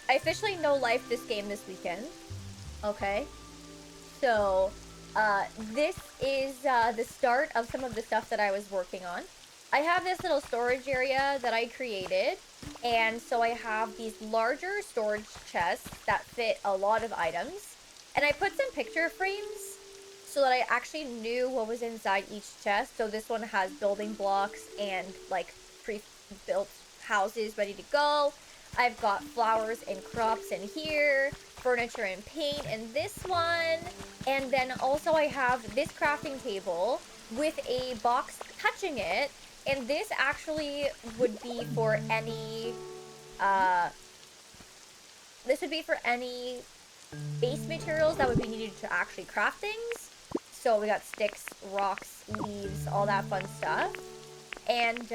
I officially no life this game this weekend. Okay. So, this is the start of some of the stuff that I was working on. I have this little storage area that I created, and so I have these larger storage chests that fit a lot of items, and I put some picture frames so that I actually knew what was inside each chest. So this one has building blocks and like pre-built houses ready to go. I've got flowers and crops in here, furniture and paint in this one, and then also I have this crafting table with a box touching it, and this actually would be for any, uh, this would be for any base materials that would be needed to actually craft things. So we got sticks, rocks, leaves, all that fun stuff. And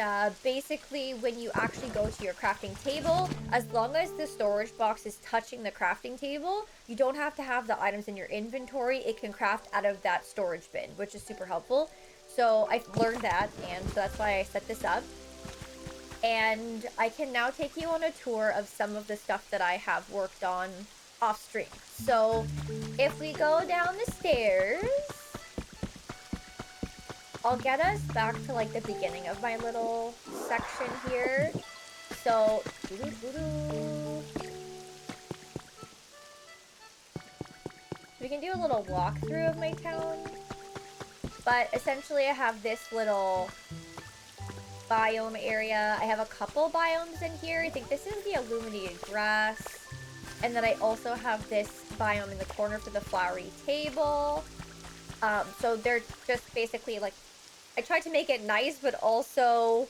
basically, when you actually go to your crafting table, as long as the storage box is touching the crafting table, you don't have to have the items in your inventory. It can craft out of that storage bin, which is super helpful. So I've learned that, and so that's why I set this up. And I can now take you on a tour of some of the stuff that I have worked on off stream. So if we go down the stairs, I'll get us back to like the beginning of my little section here. So, we can do a little walkthrough of my town. But essentially I have this little biome area. I have a couple biomes in here. I think this is the illuminated grass. And then I also have this biome in the corner for the flowery table. So they're just basically like, I tried to make it nice, but also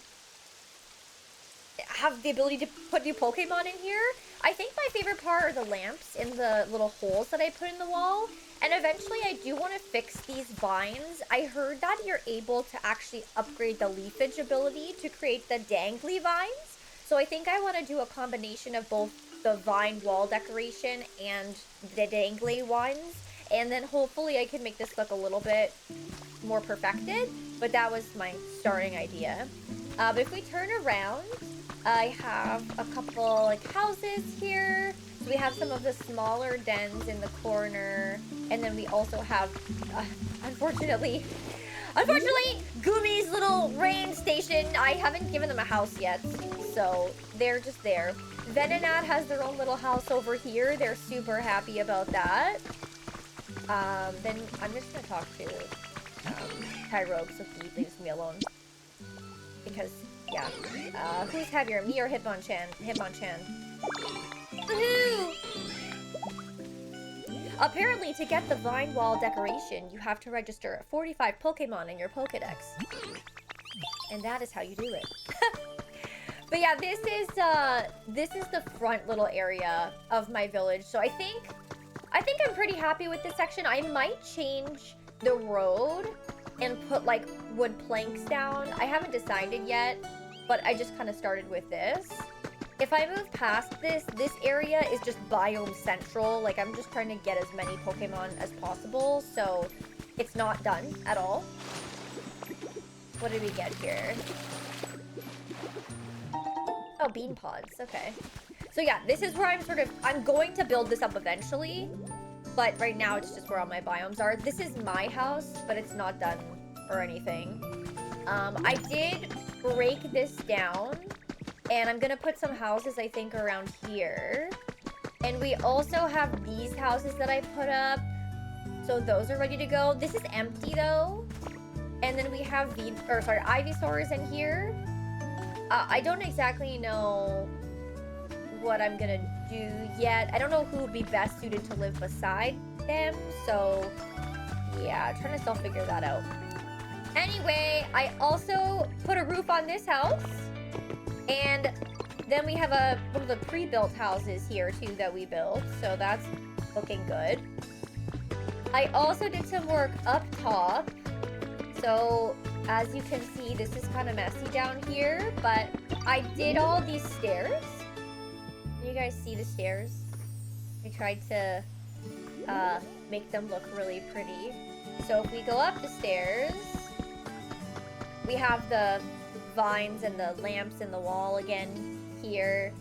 have the ability to put new Pokemon in here. I think my favorite part are the lamps in the little holes that I put in the wall. And eventually I do want to fix these vines. I heard that you're able to actually upgrade the leafage ability to create the dangly vines. So I think I want to do a combination of both the vine wall decoration and the dangly ones. And then hopefully I can make this look a little bit more perfected. But that was my starting idea. But if we turn around, I have a couple like houses here. So we have some of the smaller dens in the corner. And then we also have, unfortunately, Gumi's little rain station. I haven't given them a house yet. So they're just there. Venonat has their own little house over here. They're super happy about that. Then I'm just gonna talk to Tyrogue so he leaves me alone. Because, yeah. Who's heavier, me or Hitmonchan? Hitmonchan. Woohoo! Apparently, to get the vine wall decoration, you have to register 45 Pokemon in your Pokedex. And that is how you do it. But yeah, this is the front little area of my village. So I think I'm pretty happy with this section. I might change the road and put like wood planks down. I haven't decided yet, but I just kind of started with this. If I move past this area is just biome central. Like I'm just trying to get as many Pokemon as possible, so it's not done at all. What did we get here? Oh, bean pods, okay. So yeah, this is where I'm going to build this up eventually. But right now, it's just where all my biomes are. This is my house, but it's not done or anything. I did break this down. And I'm gonna put some houses, I think, around here. And we also have these houses that I put up. So those are ready to go. This is empty, though. And then we have Ivysaurs in here. I don't exactly know what I'm gonna do yet. I don't know who would be best suited to live beside them, so yeah, trying to still figure that out. Anyway, I also put a roof on this house, and then we have one of the pre-built houses here too that we built, so that's looking good. I also did some work up top, so as you can see, this is kind of messy down here, but I did all these stairs. Can you guys see the stairs? I tried to make them look really pretty. So if we go up the stairs, we have the vines and the lamps in the wall again here.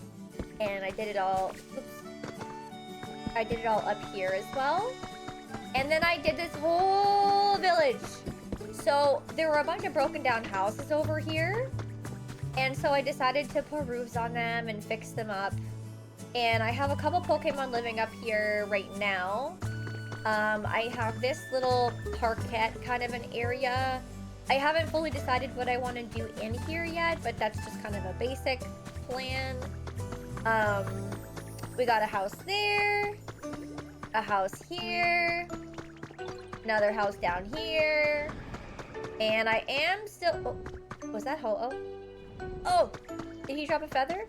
And I did it all, oops, I did it all up here as well. And then I did this whole village. So there were a bunch of broken down houses over here. And so I decided to put roofs on them and fix them up. And I have a couple Pokemon living up here right now. I have this little parquet kind of an area. I haven't fully decided what I want to do in here yet, but that's just kind of a basic plan. We got a house there, a house here, another house down here, and I am still... Oh, was that Ho-Oh? Oh, did he drop a feather?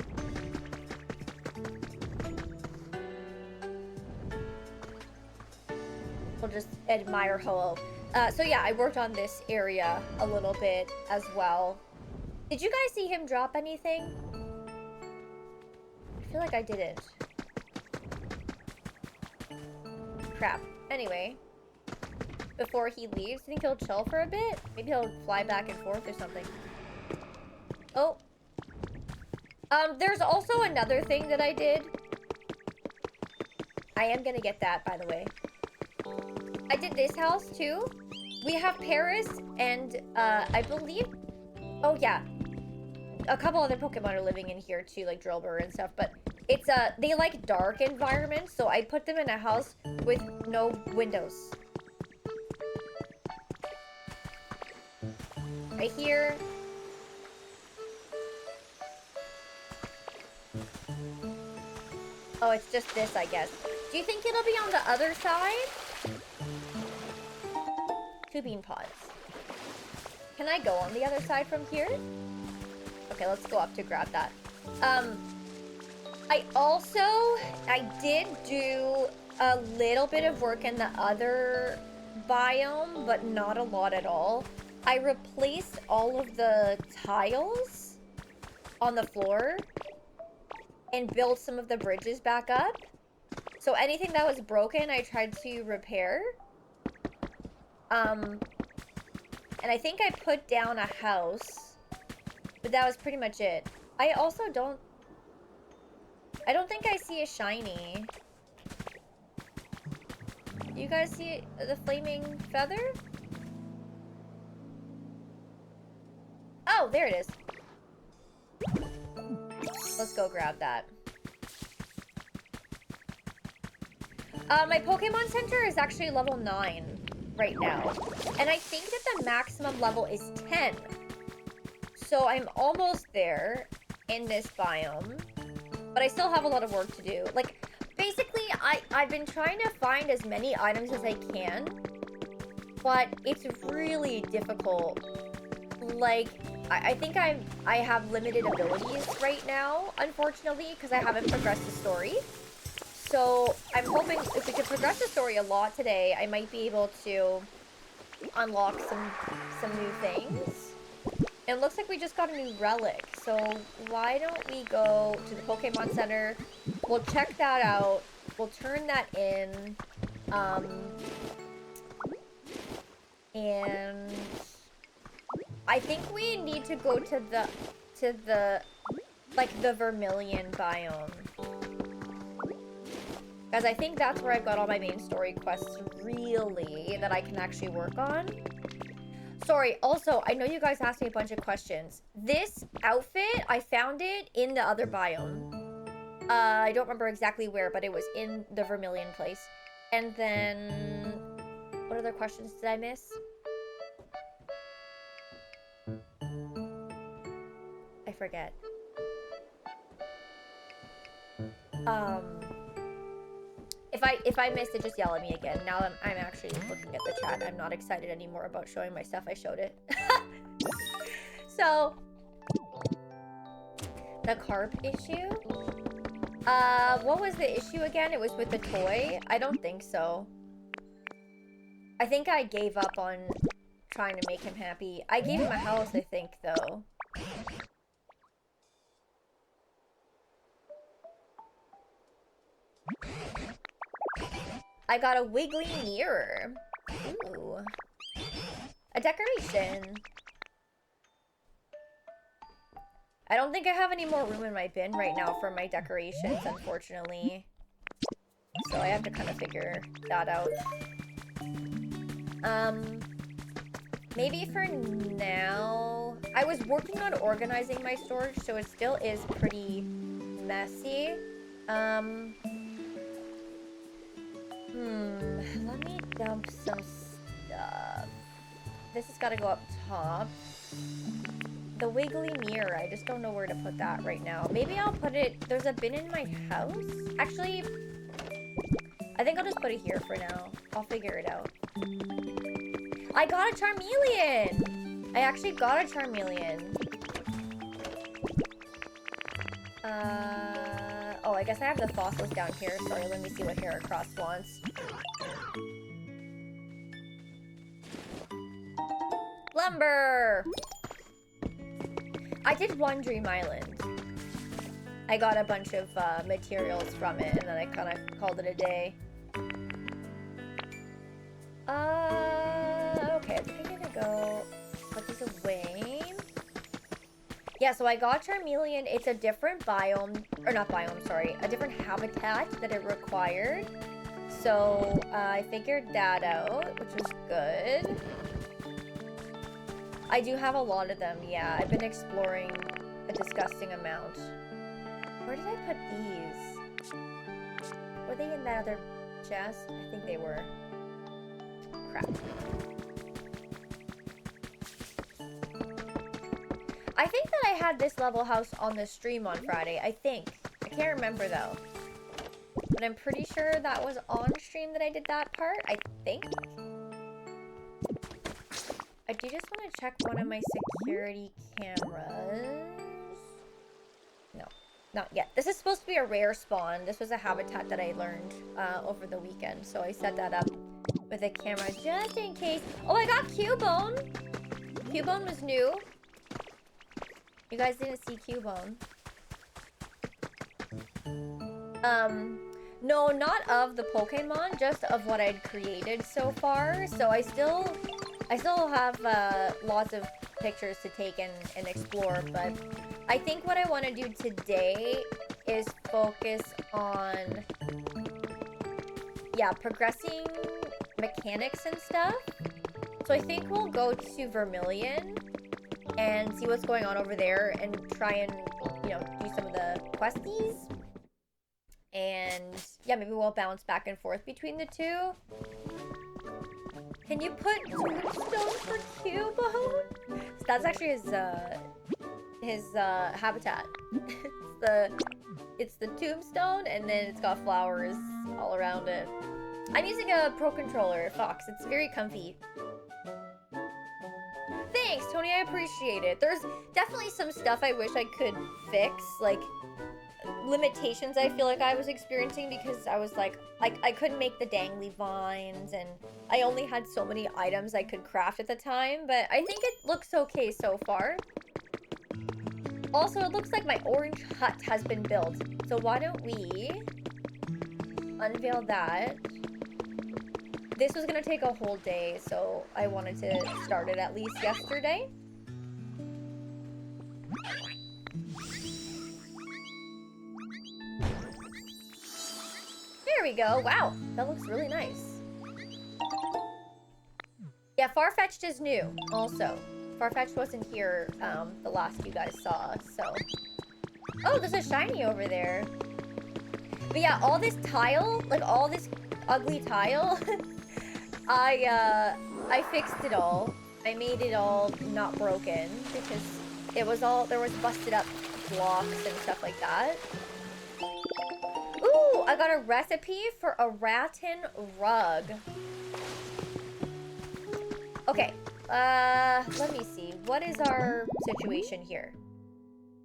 We'll just admire Ho-Oh. So yeah, I worked on this area a little bit as well. Did you guys see him drop anything? I feel like I didn't. Crap. Anyway, before he leaves, I think he'll chill for a bit. Maybe he'll fly back and forth or something. Oh. There's also another thing that I did. I am gonna get that, by the way. I did this house too. We have Paris and I believe, oh yeah, a couple other Pokemon are living in here too, like Drillbur and stuff, but it's they like dark environments, so I put them in a house with no windows. Right here. Oh, it's just this, I guess. Do you think it'll be on the other side? 2 bean pods. Can I go on the other side from here? Okay, let's go up to grab that. I did do a little bit of work in the other biome, but not a lot at all. I replaced all of the tiles on the floor and built some of the bridges back up. So anything that was broken, I tried to repair. And I think I put down a house, but that was pretty much it. I don't think I see a shiny. You guys see the flaming feather? Oh, there it is. Let's go grab that. My Pokemon Center is actually level 9 right now. And I think that the maximum level is 10. So I'm almost there in this biome. But I still have a lot of work to do. Like, basically, I've been trying to find as many items as I can. But it's really difficult. Like, I think I have limited abilities right now, unfortunately, because I haven't progressed the story. So I'm hoping if we could progress the story a lot today, I might be able to unlock some new things. It looks like we just got a new relic, so why don't we go to the Pokemon Center? We'll check that out. We'll turn that in. And I think we need to go to the like the Vermilion biome. Because I think that's where I've got all my main story quests, really, that I can actually work on. Sorry, also, I know you guys asked me a bunch of questions. This outfit, I found it in the other biome. I don't remember exactly where, but it was in the Vermilion place. And then... what other questions did I miss? I forget. If I missed it, just yell at me again. Now I'm actually looking at the chat. I'm not excited anymore about showing my stuff. I showed it. So, the carp issue? What was the issue again? It was with the toy? I don't think so. I think I gave up on trying to make him happy. I gave him a house, I think, though. I got a wiggly mirror. Ooh. A decoration. I don't think I have any more room in my bin right now for my decorations, unfortunately. So I have to kind of figure that out. Maybe for now... I was working on organizing my storage, so it still is pretty messy. Let me dump some stuff. This has got to go up top. The wiggly mirror, I just don't know where to put that right now. Maybe I'll put it... There's a bin in my house? Actually, I think I'll just put it here for now. I'll figure it out. I got a Charmeleon! I actually got a Charmeleon. Oh, I guess I have the fossils down here. Sorry, let me see what Heracross wants. Lumber! I did one Dream Island. I got a bunch of materials from it, and then I kind of called it a day. Okay, I think I'm gonna go put these away. Yeah, so I got Charmeleon. It's a different biome, or not biome, sorry, a different habitat that it required. So I figured that out, which was good. I do have a lot of them, yeah. I've been exploring a disgusting amount. Where did I put these? Were they in that other chest? I think they were. Crap. I think that I had this level house on the stream on Friday. I think. I can't remember though. But I'm pretty sure that was on stream that I did that part. I think. I do just want to check one of my security cameras. No, not yet. This is supposed to be a rare spawn. This was a habitat that I learned over the weekend. So I set that up with a camera just in case. Oh, I got Cubone. Cubone was new. You guys didn't see Cubone. No, not of the Pokemon, just of what I'd created so far. So I still have lots of pictures to take and explore, but I think what I want to do today is focus on, yeah, progressing mechanics and stuff. So I think we'll go to Vermilion and see what's going on over there and try and, you know, do some of the questies. And yeah, maybe we'll bounce back and forth between the two. Can you put tombstones for Cubone? So that's actually his habitat. It's the tombstone, and then it's got flowers all around it. I'm using a Pro Controller, Fox. It's very comfy. Thanks, Tony. I appreciate it. There's definitely some stuff I wish I could fix, like limitations I feel like I was experiencing because I was like, I couldn't make the dangly vines, and I only had so many items I could craft at the time, but I think it looks okay so far. Also, it looks like my orange hut has been built, so why don't we unveil that? This was gonna take a whole day, so I wanted to start it at least yesterday. There we go. Wow, that looks really nice. Yeah, Farfetch'd is new, also. Farfetch'd wasn't here the last you guys saw, so... Oh, there's a shiny over there. But yeah, all this tile, like all this ugly tile, I fixed it all. I made it all not broken because it was all, there was busted up blocks and stuff like that. Ooh, I got a recipe for a rattan rug. Okay, let me see. What is our situation here?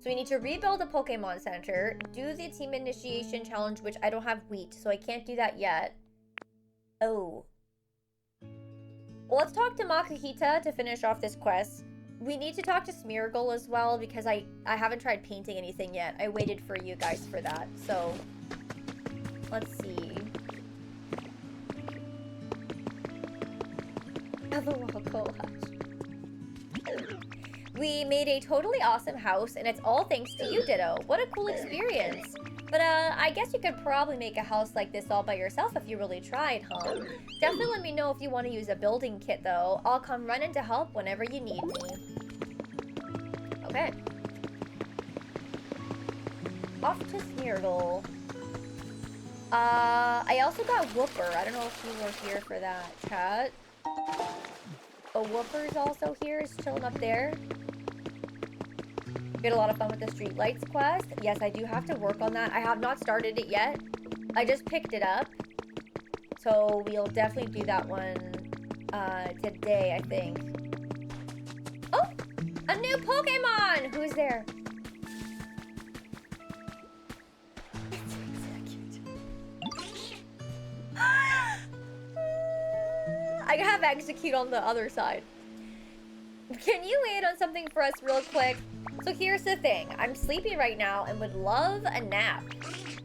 So we need to rebuild a Pokemon Center, do the team initiation challenge, which I don't have wheat, so I can't do that yet. Oh. Well, let's talk to Makuhita to finish off this quest. We need to talk to Smeargle as well, because I haven't tried painting anything yet. I waited for you guys for that, so... Let's see. We made a totally awesome house, and it's all thanks to you, Ditto. What a cool experience. But, I guess you could probably make a house like this all by yourself if you really tried, huh? Definitely let me know if you want to use a building kit, though. I'll come running to help whenever you need me. Okay. Off to Smeargle. I also got Whooper. I don't know if you were here for that, chat. Oh, Whooper's also here. Is chilling up there. We had a lot of fun with the Streetlights quest. Yes, I do have to work on that. I have not started it yet. I just picked it up. So we'll definitely do that one today, I think. Oh! A new Pokemon! Who's there? I have Execute on the other side. Can you wait on something for us real quick? So here's the thing. I'm sleepy right now and would love a nap.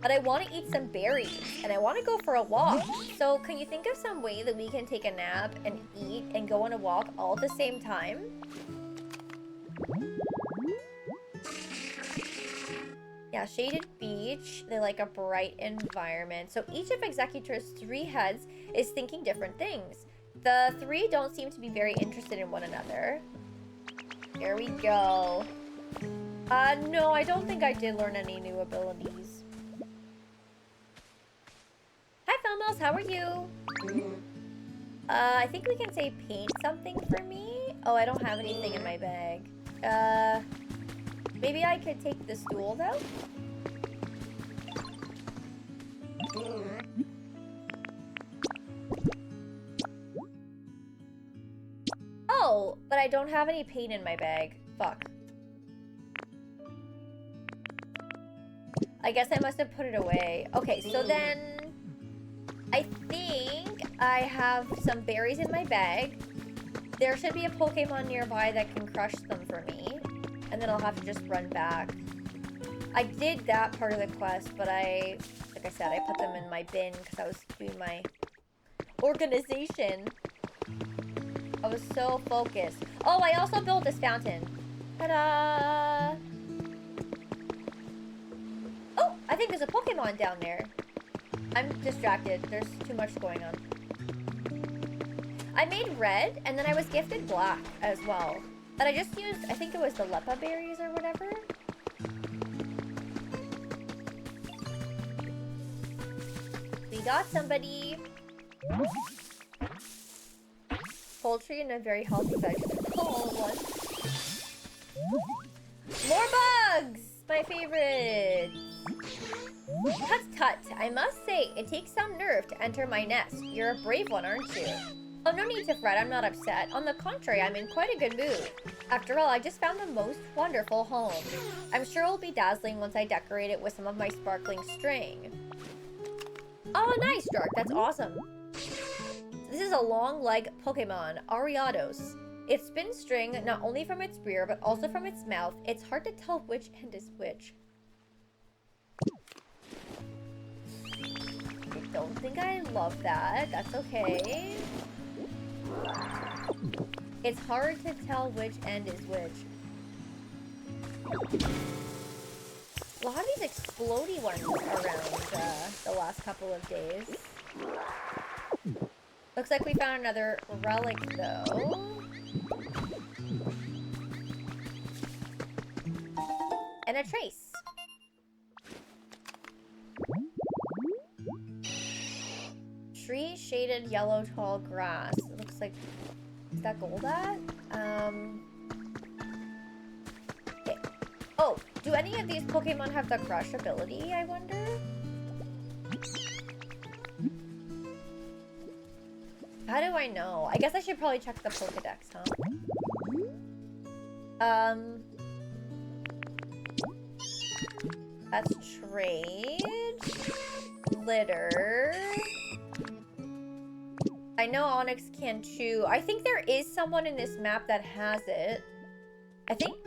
But I want to eat some berries. And I want to go for a walk. So can you think of some way that we can take a nap and eat and go on a walk all at the same time? Yeah, shaded beach. They like a bright environment. So each of Executor's 3 heads is thinking different things. The 3 don't seem to be very interested in one another. Here we go. No, I don't think I did learn any new abilities. Hi, Felmos, how are you? I think we can say paint something for me. Oh, I don't have anything in my bag. Maybe I could take the stool, though? Oh, but I don't have any paint in my bag. Fuck. I guess I must have put it away. Okay, so then I think I have some berries in my bag. There should be a Pokemon nearby that can crush them for me. And then I'll have to just run back. I did that part of the quest, but like I said, I put them in my bin because I was doing my organization. I was so focused. Oh, I also built this fountain. Ta-da! Oh, I think there's a Pokemon down there. I'm distracted. There's too much going on. I made red, and then I was gifted black as well. But I just used, I think it was the Lepa berries or whatever. We got somebody. Poultry and a very healthy vegetable one. More bugs! My favorite. Tut tut. I must say, it takes some nerve to enter my nest. You're a brave one, aren't you? Oh, no need to fret. I'm not upset. On the contrary, I'm in quite a good mood. After all, I just found the most wonderful home. I'm sure it'll be dazzling once I decorate it with some of my sparkling string. Oh, nice, Dark. That's awesome. This is a long-legged Pokemon, Ariados. It spins string not only from its rear, but also from its mouth. It's hard to tell which end is which. I don't think I love that. That's okay. It's hard to tell which end is which. A lot of these explodey ones around the last couple of days. Looks like we found another relic, though. And a trace. Tree shaded yellow tall grass. It looks like, is that Goldat? Okay. Oh, do any of these Pokemon have the crush ability, I wonder? How do I know? I guess I should probably check the Pokedex, huh? That's trade. Litter. I know Onyx can chew. I think there is someone in this map that has it. I think...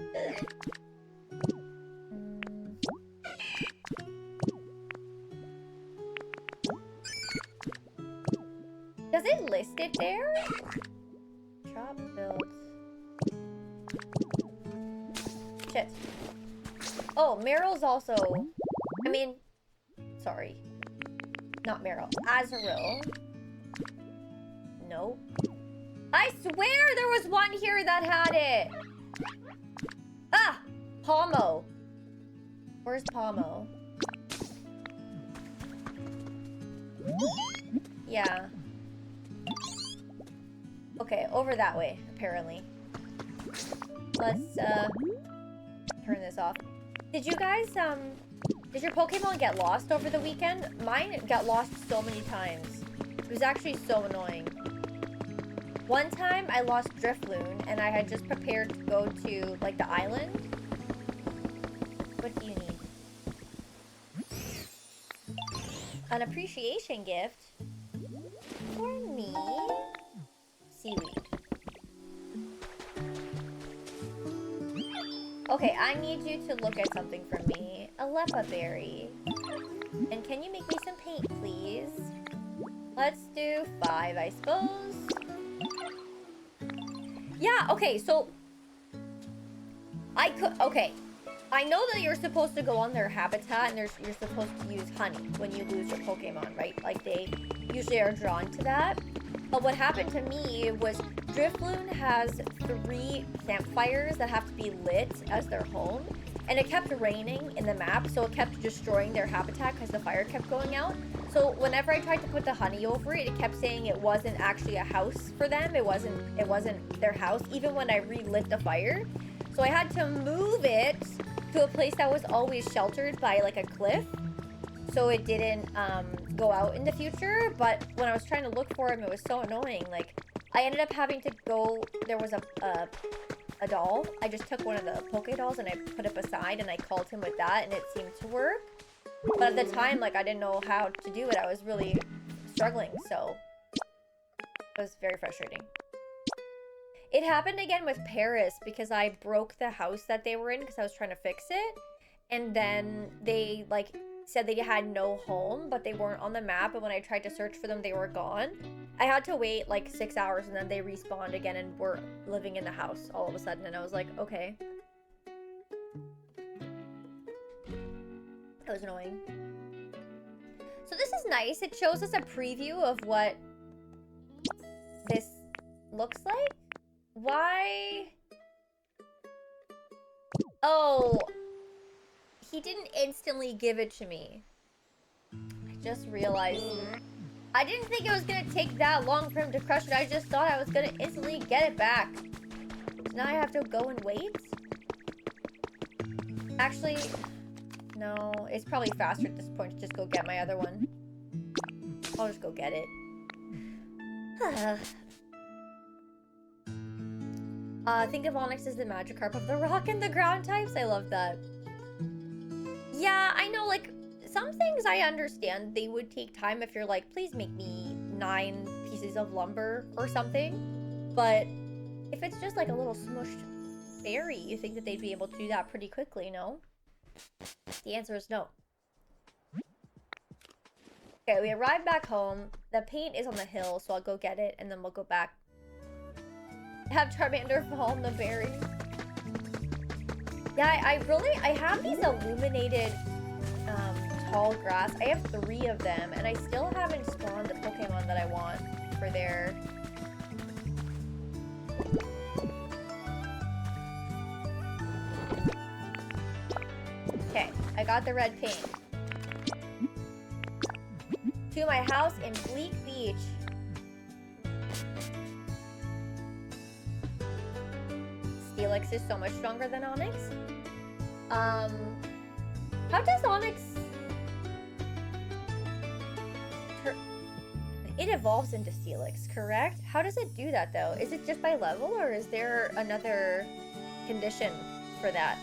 Does it list it there? Shop built. Shit. Oh, Meryl's also... I mean, Not Meryl. Azaril. Nope. I swear there was one here that had it. Ah! Palmo. Where's Palmo? Yeah. Okay, over that way, apparently. Let's, turn this off. Did you guys, did your Pokemon get lost over the weekend? Mine got lost so many times. It was actually so annoying. One time, I lost Drifloon, and I had just prepared to go to, like, the island. What do you need? An appreciation gift? For me? Seaweed. Okay, I need you to look at something for me. A Lepa berry. And can you make me some paint, please? Let's do 5, I suppose. Yeah, okay, so... Okay. I know that you're supposed to go on their habitat and you're supposed to use honey when you lose your Pokemon, right? Like, they usually are drawn to that. But what happened to me was Drifloon has 3 campfires that have to be lit as their home. And it kept raining in the map, so it kept destroying their habitat because the fire kept going out. So whenever I tried to put the honey over it, it kept saying it wasn't actually a house for them. It wasn't their house, even when I relit the fire. So I had to move it to a place that was always sheltered by like a cliff, so it didn't go out in the future. But when I was trying to look for him, it was so annoying. Like, I ended up having to go, there was a doll. I just took one of the Poke dolls and I put it beside and I called him with that and it seemed to work. But at the time, like, I didn't know how to do it. I was really struggling, so it was very frustrating. It happened again with Paris because I broke the house that they were in because I was trying to fix it. And then they, like, said they had no home, but they weren't on the map. And when I tried to search for them, they were gone. I had to wait, like, 6 hours and then they respawned again and were living in the house all of a sudden. And I was like, okay. That was annoying. So this is nice. It shows us a preview of what this looks like. Why? Oh, he didn't instantly give it to me. I just realized. I didn't think it was gonna take that long for him to crush it. I just thought I was gonna instantly get it back. So now I have to go and wait? Actually, no. It's probably faster at this point to just go get my other one. I'll just go get it. Think of Onyx as the Magikarp of the rock and the ground types. I love that. Yeah, I know, like, some things I understand they would take time if you're like, please make me 9 pieces of lumber or something. But if it's just like a little smushed berry, you think that they'd be able to do that pretty quickly, no? The answer is no. Okay, we arrived back home. The paint is on the hill, so I'll go get it, and then we'll go back. Have Charmander fall in the berry. Yeah, I have these illuminated tall grass. I have 3 of them, and I still haven't spawned the Pokemon that I want for their... Okay, I got the red paint. To my house in Bleak Beach. Steelix is so much stronger than Onyx. How does Onyx... It evolves into Steelix, correct? How does it do that, though? Is it just by level, or is there another condition for that?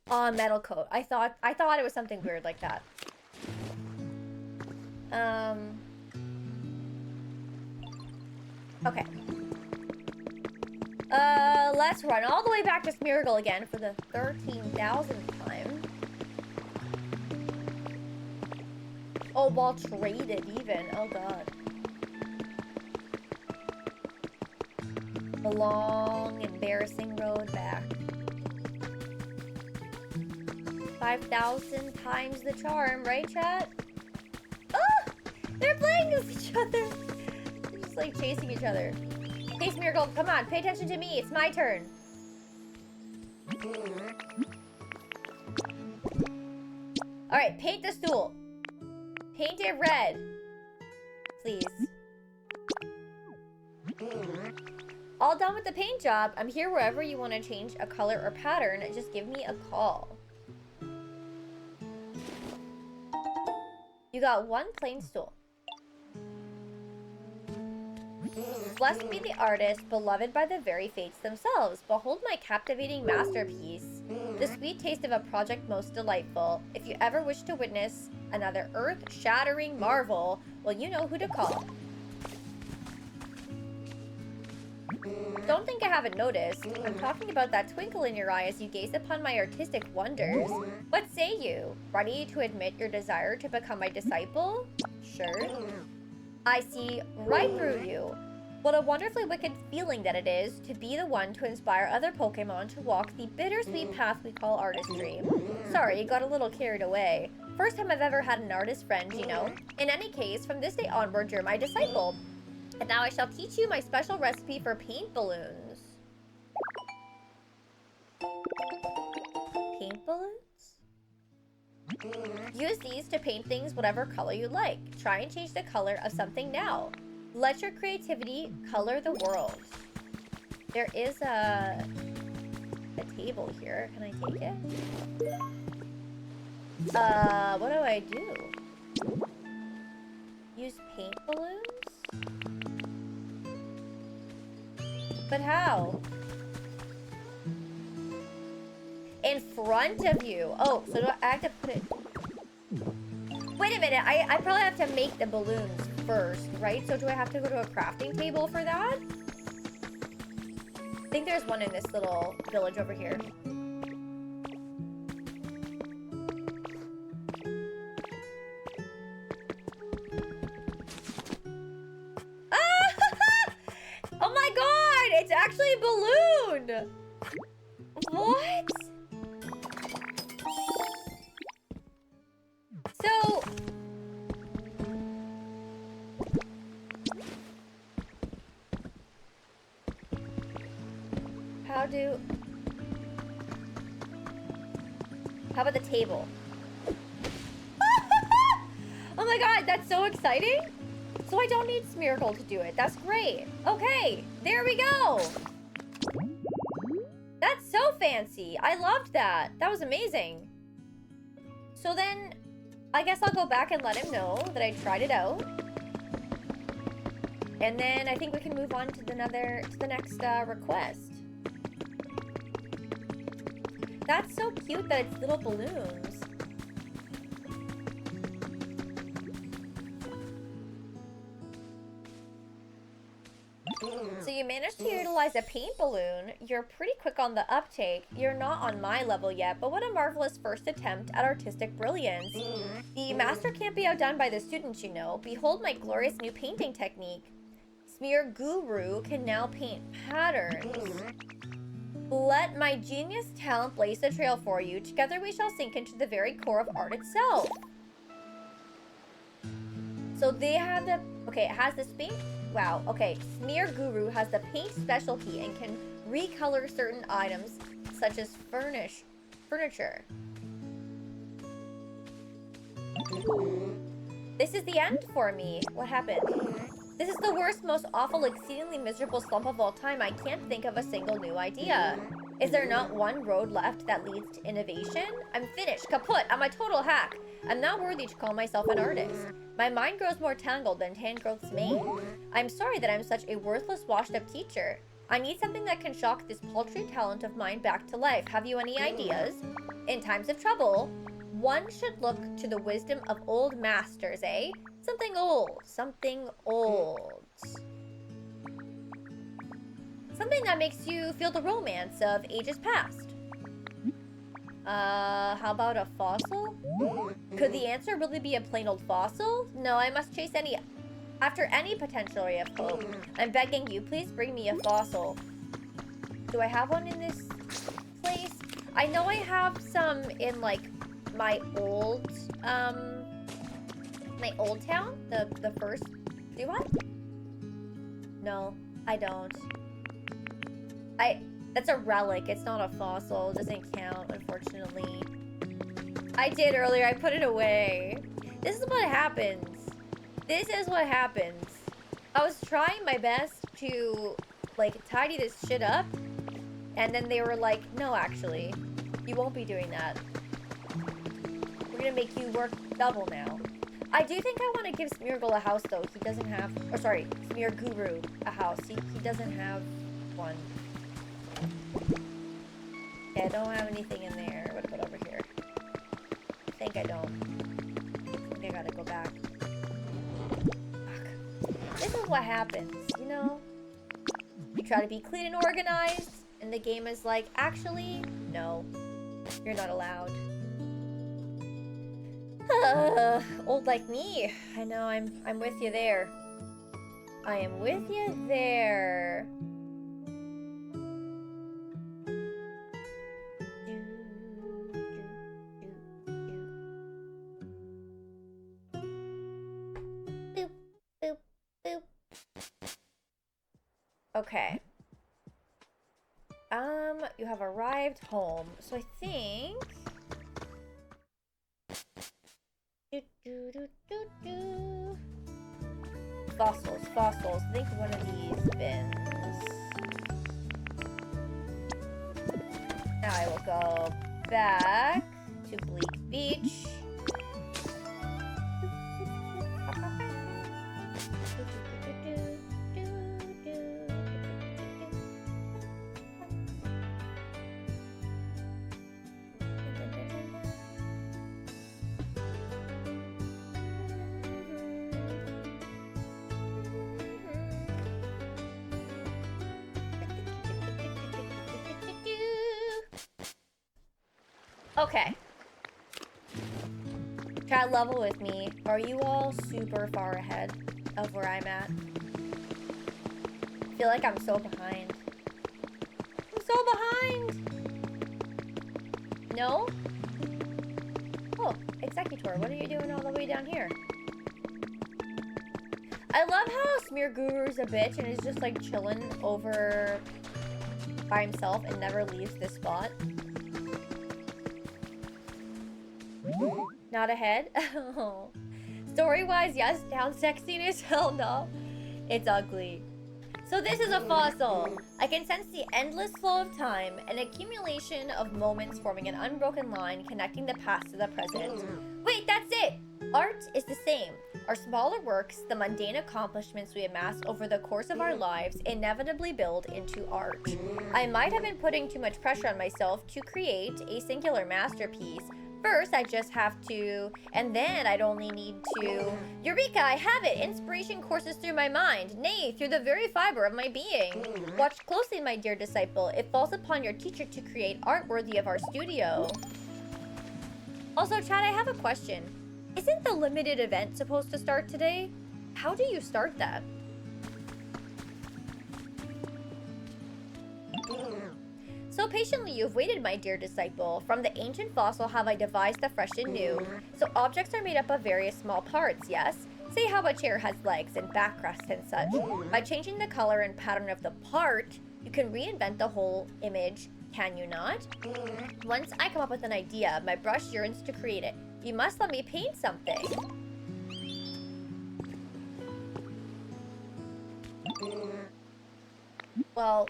Metal coat. I thought it was something weird like that. Okay. Let's run all the way back to Smeargle again for the 13,000th time. Oh, ball traded even. Oh, God. A long, embarrassing road back. 5,000 times the charm, right, chat? Ah! each other. They're just like chasing each other. Hey, Smeargle, come on, pay attention to me. It's my turn. Alright, paint the stool. Paint it red. Please. All done with the paint job. I'm here wherever you want to change a color or pattern. Just give me a call. You got one plain stool. Blessed be the artist, beloved by the very fates themselves. Behold my captivating masterpiece, the sweet taste of a project most delightful. If you ever wish to witness another earth-shattering marvel, well, you know who to call. Don't think I haven't noticed. I'm talking about that twinkle in your eye as you gaze upon my artistic wonders. What say you? Ready to admit your desire to become my disciple? Sure. I see right through you. What a wonderfully wicked feeling that it is to be the one to inspire other Pokemon to walk the bittersweet path we call artistry. Sorry, got a little carried away. First time I've ever had an artist friend, you know. In any case, from this day onward, you're my disciple. And now I shall teach you my special recipe for paint balloons. Paint balloons? Use these to paint things whatever color you like. Try and change the color of something now. Let your creativity color the world. There is a table here. Can I take it? What do I do? Use paint balloons? But how? In front of you. Oh, so do I have to put it... Wait a minute. I probably have to make the balloons first, right? So do I have to go to a crafting table for that? I think there's one in this little village over here. Oh my god! It's actually a balloon! What? So... How about the table? Oh my god, that's so exciting! So I don't need Smeargle to do it. That's great. Okay, there we go. That's so fancy. I loved that. That was amazing. So then, I guess I'll go back and let him know that I tried it out. And then I think we can move on to the next request. That's so cute that it's little balloons. So you managed to utilize a paint balloon. You're pretty quick on the uptake. You're not on my level yet, but what a marvelous first attempt at artistic brilliance. The master can't be outdone by the students, you know. Behold my glorious new painting technique. Smear Guru can now paint patterns. Let my genius talent blaze the trail for you. Together we shall sink into the very core of art itself. So they have the... Okay, it has the paint... Wow, okay. Smear Guru has the paint specialty and can recolor certain items, such as furniture. This is the end for me. What happened? This is the worst, most awful, exceedingly miserable slump of all time. I can't think of a single new idea. Is there not one road left that leads to innovation? I'm finished, kaput, I'm a total hack. I'm not worthy to call myself an artist. My mind grows more tangled than Tangrowth's mane. I'm sorry that I'm such a worthless, washed-up teacher. I need something that can shock this paltry talent of mine back to life. Have you any ideas? In times of trouble, one should look to the wisdom of old masters, eh? Something old. Something old. Something that makes you feel the romance of ages past. How about a fossil? Could the answer really be a plain old fossil? No, I must chase after any potential ray of hope. I'm begging you, please bring me a fossil. Do I have one in this place? I know I have some in, like, my old town, the first Do I? No, I don't. That's a relic. It's not a fossil. It doesn't count, unfortunately. I did earlier. I put it away. This is what happens. This is what happens. I was trying my best to, like, tidy this shit up. And then they were like, no, actually. You won't be doing that. We're gonna make you work double now. I do think I want to give Smeargle a house, though. He doesn't have... Or, sorry. Smearguru a house. He doesn't have one. Yeah, I don't have anything in there. What about over here? I think I don't. I think I gotta go back. Fuck. This is what happens, you know? You try to be clean and organized, and the game is like, actually, no. You're not allowed. Old like me. I know, I'm with you there. I am with you there. Boop, boop, boop. Okay. You have arrived home. So I think... Fossils, fossils. I think one of these bins. Now I will go back to Bleak Beach. Okay. Chat level with me. Are you all super far ahead of where I'm at? I feel like I'm so behind. I'm so behind! No? Oh, Executor, what are you doing all the way down here? I love how Smearguru's a bitch and is just like chilling over by himself and never leaves this spot. Not ahead? Oh. Story-wise, yes. Down sexiness? Hell no. It's ugly. So this is a fossil. I can sense the endless flow of time, an accumulation of moments forming an unbroken line connecting the past to the present. Wait, that's it! Art is the same. Our smaller works, the mundane accomplishments we amass over the course of our lives, inevitably build into art. I might have been putting too much pressure on myself to create a singular masterpiece. First, I just have to, and then I'd only need to... Eureka, I have it! Inspiration courses through my mind, nay, through the very fiber of my being. Watch closely, my dear disciple. It falls upon your teacher to create art worthy of our studio. Also, Chad, I have a question. Isn't the limited event supposed to start today? How do you start that? So patiently you've waited, my dear disciple. From the ancient fossil have I devised the fresh and new. So objects are made up of various small parts, yes? Say how a chair has legs and backrest and such. By changing the color and pattern of the part, you can reinvent the whole image, can you not? Once I come up with an idea, my brush yearns to create it. You must let me paint something. Well,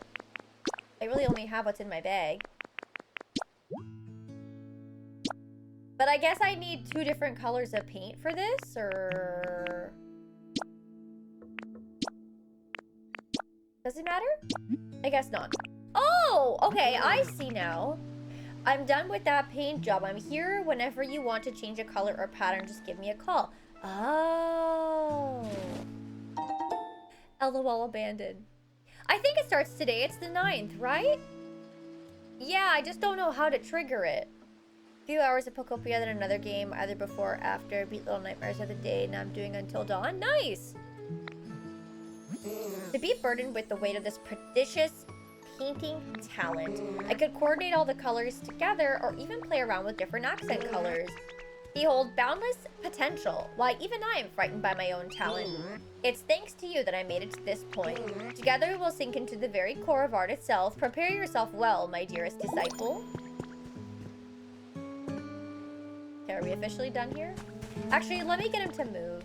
I really only have what's in my bag. But I guess I need 2 different colors of paint for this, or... Does it matter? I guess not. Oh, okay, I see now. I'm done with that paint job. I'm here whenever you want to change a color or pattern. Just give me a call. Oh. LOL abandoned. I think it starts today. It's the 9th, right? Yeah, I just don't know how to trigger it. A few hours of Pokopia, then another game, either before or after. Beat Little Nightmares of the day, and I'm doing Until Dawn. Nice! To be burdened with the weight of this prodigious painting talent, I could coordinate all the colors together or even play around with different accent colors. Behold boundless potential. Why, even I am frightened by my own talent. It's thanks to you that I made it to this point. Together we will sink into the very core of art itself. Prepare yourself well, my dearest disciple. Okay, are we officially done here? Actually, let me get him to move.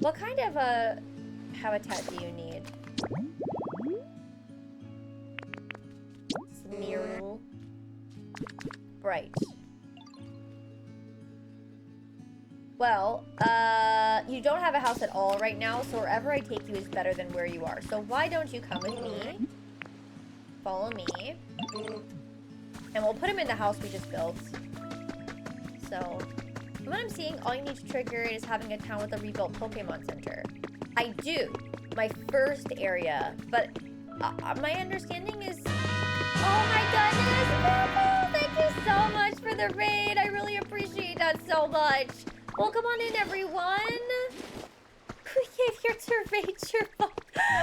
What kind of a habitat do you need? Smearl. Right. Well, you don't have a house at all right now, so wherever I take you is better than where you are. So why don't you come with me? Follow me. And we'll put him in the house we just built. So, from what I'm seeing, all you need to trigger it is having a town with a rebuilt Pokemon Center. I do. My first area. But my understanding is... Oh my goodness, Purple! Thank you so much for the raid. I really appreciate that so much. Well, come on in, everyone. We came here to raid your phone.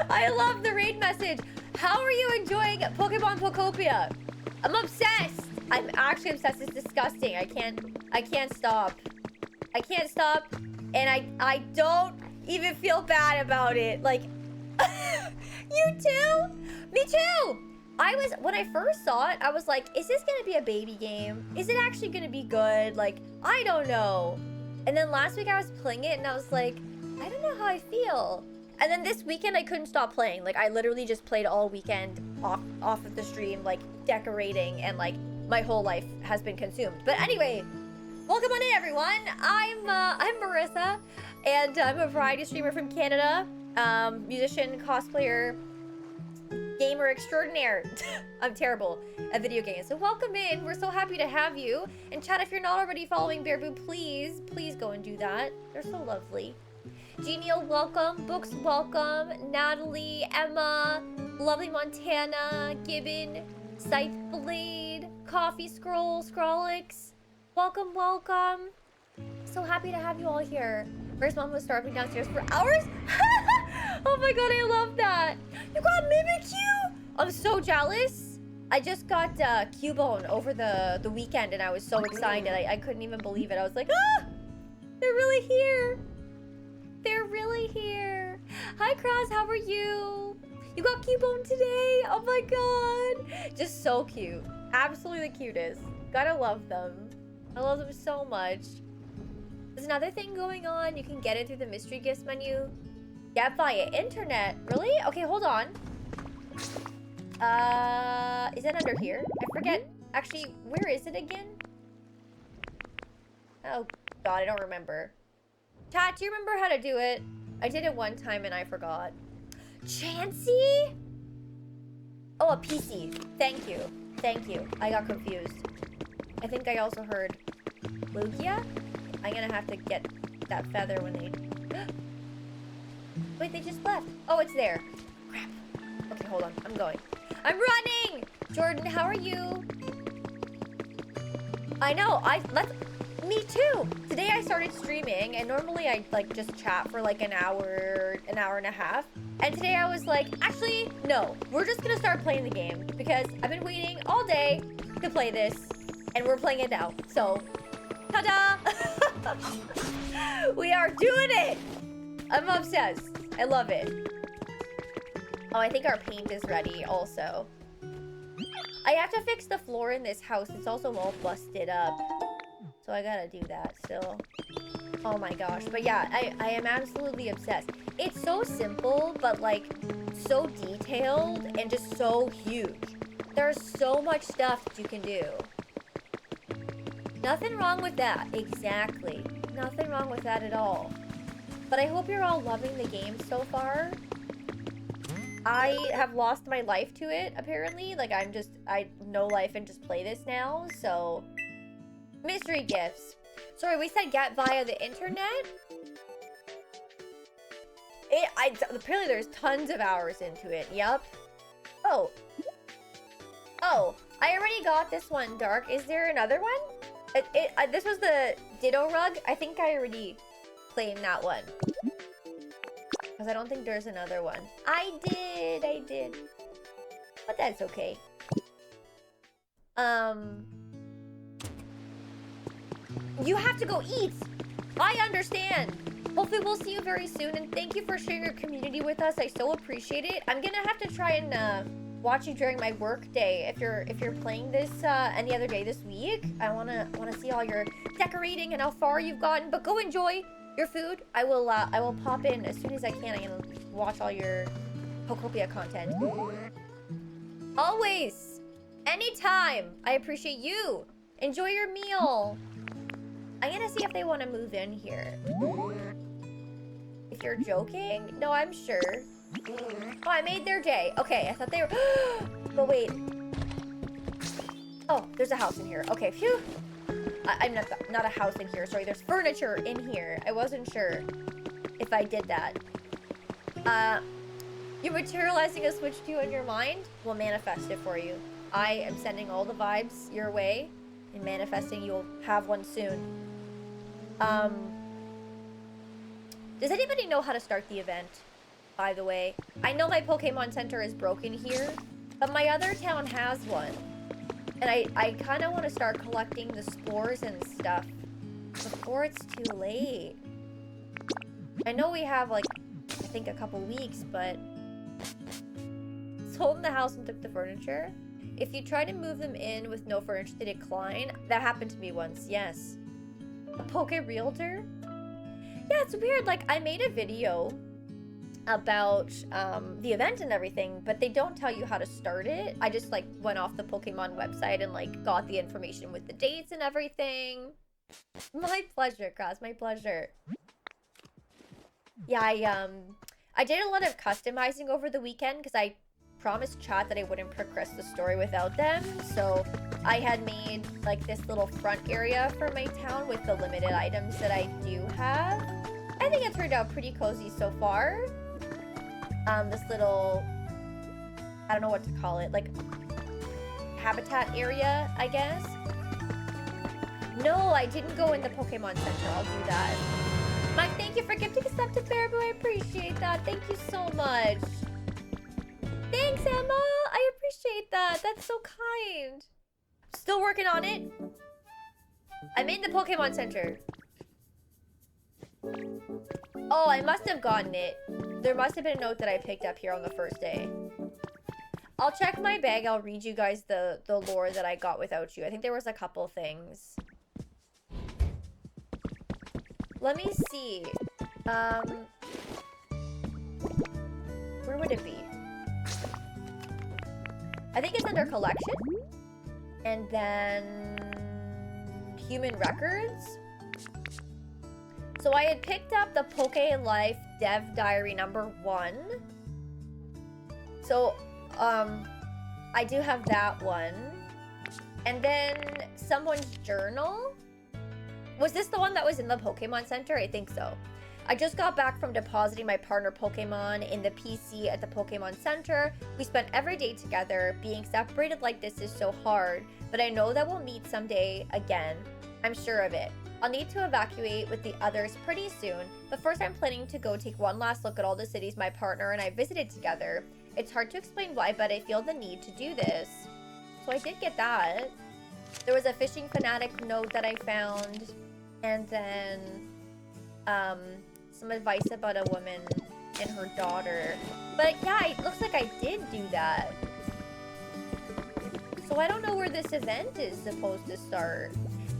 I love the raid message. How are you enjoying Pokémon Pokopia? I'm obsessed. I'm actually obsessed. It's disgusting. I can't stop. I can't stop. And I don't even feel bad about it. Like, you too? Me too. When I first saw it, I was like, is this gonna be a baby game? Is it actually gonna be good? Like, I don't know. And then last week I was playing it and I was like, I don't know how I feel. And then this weekend I couldn't stop playing. Like, I literally just played all weekend off of the stream, like decorating, and like my whole life has been consumed. But anyway, welcome on in, everyone. I'm Marissa, and I'm a variety streamer from Canada, musician, cosplayer, gamer extraordinaire. I'm terrible at video games. So welcome in. We're so happy to have you. And chat, if you're not already following Bearboo, please go and do that. They're so lovely. Genial, welcome. Books, welcome. Natalie, Emma, lovely Montana, Gibbon, Scythe Blade, Coffee Scroll, Scrollix. Welcome, welcome. So happy to have you all here. First mom was starving downstairs for hours. Oh my god, I love that. You got Mimikyu. I'm so jealous. I just got Cubone over the weekend and I was so excited. I couldn't even believe it. I was like, ah, they're really here. They're really here. Hi, Cross, how are you? You got Cubone today? Oh my god. Just so cute. Absolutely the cutest. Gotta love them. I love them so much. There's another thing going on. You can get it through the mystery gifts menu. Get via internet. Really? Okay, hold on. Is it under here? I forget. Actually, where is it again? Oh god, I don't remember. Tat, do you remember how to do it? I did it one time and I forgot. Chansey? Oh, a PC. Thank you. Thank you. I got confused. I think I also heard Lugia? I'm gonna have to get that feather when they... Wait, they just left. Oh, it's there. Crap. Okay, hold on. I'm going. I'm running! Jordan, how are you? I know. Me too. Today I started streaming, and normally I like just chat for like an hour and a half. And today I was like, actually, no. We're just gonna start playing the game because I've been waiting all day to play this, and we're playing it now. So, ta-da! We are doing it! I'm obsessed. I love it. Oh, I think our paint is ready also. I have to fix the floor in this house. It's also all busted up. So I gotta do that still. Oh my gosh. But yeah, I am absolutely obsessed. It's so simple, but like so detailed and just so huge. There's so much stuff that you can do. Nothing wrong with that. Exactly. Nothing wrong with that at all. But I hope you're all loving the game so far. I have lost my life to it, apparently. Like, I know life and just play this now, so... Mystery gifts. Sorry, we said get via the internet? Apparently there's tons of hours into it. Yup. Oh. Oh, I already got this one, Dark. Is there another one? This was the Ditto Rug. I think I already claimed that one. Because I don't think there's another one. I did. But that's okay. Um, you have to go eat. I understand. Hopefully we'll see you very soon, and thank you for sharing your community with us. I so appreciate it. I'm gonna have to try and watch you during my work day. If you're playing this any other day this week, I wanna see all your decorating and how far you've gotten. But go enjoy your food. I will pop in as soon as I can. I'm gonna watch all your Pokopia content. Always, anytime. I appreciate you. Enjoy your meal. I'm gonna see if they want to move in here. If you're joking? No, I'm sure. Oh, I made their day. Okay, I thought they were... But wait. Oh, there's a house in here. Okay, phew. I'm not a house in here. Sorry, there's furniture in here. I wasn't sure if I did that. You're materializing a Switch 2 in your mind? We'll manifest it for you. I am sending all the vibes your way and manifesting you'll have one soon. Does anybody know how to start the event, by the way? I know my Pokemon Center is broken here, but my other town has one. And I kind of want to start collecting the spores and stuff before it's too late. I know we have, like, I think a couple weeks, but... Sold the house and took the furniture. If you try to move them in with no furniture, they decline. That happened to me once, yes. A Poke Realtor? Yeah, it's weird. Like, I made a video about the event and everything, but they don't tell you how to start it. I just, like, went off the Pokemon website and, like, got the information with the dates and everything. My pleasure, Cross. My pleasure. Yeah, I did a lot of customizing over the weekend because I promised chat that I wouldn't progress the story without them. So I had made like this little front area for my town with the limited items that I do have. I think it turned out pretty cozy so far. This little, I don't know what to call it, like habitat area, I guess. No, I didn't go in the Pokemon Center. I'll do that. Mike, thank you for gifting stuff to Bearaboo. I appreciate that. Thank you so much. Thanks, Emma. I appreciate that. That's so kind. Still working on it. I'm in the Pokemon Center. Oh, I must have gotten it. There must have been a note that I picked up here on the first day. I'll check my bag. I'll read you guys the lore that I got without you. I think there was a couple things. Let me see. Where would it be? I think it's under collection. And then human records. So I had picked up the Poke Life Dev Diary #1. So, I do have that one. And then someone's journal. Was this the one that was in the Pokemon Center? I think so. I just got back from depositing my partner Pokemon in the PC at the Pokemon Center. We spent every day together. Being separated like this is so hard, but I know that we'll meet someday again. I'm sure of it. I'll need to evacuate with the others pretty soon, but first I'm planning to go take one last look at all the cities my partner and I visited together. It's hard to explain why, but I feel the need to do this. So I did get that. There was a fishing fanatic note that I found, and then some advice about a woman and her daughter. But yeah, it looks like I did do that. So I don't know where this event is supposed to start.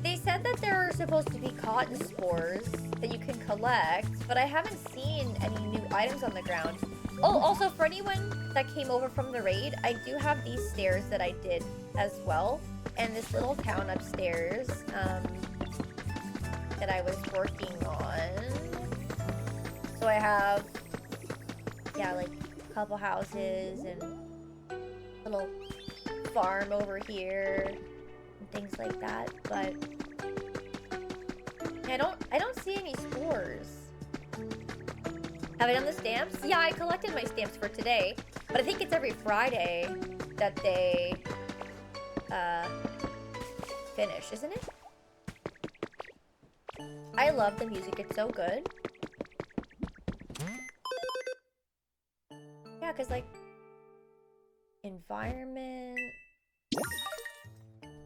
They said that there are supposed to be cotton spores that you can collect, but I haven't seen any new items on the ground. Oh, also for anyone that came over from the raid, I do have these stairs that I did as well. And this little town upstairs that I was working on. So I have, yeah, like a couple houses and a little farm over here and things like that. But I don't see any spores. Have I done the stamps? Yeah, I collected my stamps for today, but I think it's every Friday that they finish, isn't it? I love the music, it's so good. Yeah, because like environment.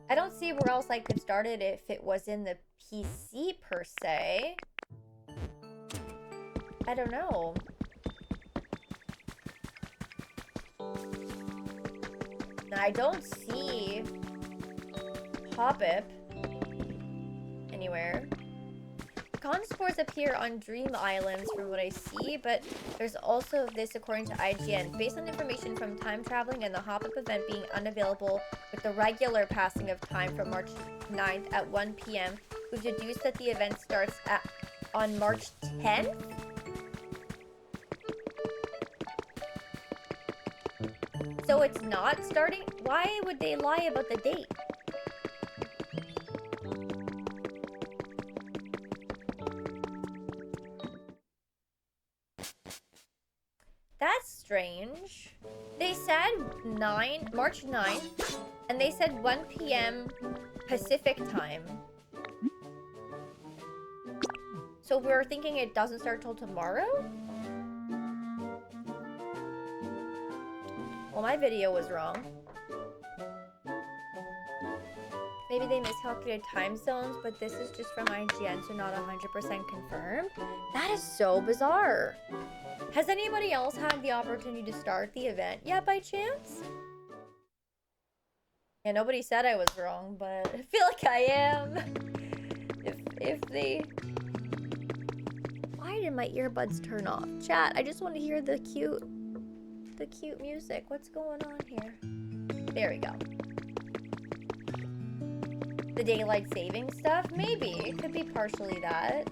I don't see where else I could start it if it was in the PC per se. I don't know. I don't see Hoppip anywhere. Con spores appear on Dream Islands from what I see, but there's also this according to IGN. Based on information from time traveling and the Hoppip event being unavailable with the regular passing of time from March 9th at 1 p.m., we've deduced that the event starts on March 10th? So it's not starting? Why would they lie about the date? That's strange. They said March 9th, and they said 1 p.m. Pacific time. So we're thinking it doesn't start till tomorrow? Well, my video was wrong. Maybe they miscalculated time zones, but this is just from IGN, so not 100% confirmed. That is so bizarre. Has anybody else had the opportunity to start the event yet by chance? Yeah, nobody said I was wrong, but I feel like I am. If they... Why did my earbuds turn off? Chat, I just want to hear the cute music. What's going on here? There we go. The daylight saving stuff? Maybe. It could be partially that.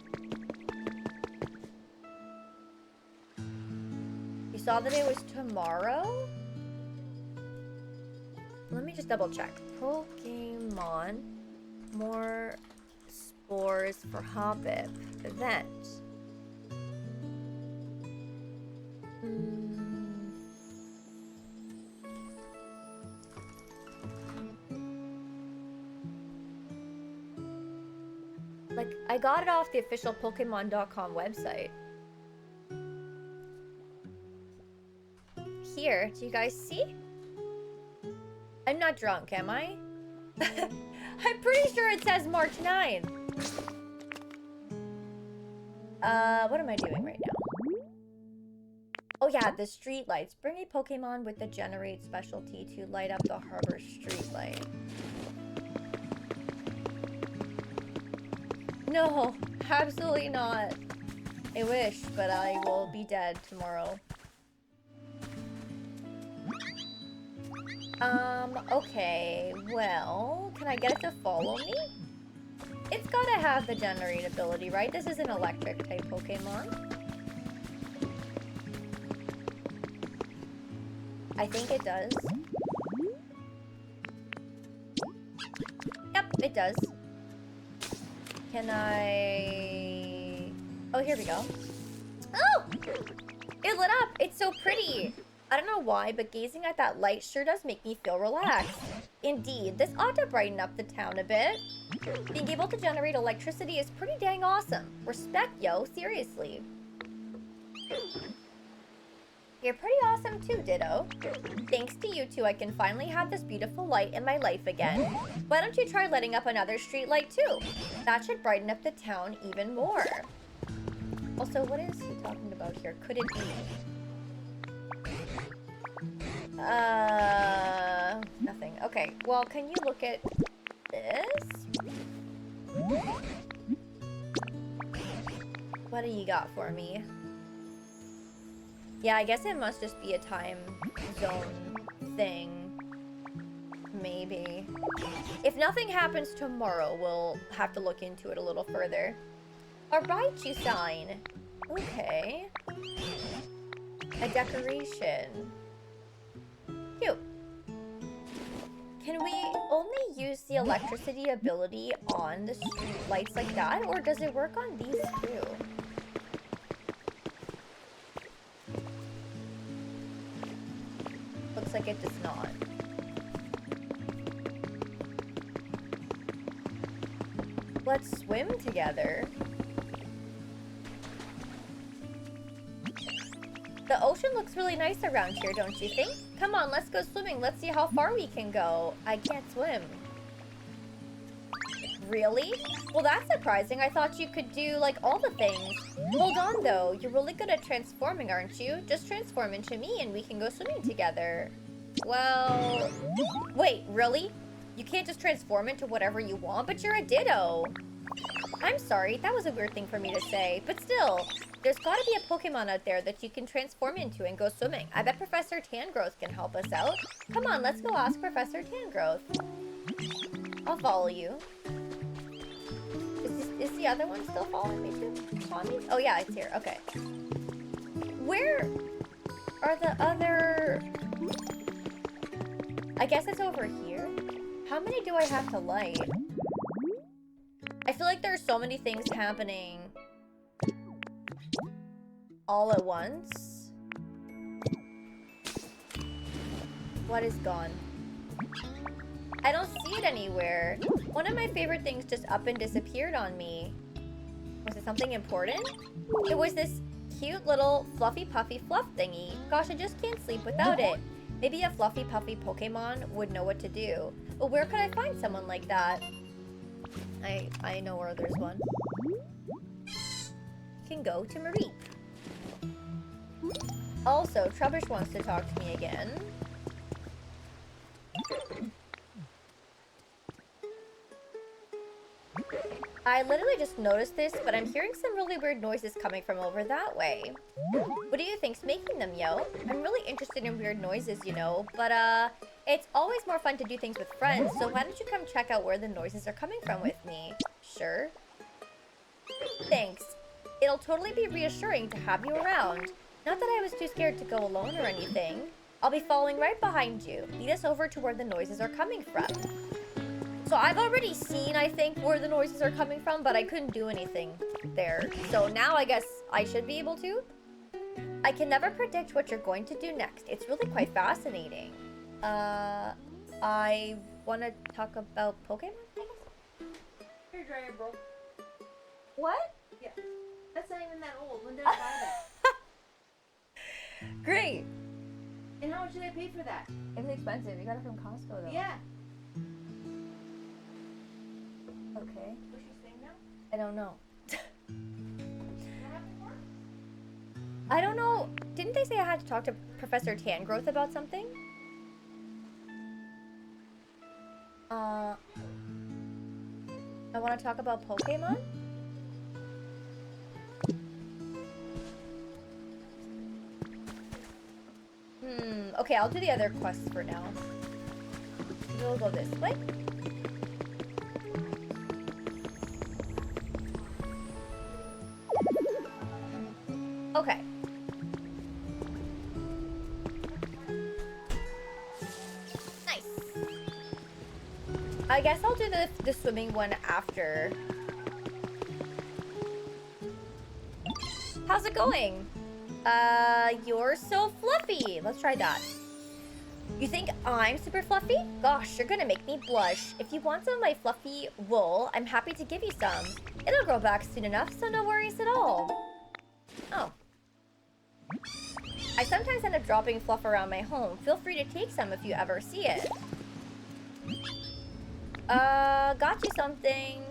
You saw that it was tomorrow? Let me just double check. Pokemon more spores for Hoppip event. Like, I got it off the official Pokemon.com website. Here, do you guys see? I'm not drunk, am I? I'm pretty sure it says March 9th. What am I doing right now? Oh yeah, the street lights. Bring a Pokemon with the generate specialty to light up the harbor street light. No, absolutely not. I wish, but I will be dead tomorrow. Okay, well, can I get it to follow me? It's gotta have the generate ability, right? This is an electric type Pokemon. I think it does. Yep, it does. Can I... Oh, here we go. Oh! It lit up! It's so pretty! I don't know why, but gazing at that light sure does make me feel relaxed. Indeed, this ought to brighten up the town a bit. Being able to generate electricity is pretty dang awesome. Respect, yo, seriously. You're pretty awesome too, Ditto. Thanks to you two, I can finally have this beautiful light in my life again. Why don't you try lighting up another street light too? That should brighten up the town even more. Also, what is he talking about here? Could it be? Nothing. Okay, well, can you look at this? What do you got for me? Yeah, I guess it must just be a time zone thing. Maybe. If nothing happens tomorrow, we'll have to look into it a little further. A Raichu sign. Okay. A decoration. Cute. Can we only use the electricity ability on the street lights like that, or does it work on these too? Looks like it does not. Let's swim together. The ocean looks really nice around here, don't you think? Come on, let's go swimming. Let's see how far we can go. I can't swim. Really? Well, that's surprising. I thought you could do, like, all the things. Hold on, though. You're really good at transforming, aren't you? Just transform into me and we can go swimming together. Well... Wait, really? You can't just transform into whatever you want, but you're a Ditto. I'm sorry, that was a weird thing for me to say. But still, there's gotta be a Pokemon out there that you can transform into and go swimming. I bet Professor Tangrowth can help us out. Come on, let's go ask Professor Tangrowth. I'll follow you. Is the other one still following me too? Tommy? Oh yeah, it's here. Okay. Where are the other... I guess it's over here. How many do I have to light? I feel like there are so many things happening all at once. What is gone? I don't see it anywhere. One of my favorite things just up and disappeared on me. Was it something important? It was this cute little fluffy puffy fluff thingy. Gosh, I just can't sleep without it. Maybe a fluffy puffy Pokemon would know what to do. But where could I find someone like that? I know where there's one. You can go to Marie. Also, Trubbish wants to talk to me again. I literally just noticed this, but I'm hearing some really weird noises coming from over that way. What do you think's making them, yo? I'm really interested in weird noises, you know, but it's always more fun to do things with friends, so why don't you come check out where the noises are coming from with me? Sure. Thanks. It'll totally be reassuring to have you around. Not that I was too scared to go alone or anything. I'll be following right behind you. Lead us over to where the noises are coming from. So I've already seen, I think, where the noises are coming from, but I couldn't do anything there. So now I guess I should be able to. I can never predict what you're going to do next. It's really quite fascinating. I want to talk about Pokemon, I guess? Here, dryer, bro. What? Yeah. That's not even that old. When did I buy that? Great. And how much did I pay for that? It's expensive. You got it from Costco, though. Yeah. Okay. What's she saying now? I don't know. What happened for? I don't know. Didn't they say I had to talk to Professor Tangrowth about something? I want to talk about Pokemon? Okay, I'll do the other quests for now. We'll go this way. Okay. Nice. I guess I'll do the swimming one after. How's it going? You're so fluffy. Let's try that. You think I'm super fluffy? Gosh, you're gonna make me blush. If you want some of my fluffy wool, I'm happy to give you some. It'll grow back soon enough, so no worries at all. Oh. I sometimes end up dropping fluff around my home. Feel free to take some if you ever see it. Got you something.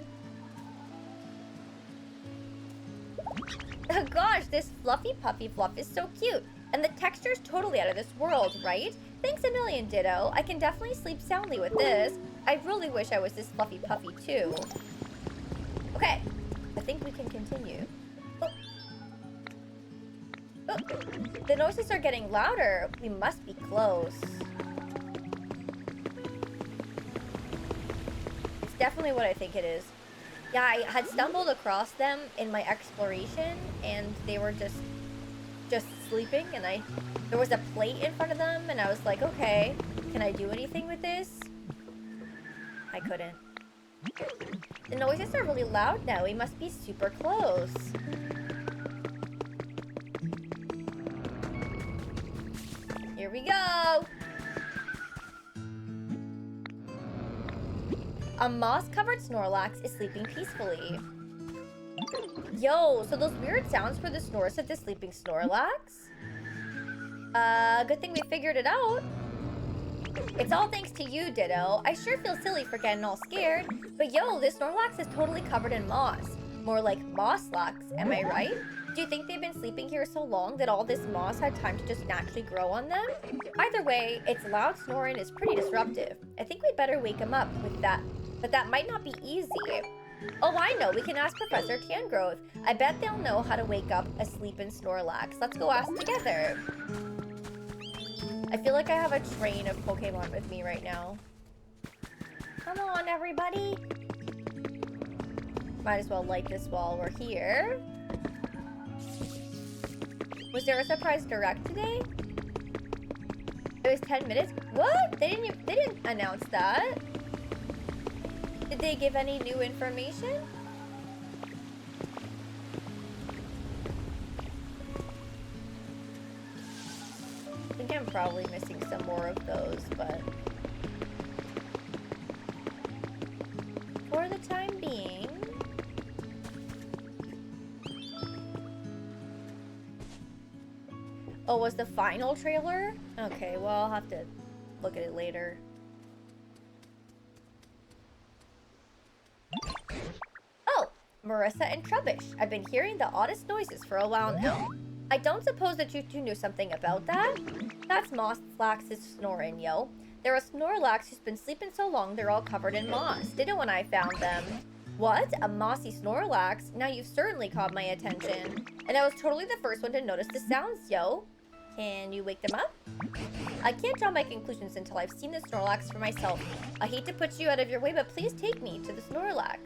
Oh gosh, this fluffy puffy fluff is so cute. And the texture's totally out of this world, right? Thanks a million, Ditto. I can definitely sleep soundly with this. I really wish I was this fluffy puffy too. Okay, I think we can continue. Oh. Oh. The noises are getting louder. We must be close. It's definitely what I think it is. Yeah, I had stumbled across them in my exploration, and they were just sleeping, and there was a plate in front of them, and I was like, okay, can I do anything with this? I couldn't. The noises are really loud now. We must be super close. Here we go. A moss-covered Snorlax is sleeping peacefully. Yo, so those weird sounds were the snores of the sleeping Snorlax? Good thing we figured it out. It's all thanks to you, Ditto. I sure feel silly for getting all scared. But yo, this Snorlax is totally covered in moss. More like Mosslax, am I right? Do you think they've been sleeping here so long that all this moss had time to just naturally grow on them? Either way, its loud snoring is pretty disruptive. I think we'd better wake him up with that. But that might not be easy. Oh, I know. We can ask Professor Tangrowth. I bet they'll know how to wake up a sleeping Snorlax. Let's go ask together. I feel like I have a train of Pokemon with me right now. Come on, everybody. Might as well light this while we're here. Was there a surprise direct today? It was 10 minutes? What? They didn't announce that. Did they give any new information? I think I'm probably missing some more of those, but for the time being, oh, was the final trailer? Okay, well, I'll have to look at it later. Oh, Marissa and Trubbish. I've been hearing the oddest noises for a while now. I don't suppose that you two knew something about that? That's Mosslax's snoring, yo. They're a Snorlax who's been sleeping so long they're all covered in moss. Didn't when I found them. What? A mossy Snorlax? Now you've certainly caught my attention. And I was totally the first one to notice the sounds, yo. Can you wake them up? I can't draw my conclusions until I've seen the Snorlax for myself. I hate to put you out of your way, but please take me to the Snorlax.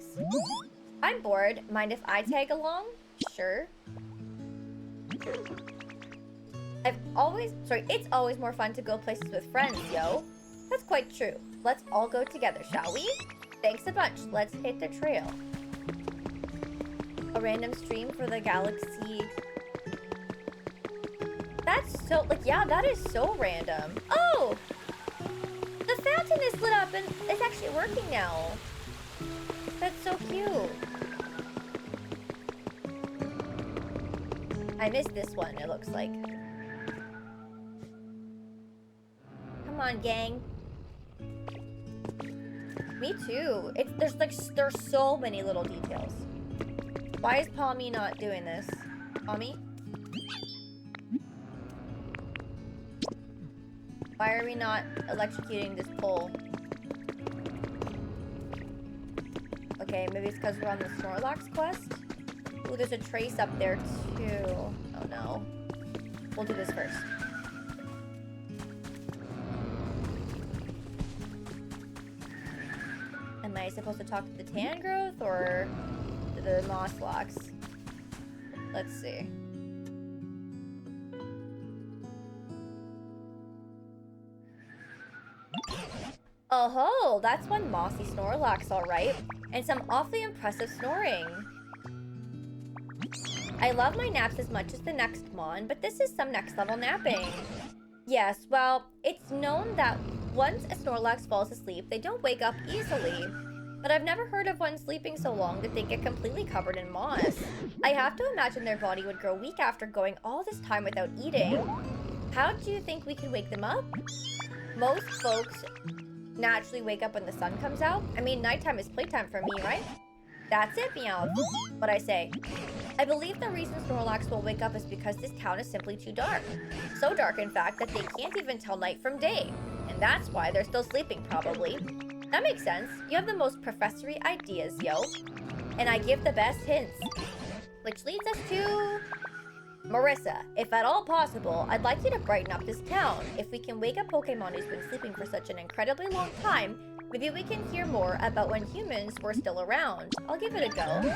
I'm bored. Mind if I tag along? Sure. It's always more fun to go places with friends, yo. That's quite true. Let's all go together, shall we? Thanks a bunch. Let's hit the trail. A random stream for the galaxy. That's so, yeah, that is so random. Oh! The fountain is lit up and it's actually working now. That's so cute. I missed this one, it looks like. Come on, gang. Me too. There's so many little details. Why is Palmy not doing this? Palmy? Why are we not electrocuting this pole? Okay, maybe it's because we're on the Snorlax quest? Ooh, there's a trace up there too. Oh no. We'll do this first. Am I supposed to talk to the Tangrowth or the Mosslax? Let's see. Oh ho, that's one mossy Snorlax, alright. And some awfully impressive snoring. I love my naps as much as the next Mon, but this is some next level napping. Yes, well, it's known that once a Snorlax falls asleep, they don't wake up easily. But I've never heard of one sleeping so long that they get completely covered in moss. I have to imagine their body would grow weak after going all this time without eating. How do you think we can wake them up? Most folks naturally wake up when the sun comes out. I mean, nighttime is playtime for me, right? That's it, Meow. What I say. I believe the reason Snorlax will wake up is because this town is simply too dark. So dark, in fact, that they can't even tell night from day. And that's why they're still sleeping, probably. That makes sense. You have the most professory ideas, yo. And I give the best hints. Which leads us to Marissa, if at all possible, I'd like you to brighten up this town. If we can wake a Pokemon who's been sleeping for such an incredibly long time, maybe we can hear more about when humans were still around. I'll give it a go.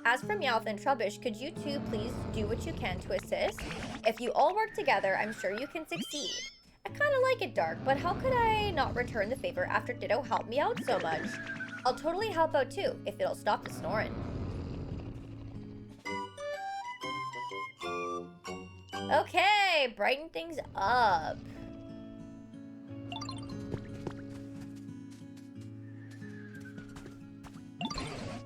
As for Meowth and Trubbish, could you two please do what you can to assist? If you all work together, I'm sure you can succeed. I kinda like it dark, but how could I not return the favor after Ditto helped me out so much? I'll totally help out too, if it'll stop the snoring. Okay, brighten things up.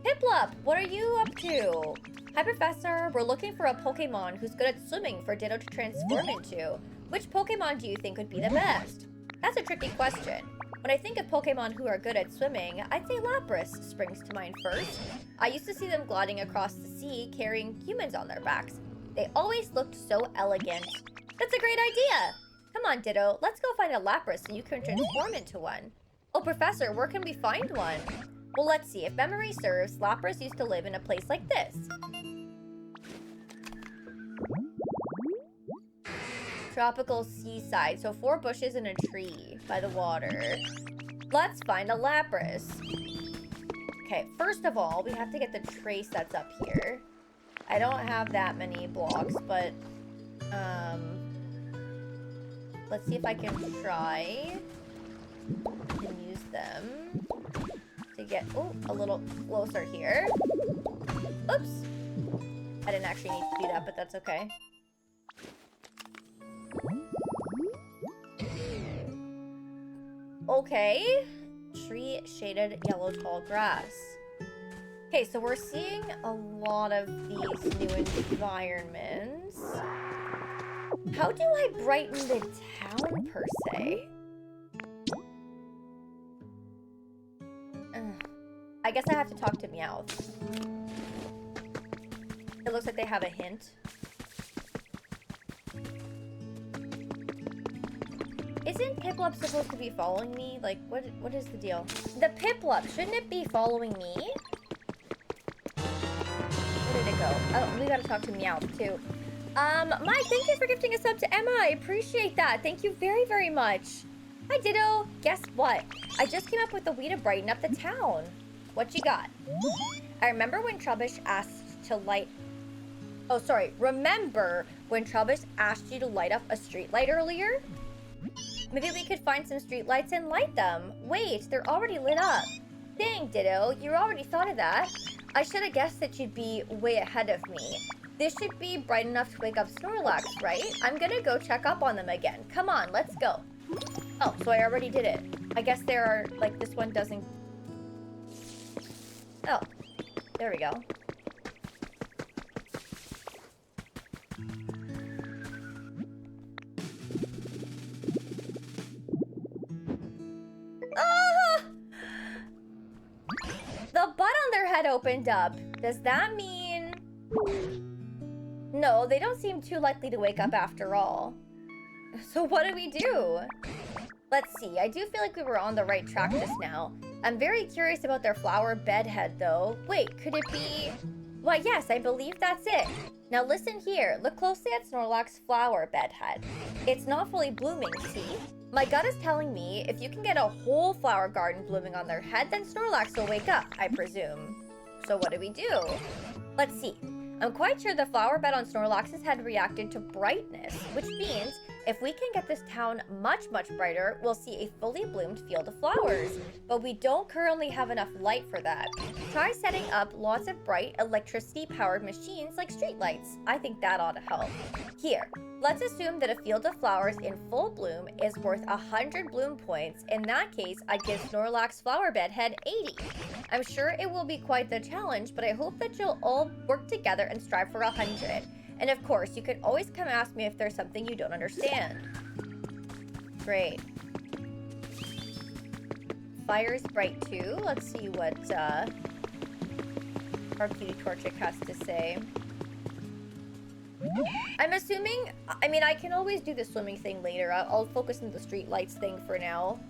Piplup, what are you up to? Hi, Professor. We're looking for a Pokemon who's good at swimming for Ditto to transform into. Which Pokemon do you think would be the best? That's a tricky question. When I think of Pokemon who are good at swimming, I'd say Lapras springs to mind first. I used to see them gliding across the sea carrying humans on their backs. They always looked so elegant. That's a great idea! Come on, Ditto, let's go find a Lapras so you can transform into one. Oh, Professor, where can we find one? Well, let's see. If memory serves, Lapras used to live in a place like this. Tropical seaside, so 4 bushes and a tree by the water. Let's find a Lapras. Okay, first of all, we have to get the trace that's up here. I don't have that many blocks, but let's see if I can try and use them to get a little closer here. Oops. I didn't actually need to do that, but that's okay. Okay. Tree shaded yellow tall grass. Okay, so we're seeing a lot of these new environments. How do I brighten the town, per se? I guess I have to talk to Meowth. It looks like they have a hint. Isn't Piplup supposed to be following me? Like, what is the deal? The Piplup, shouldn't it be following me? Where did it go? Oh, we gotta talk to Meowth, too. Mike, thank you for gifting a sub to Emma. I appreciate that. Thank you very, very much. Hi, Ditto. Guess what? I just came up with a way to brighten up the town. What you got? I remember when Trubbish asked to light... Oh, sorry. Remember when Trubbish asked you to light up a street light earlier? Maybe we could find some street lights and light them. Wait, they're already lit up. Dang, Ditto. You already thought of that. I should have guessed that you'd be way ahead of me. This should be bright enough to wake up Snorlax, right? I'm gonna go check up on them again. Come on, let's go. Oh, so I already did it. I guess there are, like, this one doesn't... Oh, there we go. Ah! The butt on their head opened up. Does that mean... No, they don't seem too likely to wake up after all. So what do we do? Let's see, I do feel like we were on the right track just now. I'm very curious about their flower bedhead though. Wait, could it be... Why yes, I believe that's it. Now listen here, look closely at Snorlax's flower bedhead. It's not fully blooming, see? My gut is telling me if you can get a whole flower garden blooming on their head, then Snorlax will wake up, I presume. So what do we do? Let's see. I'm quite sure the flower bed on Snorlax's head reacted to brightness, which means if we can get this town much, much brighter, we'll see a fully bloomed field of flowers. But we don't currently have enough light for that. Try setting up lots of bright electricity-powered machines like streetlights. I think that ought to help. Here, let's assume that a field of flowers in full bloom is worth 100 bloom points. In that case, I'd give Snorlax's flower bed head 80. I'm sure it will be quite the challenge, but I hope that you'll all work together and strive for 100. And of course, you can always come ask me if there's something you don't understand. Great. Fire's bright too. Let's see what our cutie Torchic has to say. I'm assuming, I mean, I can always do the swimming thing later. I'll focus on the street lights thing for now.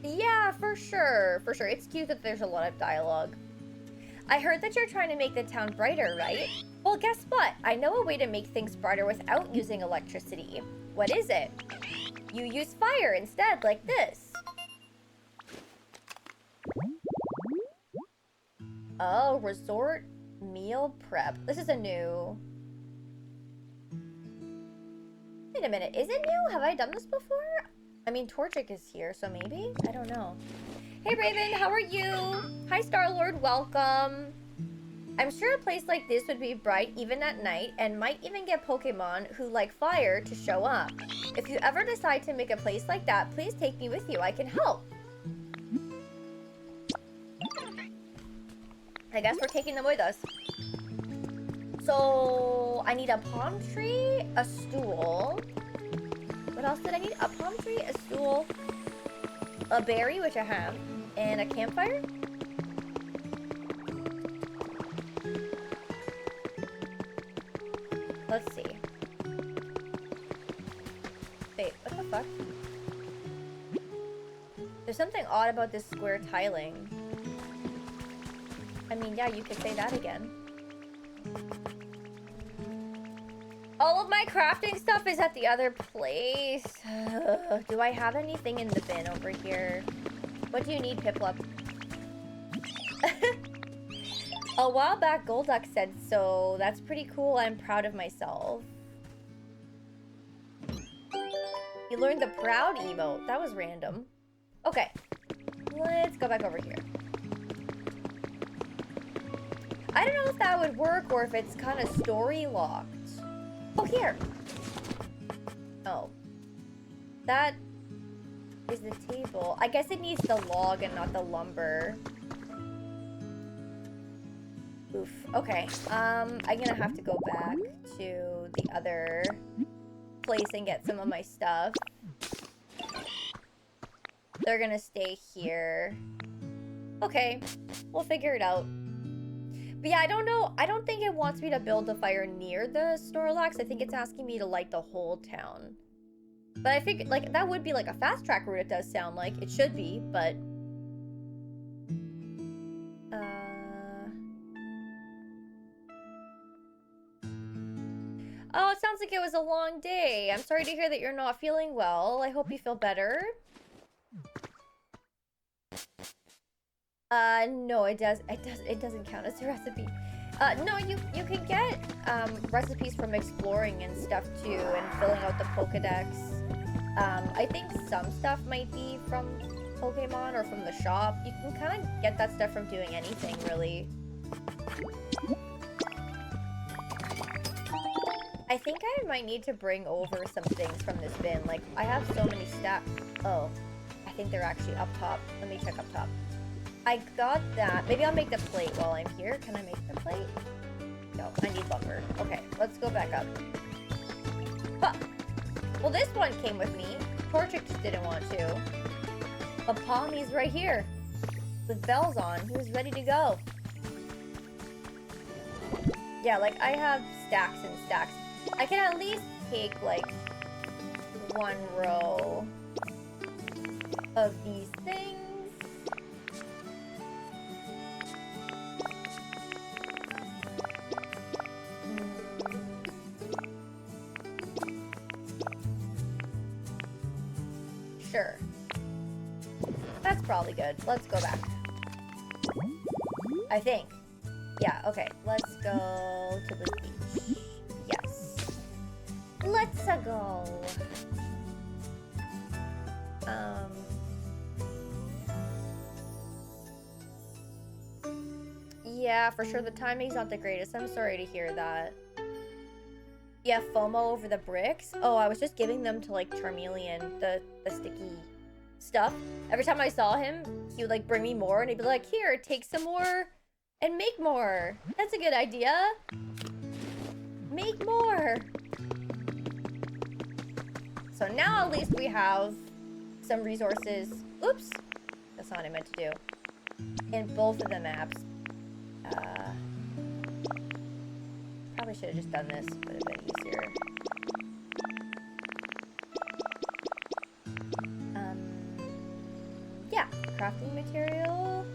Yeah, for sure. For sure. It's cute that there's a lot of dialogue. I heard that you're trying to make the town brighter, right? Well, guess what? I know a way to make things brighter without using electricity. What is it? You use fire instead, like this. Oh, resort meal prep. This is a new... Wait a minute, is it new? Have I done this before? I mean, Torchic is here, so maybe? I don't know. Hey Raven, how are you? Hi Star-Lord, welcome. I'm sure a place like this would be bright even at night and might even get Pokemon who like fire to show up. If you ever decide to make a place like that, please take me with you. I can help. I guess we're taking them with us. So, I need a palm tree, a stool. What else did I need? A palm tree, a stool, a berry, which I have, and a campfire? Let's see. Wait, what the fuck? There's something odd about this square tiling. I mean, yeah, you could say that again. All of my crafting stuff is at the other place. Do I have anything in the bin over here? What do you need, Piplup? A while back, Golduck said so. That's pretty cool. I'm proud of myself. You learned the proud emote. That was random. Okay. Let's go back over here. I don't know if that would work or if it's kind of story locked. Oh, here. Oh. That is the table. I guess it needs the log and not the lumber. Oof. Okay. I'm gonna have to go back to the other place and get some of my stuff. They're gonna stay here. Okay. We'll figure it out. But yeah, I don't know. I don't think it wants me to build a fire near the Snorlax. I think it's asking me to light the whole town. But I figured, like, that would be like a fast track route, it does sound like. It should be, but... Oh, it sounds like it was a long day. I'm sorry to hear that you're not feeling well. I hope you feel better. No, it doesn't count as a recipe. No, you can get recipes from exploring and stuff too, and filling out the Pokedex. I think some stuff might be from Pokemon or from the shop. You can kind of get that stuff from doing anything, really. I think I might need to bring over some things from this bin. Like, I have so many stacks. Oh, I think they're actually up top. Let me check up top. I got that. Maybe I'll make the plate while I'm here. Can I make the plate? No, I need lumber. Okay, let's go back up. Huh. Well, this one came with me. Torchic just didn't want to. But Palmy's right here. With bells on. He was ready to go. Yeah, like, I have stacks and stacks. I can at least take, like, one row of these things. Sure. That's probably good. Let's go back. I think. Yeah, okay. Let's go to the beach. Yes. Let's go. Yeah, for sure the timing's not the greatest. I'm sorry to hear that. Yeah, FOMO over the bricks. Oh, I was just giving them to, like, Charmeleon, the sticky stuff. Every time I saw him, he would, like, bring me more, and he'd be like, here, take some more and make more. That's a good idea. Make more. So now at least we have some resources. Oops. That's not what I meant to do. In both of the maps. Probably should have just done this. Would have been easier. Yeah. Crafting material.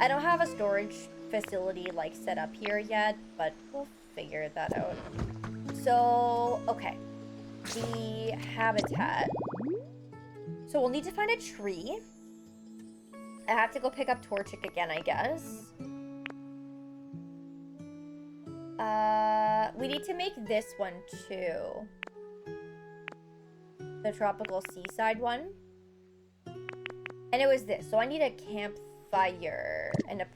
I don't have a storage facility, like, set up here yet, but we'll figure that out. So, okay. The habitat. So we'll need to find a tree. I have to go pick up Torchic again, I guess. We need to make this one too. The tropical seaside one. And it was this. So I need a campfire and a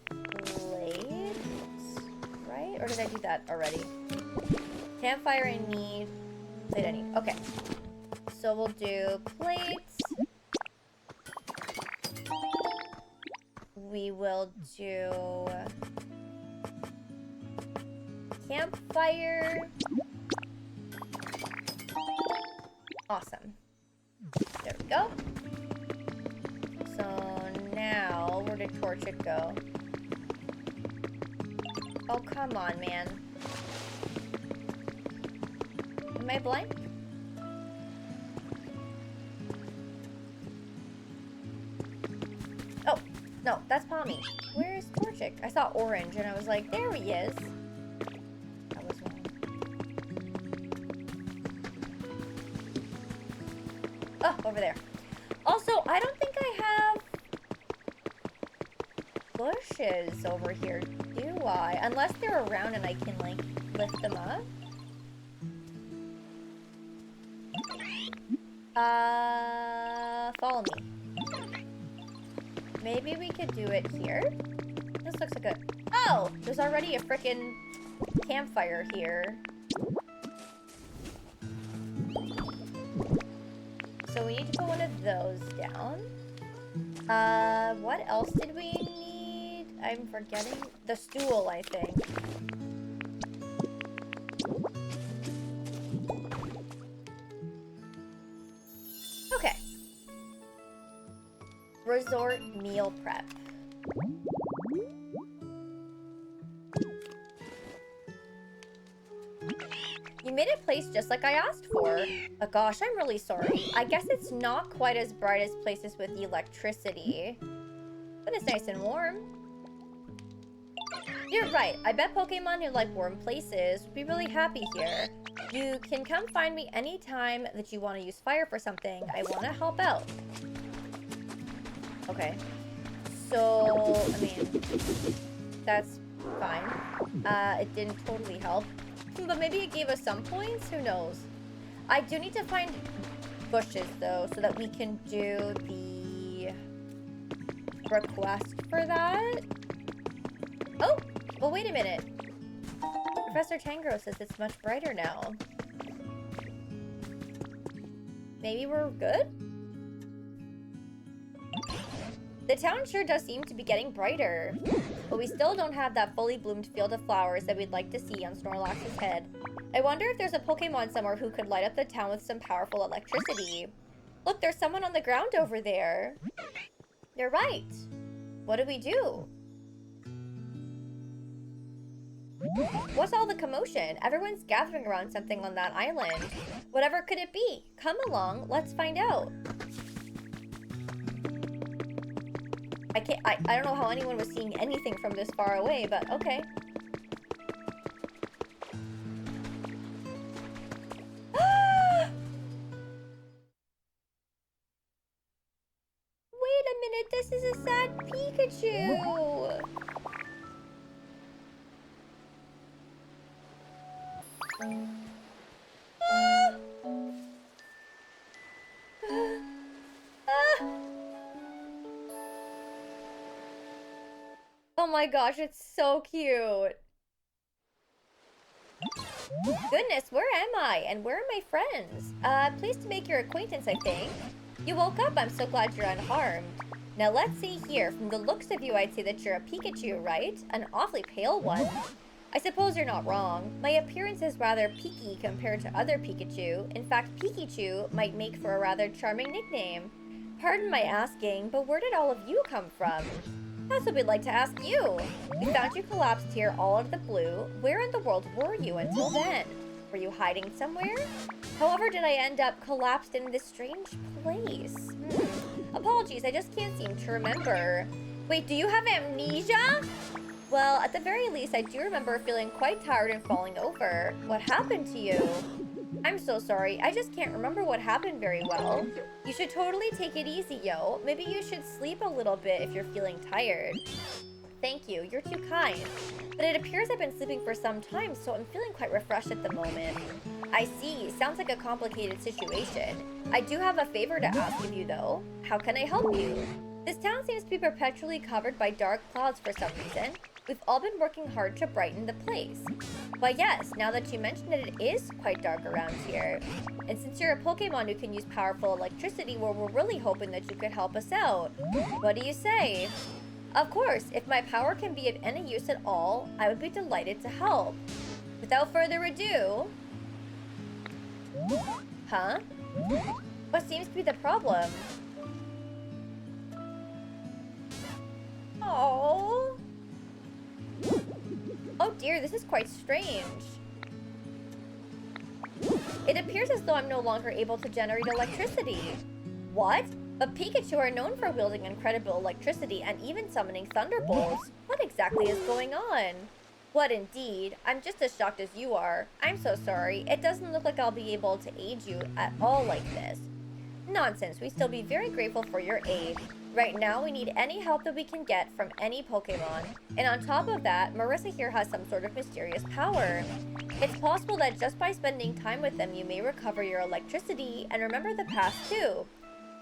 plate. Right? Or did I do that already? Campfire I need. Plate I need. Okay. So we'll do plates. We will do campfire Awesome. There we go. So now, where did Torchic go? Oh, come on, man. Am I blind? Oh, no, that's Pommy. Where is Torchic? I saw orange and I was like, there he is. That was wrong. Oh, over there. Also, I don't think I have bushes over here, do I? Unless they're around and I can, like, lift them up. Follow me. Maybe we could do it here. This looks like a... Oh! There's already a frickin' campfire here. So we need to put one of those down. What else did we need? I'm forgetting. The stool, I think. Okay. Resort meal prep. You made a place just like I asked for. Oh gosh, I'm really sorry. I guess it's not quite as bright as places with electricity. But it's nice and warm. You're right. I bet Pokemon who like warm places would be really happy here. You can come find me anytime that you want to use fire for something. I want to help out. Okay. So, I mean, that's fine. It didn't totally help. But maybe it gave us some points? Who knows? I do need to find bushes, though, so that we can do the request for that. Oh! Well, wait a minute. Professor Tangro says it's much brighter now. Maybe we're good? The town sure does seem to be getting brighter, but we still don't have that fully bloomed field of flowers that we'd like to see on Snorlax's head. I wonder if there's a Pokemon somewhere who could light up the town with some powerful electricity. Look, there's someone on the ground over there. You're right. What do we do? What's all the commotion? Everyone's gathering around something on that island. Whatever could it be? Come along, let's find out. I don't know how anyone was seeing anything from this far away, but okay. Wait a minute, this is a sad Pikachu! Oh my gosh, it's so cute. Goodness, where am I? And where are my friends? Pleased to make your acquaintance, I think. You woke up, I'm so glad you're unharmed. Now let's see here, from the looks of you, I'd say that you're a Pikachu, right? An awfully pale one. I suppose you're not wrong. My appearance is rather peaky compared to other Pikachu. In fact, Pikachu might make for a rather charming nickname. Pardon my asking, but where did all of you come from? That's what we'd like to ask you. We found you collapsed here all out of the blue. Where in the world were you until then? Were you hiding somewhere? However did I end up collapsed in this strange place? Apologies, I just can't seem to remember. Wait, do you have amnesia? Well, at the very least, I do remember feeling quite tired and falling over. What happened to you? I'm so sorry. I just can't remember what happened very well. You should totally take it easy, yo. Maybe you should sleep a little bit if you're feeling tired. Thank you. You're too kind. But it appears I've been sleeping for some time, so I'm feeling quite refreshed at the moment. I see. Sounds like a complicated situation. I do have a favor to ask of you, though. How can I help you? This town seems to be perpetually covered by dark clouds for some reason. We've all been working hard to brighten the place. Why yes, now that you mention it, it is quite dark around here. And since you're a Pokemon who can use powerful electricity, well, we're really hoping that you could help us out. What do you say? Of course, if my power can be of any use at all, I would be delighted to help. Without further ado... Huh? What seems to be the problem? Oh. Oh dear, this is quite strange. It appears as though I'm no longer able to generate electricity. What? But Pikachu are known for wielding incredible electricity and even summoning thunderbolts. What exactly is going on? What indeed? I'm just as shocked as you are. I'm so sorry. It doesn't look like I'll be able to aid you at all like this. Nonsense. We'd still be very grateful for your aid. Right now, we need any help that we can get from any Pokemon. And on top of that, Marissa here has some sort of mysterious power. It's possible that just by spending time with them, you may recover your electricity and remember the past too.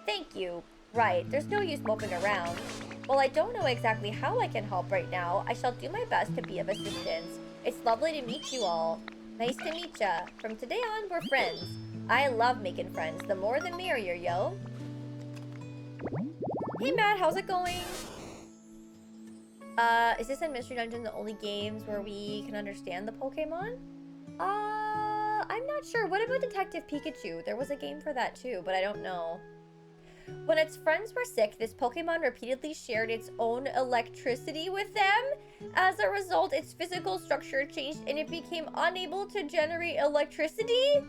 Thank you. Right, there's no use moping around. While I don't know exactly how I can help right now, I shall do my best to be of assistance. It's lovely to meet you all. Nice to meet ya. From today on, we're friends. I love making friends. The more the merrier, yo. Hey Matt, how's it going? Is this in Mystery Dungeon the only games where we can understand the Pokemon? I'm not sure. What about Detective Pikachu? There was a game for that too, but I don't know. When its friends were sick, this Pokemon repeatedly shared its own electricity with them. As a result, its physical structure changed and it became unable to generate electricity?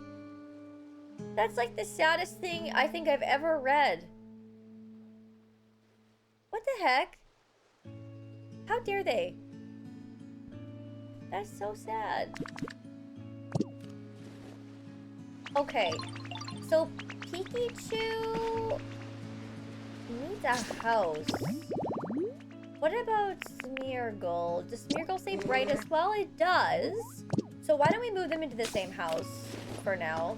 That's like the saddest thing I think I've ever read. What the heck? How dare they? That's so sad. Okay, so Pikachu needs a house. What about Smeargle? Does Smeargle say bright as well? It does. So why don't we move them into the same house for now?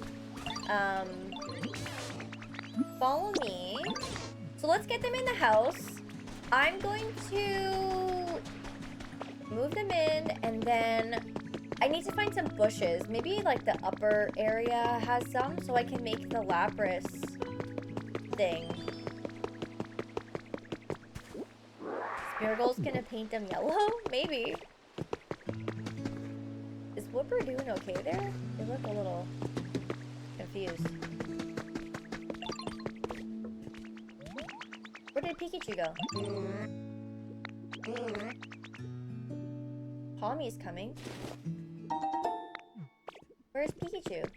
Follow me. So let's get them in the house. I'm going to move them in, and then I need to find some bushes. Maybe like the upper area has some, so I can make the Lapras thing. Smeargle's gonna paint them yellow? Maybe. Is Whooper doing okay there? They look a little confused. Where did Pikachu go? Tommy's coming. Where's Pikachu?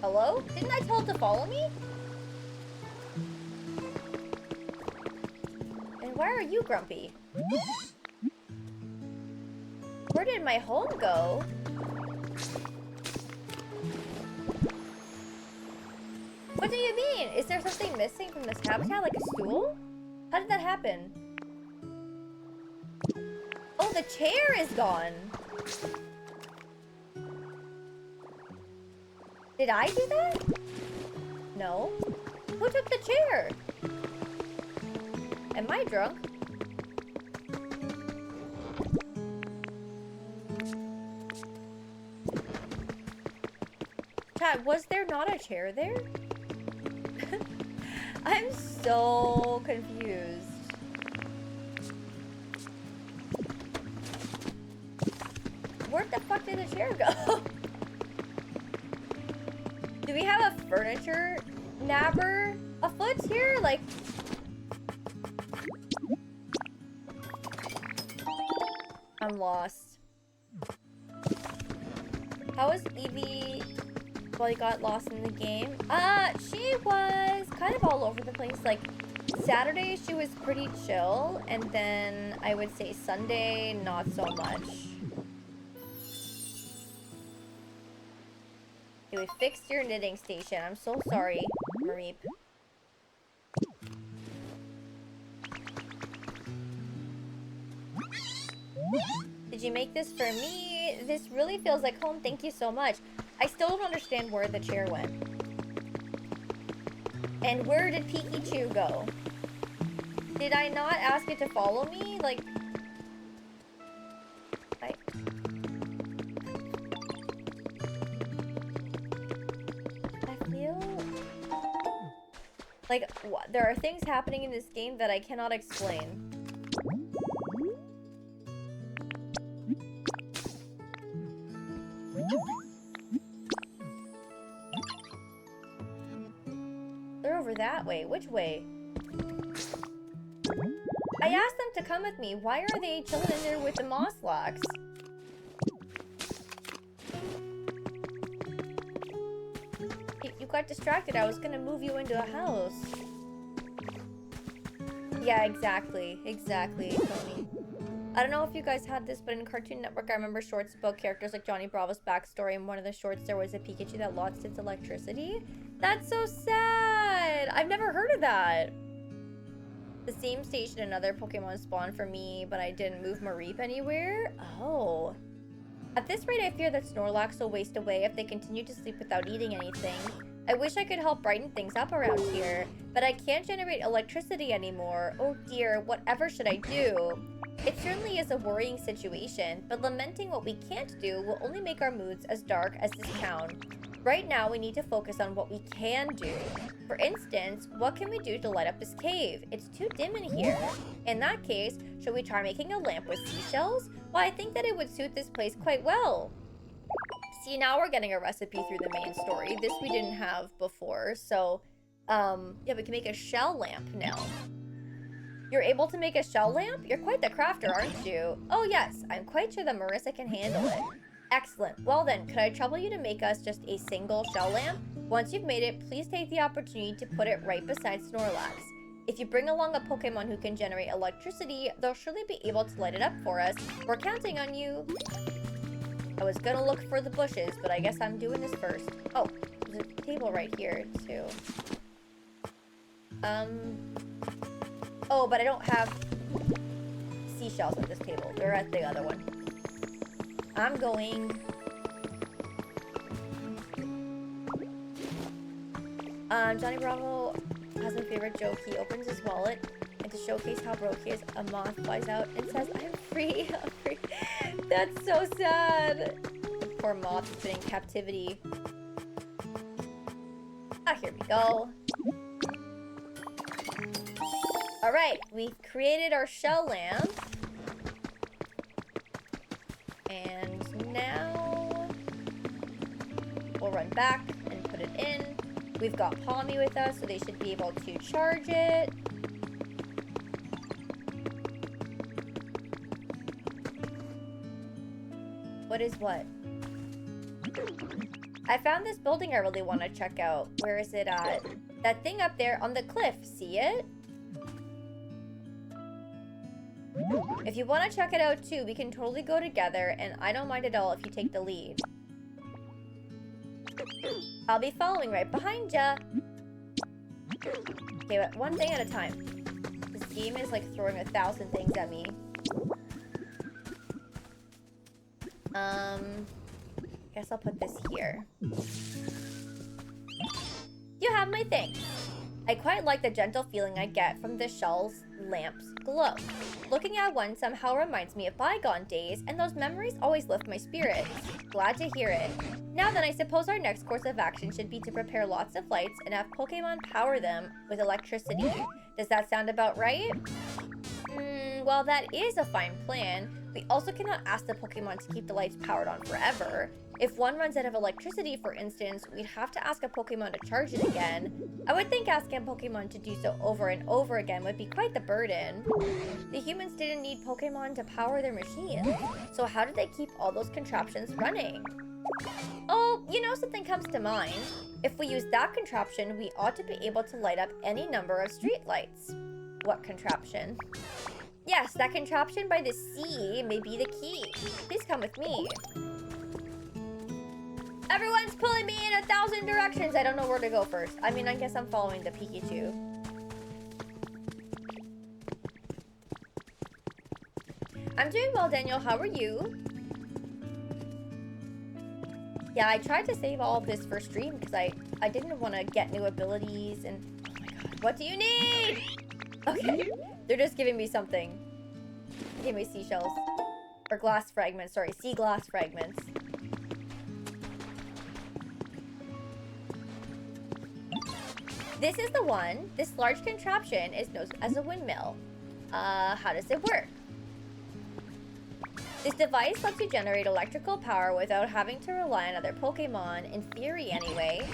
Hello? Didn't I tell it to follow me? And why are you grumpy? Where did my home go? What do you mean? Is there something missing from this habitat, like a stool? How did that happen? Oh, the chair is gone. Did I do that? No. Who took the chair? Am I drunk? Chad, was there not a chair there? I'm so confused. Where the fuck did the chair go? Do we have a furniture nabber afoot here? Like... I'm lost. How was Evie while you got lost in the game? She was kind of all over the place. Like, Saturday she was pretty chill, and then I would say Sunday, not so much. Okay, we fixed your knitting station. I'm so sorry, Mareep. Did you make this for me? This really feels like home. Thank you so much. I still don't understand where the chair went. And where did Pikachu go? Did I not ask it to follow me? Like... I feel... like, there are things happening in this game that I cannot explain. that way. Which way? I asked them to come with me. Why are they chilling in there with the moss locks? You got distracted. I was gonna move you into a house. Yeah, exactly. Exactly, Tony. I don't know if you guys had this, but in Cartoon Network, I remember shorts about characters like Johnny Bravo's backstory. In one of the shorts, there was a Pikachu that lost its electricity. That's so sad! I've never heard of that. The same station another Pokemon spawned for me, but I didn't move Mareep anywhere? Oh. At this rate, I fear that Snorlax will waste away if they continue to sleep without eating anything. I wish I could help brighten things up around here, but I can't generate electricity anymore. Oh dear, whatever should I do? It certainly is a worrying situation, but lamenting what we can't do will only make our moods as dark as this town. Right now, we need to focus on what we can do. For instance, what can we do to light up this cave? It's too dim in here. In that case, should we try making a lamp with seashells? Well, I think that it would suit this place quite well. See, now we're getting a recipe through the main story. This we didn't have before, so, yeah, we can make a shell lamp now. You're able to make a shell lamp? You're quite the crafter, aren't you? Oh yes, I'm quite sure that Marissa can handle it. Excellent. Well then, could I trouble you to make us just a single shell lamp? Once you've made it, please take the opportunity to put it right beside Snorlax. If you bring along a Pokemon who can generate electricity, they'll surely be able to light it up for us. We're counting on you. I was gonna look for the bushes, but I guess I'm doing this first. Oh, there's a table right here, too. Oh, but I don't have seashells at this table. They're at the other one. I'm going. Johnny Bravo has my favorite joke. He opens his wallet, and to showcase how broke he is, a moth flies out and says, I'm free, I'm free. That's so sad. The poor moth has been in captivity. Ah, here we go. Alright, we've created our shell lamp. And now we'll run back and put it in. We've got Palmy with us, so they should be able to charge it. What is what? I found this building I really want to check out. Where is it at? That thing up there on the cliff. See it? If you want to check it out too, we can totally go together, and I don't mind at all if you take the lead. I'll be following right behind ya. Okay, but one thing at a time. This game is like throwing 1,000 things at me. Guess I'll put this here. You have my thing. I quite like the gentle feeling I get from the shell's lamp's glow. Looking at one somehow reminds me of bygone days, and those memories always lift my spirits. Glad to hear it. Now then, I suppose our next course of action should be to prepare lots of lights and have Pokemon power them with electricity. Does that sound about right? Well, that is a fine plan. We also cannot ask the Pokemon to keep the lights powered on forever. If one runs out of electricity, for instance, we'd have to ask a Pokemon to charge it again. I would think asking a Pokemon to do so over and over again would be quite the burden. The humans didn't need Pokemon to power their machines, so how did they keep all those contraptions running? Oh, you know, something comes to mind. If we use that contraption, we ought to be able to light up any number of streetlights. What contraption? Yes, that contraption by the sea may be the key. Please come with me. Everyone's pulling me in 1,000 directions. I don't know where to go first. I mean, I guess I'm following the Pikachu. I'm doing well, Daniel. How are you? Yeah, I tried to save all of this for stream because I didn't want to get new abilities and... Oh my god. What do you need? Okay. They're just giving me something. Give me seashells. Or glass fragments. Sorry, sea glass fragments. This is the one. This large contraption is known as a windmill. How does it work? This device lets you generate electrical power without having to rely on other Pokemon, in theory anyway.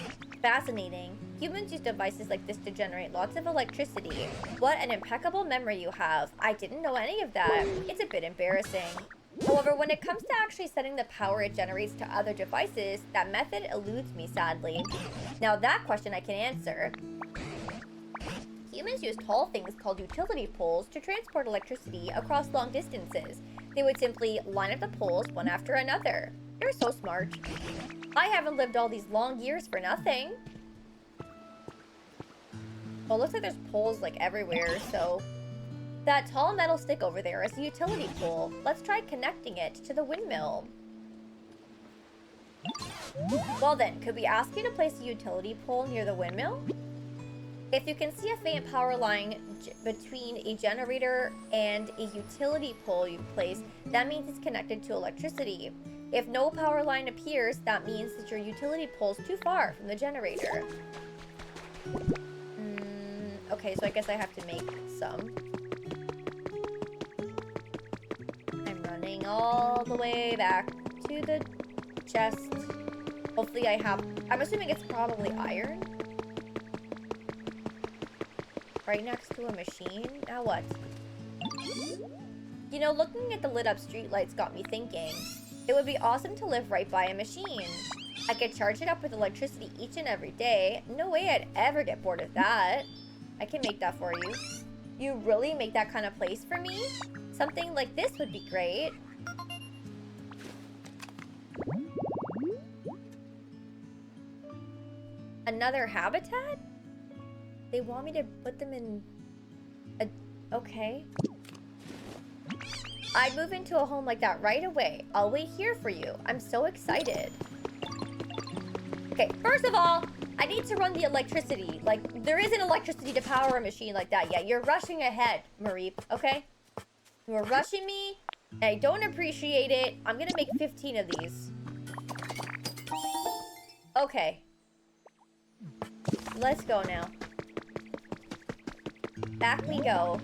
Fascinating. Humans use devices like this to generate lots of electricity. What an impeccable memory you have. I didn't know any of that. It's a bit embarrassing. However, when it comes to actually setting the power it generates to other devices, that method eludes me, sadly. Now that question I can answer. Humans use tall things called utility poles to transport electricity across long distances. They would simply line up the poles one after another. You're so smart. I haven't lived all these long years for nothing. Well, it looks like there's poles like everywhere, so... That tall metal stick over there is a utility pole. Let's try connecting it to the windmill. Well then, could we ask you to place a utility pole near the windmill? If you can see a faint power line between a generator and a utility pole you place, that means it's connected to electricity. If no power line appears, that means that your utility pole's too far from the generator. Okay, so I guess I have to make some. I'm running all the way back to the chest. Hopefully I have... I'm assuming it's probably iron. Right next to a machine. Now what? You know, looking at the lit up streetlights got me thinking. It would be awesome to live right by a machine. I could charge it up with electricity each and every day. No way I'd ever get bored of that. I can make that for you. You really make that kind of place for me? Something like this would be great. Another habitat? They want me to put them in a... Okay. I'd move into a home like that right away. I'll wait here for you. I'm so excited. Okay, first of all, I need to run the electricity. Like, there isn't electricity to power a machine like that yet. You're rushing ahead, Marie, okay? You're rushing me, and I don't appreciate it. I'm gonna make 15 of these. Okay. Let's go now. Back we go.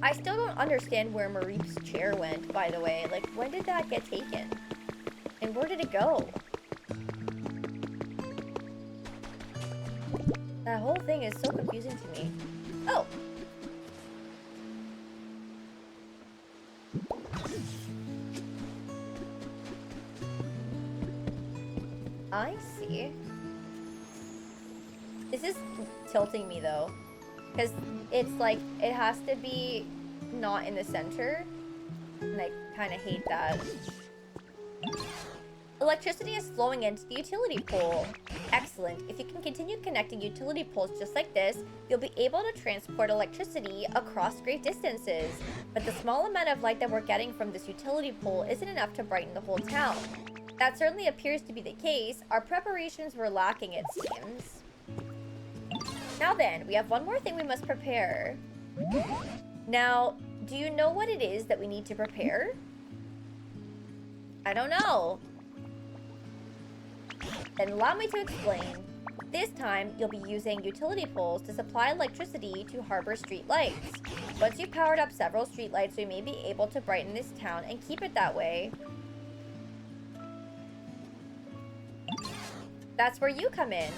I still don't understand where Marie's chair went, by the way. Like, when did that get taken? And where did it go? That whole thing is so confusing to me. Oh! I see. This is tilting me, though. Because it's like, it has to be not in the center. And I kind of hate that. Electricity is flowing into the utility pole. Excellent. If you can continue connecting utility poles just like this, you'll be able to transport electricity across great distances. But the small amount of light that we're getting from this utility pole isn't enough to brighten the whole town. That certainly appears to be the case. Our preparations were lacking, it seems. Now then, we have one more thing we must prepare. Now, do you know what it is that we need to prepare? I don't know. Then allow me to explain. This time, you'll be using utility poles to supply electricity to harbor street lights. Once you've powered up several street lights, we may be able to brighten this town and keep it that way. That's where you come in.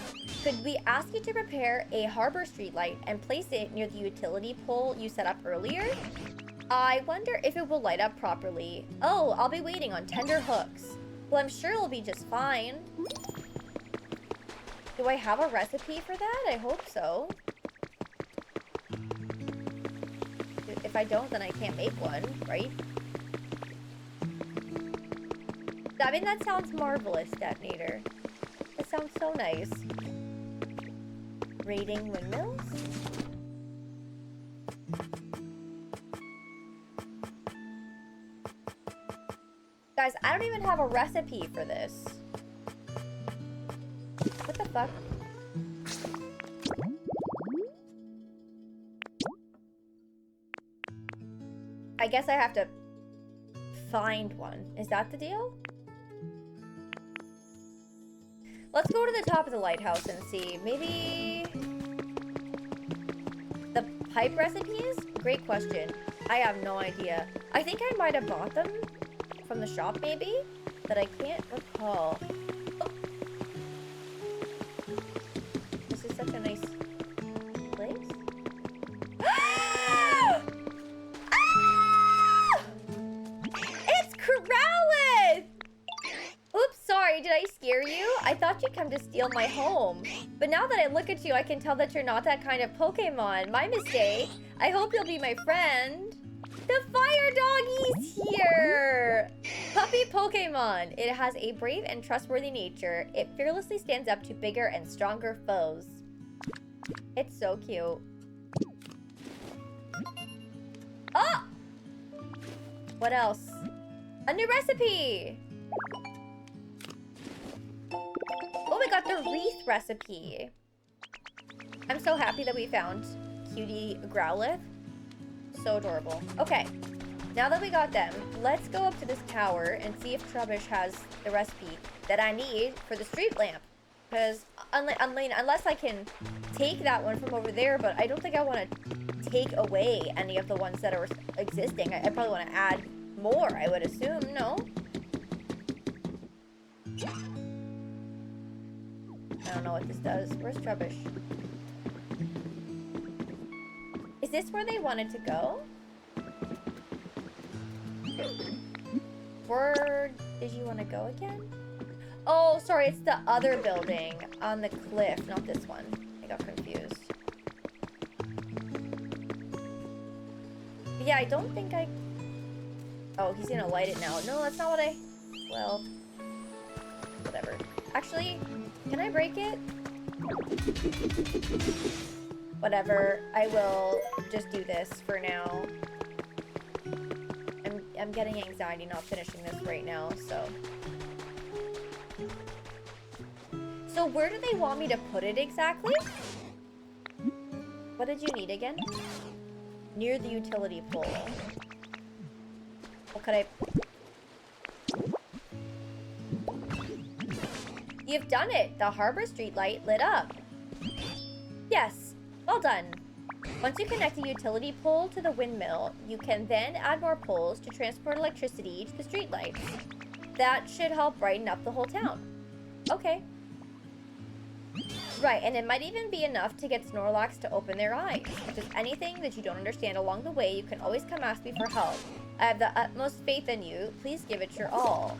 Could we ask you to prepare a harbor street light and place it near the utility pole you set up earlier? I wonder if it will light up properly. Oh, I'll be waiting on tender hooks. Well, I'm sure it'll be just fine. Do I have a recipe for that? I hope so. If I don't, then I can't make one, right? I mean, that sounds marvelous, Detonator. That sounds so nice. Raiding windmills? Guys, I don't even have a recipe for this. What the fuck? I guess I have to find one. Is that the deal? Let's go to the top of the lighthouse and see. Maybe... the pipe recipes? Great question. I have no idea. I think I might have bought them from the shop, maybe? But I can't recall. Oh. might come to steal my home. But now that I look at you, I can tell that you're not that kind of Pokemon. My mistake. I hope you'll be my friend. The fire doggy's here! Puppy Pokemon. It has a brave and trustworthy nature. It fearlessly stands up to bigger and stronger foes. It's so cute. Oh! What else? A new recipe! Oh, we got the wreath recipe. I'm so happy that we found Cutie Growlithe. So adorable. Okay, now that we got them, let's go up to this tower and see if Trubbish has the recipe that I need for the street lamp. Because unless I can take that one from over there, but I don't think I want to take away any of the ones that are existing. I probably want to add more, I would assume, no? I don't know what this does. Where's Trubbish? Is this where they wanted to go? Where did you want to go again? Oh, sorry, it's the other building on the cliff, not this one. I got confused. Yeah, I don't think I... Oh, he's gonna light it now. No, that's not what I... Well... Whatever. Actually, can I break it? Whatever. I will just do this for now. I'm getting anxiety not finishing this right now, so... So where do they want me to put it exactly? What did you need again? Near the utility pole. What could I... You've done it! The harbor street light lit up. Yes, well done. Once you connect the utility pole to the windmill, you can then add more poles to transport electricity to the street lights. That should help brighten up the whole town. Okay. Right, and it might even be enough to get Snorlax to open their eyes. If there's anything that you don't understand along the way, you can always come ask me for help. I have the utmost faith in you. Please give it your all.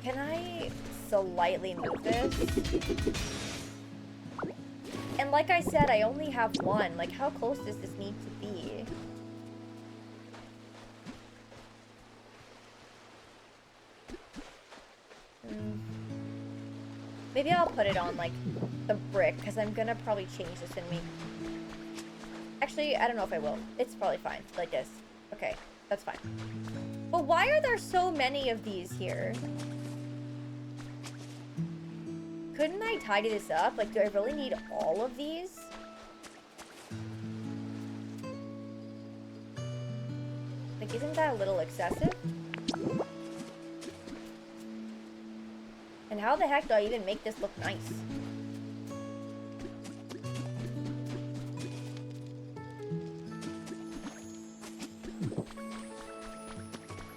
Can I slightly move this? And like I said, I only have one. Like, how close does this need to be? Maybe I'll put it on, like, the brick, because I'm gonna probably change this and make... Actually, I don't know if I will. It's probably fine, like this. Okay, that's fine. But why are there so many of these here? Couldn't I tidy this up? Like, do I really need all of these? Like, isn't that a little excessive? And how the heck do I even make this look nice?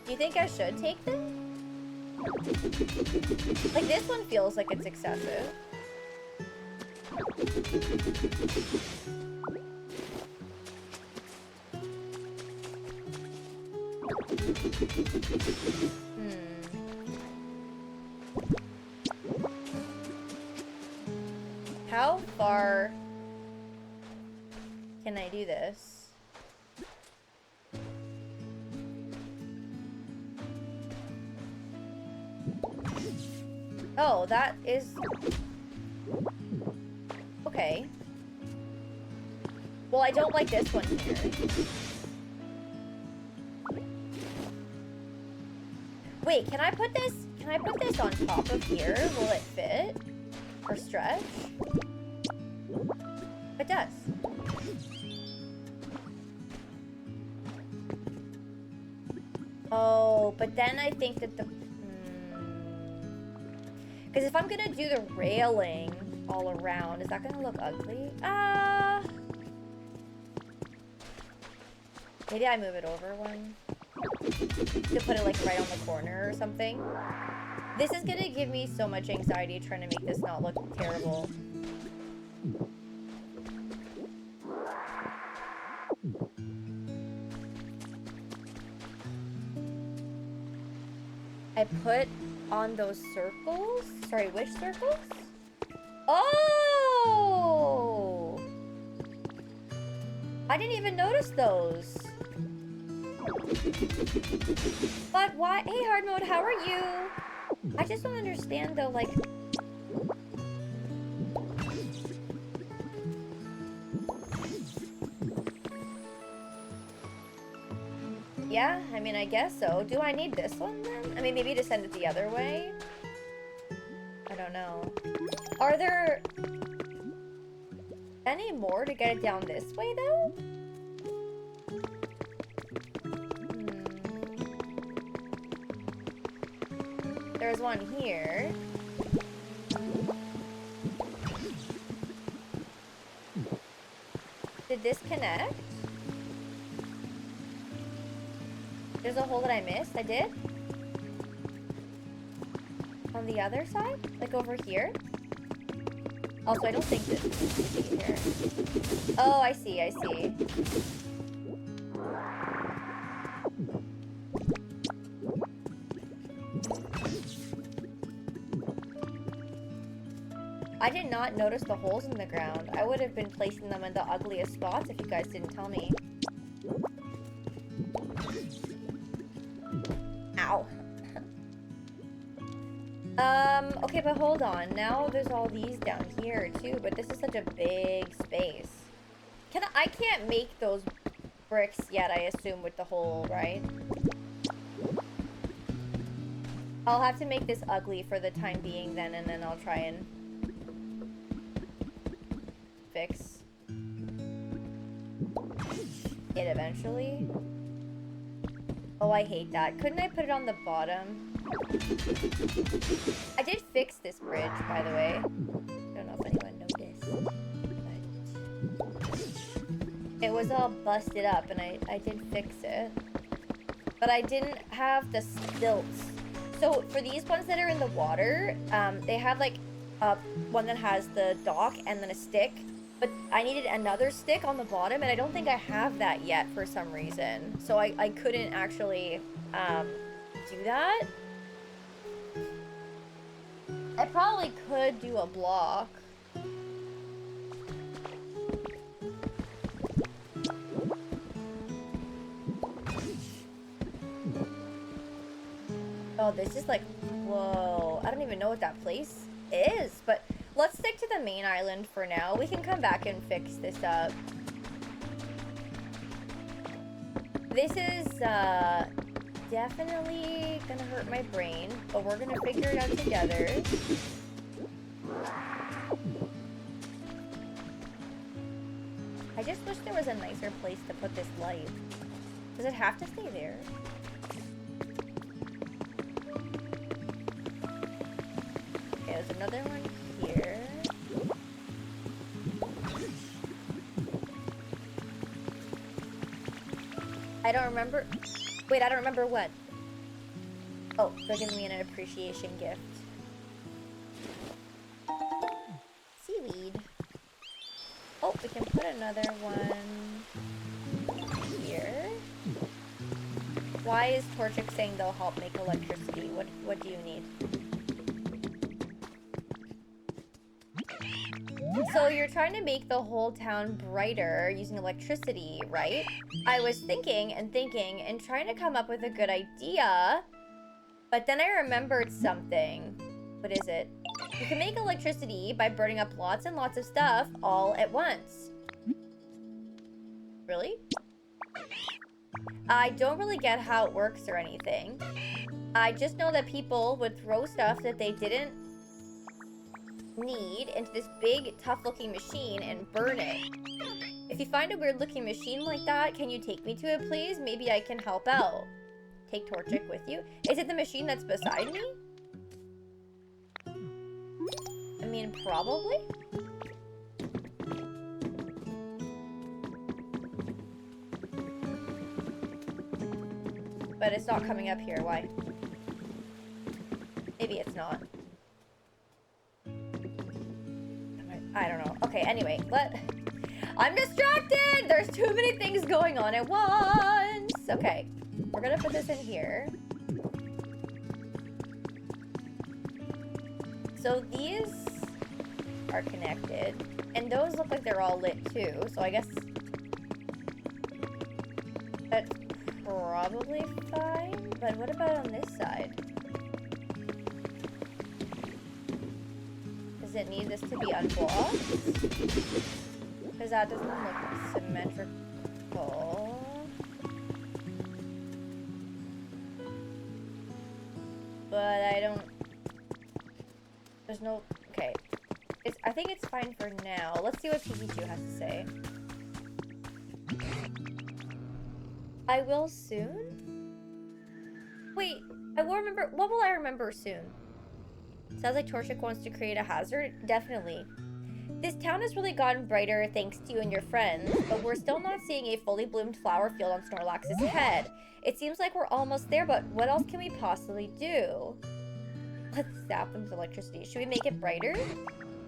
Do you think I should take them? Like, this one feels like it's excessive. How far can I do this? Oh, that is... Okay. Well, I don't like this one here. Wait, can I put this on top of here? Will it fit? Or stretch? It does. Oh, but then I think that the... Because if I'm gonna do the railing all around, is that gonna look ugly? Maybe I move it over one. To put it like right on the corner or something. This is gonna give me so much anxiety trying to make this not look terrible. I put on those circles. Sorry, which circles? Oh! I didn't even notice those. But why? Hey, hard mode, how are you? I just don't understand though, like... Yeah, I mean, I guess so. Do I need this one then? I mean, maybe to send it the other way? I don't know. Are there any more to get it down this way though? There's one here. Did this connect? There's a hole that I missed. I did? On the other side? Like over here? Also, I don't think this is here. Oh, I see, I see. I did not notice the holes in the ground. I would have been placing them in the ugliest spots if you guys didn't tell me. Ow. Okay, but hold on. Now there's all these down here too, but this is such a big space. I can't make those bricks yet, I assume, with the hole, right? I'll have to make this ugly for the time being then, and then I'll try and fix it eventually. Oh, I hate that. Couldn't I put it on the bottom? I did fix this bridge, by the way. Don't know if anyone noticed. But it was all busted up, and I did fix it. But I didn't have the stilts. So for these ones that are in the water, they have like one that has the dock and then a stick. But I needed another stick on the bottom, and I don't think I have that yet for some reason. So I couldn't actually do that. I probably could do a block. Oh, this is like, whoa. I don't even know what that place is, but let's stick to the main island for now. We can come back and fix this up. This is definitely gonna hurt my brain, but we're gonna figure it out together. I just wish there was a nicer place to put this light. Does it have to stay there? Okay, there's another one here. I don't remember. Wait, I don't remember what. Oh, they're giving me an appreciation gift. Seaweed. Oh, we can put another one here. Why is Torchic saying they'll help make electricity? What do you need? So you're trying to make the whole town brighter using electricity, right? I was thinking and trying to come up with a good idea, but then I remembered something. What is it? You can make electricity by burning up lots and lots of stuff all at once. Really? I don't really get how it works or anything. I just know that people would throw stuff that they didn't need into this big, tough-looking machine and burn it. If you find a weird-looking machine like that, can you take me to it, please? Maybe I can help out. Take Torchic with you. Is it the machine that's beside me? I mean, probably? But it's not coming up here. Why? Maybe it's not. I don't know. Okay, anyway, I'm distracted! There's too many things going on at once! Okay, we're gonna put this in here. So these are connected. And those look like they're all lit too. So I guess that's probably fine. But what about on this side? Does it need this to be unblocked? Because that doesn't look symmetrical. But I don't... There's no... Okay. I think it's fine for now. Let's see what Pikachu has to say. I will soon? Wait, I will remember... What will I remember soon? Sounds like Torchic wants to create a hazard? Definitely. This town has really gotten brighter thanks to you and your friends, but we're still not seeing a fully bloomed flower field on Snorlax's head. It seems like we're almost there, but what else can we possibly do? Let's zap them with electricity. Should we make it brighter?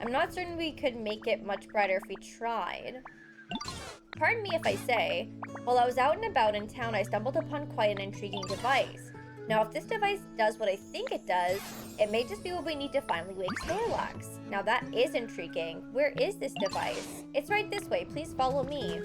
I'm not certain we could make it much brighter if we tried. Pardon me if I say, while I was out and about in town, I stumbled upon quite an intriguing device. Now, if this device does what I think it does, it may just be what we need to finally wake Snorlax. Now, that is intriguing. Where is this device? It's right this way. Please follow me.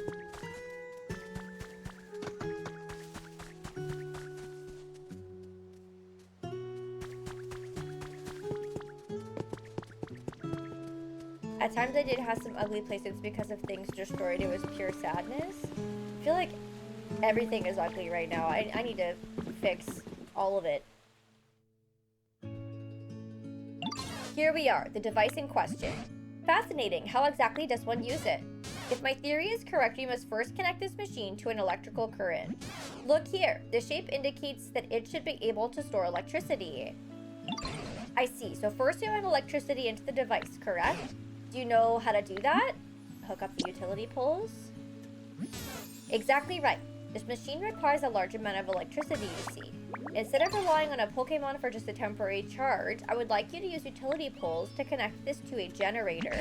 At times I did have some ugly places because of things destroyed. It was pure sadness. I feel like everything is ugly right now. I need to fix all of it. Here we are, the device in question. Fascinating. How exactly does one use it? If my theory is correct, we must first connect this machine to an electrical current. Look here. The shape indicates that it should be able to store electricity. I see. So first you run electricity into the device, correct? Do you know how to do that? Hook up the utility poles? Exactly right. This machine requires a large amount of electricity, you see. Instead of relying on a Pokemon for just a temporary charge, I would like you to use utility poles to connect this to a generator.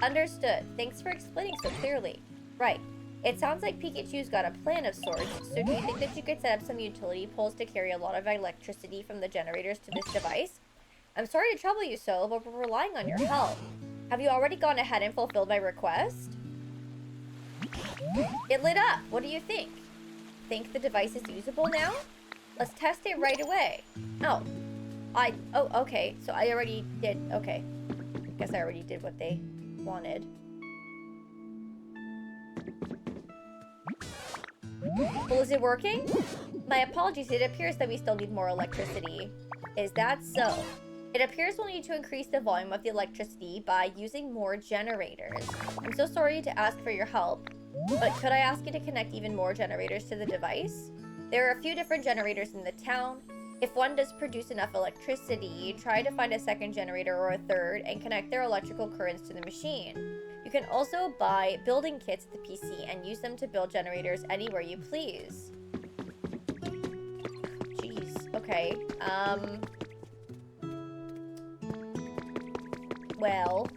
Understood. Thanks for explaining so clearly. Right. It sounds like Pikachu's got a plan of sorts, so do you think that you could set up some utility poles to carry a lot of electricity from the generators to this device? I'm sorry to trouble you so, but we're relying on your help. Have you already gone ahead and fulfilled my request? It lit up. What do you think? Think the device is usable now? Let's test it right away. Oh, okay. So I already did. Okay. Guess I already did what they wanted. Well, is it working? My apologies. It appears that we still need more electricity. Is that so? It appears we'll need to increase the volume of the electricity by using more generators. I'm so sorry to ask for your help, but could I ask you to connect even more generators to the device? There are a few different generators in the town. If one does produce enough electricity, try to find a second generator or a third and connect their electrical currents to the machine. You can also buy building kits at the PC and use them to build generators anywhere you please. Jeez, okay. Well...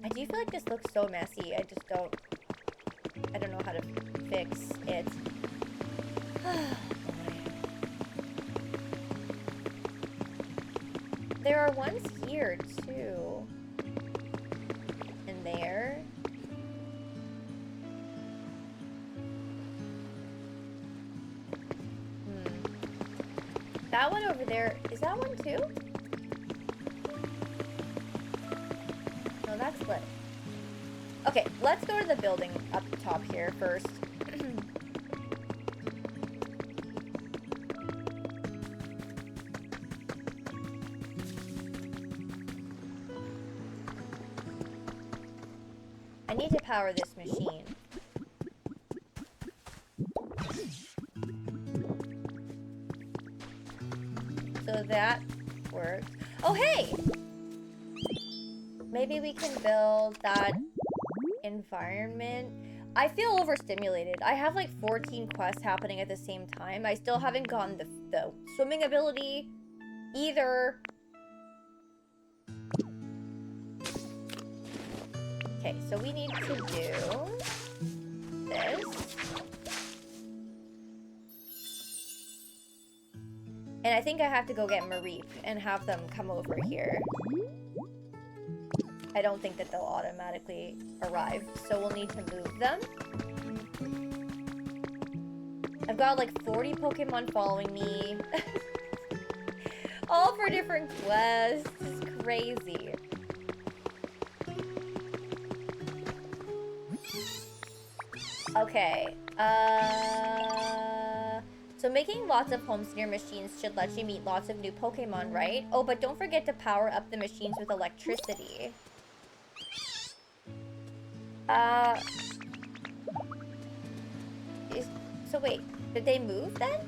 I do feel like this looks so messy. I don't know how to fix it. There are ones here too. And there. That one over there, is that one too? No, that's lit. Okay, let's go to the building up top here first. I need to power this machine. So that works. Oh, hey! Maybe we can build that environment. I feel overstimulated. I have like 14 quests happening at the same time. I still haven't gotten the swimming ability either. Okay, so we need to do this. And I think I have to go get Mareep and have them come over here. I don't think that they'll automatically arrive, so we'll need to move them. I've got like 40 Pokemon following me. All for different quests. It's crazy. Okay. So making lots of homes near machines should let you meet lots of new Pokemon, right? Oh, but don't forget to power up the machines with electricity. So wait, did they move then?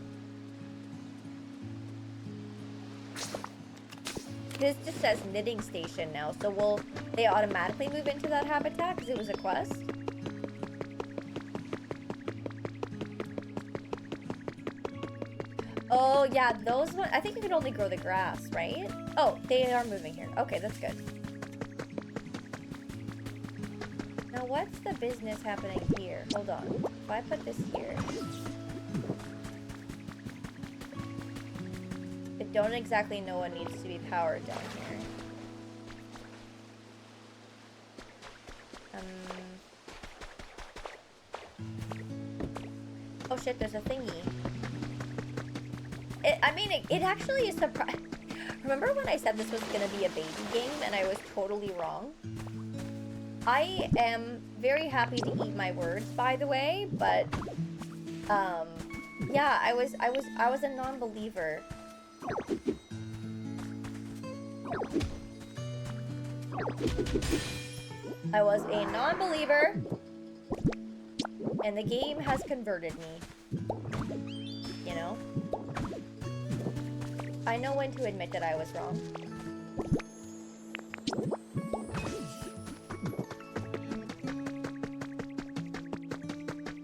This just says knitting station now, so will they automatically move into that habitat because it was a quest? Oh yeah, those ones, I think you can only grow the grass, right? Oh, they are moving here. Okay, that's good. Now what's the business happening here? Hold on. If I put this here. I don't exactly know what needs to be powered down here. Oh shit, there's a thingy. It actually is surprising. Remember when I said this was gonna be a baby game and I was totally wrong? I am very happy to eat my words, by the way, but yeah, I was a non-believer. I was a non-believer, and the game has converted me. You know? I know when to admit that I was wrong.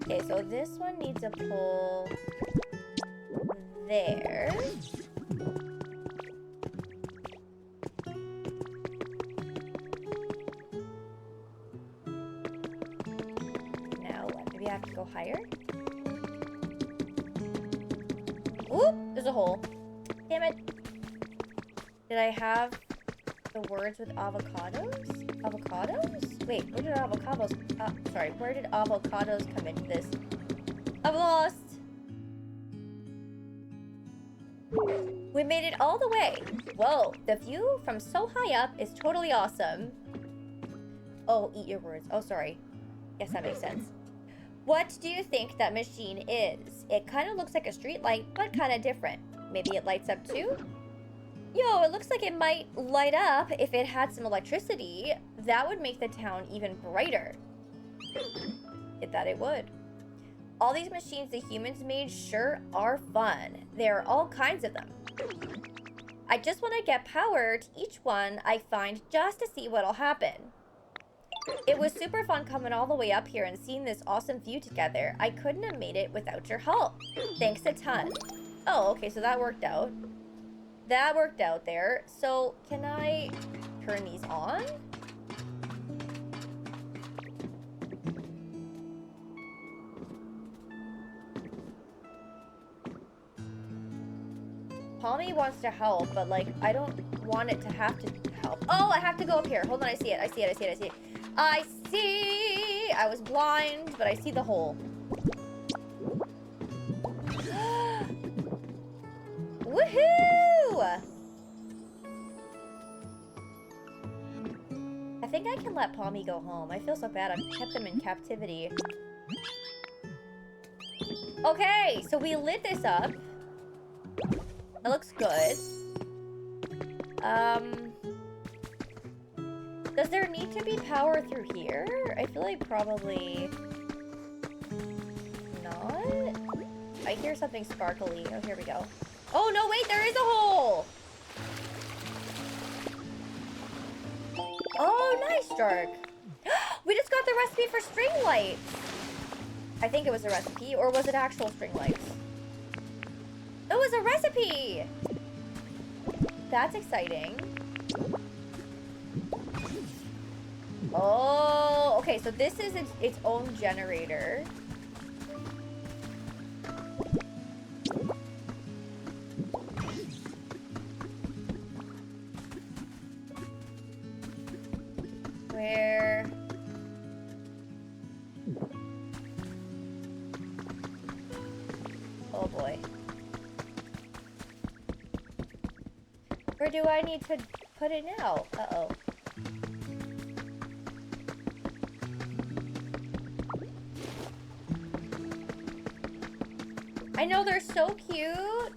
Okay, so this one needs a pull there. Now what? Maybe I have to go higher? Oop! There's a hole. Damn it. Did I have the words with avocados? Avocados? Wait, where did avocados... sorry, where did avocados come into this? I've lost! We made it all the way! Whoa, the view from so high up is totally awesome. Oh, eat your words. Oh, sorry. Guess that makes sense. What do you think that machine is? It kind of looks like a street light, but kind of different. Maybe it lights up too? Yo, it looks like it might light up if it had some electricity. That would make the town even brighter. That it would. All these machines the humans made sure are fun. There are all kinds of them. I just want to get power to each one I find just to see what'll happen. It was super fun coming all the way up here and seeing this awesome view together. I couldn't have made it without your help. Thanks a ton. Oh, okay, so that worked out. That worked out there. So, can I turn these on? Palmy wants to help, but, like, I don't want it to have to help. Oh, I have to go up here. Hold on, I see it. I see it. I see it. I see it. I see! I was blind, but I see the hole. Woohoo! I think I can let Palmy go home. I feel so bad. I've kept him in captivity. Okay, so we lit this up. It looks good. Does there need to be power through here? I feel like probably not. I hear something sparkly. Oh, here we go. Oh, no, wait, there is a hole! Oh, nice, Dark. We just got the recipe for string lights. I think it was a recipe, or was it actual string lights? It was a recipe! That's exciting. Oh, okay, so this is its own generator. Where? Oh boy. Where do I need to put it now? Uh-oh. I know, they're so cute.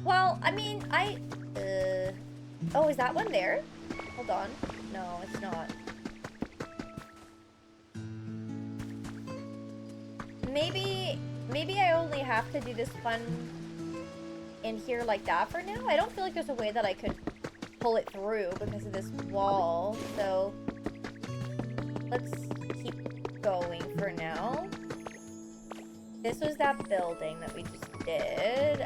Well, I mean, oh, is that one there? Hold on. No, it's not. Maybe I only have to do this one in here like that for now. I don't feel like there's a way that I could pull it through because of this wall. So let's keep going for now. This was that building that we just did.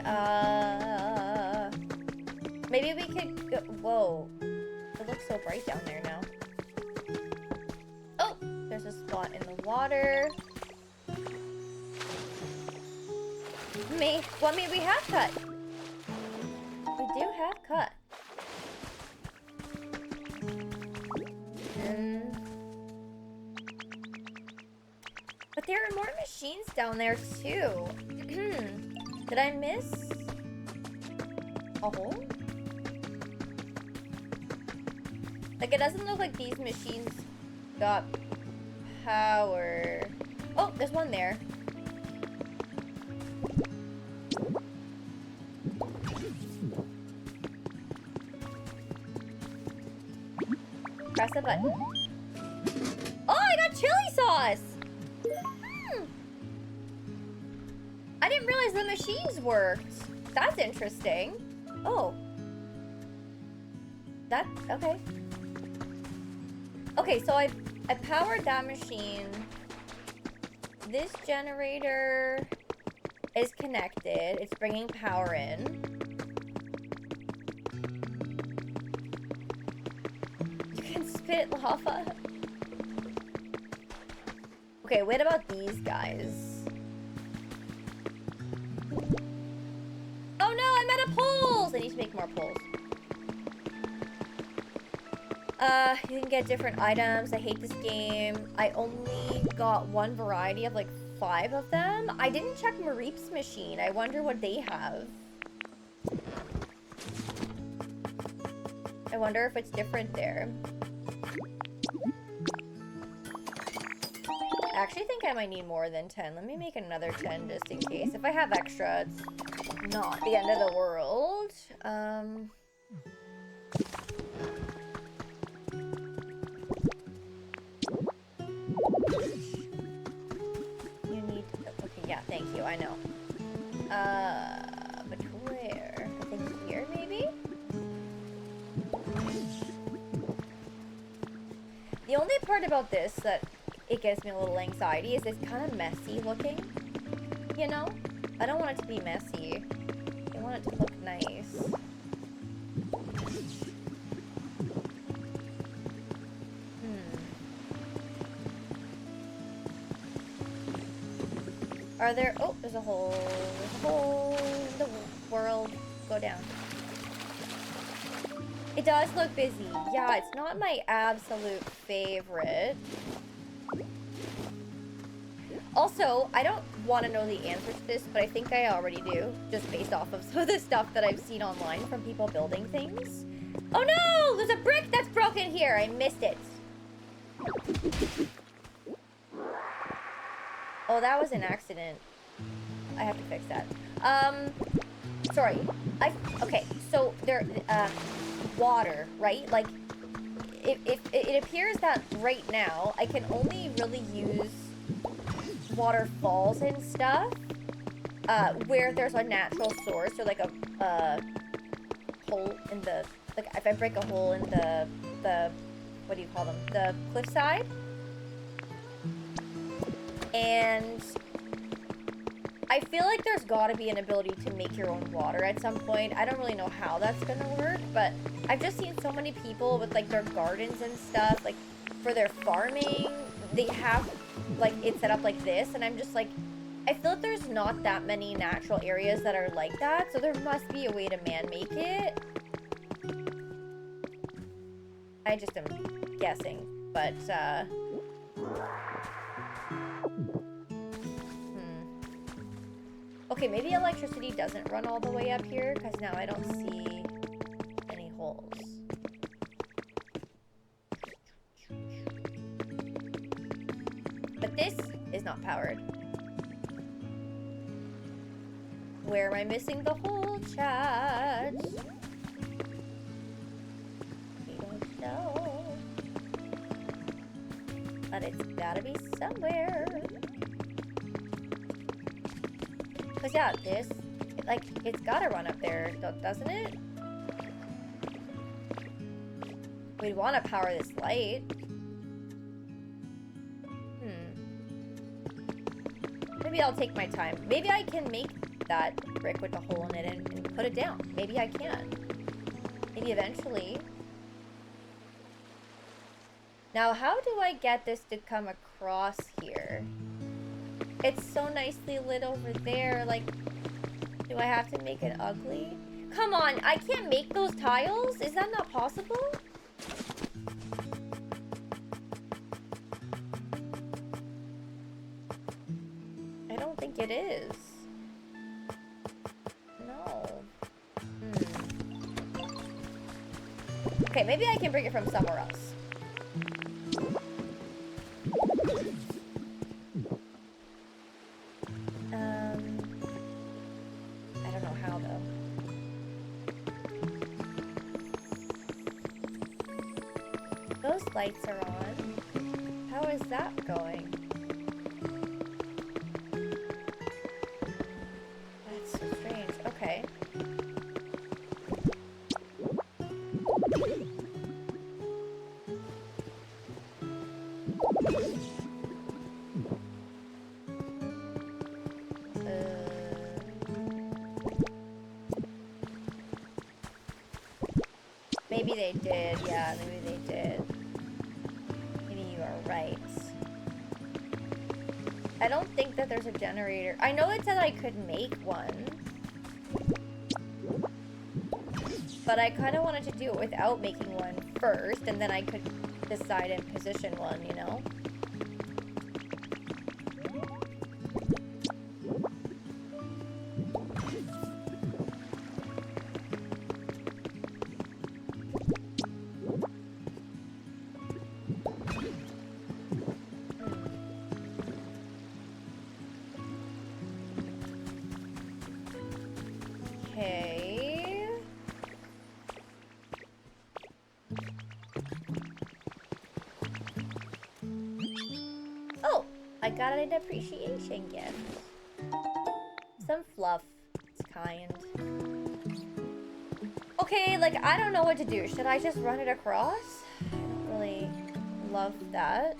Maybe we could go. Whoa. It looks so bright down there now. Oh, there's a spot in the water. Well, I mean, we have cut. We do have cut. But there are more machines down there, too. Did I miss a hole? Like, it doesn't look like these machines got power. Oh, there's one there. Press a button. Oh, I got chili sauce! I didn't realize the machines worked. That's interesting. Oh. Okay. Okay, so I powered that machine. This generator is connected. It's bringing power in. You can spit lava. Okay, what about these guys? Oh no, I'm out of poles! I need to make more poles. You can get different items. I hate this game. I only got one variety of like 5 of them. I didn't check Mareep's machine. I wonder what they have. I wonder if it's different there. I actually think I might need more than 10. Let me make another 10 just in case. If I have extra, it's not the end of the world. You need to, okay, yeah, thank you, I know. But where? I think here, maybe? The only part about this that it gives me a little anxiety is it's kind of messy looking, you know? I don't want it to be messy. I want it to look nice. Are there... Oh, there's a hole. There's a hole in the world. Go down. It does look busy. Yeah, it's not my absolute favorite. Also, I don't want to know the answer to this, but I think I already do, just based off of some of the stuff that I've seen online from people building things. Oh no! There's a brick that's broken here! I missed it. Oh, that was an accident. I have to fix that. Sorry. Okay, so there, water, right? Like, it appears that right now, I can only really use waterfalls and stuff, where there's a natural source, or like a hole in the, like if I break a hole in the, what do you call them? The cliffside. And I feel like there's gotta be an ability to make your own water at some point. I don't really know how that's gonna work, but I've just seen so many people with like their gardens and stuff, like for their farming, they have like it set up like this, and I'm just like, I feel like there's not that many natural areas that are like that, so there must be a way to man-make it. I just am guessing, but, Okay, maybe electricity doesn't run all the way up here, because now I don't see any holes. But this is not powered. Where am I missing the hole, chat? We don't know. But it's gotta be somewhere. Cause yeah, this, like, it's gotta run up there, doesn't it? We'd want to power this light. Maybe I'll take my time. Maybe I can make that brick with the hole in it and put it down. Maybe I can. Maybe eventually. Now, how do I get this to come across here? It's so nicely lit over there. Like, do I have to make it ugly? Come on, I can't make those tiles? Is that not possible? I don't think it is. No. Okay, maybe I can bring it from somewhere else. I don't know how though. Those lights are on. How is that going? That's so strange. Okay. Maybe they did. Yeah, maybe they did. Maybe you are right. I don't think that there's a generator. I know it said I could make one. But I kind of wanted to do it without making one first, and then I could decide and position one, you know? Okay. Oh, I got an appreciation gift. Some fluff. It's kind. Okay, like, I don't know what to do. Should I just run it across? I don't really love that.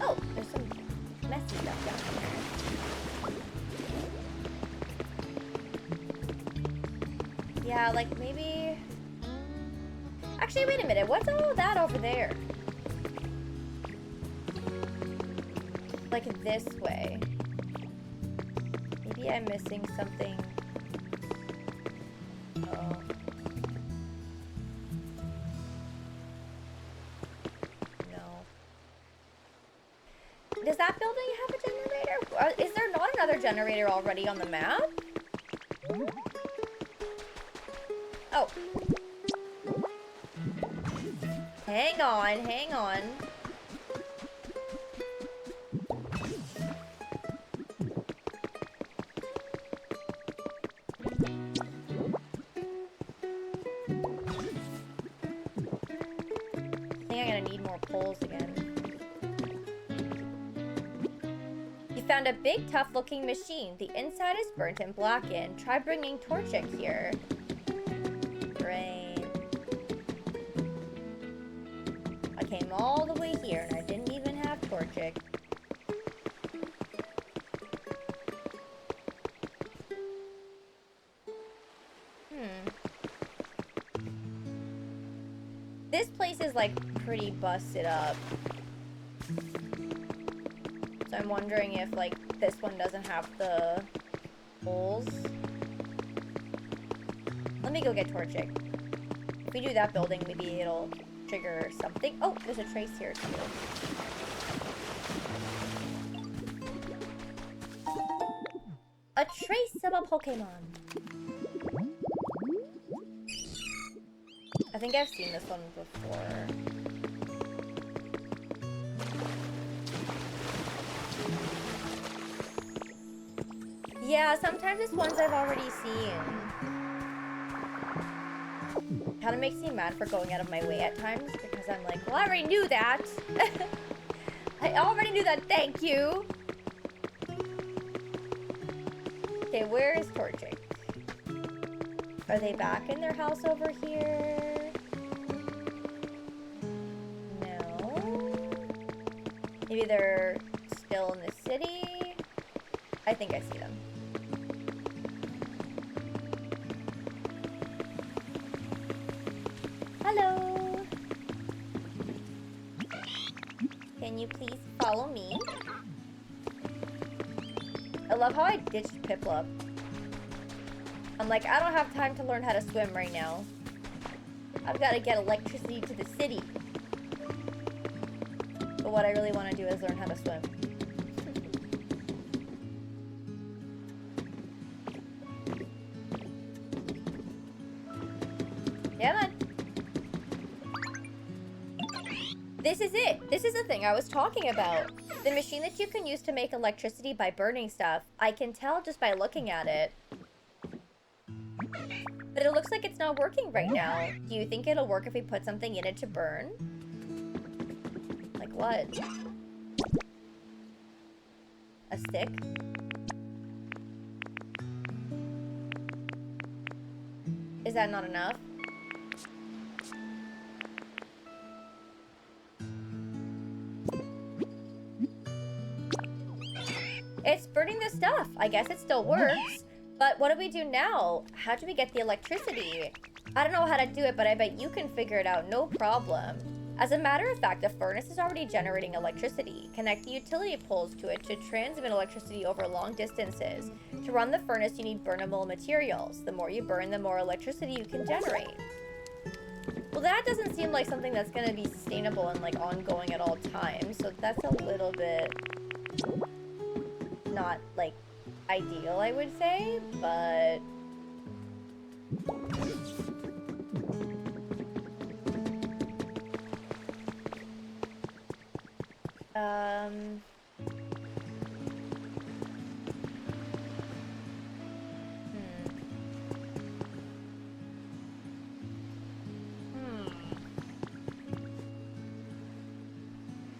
Oh, there's some messy stuff down here. Yeah, like maybe... Actually, wait a minute. What's all that over there? Like this way. Maybe I'm missing something. Oh. Does that building have a generator? Is there not another generator already on the map? Oh. Hang on, hang on. I think I'm gonna need more poles again. Found a big, tough-looking machine. The inside is burnt and blackened. Try bringing Torchic here. Brain. I came all the way here and I didn't even have Torchic. This place is like pretty busted up. So I'm wondering if like this one doesn't have the holes. Let me go get Torchic. If we do that building, maybe it'll trigger something. Oh, there's a trace here too. A trace of a Pokemon. I think I've seen this one before. Yeah, sometimes it's ones I've already seen. Kind of makes me mad for going out of my way at times because I'm like, well, I already knew that. I already knew that, thank you. Okay, where is Torchic? Are they back in their house over here? No. Maybe they're still in the city? I think I see them. Hello. Can you please follow me? I love how I ditched Piplup. I'm like, I don't have time to learn how to swim right now. I've got to get electricity to the city. But what I really want to do is learn how to swim. Yeah, man. This is it. This is the thing I was talking about. The machine that you can use to make electricity by burning stuff. I can tell just by looking at it. But it looks like it's not working right now. Do you think it'll work if we put something in it to burn? Like what? A stick? Is that not enough? It's burning the stuff. I guess it still works. But what do we do now? How do we get the electricity? I don't know how to do it, but I bet you can figure it out, no problem. As a matter of fact, the furnace is already generating electricity. Connect the utility poles to it to transmit electricity over long distances. To run the furnace, you need burnable materials. The more you burn, the more electricity you can generate. Well, that doesn't seem like something that's going to be sustainable and like ongoing at all times. So that's a little bit not like ideal, I would say, but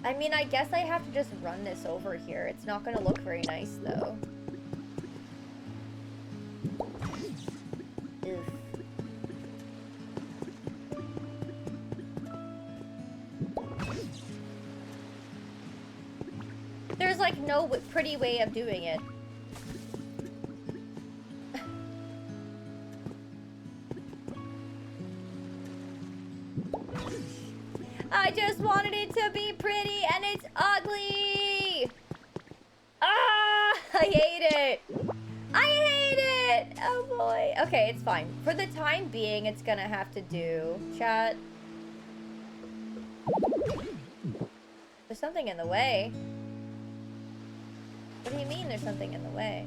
I mean, I guess I have to just run this over here. It's not gonna look very nice, though. Oof. There's like no pretty way of doing it. I just wanted it to be pretty and it's ugly! Ah! I hate it! I hate it! Oh boy. Okay, it's fine. For the time being, it's gonna have to do. Chat. There's something in the way. What do you mean there's something in the way?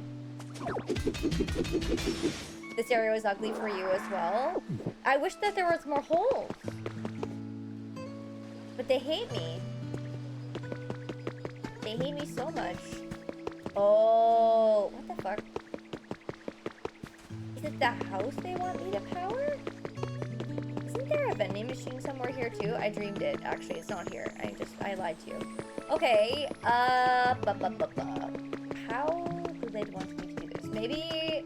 This area was ugly for you as well? I wish that there was more holes. But they hate me. They hate me so much. Oh, what the fuck? Is it the house they want me to power? Isn't there a vending machine somewhere here too? I dreamed it. Actually, it's not here. I lied to you. Okay, how do they want me to do this? Maybe...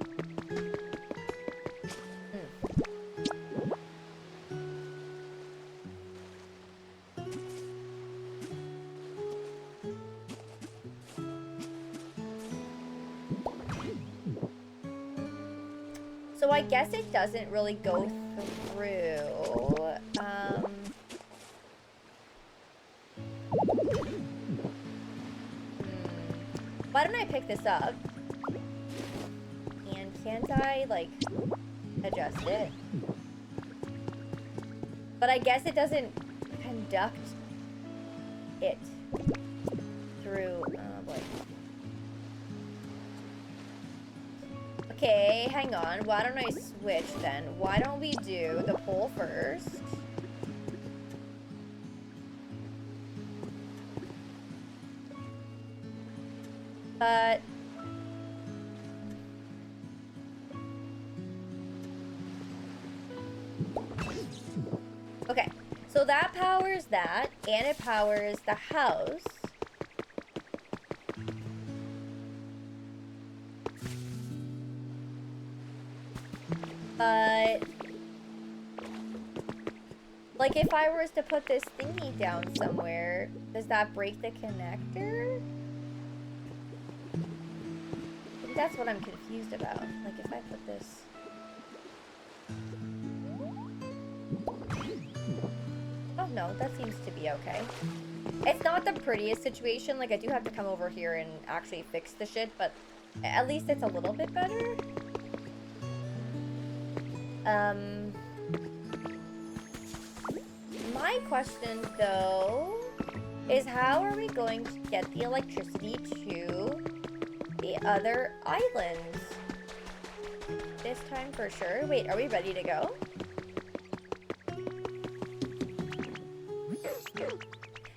So I guess it doesn't really go through. Why don't I pick this up? And can't I, like, adjust it? But I guess it doesn't conduct it through, oh boy. Okay, hang on. Why don't I switch then? Why don't we do the pole first? But okay, so that powers that, and it powers the house. But like if I was to put this thingy down somewhere, does that break the connector? I think that's what I'm confused about. Like if I put this... Oh no, that seems to be okay. It's not the prettiest situation, like I do have to come over here and actually fix the shit, but at least it's a little bit better. My question though is how are we going to get the electricity to the other islands? This time for sure. Wait, are we ready to go?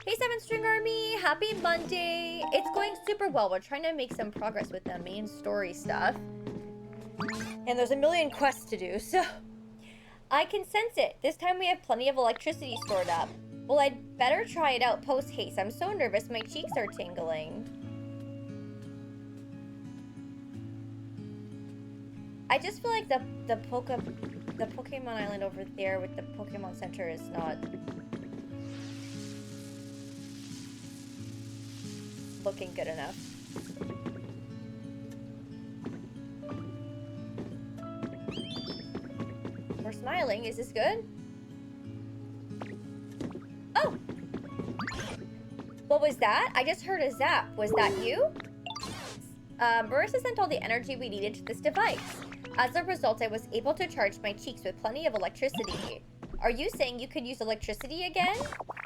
Hey, 7 String Army! Happy Monday! It's going super well. We're trying to make some progress with the main story stuff. And there's a million quests to do, so... I can sense it. This time we have plenty of electricity stored up. Well, I'd better try it out post-haste. I'm so nervous, my cheeks are tingling. I just feel like the Pokemon Island over there with the Pokemon Center is not... looking good enough. We're smiling. Is this good? Oh! What was that? I just heard a zap. Was that you? Marissa sent all the energy we needed to this device. As a result, I was able to charge my cheeks with plenty of electricity. Are you saying you could use electricity again?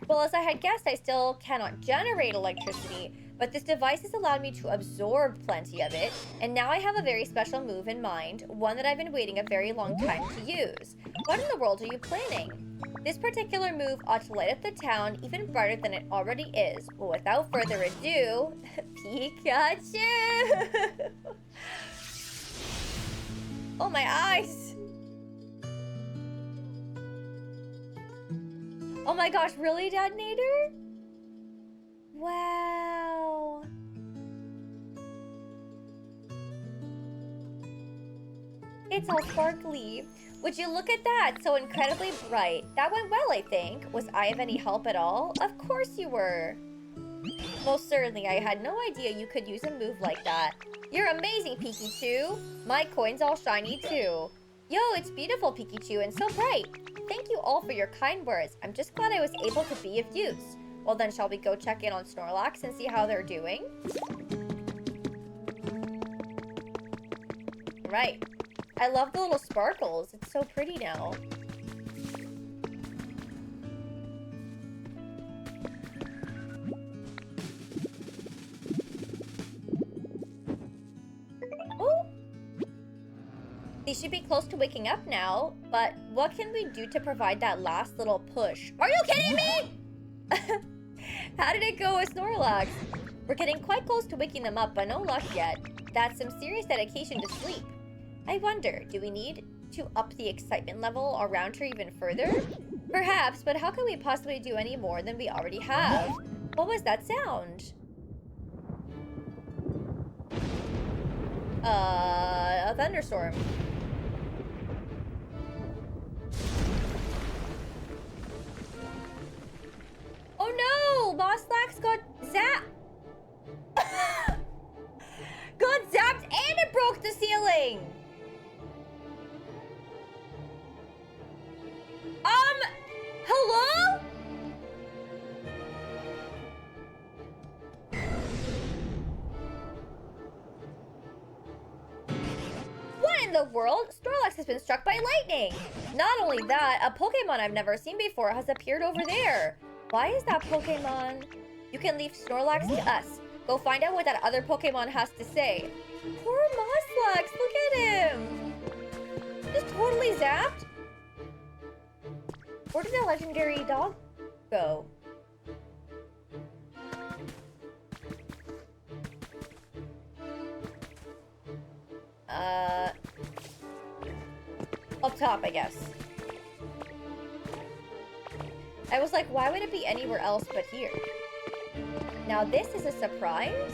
Well, as I had guessed, I still cannot generate electricity, but this device has allowed me to absorb plenty of it, and now I have a very special move in mind, one that I've been waiting a very long time to use. What in the world are you planning? This particular move ought to light up the town even brighter than it already is. Well, without further ado, Pikachu! Oh, my eyes! Oh my gosh, really, Detonator? Wow. It's all sparkly. Would you look at that? So incredibly bright. That went well, I think. Was I of any help at all? Of course you were. Most certainly, I had no idea you could use a move like that. You're amazing, Pikachu. My coin's all shiny too. Yo, it's beautiful, Pikachu, and so bright. Thank you all for your kind words. I'm just glad I was able to be of use. Well then, shall we go check in on Snorlax and see how they're doing? Right. I love the little sparkles. It's so pretty now. Oh! They should be close to waking up now, but what can we do to provide that last little push? Are you kidding me? How did it go with Snorlax? We're getting quite close to waking them up, but no luck yet. That's some serious dedication to sleep. I wonder, do we need to up the excitement level around her even further? Perhaps, but how can we possibly do any more than we already have? What was that sound? A thunderstorm. Oh no! Moslax got zapped! Got zapped and it broke the ceiling! Hello? the world? Snorlax has been struck by lightning! Not only that, a Pokemon I've never seen before has appeared over there. Why is that Pokemon? You can leave Snorlax to us. Go find out what that other Pokemon has to say. Poor Moslax, look at him! Just totally zapped? Where did the legendary dog go? Up top, I guess. I was like, why would it be anywhere else but here? Now this is a surprise?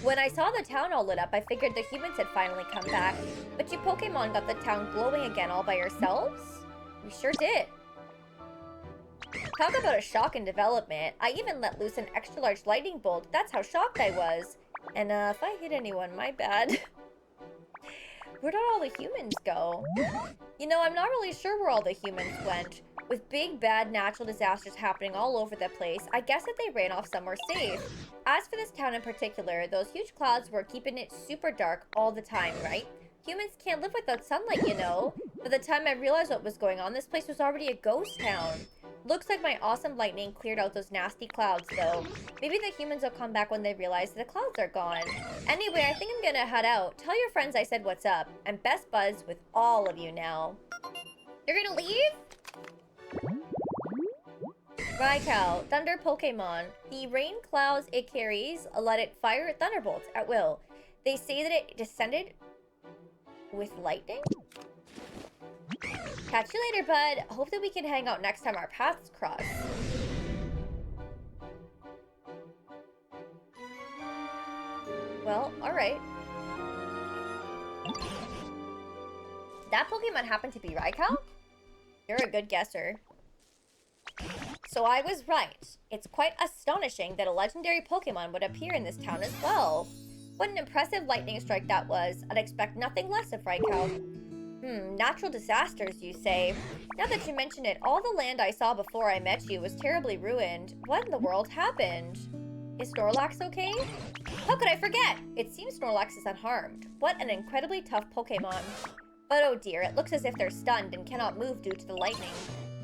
When I saw the town all lit up, I figured the humans had finally come back. But you Pokemon got the town glowing again all by yourselves? We sure did. Talk about a shock in development. I even let loose an extra large lightning bolt. That's how shocked I was. And if I hit anyone, my bad. Where did all the humans go? You know, I'm not really sure where all the humans went. With big, bad natural disasters happening all over the place, I guess that they ran off somewhere safe. As for this town in particular, those huge clouds were keeping it super dark all the time, right? Humans can't live without sunlight, you know. By the time I realized what was going on, this place was already a ghost town. Looks like my awesome lightning cleared out those nasty clouds, though. Maybe the humans will come back when they realize the clouds are gone. Anyway, I think I'm gonna head out. Tell your friends I said what's up. I'm best buds with all of you now. You're gonna leave? Raikou, Thunder Pokemon. The rain clouds it carries let it fire thunderbolts at will. They say that it descended with lightning? Catch you later, bud. Hope that we can hang out next time our paths cross. Well, alright. That Pokemon happened to be Raikou? You're a good guesser. So I was right. It's quite astonishing that a legendary Pokemon would appear in this town as well. What an impressive lightning strike that was. I'd expect nothing less of Raikou. Natural disasters, you say? Now that you mention it, all the land I saw before I met you was terribly ruined. What in the world happened? Is Snorlax okay? How could I forget? It seems Snorlax is unharmed. What an incredibly tough Pokemon. But oh dear, it looks as if they're stunned and cannot move due to the lightning.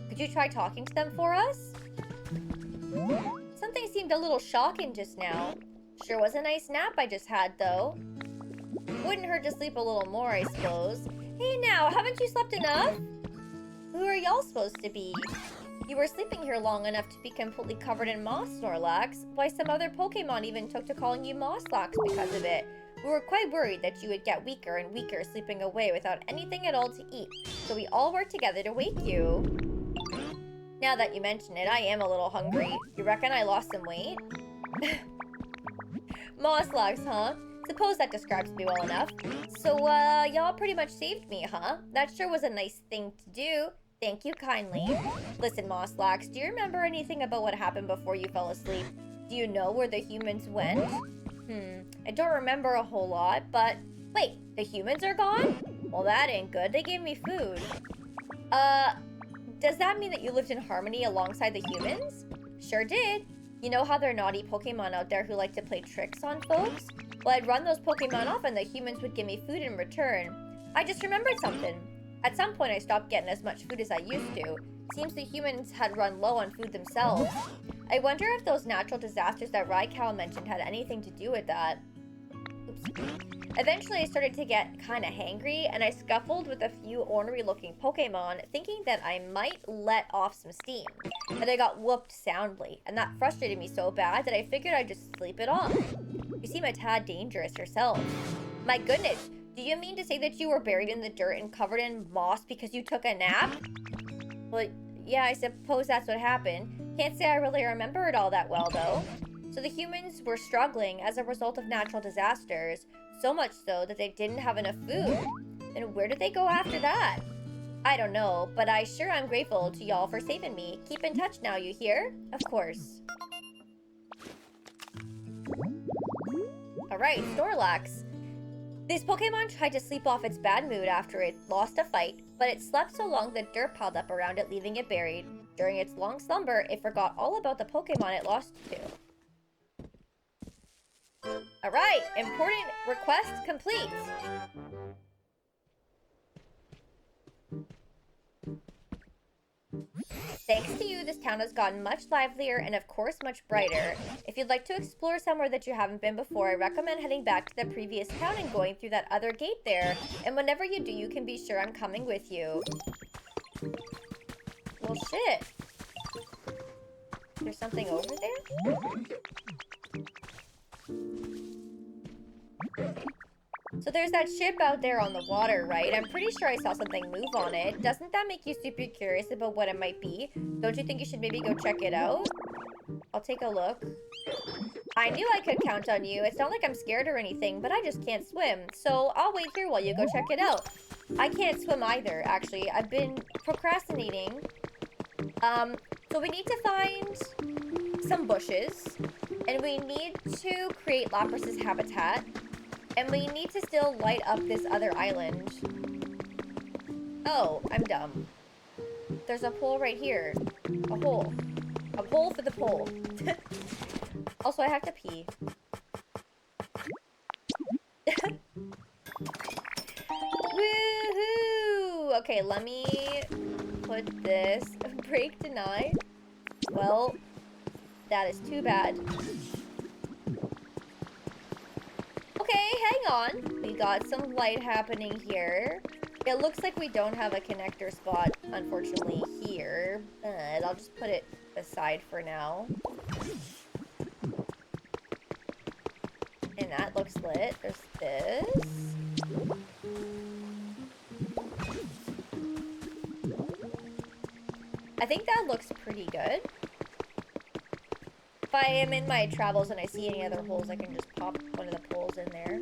Could you try talking to them for us? Something seemed a little shocking just now. Sure was a nice nap I just had, though. Wouldn't hurt to sleep a little more, I suppose. Hey now, haven't you slept enough? Who are y'all supposed to be? You were sleeping here long enough to be completely covered in moss, Snorlax. Why, some other Pokemon even took to calling you Mosslax because of it. We were quite worried that you would get weaker and weaker sleeping away without anything at all to eat, so we all worked together to wake you. Now that you mention it, I am a little hungry. You reckon I lost some weight? Mosslax, huh? Suppose that describes me well enough. So, y'all pretty much saved me, huh? That sure was a nice thing to do. Thank you kindly. Listen, Mosslax, do you remember anything about what happened before you fell asleep? Do you know where the humans went? I don't remember a whole lot, but... Wait, the humans are gone? Well, that ain't good. They gave me food. Does that mean that you lived in harmony alongside the humans? Sure did. You know how there are naughty Pokemon out there who like to play tricks on folks? Well, I'd run those Pokemon off and the humans would give me food in return. I just remembered something. At some point, I stopped getting as much food as I used to. Seems the humans had run low on food themselves. I wonder if those natural disasters that Raikou mentioned had anything to do with that. Oops. Eventually, I started to get kinda hangry, and I scuffled with a few ornery-looking Pokemon, thinking that I might let off some steam. But I got whooped soundly, and that frustrated me so bad that I figured I'd just sleep it off. You seem a tad dangerous yourself. My goodness, do you mean to say that you were buried in the dirt and covered in moss because you took a nap? Well, yeah, I suppose that's what happened. Can't say I really remember it all that well, though. So the humans were struggling as a result of natural disasters, so much so that they didn't have enough food. And where did they go after that? I don't know, but I sure am grateful to y'all for saving me. Keep in touch now, you hear? Of course. Alright, Snorlax. This Pokemon tried to sleep off its bad mood after it lost a fight, but it slept so long that dirt piled up around it, leaving it buried. During its long slumber, it forgot all about the Pokemon it lost to. Alright, important request complete. Thanks to you, this town has gotten much livelier and, of course, much brighter. If you'd like to explore somewhere that you haven't been before, I recommend heading back to the previous town and going through that other gate there. And whenever you do, you can be sure I'm coming with you. Well, shit. There's something over there? So there's that ship out there on the water, right? I'm pretty sure I saw something move on it. Doesn't that make you super curious about what it might be? Don't you think you should maybe go check it out? I'll take a look. I knew I could count on you. It's not like I'm scared or anything, but I just can't swim. So I'll wait here while you go check it out. I can't swim either, actually. I've been procrastinating. So we need to find some bushes. And we need to create Lapis's habitat. And we need to still light up this other island. Oh, I'm dumb. There's a pole right here. A hole. A hole for the pole. Also, I have to pee. Woohoo! Okay, let me put this. Break denied. Well, that is too bad. Okay, hang on. We got some light happening here. It looks like we don't have a connector spot, unfortunately, here. But I'll just put it aside for now. And that looks lit. There's this. I think that looks pretty good. If I am in my travels and I see any other holes, I can just pop one of the poles in there.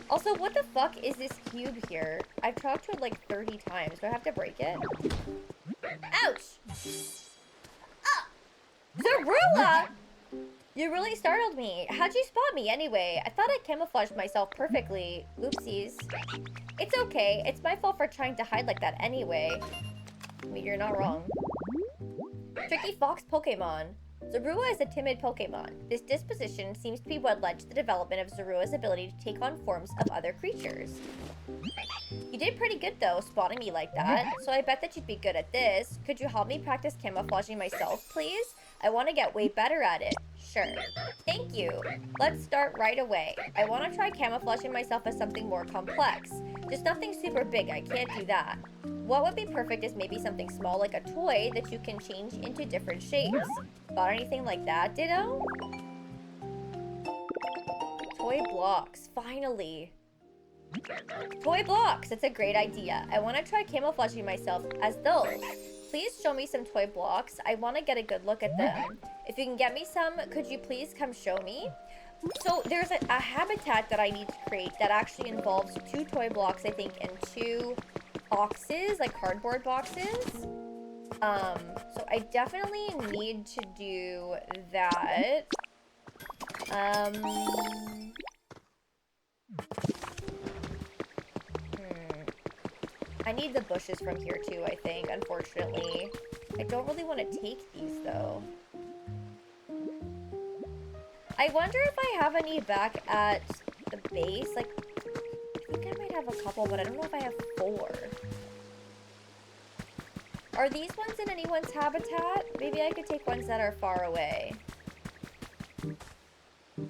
Also, what the fuck is this cube here? I've talked to it like 30 times. Do I have to break it? Ouch! Ah! Zorua! You really startled me. How'd you spot me anyway? I thought I camouflaged myself perfectly. Oopsies. It's okay. It's my fault for trying to hide like that anyway. I mean, you're not wrong. Tricky fox Pokemon. Zorua is a timid Pokemon. This disposition seems to be what led to the development of Zorua's ability to take on forms of other creatures. You did pretty good though, spotting me like that, so I bet that you'd be good at this. Could you help me practice camouflaging myself, please? I want to get way better at it. Sure. Thank you. Let's start right away. I want to try camouflaging myself as something more complex. Just nothing super big, I can't do that. What would be perfect is maybe something small like a toy that you can change into different shapes. Got anything like that, Ditto? Toy blocks, finally. Toy blocks, it's a great idea. I want to try camouflaging myself as those. Please show me some toy blocks. I want to get a good look at them. If you can get me some, could you please come show me? So there's a habitat that I need to create that actually involves 2 toy blocks, I think, and 2 boxes, like cardboard boxes. So I definitely need to do that. I need the bushes from here too, I think, unfortunately. I don't really want to take these, though. I wonder if I have any back at the base. Like, I think I might have a couple, but I don't know if I have 4. Are these ones in anyone's habitat? Maybe I could take ones that are far away.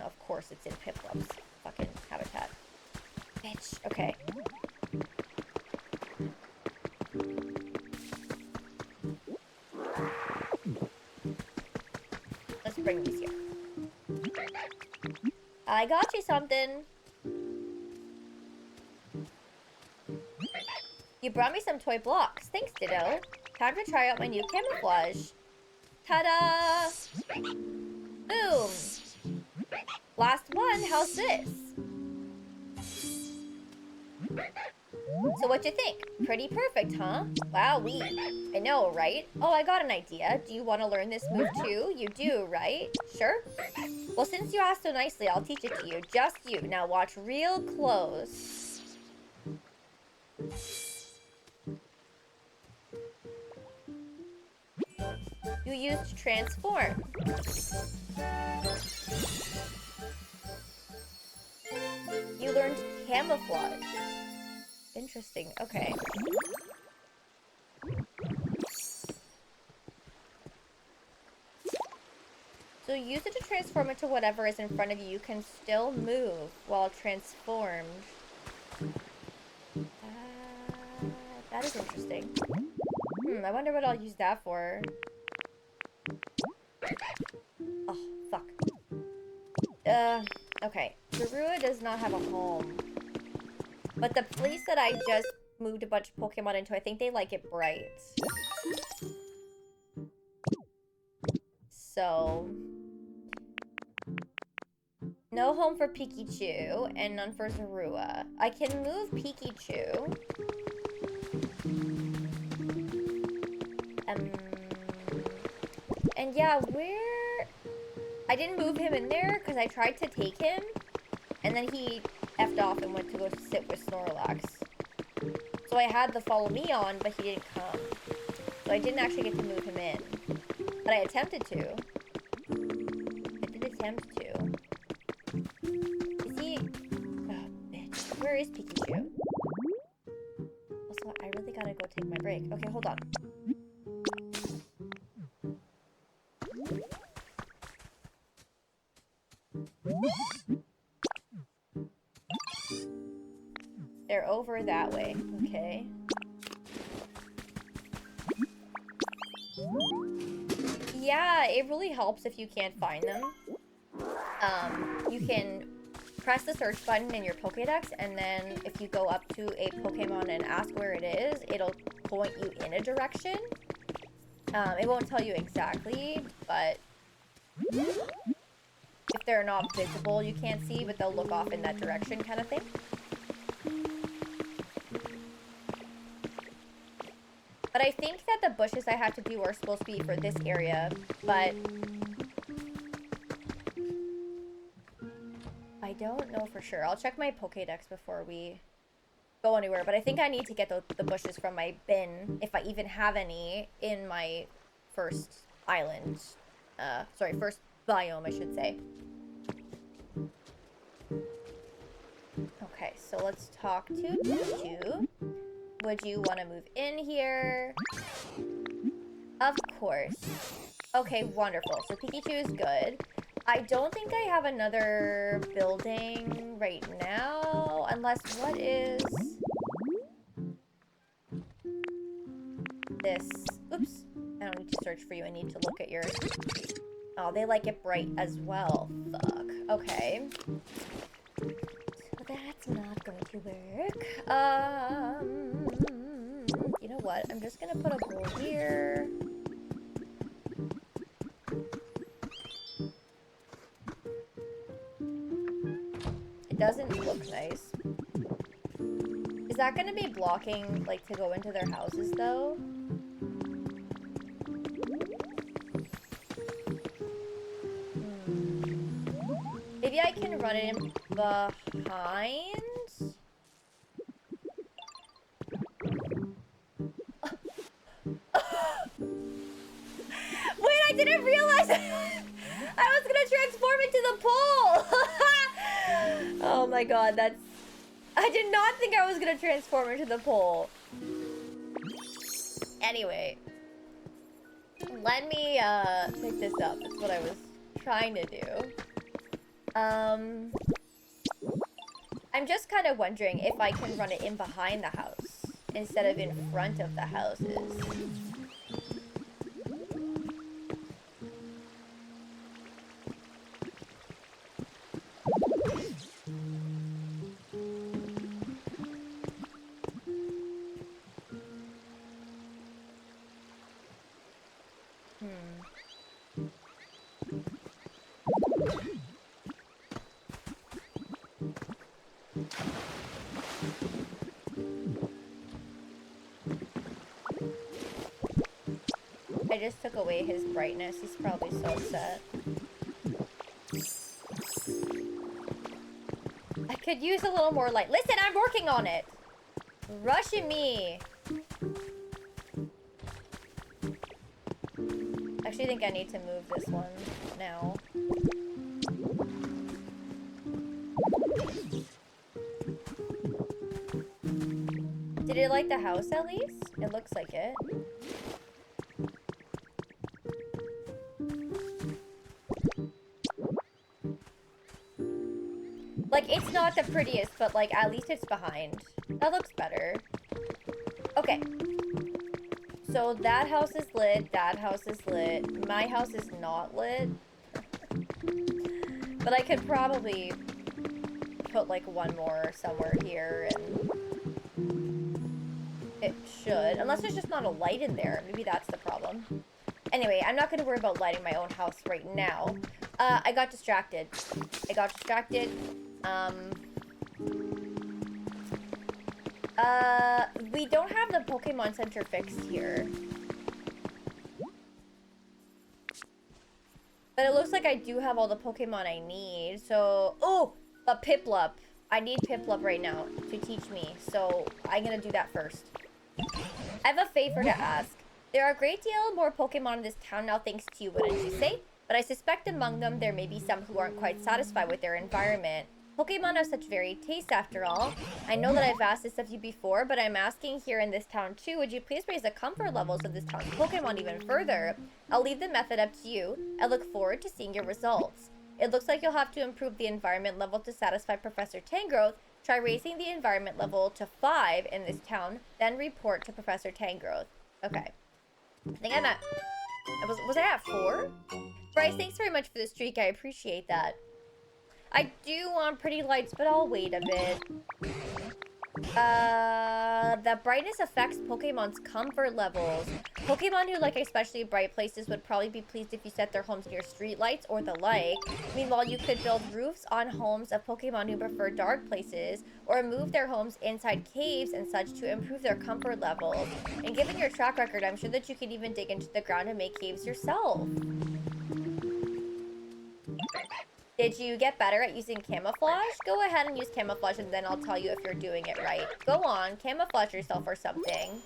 Of course it's in Piplup's fucking habitat. Bitch. Okay. Let's bring these here. I got you something. You brought me some toy blocks. Thanks, Ditto. Time to try out my new camouflage. Ta-da! Boom! Last one, how's this? So what you think? Pretty perfect, huh? Wowee. I know, right? Oh, I got an idea. Do you want to learn this move too? You do, right? Sure? Well, since you asked so nicely, I'll teach it to you. Just you. Now watch real close. You used transform. You learned camouflage. Interesting. Interesting. Okay. So use it to transform into whatever is in front of you. You can still move while transformed. That is interesting. I wonder what I'll use that for. Oh, fuck. Okay. Garua does not have a home. But the place that I just moved a bunch of Pokemon into, I think they like it bright. So... no home for Pikachu, and none for Zorua. I can move Pikachu. And yeah, where... I didn't move him in there because I tried to take him, and then he effed off and went to go sit with Snorlax. So I had the follow me on, but he didn't come. So I didn't actually get to move him in. But I attempted to. I did attempt to. Is he... oh, bitch. Where is Pikachu? Also, I really gotta go take my break. Okay, hold on. They're over that way. Okay. Yeah, it really helps if you can't find them. You can press the search button in your Pokédex, and then if you go up to a Pokemon and ask where it is, it'll point you in a direction. It won't tell you exactly, but if they're not visible, you can't see, but they'll look off in that direction kind of thing. But I think that the bushes I have to do are supposed to be for this area, but I don't know for sure. I'll check my Pokédex before we go anywhere, but I think I need to get the bushes from my bin, if I even have any, in my first island. Sorry, first biome, I should say. Okay, so let's talk to Pikachu. Would you want to move in here? Of course. Okay, wonderful. So Pikachu is good. I don't think I have another building right now. Unless, what is... this? Oops. I don't need to search for you. I need to look at your... oh, they like it bright as well. Fuck. Okay. That's not going to work. You know what? I'm just gonna put a bowl here. It doesn't look nice. Is that gonna be blocking, like, to go into their houses, though? Maybe I can run it in behind? Wait, I didn't realize I was gonna transform into the pole! Oh my god, that's... I did not think I was gonna transform into the pole. Anyway. Let me, pick this up. That's what I was trying to do. I'm just kind of wondering if I can run it in behind the house instead of in front of the houses. I just took away his brightness. He's probably so upset. I could use a little more light. Listen, I'm working on it! Rushing me! I actually think I need to move this one now. Did it like the house at least? It looks like it. Like, it's not the prettiest, but, like, at least it's behind. That looks better. Okay. So, that house is lit. That house is lit. My house is not lit. But I could probably put, like, one more somewhere here, and it should. Unless there's just not a light in there. Maybe that's the problem. Anyway, I'm not going to worry about lighting my own house right now. I got distracted. We don't have the Pokemon Center fixed here. But it looks like I do have all the Pokemon I need, so... Oh! But Piplup. I need Piplup right now to teach me, so I'm gonna do that first. I have a favor to ask. There are a great deal more Pokemon in this town now thanks to you, wouldn't you say? But I suspect among them there may be some who aren't quite satisfied with their environment. Pokemon have such varied tastes after all. I know that I've asked this of you before, but I'm asking here in this town too. Would you please raise the comfort levels of this town's Pokemon even further? I'll leave the method up to you. I look forward to seeing your results. It looks like you'll have to improve the environment level to satisfy Professor Tangrowth. Try raising the environment level to 5 in this town, then report to Professor Tangrowth. Okay. I think I'm at... Was I at 4? Bryce, thanks very much for the streak. I appreciate that. I do want pretty lights, but I'll wait a bit. The brightness affects Pokemon's comfort levels. Pokemon who like especially bright places would probably be pleased if you set their homes near streetlights or the like. Meanwhile, you could build roofs on homes of Pokemon who prefer dark places, or move their homes inside caves and such to improve their comfort levels. And given your track record, I'm sure that you could even dig into the ground and make caves yourself. Did you get better at using camouflage? Go ahead and use camouflage and then I'll tell you if you're doing it right. Go on, camouflage yourself or something.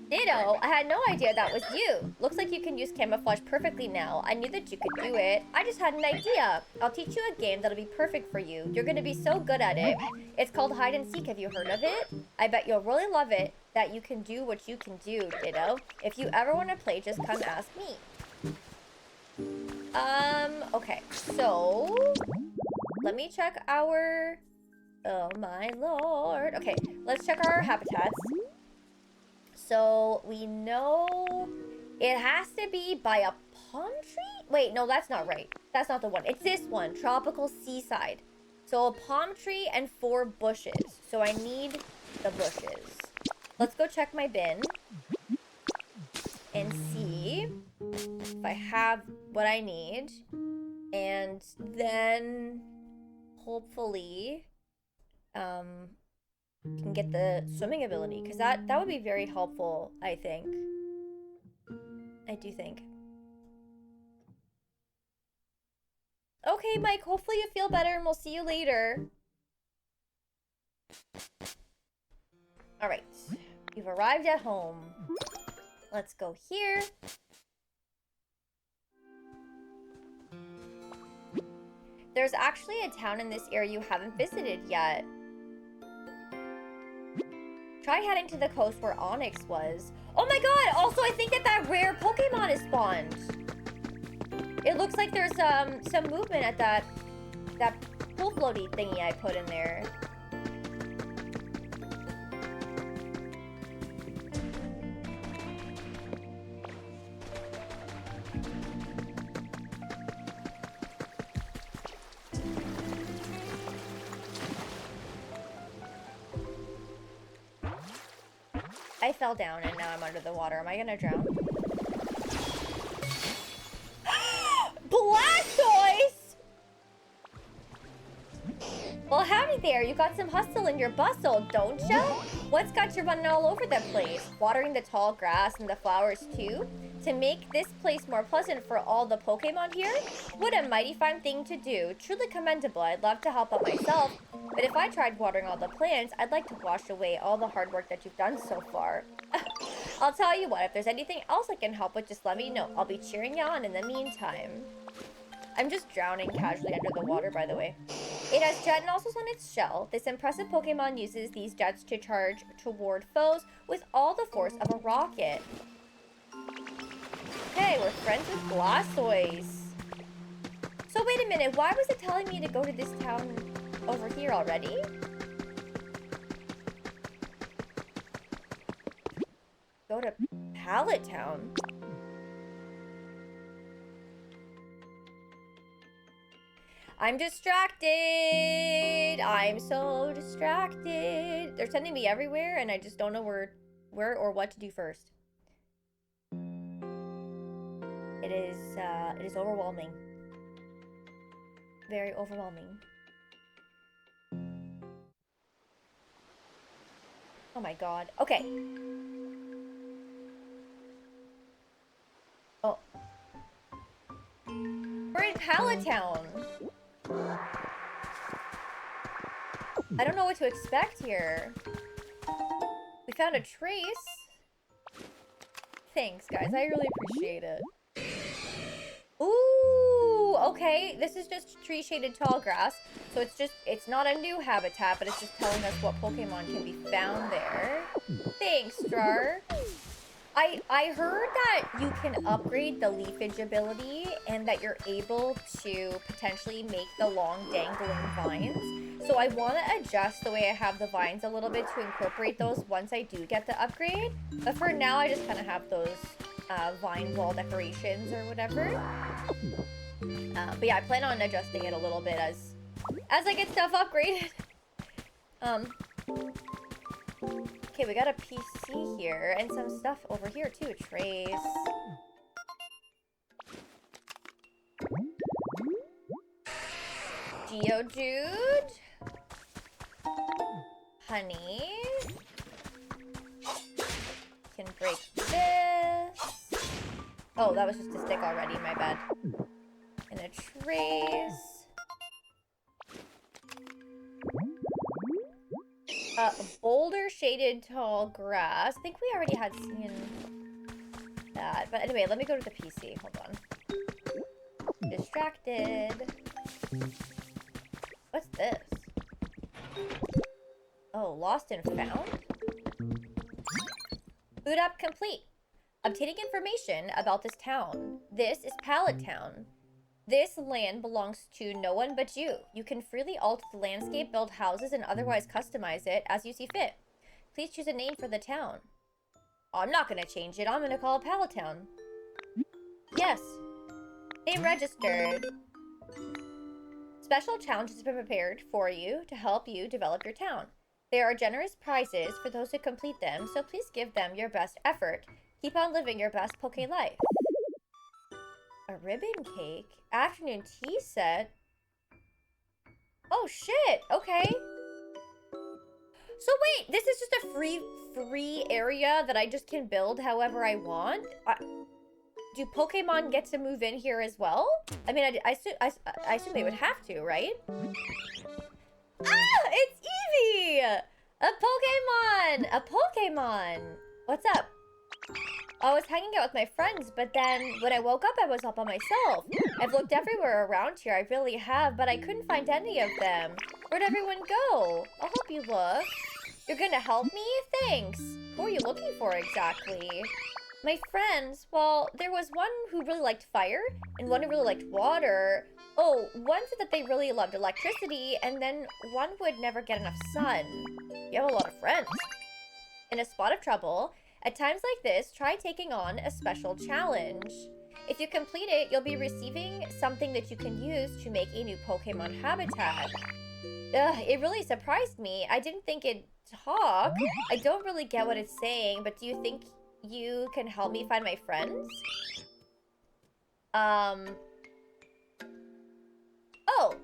Ditto, I had no idea that was you. Looks like you can use camouflage perfectly now. I knew that you could do it. I just had an idea. I'll teach you a game that'll be perfect for you. You're gonna be so good at it. It's called hide and seek. Have you heard of it? I bet you'll really love it. That you can do what you can do, Ditto. If you ever want to play, just come ask me. Okay. So, let me check our... Oh my lord. Okay, let's check our habitats. So, we know it has to be by a palm tree? Wait, no, that's not right. That's not the one. It's this one, Tropical Seaside. So, a palm tree and 4 bushes. So, I need the bushes. Let's go check my bin and see if I have what I need. And then, hopefully, can get the swimming ability, because that would be very helpful, I think. I do think. Okay, Mike, hopefully you feel better and we'll see you later. Alright, we've arrived at home. Let's go here. There's actually a town in this area you haven't visited yet. Try heading to the coast where Onyx was. Oh my god! Also, I think that rare Pokemon is spawned. It looks like there's some movement at that pool floaty thingy I put in there. I fell down and now I'm under the water. Am I gonna drown? Blastoise! Well, howdy there. You got some hustle in your bustle, don't ya? What's got you running all over the place? Watering the tall grass and the flowers too? To make this place more pleasant for all the Pokemon here? What a mighty fine thing to do. Truly commendable. I'd love to help out myself, but if I tried watering all the plants, I'd like to wash away all the hard work that you've done so far. I'll tell you what, if there's anything else I can help with, just let me know. I'll be cheering you on in the meantime. I'm just drowning casually under the water, by the way. It has jet nozzles on its shell. This impressive Pokemon uses these jets to charge toward foes with all the force of a rocket. Okay, we're friends with Blastoise. So wait a minute, why was it telling me to go to this town over here already? Go to Pallet Town. I'm distracted. I'm so distracted. They're sending me everywhere and I just don't know where or what to do first. It is overwhelming. Very overwhelming. Oh my god. Okay. Oh. We're in Pallet Town. I don't know what to expect here. We found a trace. Thanks, guys. I really appreciate it. Ooh, okay. This is just tree-shaded tall grass. So it's not a new habitat, but it's just telling us what Pokemon can be found there. Thanks, Strar. I heard that you can upgrade the leafage ability and that you're able to potentially make the long dangling vines. So I want to adjust the way I have the vines a little bit to incorporate those once I do get the upgrade. But for now, I just kind of have those vine wall decorations or whatever. But yeah, I plan on adjusting it a little bit as I get stuff upgraded. Okay, we got a PC here and some stuff over here too. Trace. Geodude. Honey. Can break this. Oh, that was just a stick already, my bad. And a trace. Boulder shaded tall grass. I think we already had seen that. But anyway, let me go to the PC. Hold on. Distracted. What's this? Oh, lost and found? Boot up complete. Obtaining information about this town. This is Pallet Town. This land belongs to no one but you. You can freely alter the landscape, build houses, and otherwise customize it as you see fit. Please choose a name for the town. Oh, I'm not going to change it. I'm going to call it Pallet Town. Yes. Name registered. Special challenges have been prepared for you to help you develop your town. There are generous prizes for those who complete them, so please give them your best effort. Keep on living your best Poke life. A ribbon cake? Afternoon tea set? Oh, shit. Okay. So wait, this is just a free area that I just can build however I want? Do Pokemon get to move in here as well? I mean, I assume they would have to, right? Ah! It's Eevee! A Pokemon! A Pokemon! What's up? I was hanging out with my friends, but then when I woke up, I was all by myself. I've looked everywhere around here, I really have, but I couldn't find any of them. Where'd everyone go? I'll help you look. You're gonna help me? Thanks. Who are you looking for exactly? My friends, well, there was one who really liked fire, and one who really liked water. Oh, one said that they really loved electricity, and then one who would never get enough sun. You have a lot of friends. In a spot of trouble, at times like this, try taking on a special challenge. If you complete it, you'll be receiving something that you can use to make a new Pokemon habitat. Ugh, it really surprised me. I didn't think it'd talk. I don't really get what it's saying, but do you think you can help me find my friends? Oh,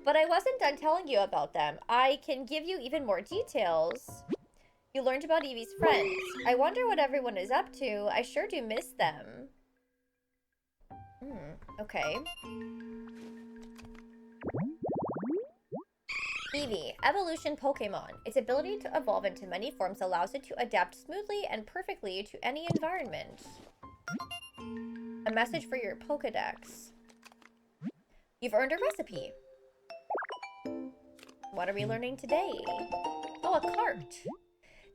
but I wasn't done telling you about them. I can give you even more details. You learned about Eevee's friends. I wonder what everyone is up to. I sure do miss them. Okay. Eevee, evolution Pokemon. Its ability to evolve into many forms allows it to adapt smoothly and perfectly to any environment. A message for your Pokedex. You've earned a recipe. What are we learning today? Oh, a cart.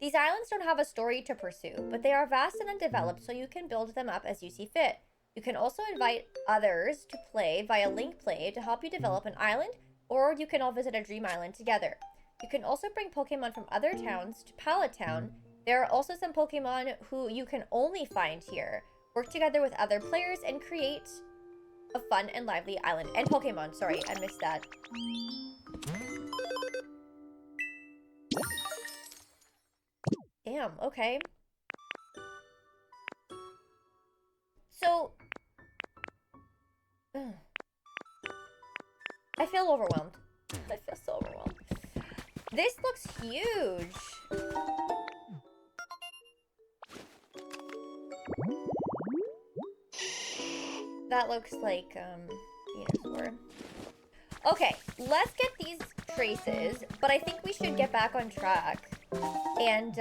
These islands don't have a story to pursue, but they are vast and undeveloped, so you can build them up as you see fit. You can also invite others to play via link play to help you develop an island, or you can all visit a dream island together. You can also bring Pokemon from other towns to Pallet Town. There are also some Pokemon who you can only find here. Work together with other players and create a fun and lively island. And Pokemon, sorry, I missed that. Damn, okay. So, I feel overwhelmed. I feel so overwhelmed. This looks huge. That looks like, Venusaur. Okay, let's get these traces, but I think we should get back on track and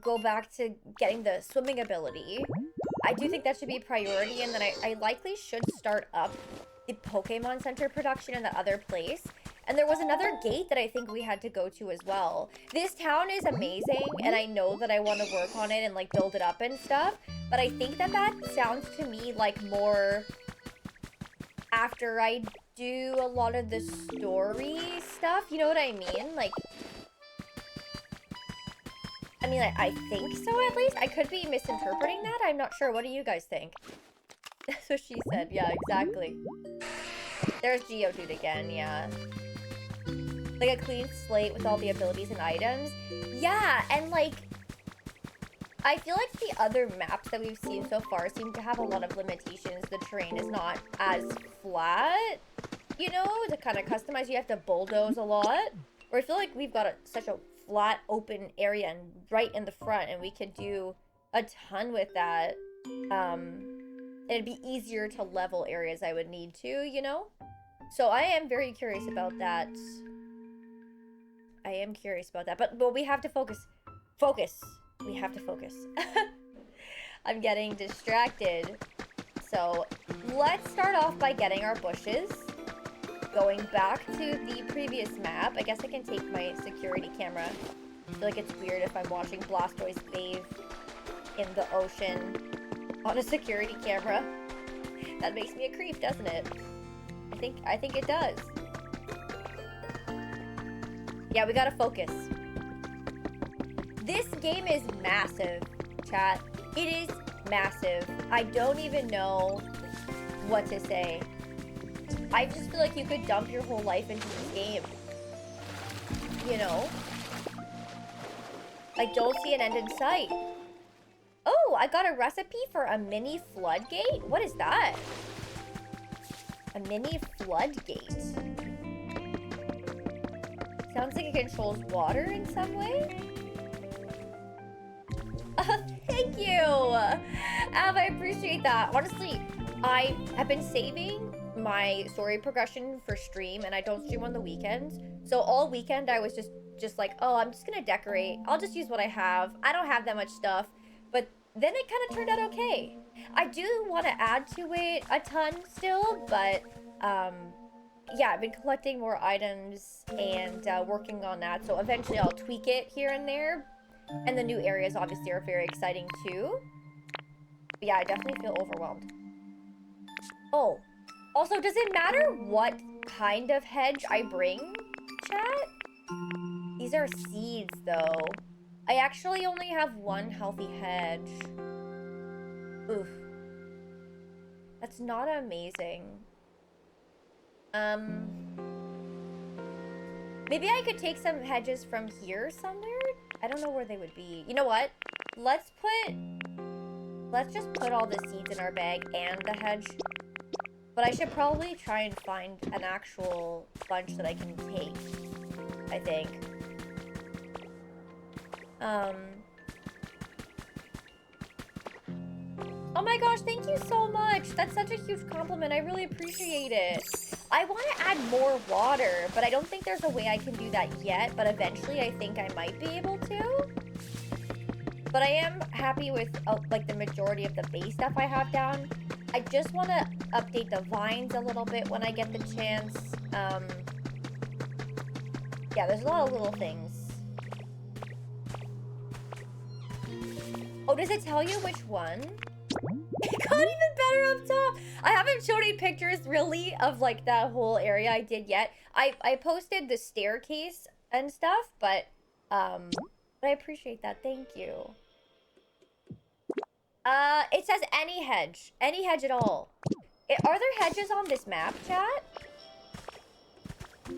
go back to getting the swimming ability. I do think that should be a priority, and then I likely should start up the Pokemon Center production in that other place. And there was another gate that I think we had to go to as well. This town is amazing, and I know that I want to work on it and like build it up and stuff, but I think that sounds to me like more after I do a lot of the story stuff, you know what I mean? Like, I mean, I think so at least. I could be misinterpreting that. I'm not sure. What do you guys think? That's what she said. Yeah, exactly. There's Geodude again, yeah. Like a clean slate with all the abilities and items. Yeah, and like, I feel like the other maps that we've seen so far seem to have a lot of limitations. The terrain is not as flat, you know, to kind of customize. You have to bulldoze a lot. Where I feel like we've got such a flat, open area and right in the front, and we could do a ton with that. It'd be easier to level areas I would need to, you know? So I am very curious about that. I am curious about that, but we have to focus. Focus. We have to focus. I'm getting distracted. So let's start off by getting our bushes. Going back to the previous map. I guess I can take my security camera. I feel like it's weird if I'm watching Blastoise bathe in the ocean on a security camera. That makes me a creep, doesn't it? I think it does. Yeah, we gotta focus. This game is massive, chat. It is massive. I don't even know what to say. I just feel like you could dump your whole life into this game. You know? I don't see an end in sight. Oh, I got a recipe for a mini floodgate? What is that? A mini floodgate. Sounds like it controls water in some way. Thank you! Av, I appreciate that. Honestly, I have been saving my story progression for stream, and I don't stream on the weekends. So all weekend I was just like, oh, I'm just gonna decorate. I'll just use what I have. I don't have that much stuff. But then it kind of turned out okay. I do want to add to it a ton still, but yeah, I've been collecting more items and working on that. So eventually I'll tweak it here and there. And the new areas obviously are very exciting too. But yeah, I definitely feel overwhelmed. Oh, also, does it matter what kind of hedge I bring, chat? These are seeds though. I actually only have one healthy hedge. Oof. That's not amazing. Maybe I could take some hedges from here somewhere? I don't know where they would be. You know what? Let's just put all the seeds in our bag and the hedge. But I should probably try and find an actual bunch that I can take, I think. Oh my gosh, thank you so much. That's such a huge compliment. I really appreciate it. I want to add more water, but I don't think there's a way I can do that yet. But eventually, I think I might be able to. But I am happy with like the majority of the base stuff I have down. I just want to update the vines a little bit when I get the chance. Yeah, there's a lot of little things. Oh, does it tell you which one? It got even better up top. I haven't showed any pictures really of like that whole area I did yet. I posted the staircase and stuff, but I appreciate that. Thank you. It says any hedge at all. Are there hedges on this map, chat?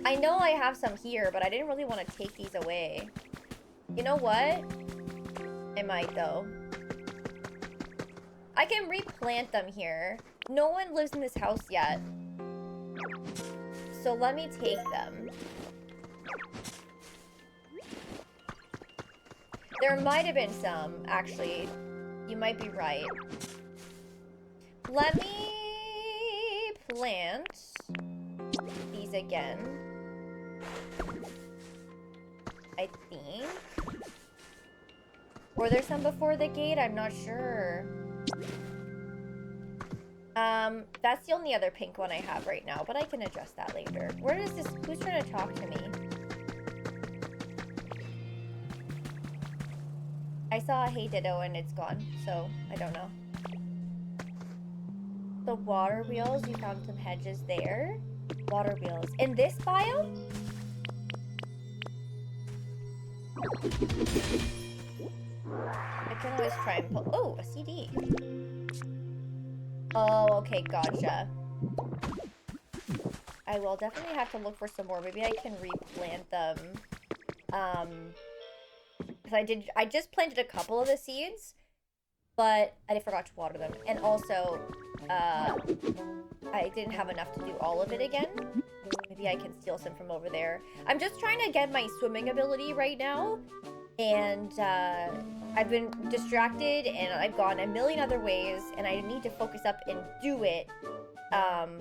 I know I have some here, but I didn't really want to take these away. You know what? I might though. I can replant them here. No one lives in this house yet. So let me take them. There might have been some, actually. You might be right. Let me plant these again. I think. Were there some before the gate? I'm not sure. That's the only other pink one I have right now, but I can adjust that later. Where is this? Who's trying to talk to me? I saw a hey ditto and it's gone, so I don't know. The water wheels, you found some hedges there. Water wheels. In this biome? I can always try and pull. Oh, a CD. Oh, okay, gotcha. I will definitely have to look for some more. Maybe I can replant them. Because I just planted a couple of the seeds, but I forgot to water them. And also, I didn't have enough to do all of it again. Maybe I can steal some from over there. I'm just trying to get my swimming ability right now. And I've been distracted and I've gone a million other ways and I need to focus up and do it. So I'm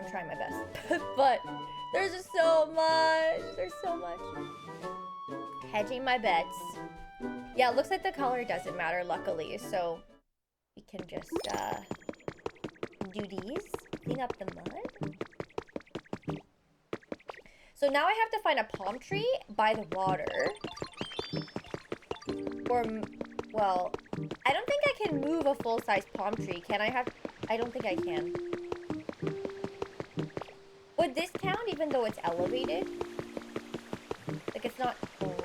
trying my best. But there's just so much. There's so much. Hedging my bets. Yeah, it looks like the color doesn't matter, luckily. So we can just do these. Clean up the mud. So now I have to find a palm tree by the water. Or, well, I don't think I can move a full-size palm tree. Can I have... I don't think I can. Would this count even though it's elevated? Like, it's not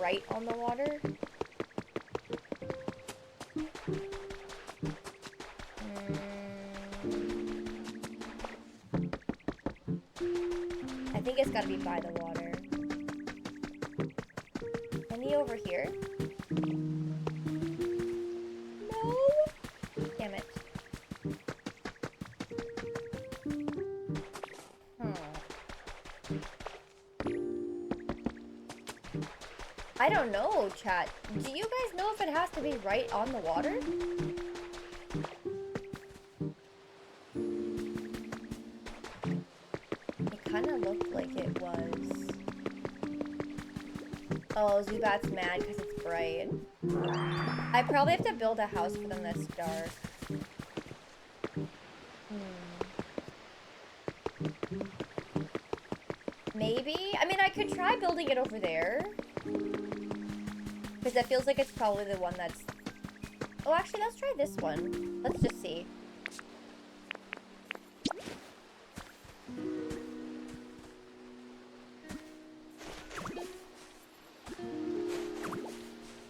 right on the water? I think it's gotta be by the water. Any over here? No? Damn it. I don't know, chat. Do you guys know if it has to be right on the water? It kind of looked like it was. Oh, Zubat's mad because it's bright. I probably have to build a house for them that's dark. Maybe? I mean, I could try building it over there. Because that feels like it's probably the one that's... Oh, actually, let's try this one. Let's just see.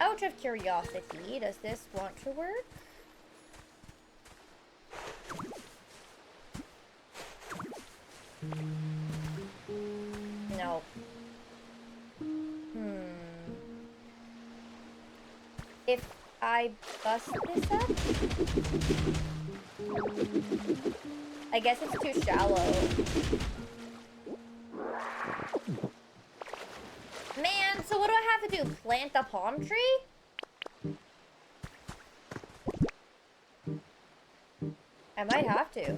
Out of curiosity, does this want to work? No. If I bust this up? I guess it's too shallow. Man, so what do I have to do? Plant the palm tree? I might have to.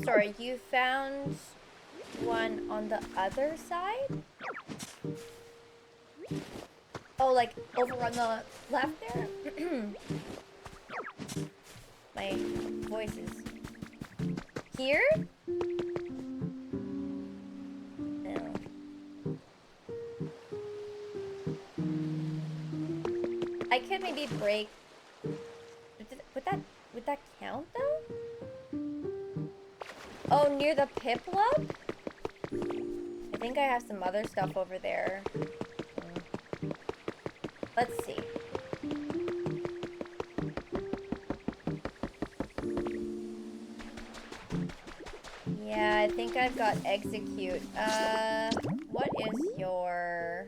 Sorry, you found one on the other side? Oh, like over on the left there? My voice is here? No. I could maybe break. Would that count though? Oh, near the Piplup? I think I have some other stuff over there. Let's see. Yeah, I think I've got execute. What is your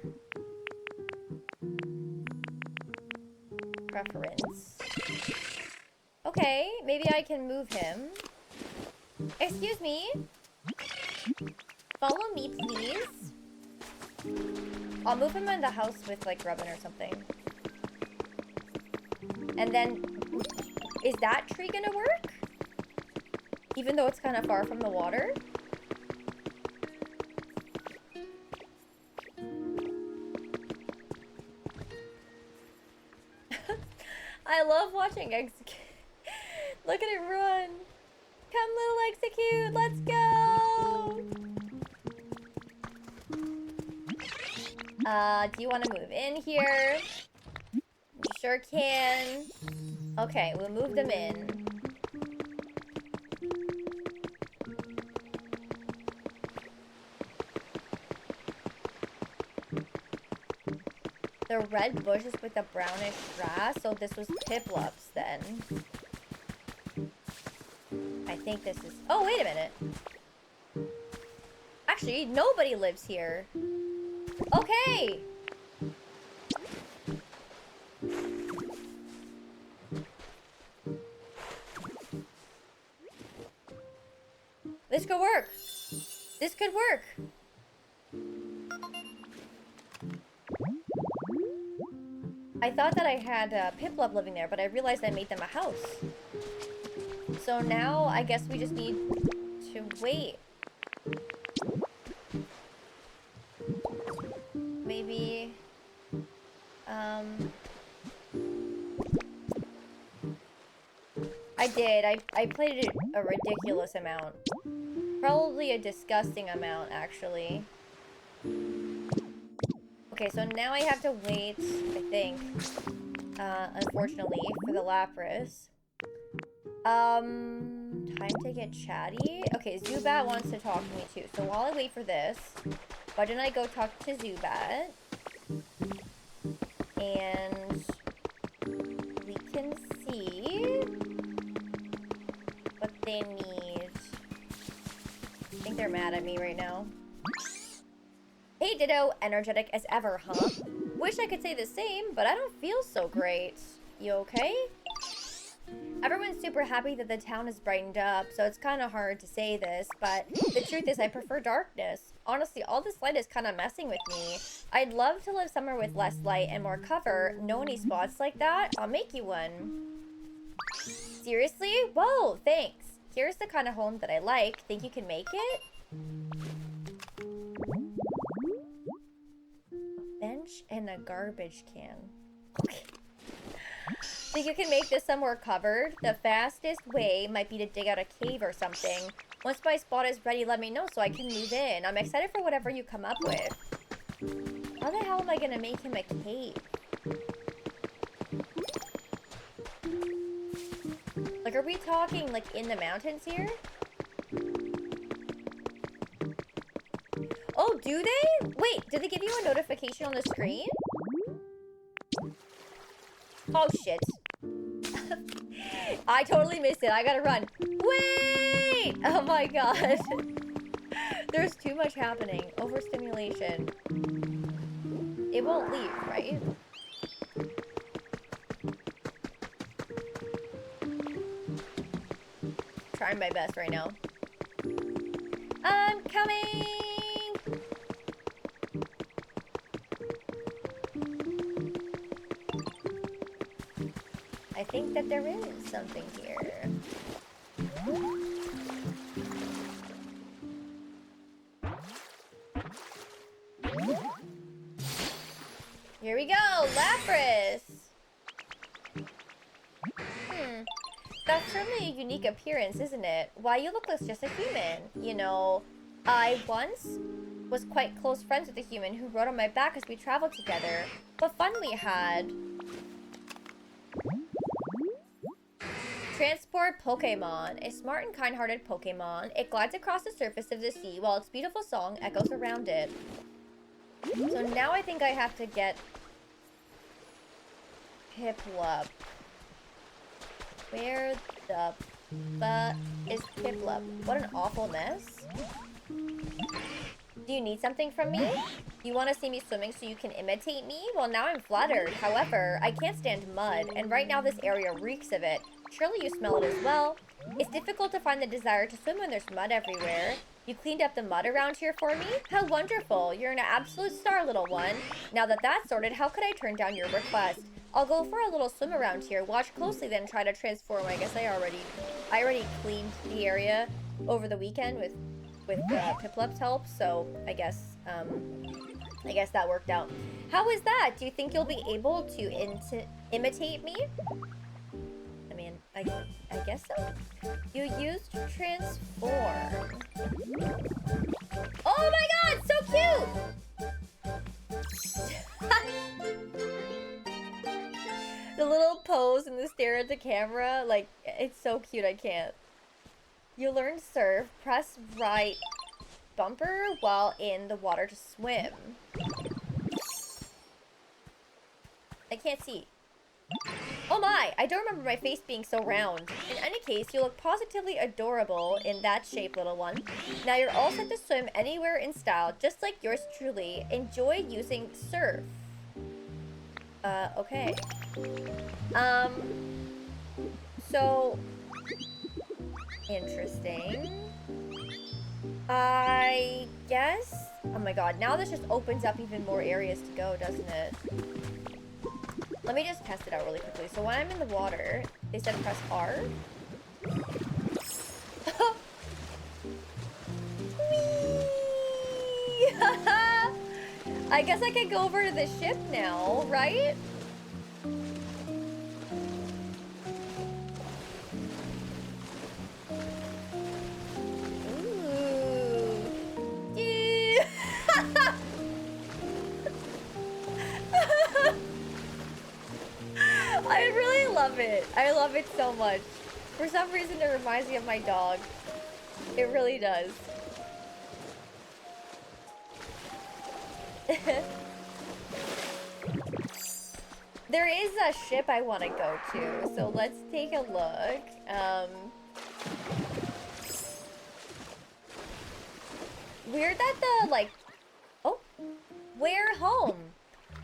preference? Okay, maybe I can move him. Excuse me. Follow me, please. I'll move him in the house with, like, Rubbin or something. And then, is that tree gonna work? Even though it's kind of far from the water? I love watching execute. Look at it run. Come, little execute. Let's go. Do you want to move in here? You sure can. Okay, we'll move them in. The red bushes with the brownish grass, so this was Piplups then. I think this is... Oh, wait a minute. Actually, nobody lives here. Okay. This could work. This could work. I thought that I had Piplup living there, but I realized I made them a house. So now I guess we just need to wait. Maybe, I did. I played it a ridiculous amount. Probably a disgusting amount, actually. Okay, so now I have to wait, I think, unfortunately, for the Lapras. Time to get chatty. Okay, Zubat wants to talk to me too. So while I wait for this, why don't I go talk to Zubat? And we can see what they need. I think they're mad at me right now. Hey Ditto, energetic as ever, huh? Wish I could say the same, but I don't feel so great. You okay? Everyone's super happy that the town is brightened up, so it's kind of hard to say this, but the truth is I prefer darkness. Honestly, all this light is kind of messing with me. I'd love to live somewhere with less light and more cover. Know any spots like that? I'll make you one. Seriously? Whoa, thanks. Here's the kind of home that I like. Think you can make it? Bench and a garbage can. Okay. Think you can make this somewhere covered? The fastest way might be to dig out a cave or something. Once my spot is ready, let me know so I can move in. I'm excited for whatever you come up with. How the hell am I gonna make him a cave? Like, are we talking, like, in the mountains here? Oh, do they? Wait, do they give you a notification on the screen? Oh, shit. I totally missed it. I gotta run. Wait! Oh my god. There's too much happening. Overstimulation. It won't leave, right? Trying my best right now. I'm coming! I think that there is something here. Here we go, Lapras! That's certainly a unique appearance, isn't it? Why, you look like just a human. You know, I once was quite close friends with a human who rode on my back as we traveled together. What fun we had. Transport Pokemon. A smart and kind-hearted Pokemon. It glides across the surface of the sea while its beautiful song echoes around it. So now I think I have to get Piplup. Where the fuck is Piplup? What an awful mess. Do you need something from me? You want to see me swimming so you can imitate me? Well, now I'm flattered. However, I can't stand mud, and right now this area reeks of it. Surely you smell it as well. It's difficult to find the desire to swim when there's mud everywhere. You cleaned up the mud around here for me? How wonderful. You're an absolute star, little one. Now that that's sorted, how could I turn down your request? I'll go for a little swim around here. Watch closely, then try to transform. I guess I already cleaned the area over the weekend with Piplup's help, so I guess that worked out. How is that? Do you think you'll be able to imitate me? I mean, I guess so. You used transform. Oh my god, so cute! The little pose and the stare at the camera, like, it's so cute, I can't. You learned surf. Press right bumper while in the water to swim. I can't see. Oh my! I don't remember my face being so round. In any case, you look positively adorable in that shape, little one. Now you're all set to swim anywhere in style, just like yours truly. Enjoy using surf. Okay. So... interesting. I guess... oh my god, now this just opens up even more areas to go, doesn't it? Let me just test it out really quickly. So when I'm in the water, they said press R. Whee! I guess I can go over to the ship now, right? I really love it. I love it so much. For some reason, it reminds me of my dog. It really does. There is a ship I want to go to, so let's take a look. Weird that the, like... oh, we're home.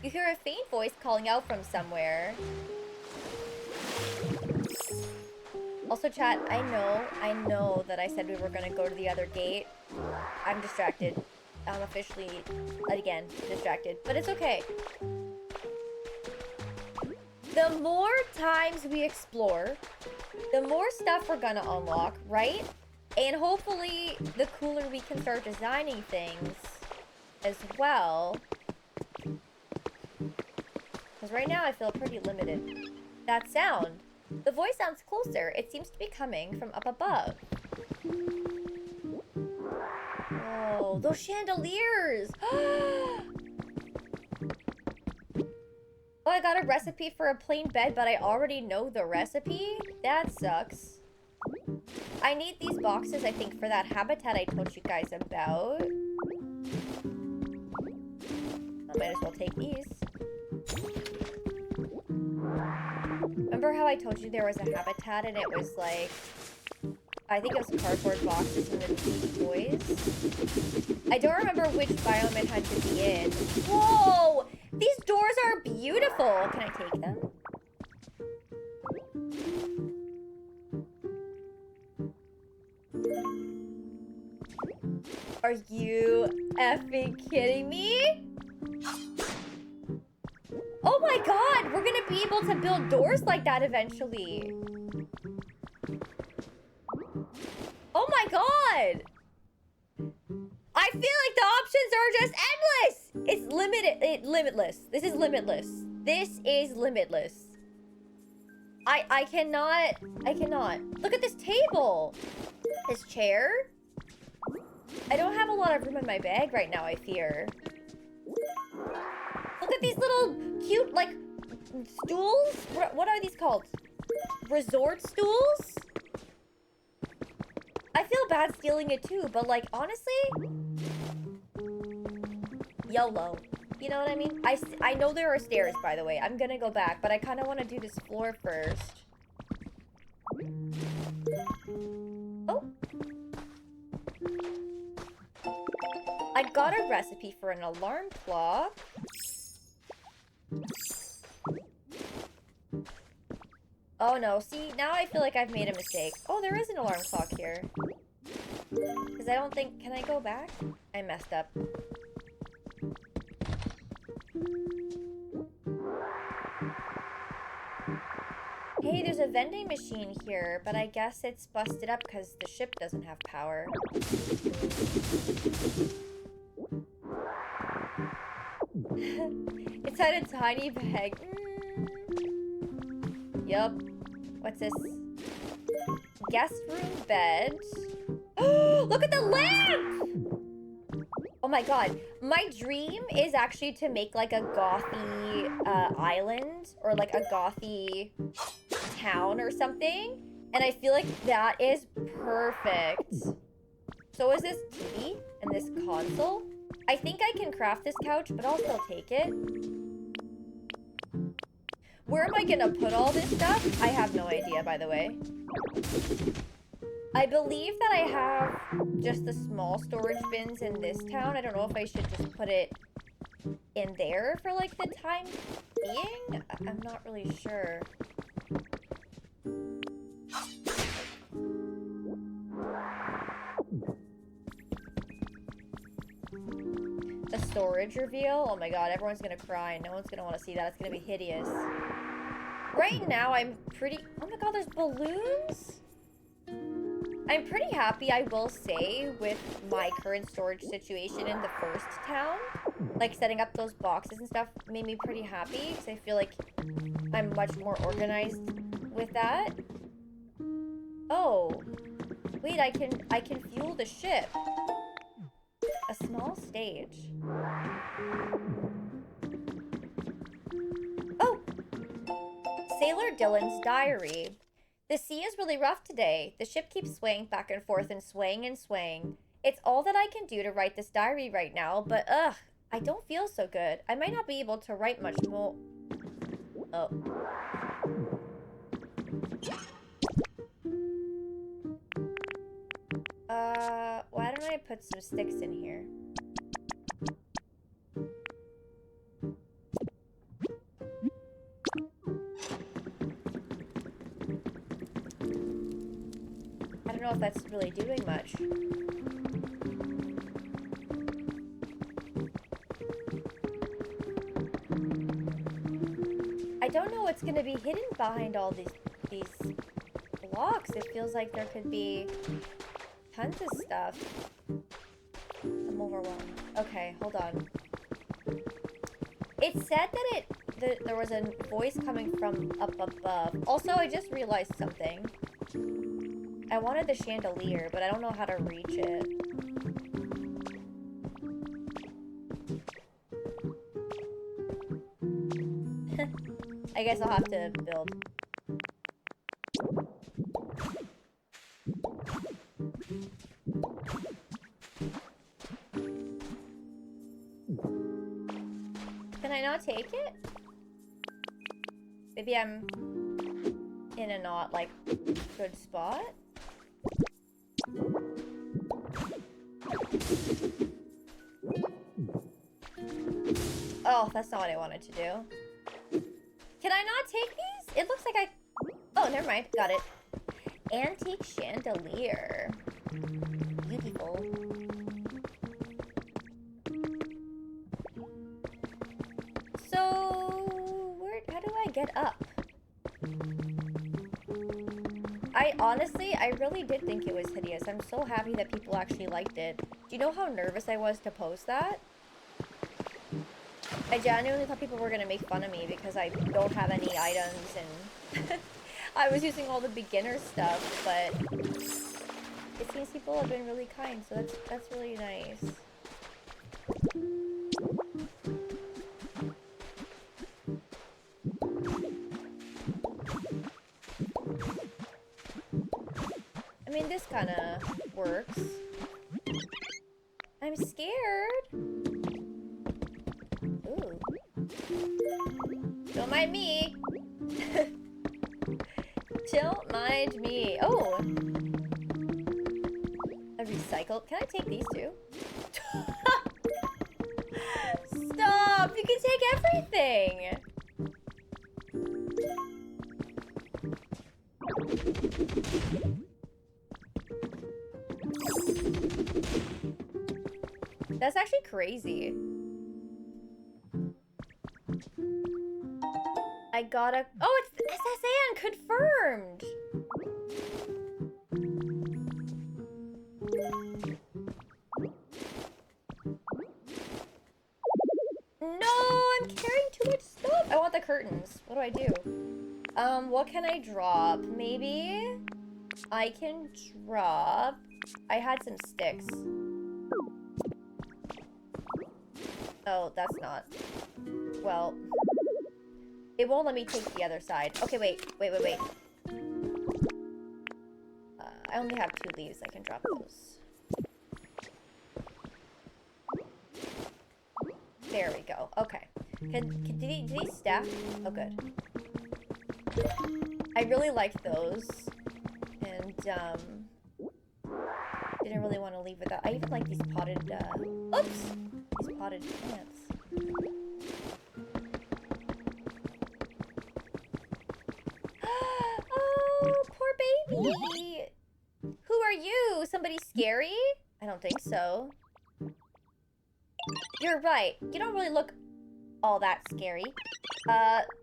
You hear a faint voice calling out from somewhere. Also, chat, I know that I said we were gonna go to the other gate. I'm distracted. I'm officially, again, distracted. But it's okay. The more times we explore, the more stuff we're gonna unlock, right? And hopefully, the cooler we can start designing things as well. Because right now I feel pretty limited. That sound. The voice sounds closer. It seems to be coming from up above. Oh, those chandeliers! Oh, I got a recipe for a plain bed, but I already know the recipe? That sucks. I need these boxes, I think, for that habitat I told you guys about. I might as well take these. Remember how I told you there was a habitat and it was like... I think it was cardboard boxes and then these toys? I don't remember which biome it had to be in. Whoa! These doors are beautiful! Can I take them? Are you effing kidding me? Oh my god! We're gonna be able to build doors like that eventually. Oh my god! I feel like the options are just endless! It's limitless. This is limitless. This is limitless. I cannot. Look at this table. This chair. I don't have a lot of room in my bag right now, I fear. Look at these little cute, like, stools? What are these called? Resort stools? I feel bad stealing it too, but like, honestly, YOLO. You know what I mean? I know there are stairs, by the way. I'm gonna go back, but I kind of want to do this floor first. Oh. I got a recipe for an alarm clock. Oh no, see, now I feel like I've made a mistake. Oh, there is an alarm clock here. Because I don't think... Can I go back? I messed up. Hey, there's a vending machine here, but I guess it's busted up because the ship doesn't have power. It's had a tiny bag. Yup. What's this? Guest room bed. Oh, look at the lamp! Oh my god. My dream is actually to make like a gothy island or like a gothy town or something. And I feel like that is perfect. So is this TV and this console? I think I can craft this couch, but I'll still take it. Where am I gonna put all this stuff? I have no idea, by the way. I believe that I have just the small storage bins in this town. I don't know if I should just put it in there for, like, the time being. I'm not really sure. A storage reveal? Oh my god, everyone's gonna cry. No one's gonna want to see that. It's gonna be hideous. Right now, I'm pretty... Oh my god, there's balloons? I'm pretty happy, I will say, with my current storage situation in the first town. Like, setting up those boxes and stuff made me pretty happy, because I feel like I'm much more organized with that. Oh. Wait, I can fuel the ship. A small stage. Oh! Sailor Dylan's diary. The sea is really rough today. The ship keeps swaying back and forth and swaying and swaying. It's all that I can do to write this diary right now, but ugh, I don't feel so good. I might not be able to write much more. Oh. Why don't I put some sticks in here? I don't know if that's really doing much. I don't know what's gonna be hidden behind all these blocks. It feels like there could be tons of stuff. I'm overwhelmed. Okay, hold on. It said that there was a voice coming from up above. Also, I just realized something. I wanted the chandelier, but I don't know how to reach it. I guess I'll have to build. Can I not take it? Maybe I'm in a not, like, good spot? Oh, that's not what I wanted to do. Can I not take these? It looks like I... Oh, never mind. Got it. Antique chandelier. Beautiful. So... how do I get up. I really did think it was hideous. I'm so happy that people actually liked it. Do you know how nervous I was to post that? I genuinely thought people were gonna make fun of me because I don't have any items and I was using all the beginner stuff, but it seems people have been really kind, so that's really nice. I mean, this kind of works. I'm scared. Ooh. Don't mind me. Don't mind me. Oh. A recycle. Can I take these two? Stop! You can take everything! That's actually crazy. I gotta... Oh, it's SSN! Confirmed! No! I'm carrying too much stuff! I want the curtains. What do I do? What can I drop? Maybe I can drop... I had some sticks. Oh, that's not... Well... It won't let me take the other side. Okay, wait. I only have 2 leaves. I can drop those. There we go. Okay. Did these stack? Oh, good. I really liked those. And, didn't really want to leave without... I even like these potted, oops! These potted plants. Oh, poor baby! Who are you? Somebody scary? I don't think so. You're right. You don't really look all that scary.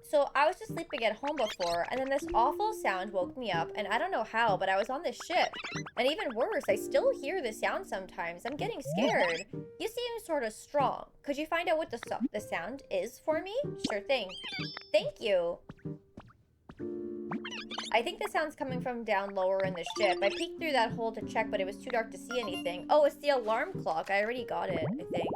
So I was just sleeping at home before, and then this awful sound woke me up, and I don't know how, but I was on this ship. And even worse, I still hear the sound sometimes. I'm getting scared. You seem sort of strong. Could you find out what the sound is for me? Sure thing. Thank you. I think the sound's coming from down lower in the ship. I peeked through that hole to check, but it was too dark to see anything. Oh, it's the alarm clock. I already got it, I think.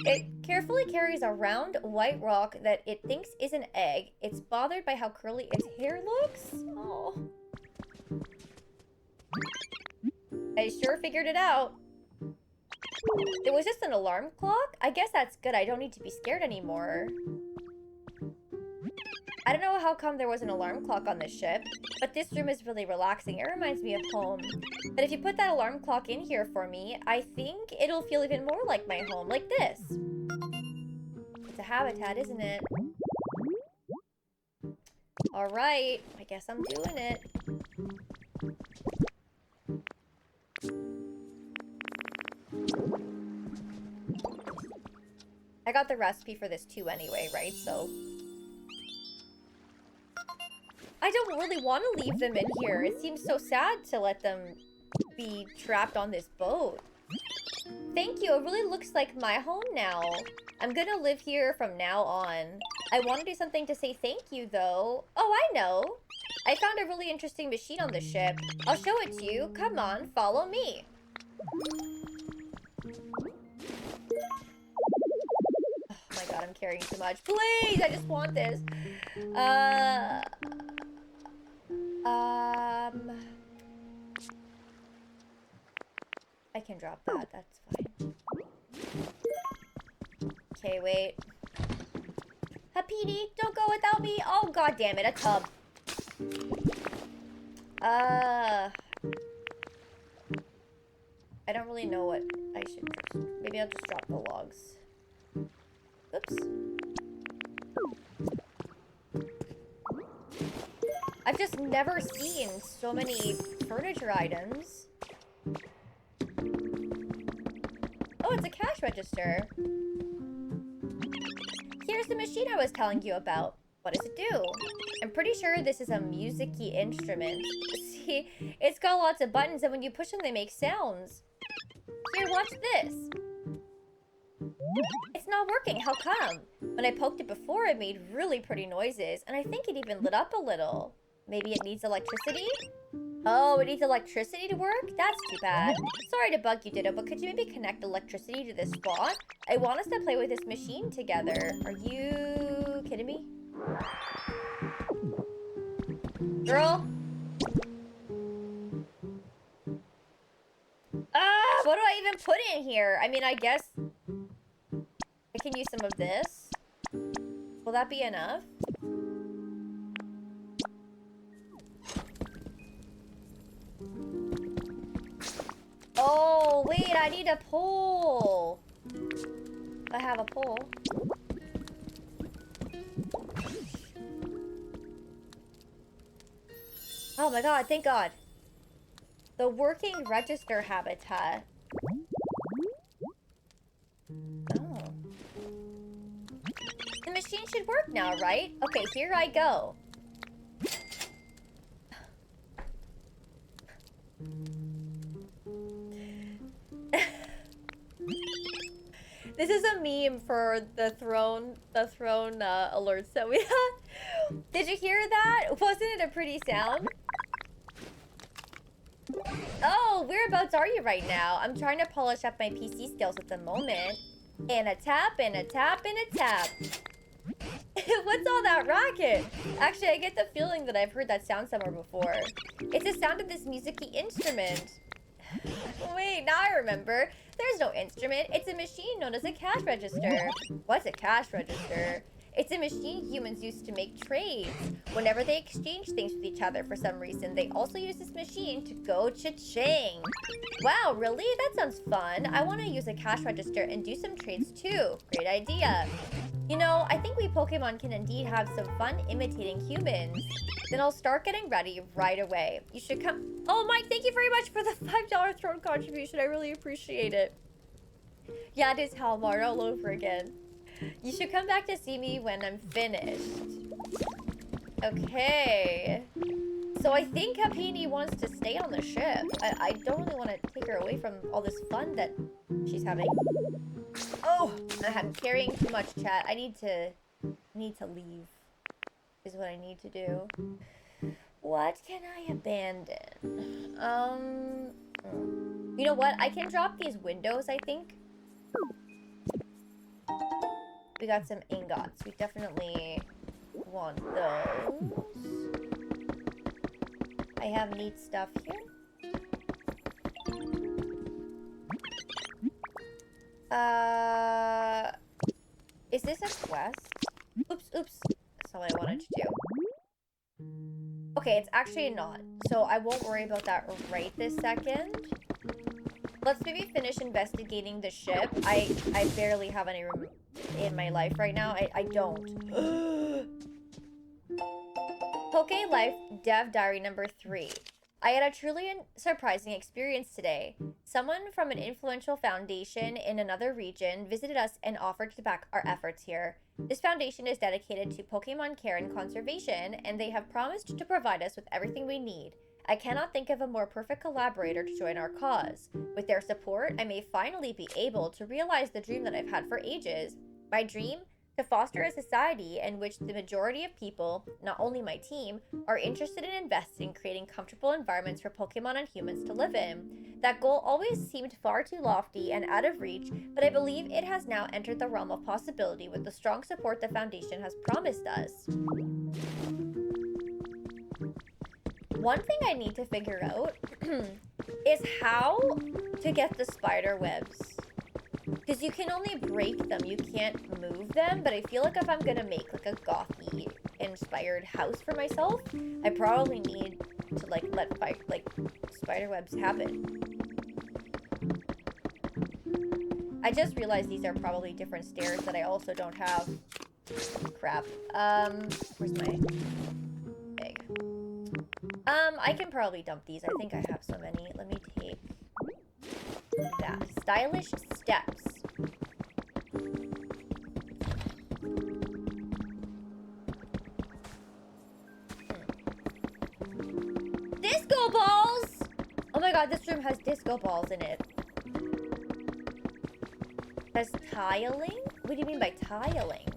It carefully carries a round white rock that it thinks is an egg. It's bothered by how curly its hair looks. Oh. I sure figured it out. It was just an alarm clock? I guess that's good. I don't need to be scared anymore. I don't know how come there was an alarm clock on this ship, but this room is really relaxing. It reminds me of home. But if you put that alarm clock in here for me, I think it'll feel even more like my home, like this. It's a habitat, isn't it? Alright, I guess I'm doing it. I got the recipe for this too anyway, right? So... I don't really want to leave them in here. It seems so sad to let them be trapped on this boat. Thank you. It really looks like my home now. I'm gonna live here from now on. I want to do something to say thank you, though. Oh, I know. I found a really interesting machine on the ship. I'll show it to you. Come on, follow me. Oh my god, I'm carrying too much. Please, I just want this. I can drop that. That's fine. Okay, wait. Hapidi, don't go without me. Oh, god damn it, a tub. I don't really know what I should just... Maybe I'll just drop the logs. Oops. I've just never seen so many furniture items. Oh, it's a cash register. Here's the machine I was telling you about. What does it do? I'm pretty sure this is a music-y instrument. See, it's got lots of buttons, and when you push them, they make sounds. Here, watch this. It's not working. How come? When I poked it before, it made really pretty noises, and I think it even lit up a little. Maybe it needs electricity? Oh, it needs electricity to work? That's too bad. Sorry to bug you, Ditto, but could you maybe connect electricity to this spot? I want us to play with this machine together. Are you kidding me? Girl? Ah, what do I even put in here? I mean, I guess I can use some of this. Will that be enough? Oh, wait, I need a pole. I have a pole. Oh my god, thank god. The working register habitat. Oh. The machine should work now, right? Okay, here I go. This is a meme for the throne alerts that we had. Did you hear that? Wasn't it a pretty sound? Oh, whereabouts are you right now? I'm trying to polish up my PC skills at the moment. And a tap, and a tap, and a tap. What's all that racket? Actually, I get the feeling that I've heard that sound somewhere before. It's the sound of this music-y instrument. Wait, now I remember. There's no instrument. It's a machine known as a cash register. What's a cash register? It's a machine humans use to make trades. Whenever they exchange things with each other for some reason, they also use this machine to go cha-ching. Wow, really? That sounds fun. I want to use a cash register and do some trades too. Great idea. You know, I think we Pokemon can indeed have some fun imitating humans. Then I'll start getting ready right away. You should come... Oh, Mike, thank you very much for the $5 throne contribution. I really appreciate it. Yeah, it is Halmar all over again. You should come back to see me when I'm finished. Okay. So I think Happini wants to stay on the ship. I don't really want to take her away from all this fun that she's having. Oh, I'm carrying too much, chat. I need to leave. Is what I need to do. What can I abandon? You know what? I can drop these windows, I think. We got some ingots. We definitely want those. I have neat stuff here. Is this a quest? Oops. That's not what I wanted to do. Okay, it's actually not. So I won't worry about that right this second. Let's maybe finish investigating the ship. I barely have any room in my life right now. I don't. Poke Life Dev Diary number 3. I had a truly surprising experience today. Someone from an influential foundation in another region visited us and offered to back our efforts here. This foundation is dedicated to Pokemon care and conservation, and they have promised to provide us with everything we need. I cannot think of a more perfect collaborator to join our cause. With their support, I may finally be able to realize the dream that I've had for ages. My dream? To foster a society in which the majority of people, not only my team, are interested in investing in creating comfortable environments for Pokemon and humans to live in. That goal always seemed far too lofty and out of reach, but I believe it has now entered the realm of possibility with the strong support the Foundation has promised us. One thing I need to figure out is how to get the spider webs. Because you can only break them, you can't move them, but I feel like if I'm gonna make like a gothy inspired house for myself, I probably need to like let spider webs happen. I just realized these are probably different stairs that I also don't have. Crap. Where's my egg? I can probably dump these. I think I have so many. Let me take that. Stylish steps. disco balls! Oh my god, this room has disco balls in it. Has tiling? What do you mean by tiling?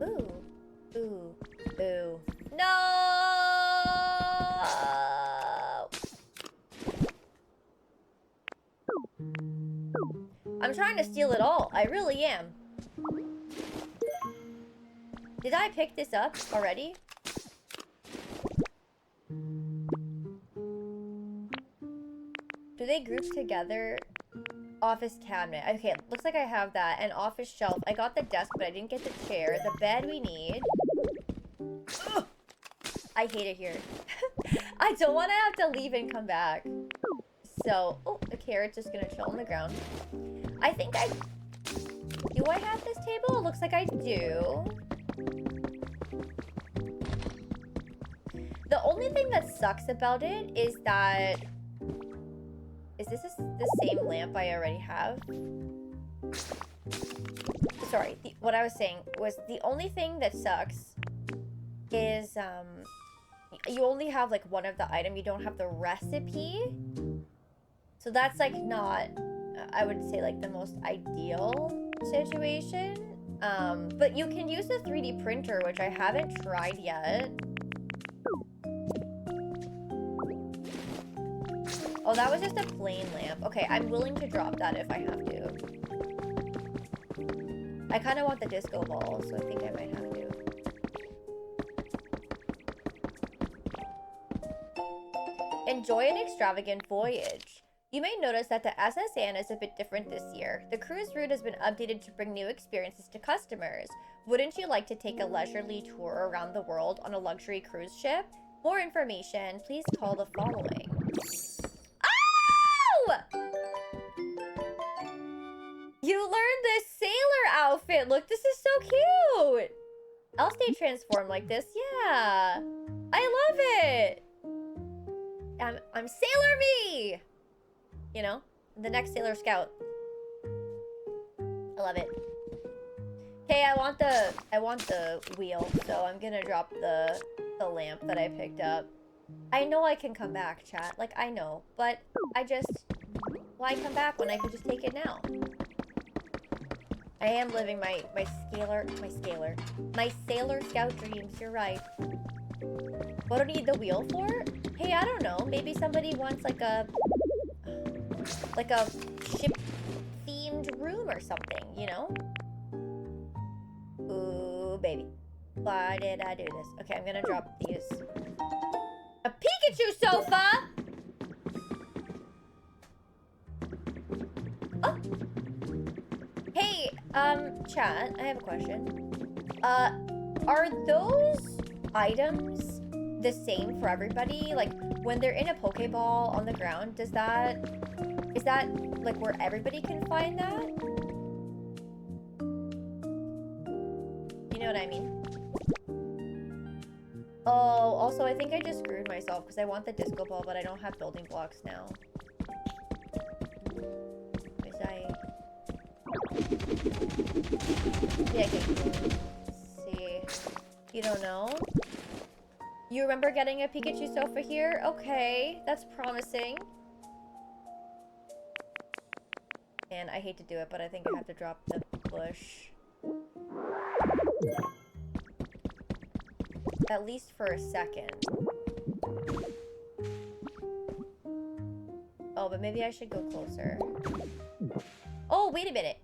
Ooh. Ooh. Ooh. No! I'm trying to steal it all. I really am. Did I pick this up already? Do they group together? Office cabinet. Okay, looks like I have that. An office shelf. I got the desk, but I didn't get the chair. The bed we need. Ugh. I hate it here. I don't want to have to leave and come back. So, oh, the carrot's just gonna chill on the ground. I think I... Do I have this table? It looks like I do. The only thing that sucks about it is that... Is this the same lamp I already have? Sorry, what I was saying was the only thing that sucks is, you only have, like, one of the item. You don't have the recipe. So that's, like, not, I would say, like, the most ideal situation. But you can use the 3D printer, which I haven't tried yet. Oh, that was just a plain lamp. Okay, I'm willing to drop that if I have to. I kind of want the disco ball, so I think I might have to. Enjoy an extravagant voyage. You may notice that the SS Anne is a bit different this year. The cruise route has been updated to bring new experiences to customers. Wouldn't you like to take a leisurely tour around the world on a luxury cruise ship? More information, please call the following. You learned this sailor outfit. Look, this is so cute. I'll stay transformed like this. Yeah. I love it. I'm Sailor Me. You know, the next Sailor Scout. I love it. Okay, I want the wheel, so I'm gonna drop the lamp that I picked up. I know I can come back, chat. Like, I know, but why come back when I can just take it now? I am living my Sailor Scout dreams, you're right. What do I need the wheel for? Hey, I don't know. Maybe somebody wants like a ship-themed room or something, you know? Ooh, baby. Why did I do this? Okay, I'm gonna drop these. A Pikachu sofa! Oh! Hey, chat, I have a question. Are those items the same for everybody? Like, when they're in a Pokeball on the ground, is that, like, where everybody can find that? You know what I mean? Oh, also, I think I just screwed myself because I want the disco ball, but I don't have building blocks now. Yeah, okay. Let's see. You don't know? You remember getting a Pikachu sofa here? Okay, that's promising. And I hate to do it, but I think I have to drop the bush. At least for a second. Oh, but maybe I should go closer. Oh, wait a minute.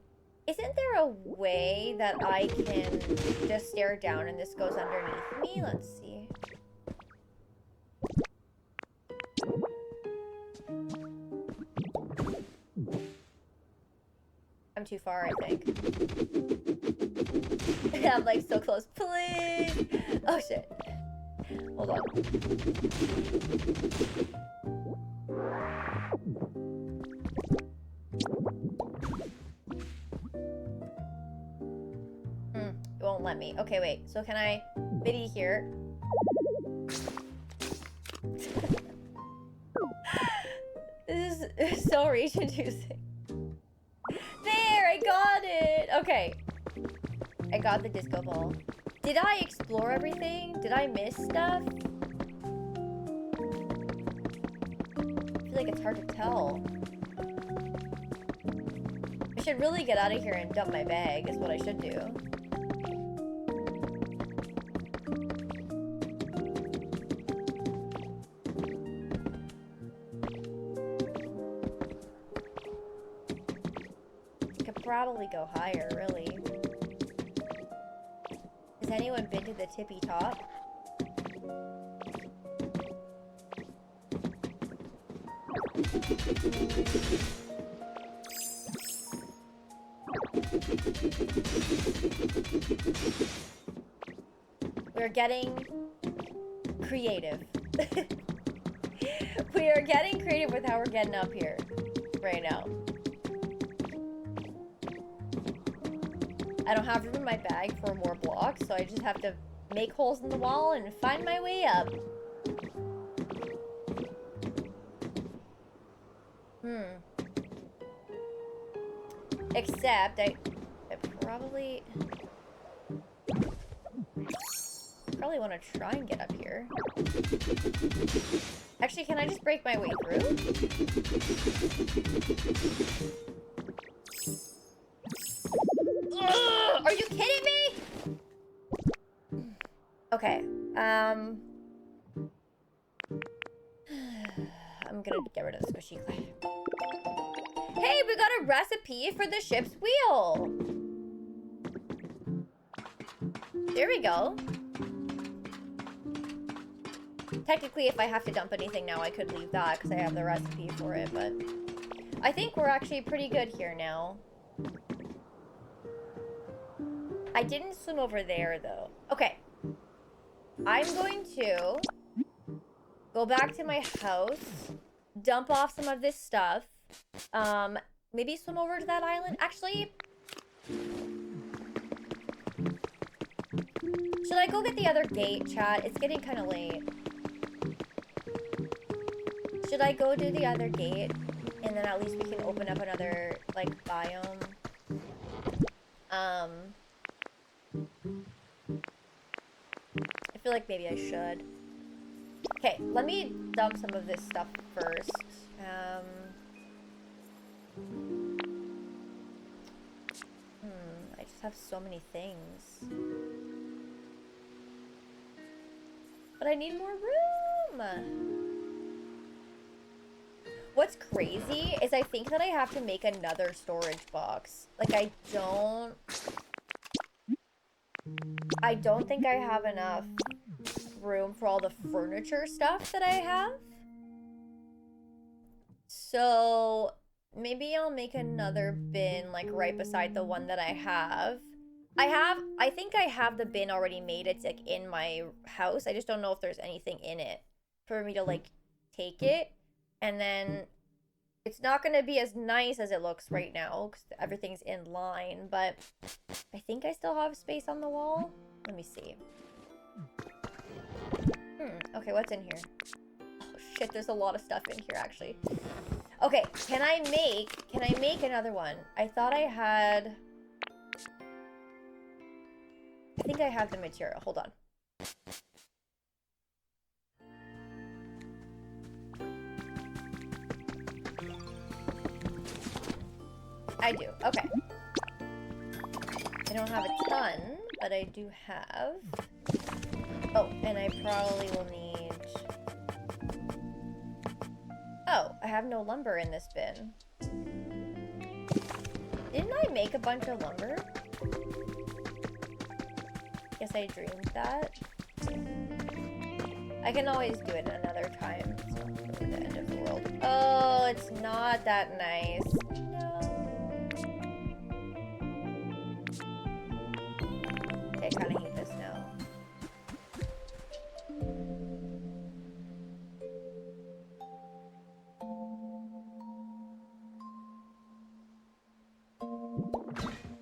Isn't there a way that I can just stare down and this goes underneath me? Let's see. I'm too far, I think. I'm like so close. Please! Oh shit. Hold on. It won't let me. Okay, wait. So can I maybe here? This is so rage-inducing. There, I got it. Okay. I got the disco ball. Did I explore everything? Did I miss stuff? feel like it's hard to tell. I should really get out of here and dump my bag is what I should do. I could probably go higher, really. Has anyone been to the tippy top? We're getting creative. We are getting creative with how we're getting up here right now. I don't have room in my bag for more blocks, so I just have to make holes in the wall and find my way up. Except I probably want to try and get up here. Actually, can I just break my way through? Ugh, are you kidding me? Okay. I'm gonna get rid of the squishy clay. Hey, we got a recipe for the ship's wheel. There we go. Technically, if I have to dump anything now, I could leave that because I have the recipe for it, but I think we're actually pretty good here now. I didn't swim over there, though. Okay. I'm going to go back to my house, dump off some of this stuff, maybe swim over to that island. Actually, should I go get the other gate, chat? It's getting kind of late. Should I go do the other gate, and then at least we can open up another, like, biome? I feel like maybe I should. Okay, let me dump some of this stuff first. I just have so many things. But I need more room! What's crazy is I think that I have to make another storage box. Like, I don't think I have enough room for all the furniture stuff that I have. So maybe I'll make another bin, like, right beside the one that I have. I think I have the bin already made. It's, like, in my house. I just don't know if there's anything in it for me to, like, take it. And then it's not going to be as nice as it looks right now because everything's in line, but I think I still have space on the wall. Let me see. Okay, what's in here? Oh shit, there's a lot of stuff in here actually. Okay, can I make another one? I thought I had... I think I have the material. Hold on. I do. Okay. I don't have a ton, but I do have... Oh, and I probably will need... Oh, I have no lumber in this bin. Didn't I make a bunch of lumber? Guess I dreamed that. I can always do it another time. It's not really the end of the world. Oh, it's not that nice. I kind of hate this now.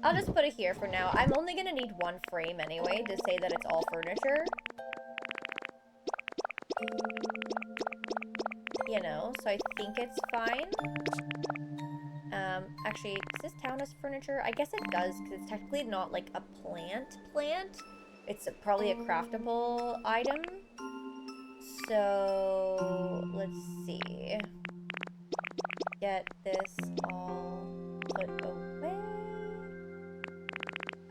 I'll just put it here for now. I'm only gonna need one frame anyway to say that it's all furniture. You know, so I think it's fine. Actually, does this count as furniture? I guess it does, because it's technically not like a plant. It's probably a craftable item. So, let's see. get this all put away.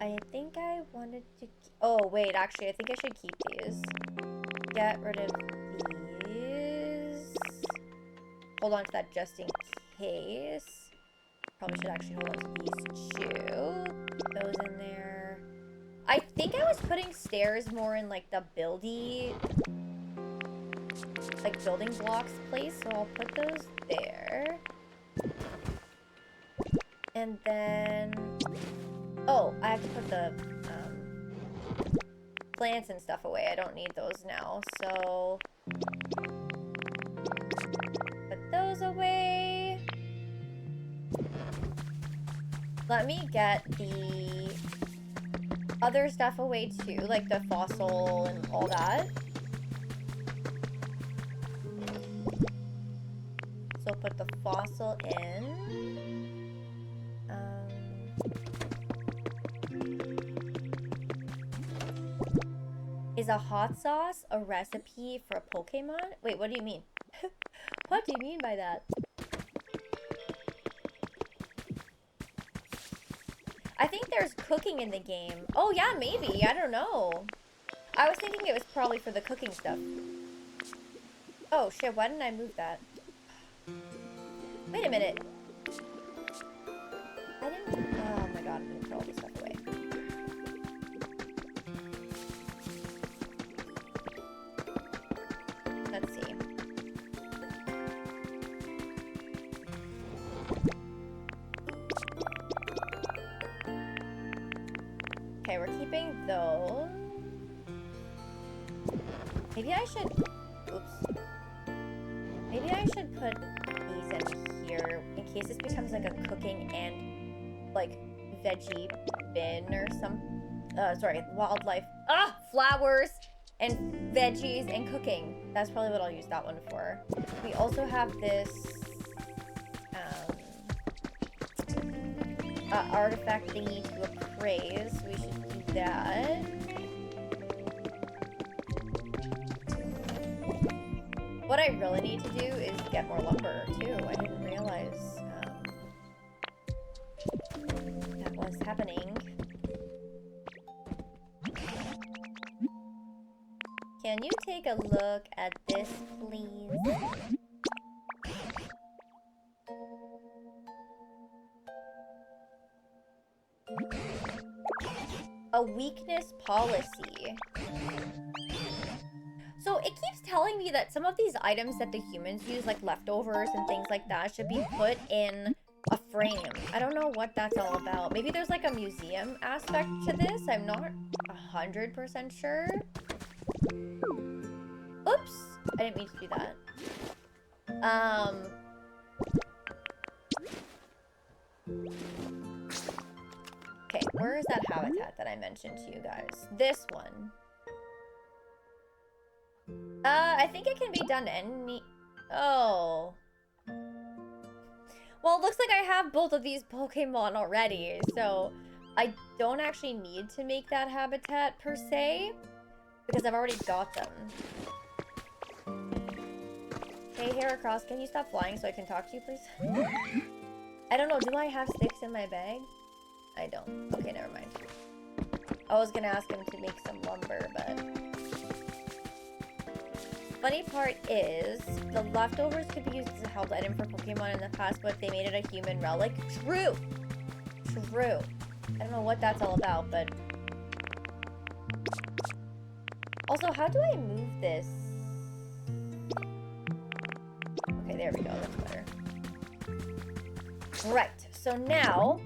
I think I wanted to... Oh, wait, actually, I think I should keep these. Get rid of these. Hold on to that just in case. Probably should actually hold on to these two. Those in there. I think I was putting stairs more in, like, the building blocks place, so I'll put those there. And then... Oh, I have to put the plants and stuff away. I don't need those now, so... Put those away. Let me get the other stuff away too, like the fossil and all that. So put the fossil in. Is a hot sauce a recipe for a Pokemon? Wait, what do you mean? What do you mean by that? I think there's cooking in the game. Oh yeah, maybe. I don't know. I was thinking it was probably for the cooking stuff. Oh shit, why didn't I move that? Wait a minute. I didn't... Oh my god, I'm gonna throw all this stuff away. Let's see. Okay, we're keeping those. Maybe I should... Oops. Maybe I should put these in here in case this becomes like a cooking and like veggie bin or some... sorry, wildlife. Ah! Flowers and veggies and cooking. That's probably what I'll use that one for. We also have this... artifact thingy to appraise. We should do that. What I really need to do is get more lumber too. I didn't realize that was happening. Can you take a look at this, please? A weakness policy. So it keeps telling me that some of these items that the humans use, like leftovers and things like that, should be put in a frame. I don't know what that's all about. Maybe there's like a museum aspect to this. I'm not 100% sure. Oops. I didn't mean to do that. Okay, where is that habitat that I mentioned to you guys? This one. I think it can be done any... Oh. Well, it looks like I have both of these Pokemon already, so I don't actually need to make that habitat per se, because I've already got them. Hey, Heracross, can you stop flying so I can talk to you, please? I don't know, do I have sticks in my bag? I don't. Okay, never mind. I was gonna ask him to make some lumber, but... Funny part is, the leftovers could be used as a held item for Pokemon in the past, but they made it a human relic. True! True. I don't know what that's all about, but... Also, how do I move this? Okay, there we go. That's better. Right. So now,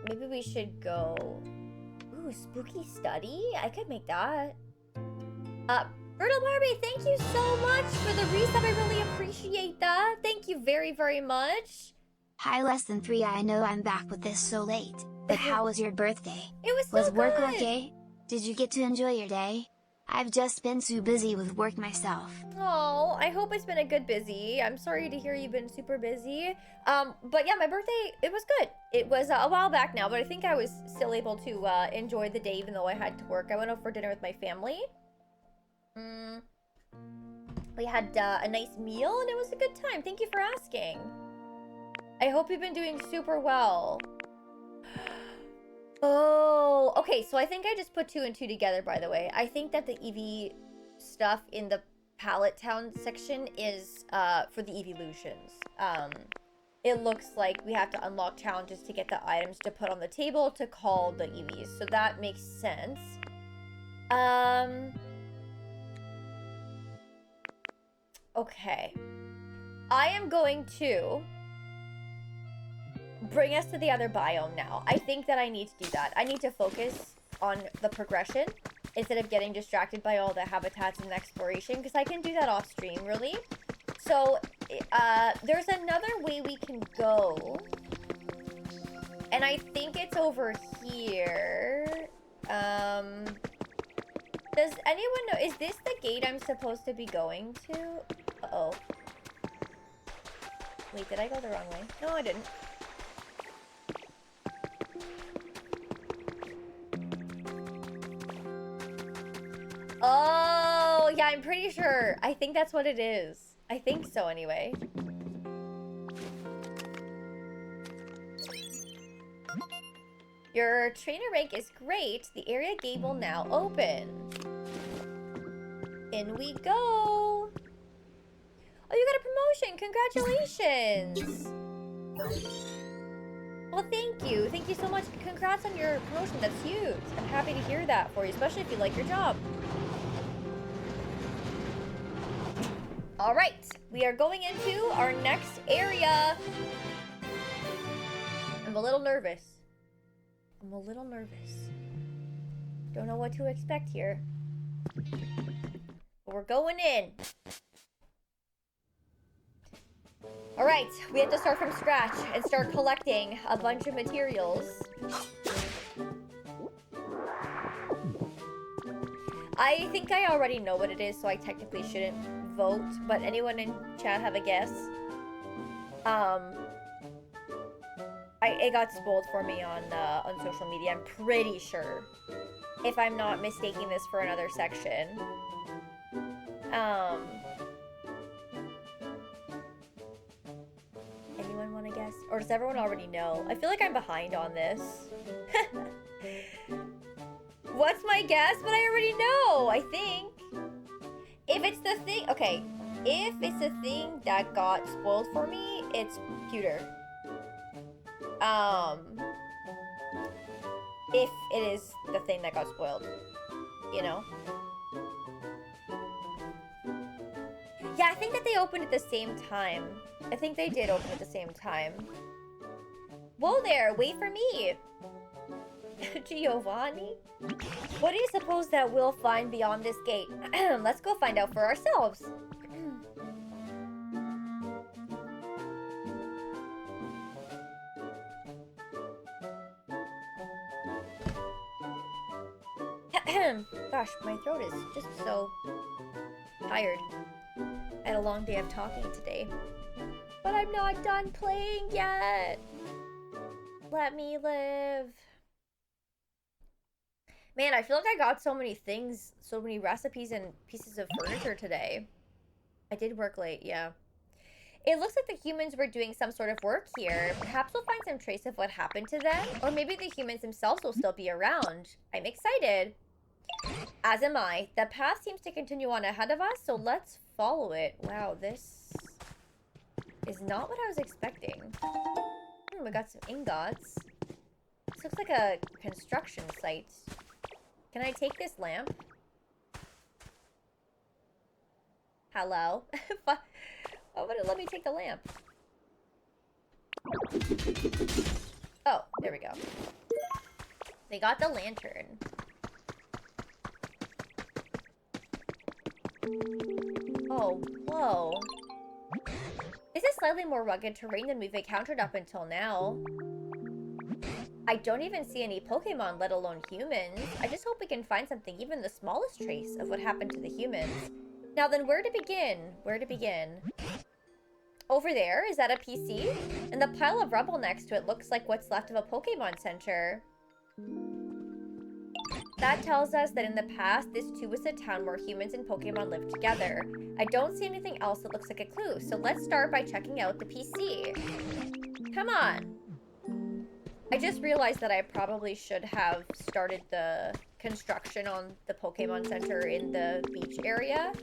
maybe we should go... Ooh, spooky study? I could make that. Brutal Barbie, thank you so much for the resub. I really appreciate that. Thank you very, very much. Hi, less than 3. I know I'm back with this so late, but how was your birthday? It was so Was work good. okay? Did you get to enjoy your day? I've just been too busy with work myself. Oh, I hope it's been a good busy. I'm sorry to hear you've been super busy. But yeah, my birthday, it was good. It was a while back now, but I think I was still able to enjoy the day even though I had to work. I went out for dinner with my family. We had a nice meal and it was a good time. Thank you for asking. I hope you've been doing super well. Oh, okay. So I think I just put 2 and 2 together, by the way. I think that the EV stuff in the Pallet Town section is for the evolutions. It looks like we have to unlock challenges to get the items to put on the table to call the EVs. So that makes sense. Okay. I am going to bring us to the other biome now. I think that I need to do that. I need to focus on the progression instead of getting distracted by all the habitats and exploration, because I can do that off stream, really. So, there's another way we can go. And I think it's over here. Does anyone know? Is this the gate I'm supposed to be going to? Uh-oh. Wait, did I go the wrong way? No, I didn't. Oh, yeah, I'm pretty sure. I think that's what it is. I think so, anyway. Your trainer rank is great. The area gate will now open. In we go. Oh, you got a promotion. Congratulations. Well, thank you. Thank you so much. Congrats on your promotion. That's huge. I'm happy to hear that for you, especially if you like your job. All right. We are going into our next area. I'm a little nervous. Don't know what to expect here. But we're going in. Alright, we have to start from scratch and start collecting a bunch of materials. I think I already know what it is, so I technically shouldn't vote. But anyone in chat have a guess? It got spoiled for me on social media, I'm pretty sure. If I'm not mistaking this for another section. Anyone want to guess? Or does everyone already know? I feel like I'm behind on this. What's my guess? But I already know, I think. If it's the thing... Okay. If it's the thing that got spoiled for me, it's pewter. If it is the thing that got spoiled, you know? Yeah, I think that they opened at the same time. I think they did open at the same time. Whoa there, wait for me! Giovanni? What do you suppose that we'll find beyond this gate? Let's go find out for ourselves. Gosh, my throat is just so tired. I had a long day of talking today. But I'm not done playing yet. Let me live. Man, I feel like I got so many things, so many recipes and pieces of furniture today. I did work late, yeah. It looks like the humans were doing some sort of work here. Perhaps we'll find some trace of what happened to them. Or maybe the humans themselves will still be around. I'm excited. As am I. The path seems to continue on ahead of us, so let's follow it. Wow, this is not what I was expecting. We got some ingots. This looks like a construction site. Can I take this lamp? Hello? Oh, but let me take the lamp. Oh, there we go. They got the lantern. Oh, whoa. This is slightly more rugged terrain than we've encountered up until now. I don't even see any Pokemon, let alone humans. I just hope we can find something, even the smallest trace of what happened to the humans. Now then, where to begin? Where to begin? Over there? Is that a PC? And the pile of rubble next to it looks like what's left of a Pokemon Center. That tells us that in the past, this too was a town where humans and Pokemon lived together. I don't see anything else that looks like a clue, so let's start by checking out the PC. Come on. I just realized that I probably should have started the construction on the Pokemon Center in the beach area.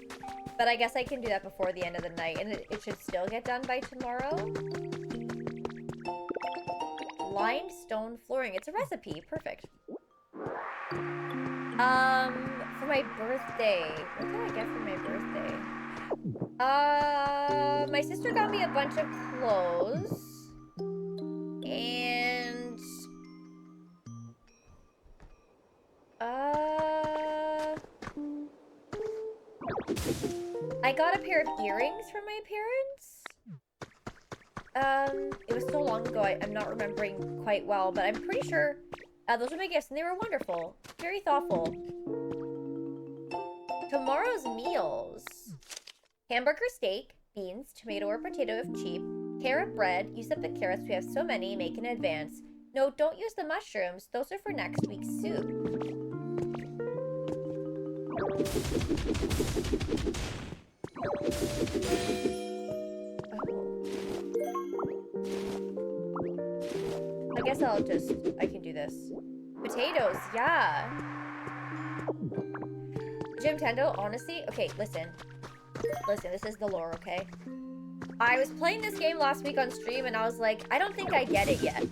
But I guess I can do that before the end of the night, and it should still get done by tomorrow. Limestone flooring. It's a recipe. Perfect. For my birthday. What did I get for my birthday? My sister got me a bunch of clothes. And... I got a pair of earrings from my parents. It was so long ago, I'm not remembering quite well, but I'm pretty sure those were my gifts, and they were wonderful. Very thoughtful. Tomorrow's meals. Hamburger steak, beans, tomato or potato if cheap, carrot bread, use up the carrots, we have so many, make in advance. No, don't use the mushrooms, those are for next week's soup. I guess I can do this. Potatoes, yeah. Jim Tendo, honestly, okay, listen, this is the lore, okay? I was playing this game last week on stream and I was like, I don't think I get it yet.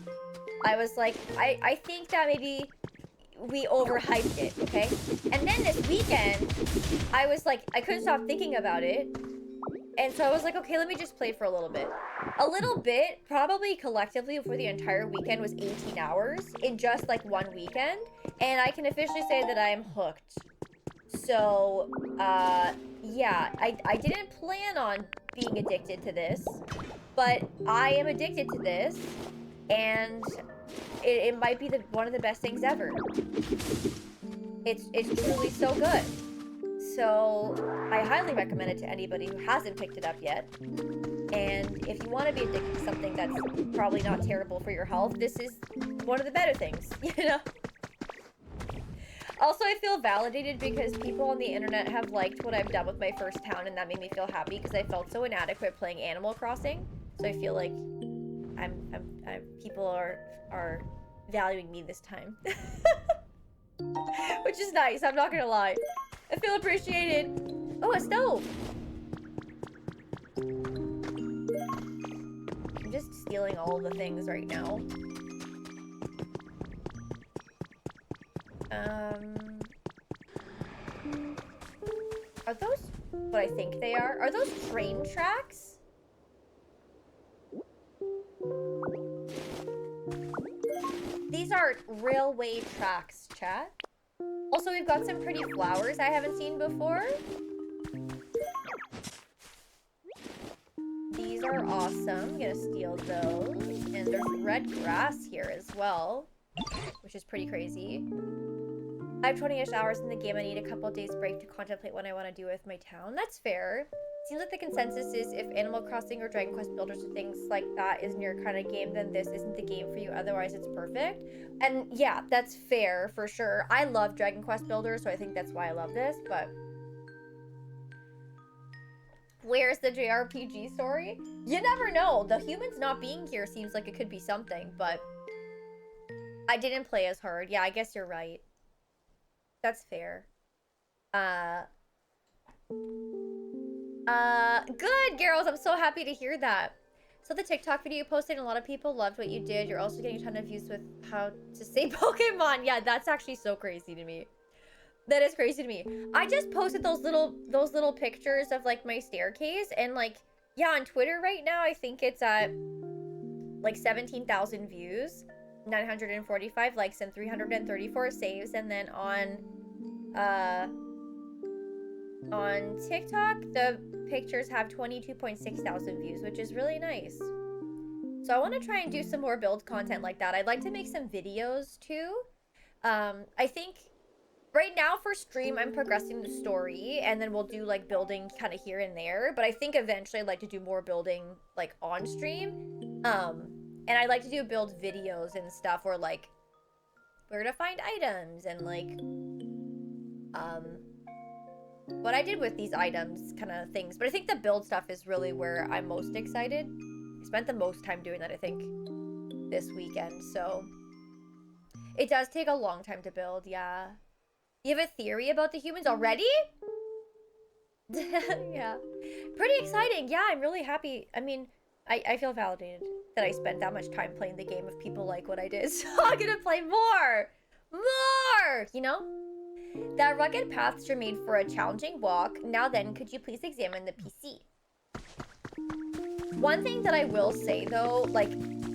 I was like, I think that maybe we overhyped it, okay? And then this weekend, I was like, I couldn't stop thinking about it. And so I was like, okay, let me just play for a little bit. A little bit, probably collectively for the entire weekend, was 18 hours in just like one weekend. And I can officially say that I am hooked. So, yeah, I didn't plan on being addicted to this, but I am addicted to this, and it might be one of the best things ever. It's truly so good. So, I highly recommend it to anybody who hasn't picked it up yet. And if you want to be addicted to something that's probably not terrible for your health, this is one of the better things, you know? Also, I feel validated because people on the internet have liked what I've done with my first town, and that made me feel happy because I felt so inadequate playing Animal Crossing. So I feel like people are valuing me this time. Which is nice, I'm not gonna lie. I feel appreciated. Oh, a stove! I'm just stealing all the things right now. Are those what I think they are? Are those train tracks? These are railway tracks, chat. Also, we've got some pretty flowers I haven't seen before. These are awesome. I'm gonna steal those. And there's red grass here as well, which is pretty crazy. I have 20-ish hours in the game. I need a couple days break to contemplate what I want to do with my town. That's fair. Seems like the consensus is if Animal Crossing or Dragon Quest Builders or things like that isn't your kind of game, then this isn't the game for you. Otherwise, it's perfect. And yeah, that's fair for sure. I love Dragon Quest Builders, so I think that's why I love this, but... Where's the JRPG story? You never know. The humans not being here seems like it could be something, but... I didn't play as hard. Yeah, I guess you're right. That's fair. Good, girls. I'm so happy to hear that. So the TikTok video you posted, a lot of people loved what you did. You're also getting a ton of views with how to say Pokemon. Yeah, that's actually so crazy to me. That is crazy to me. I just posted those little pictures of like my staircase, and like, yeah, on Twitter right now, I think it's at like 17,000 views. 945 likes and 334 saves, and then on TikTok the pictures have 22.6 thousand views, which is really nice. So I want to try and do some more build content like that. I'd like to make some videos too. I think right now for stream I'm progressing the story, and then we'll do like building kind of here and there, but I think eventually I'd like to do more building like on stream. And I like to do build videos and stuff where like where to find items and like what I did with these items kind of things. But I think the build stuff is really where I'm most excited. I spent the most time doing that, I think, this weekend. So it does take a long time to build, yeah. You have a theory about the humans already? Yeah. Pretty exciting. Yeah, I'm really happy. I mean, I feel validated that I spent that much time playing the game if people like what I did. So I'm gonna play more! More! You know? The rugged paths are made for a challenging walk. Now then, could you please examine the PC? One thing that I will say though, like,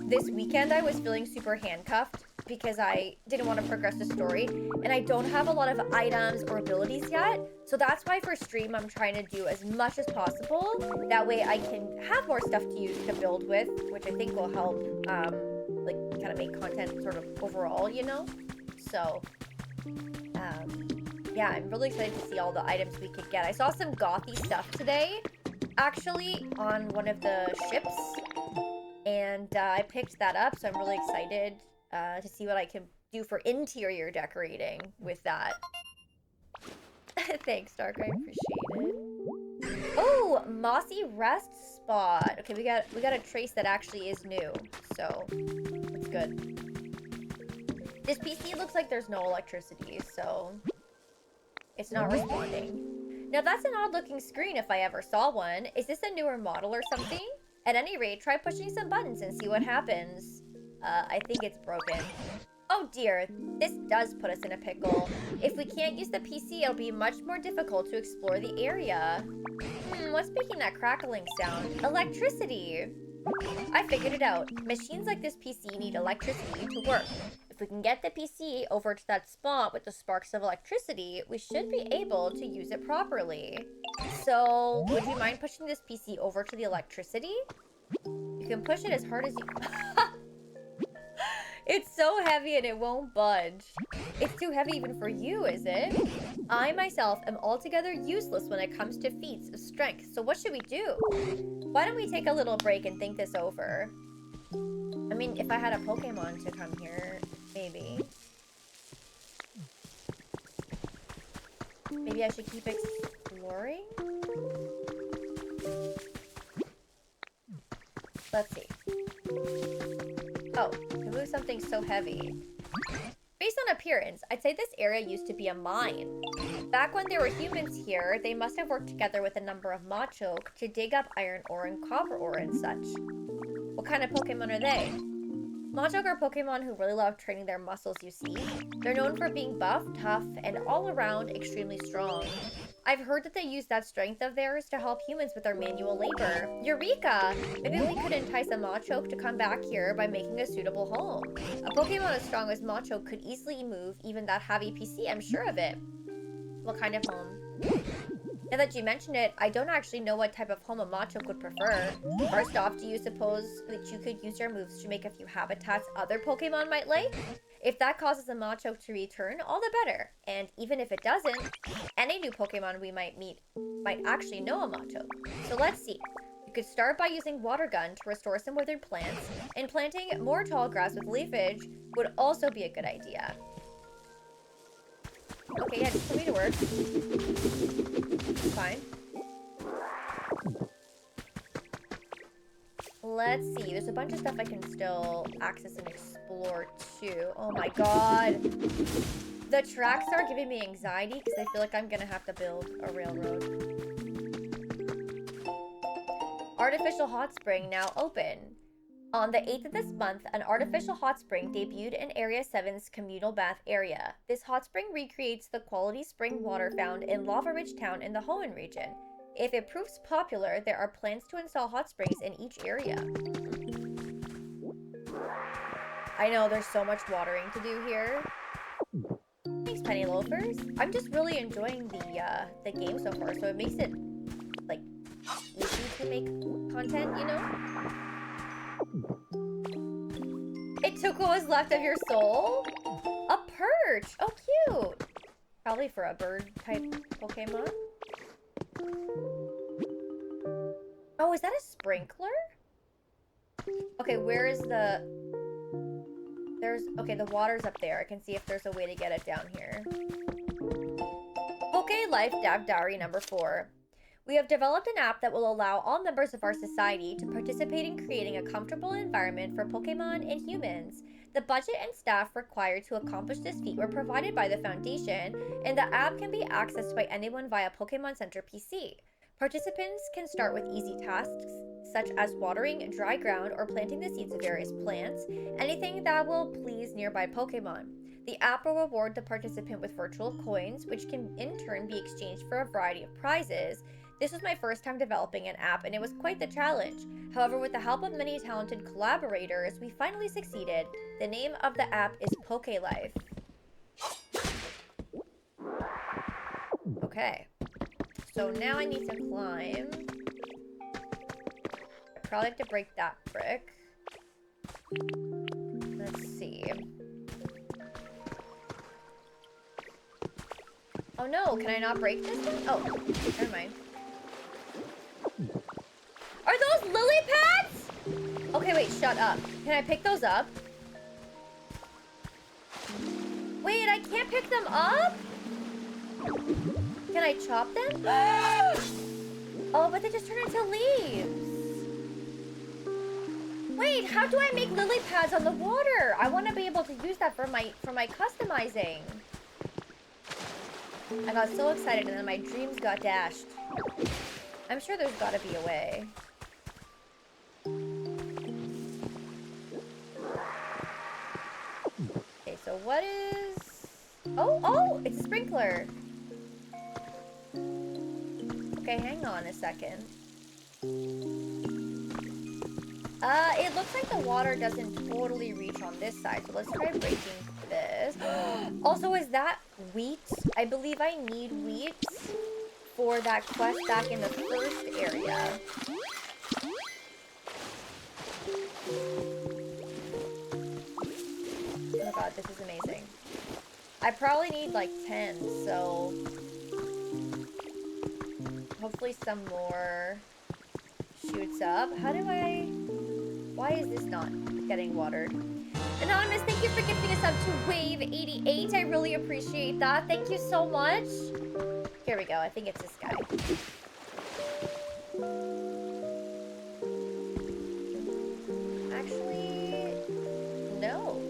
this weekend I was feeling super handcuffed because I didn't want to progress the story, and I don't have a lot of items or abilities yet. So that's why for stream I'm trying to do as much as possible. That way I can have more stuff to use to build with, which I think will help, like, kind of make content sort of overall, you know? So, yeah, I'm really excited to see all the items we could get. I saw some gothy stuff today, actually, on one of the ships, and I picked that up, so I'm really excited to see what I can do for interior decorating with that. Thanks, Dark. I appreciate it. Oh, mossy rest spot. Okay, we got a trace that actually is new, so that's good. This PC looks like there's no electricity, so it's not responding. Now that's an odd looking screen if I ever saw one. Is this a newer model or something? At any rate, try pushing some buttons and see what happens. I think it's broken. Oh dear, this does put us in a pickle. If we can't use the PC, it'll be much more difficult to explore the area. What's making that crackling sound? Electricity! I figured it out. Machines like this PC need electricity to work. If we can get the PC over to that spot with the sparks of electricity, we should be able to use it properly. So, would you mind pushing this PC over to the electricity? You can push it as hard as you... It's so heavy and it won't budge. It's too heavy even for you, is it? I myself am altogether useless when it comes to feats of strength, so what should we do? Why don't we take a little break and think this over? I mean, if I had a Pokemon to come here, maybe. Maybe I should keep exploring? Let's see. Oh, to move something so heavy. Based on appearance, I'd say this area used to be a mine. Back when there were humans here, they must have worked together with a number of Machoke to dig up iron ore and copper ore and such. What kind of Pokemon are they? Machoke are Pokemon who really love training their muscles, you see. They're known for being buff, tough, and all around extremely strong. I've heard that they use that strength of theirs to help humans with their manual labor. Eureka! Maybe we could entice a Machoke to come back here by making a suitable home. A Pokemon as strong as Machoke could easily move even that heavy PC, I'm sure of it. What kind of home? Now that you mention it, I don't actually know what type of home a Machoke would prefer. First off, do you suppose that you could use your moves to make a few habitats other Pokemon might like? If that causes a Machoke to return, all the better. And even if it doesn't, any new Pokemon we might meet might actually know a Machoke. So let's see. You could start by using Water Gun to restore some withered plants, and planting more tall grass with leafage would also be a good idea. Okay, yeah, just put me to work. Fine. Let's see. There's a bunch of stuff I can still access and explore too. Oh my god. The tracks are giving me anxiety because I feel like I'm gonna have to build a railroad. Artificial hot spring now open. On the 8th of this month, an artificial hot spring debuted in Area 7's communal bath area. This hot spring recreates the quality spring water found in Lava Ridge Town in the Hoenn region. If it proves popular, there are plans to install hot springs in each area. I know, there's so much watering to do here. Thanks, Penny Loafers. I'm just really enjoying the game so far, so it makes it, like, easy to make content, you know? It took what was left of your soul? A perch! Oh, cute! Probably for a bird-type Pokemon. Oh, is that a sprinkler? Okay, where is the... Okay, the water's up there. I can see if there's a way to get it down here. Life Dev Diary number 4. We have developed an app that will allow all members of our society to participate in creating a comfortable environment for Pokemon and humans. The budget and staff required to accomplish this feat were provided by the Foundation, and the app can be accessed by anyone via Pokemon Center PC. Participants can start with easy tasks such as watering dry ground or planting the seeds of various plants, anything that will please nearby Pokemon. The app will reward the participant with virtual coins, which can in turn be exchanged for a variety of prizes. This was my first time developing an app, and it was quite the challenge. However, with the help of many talented collaborators, we finally succeeded. The name of the app is Poke Life. Okay. So now I need to climb. I probably have to break that brick. Let's see. Oh no, can I not break this one? Oh, never mind. Are those lily pads? Okay, wait, shut up. Can I pick those up? Wait, I can't pick them up? Can I chop them? Oh, but they just turn into leaves. Wait, how do I make lily pads on the water? I want to be able to use that for my customizing. I got so excited and then my dreams got dashed. I'm sure there's got to be a way. Okay, so what is... Oh, it's a sprinkler. Okay, hang on a second. It looks like the water doesn't totally reach on this side, so let's try breaking this. Also, is that wheat? I believe I need wheat for that quest back in the first area. Oh my god, this is amazing. I probably need like 10, so hopefully some more shoots up. How do I... Why is this not getting watered? Anonymous, thank you for gifting us up to Wave 88. I really appreciate that. Thank you so much. Here we go. I think it's this guy. Actually, no.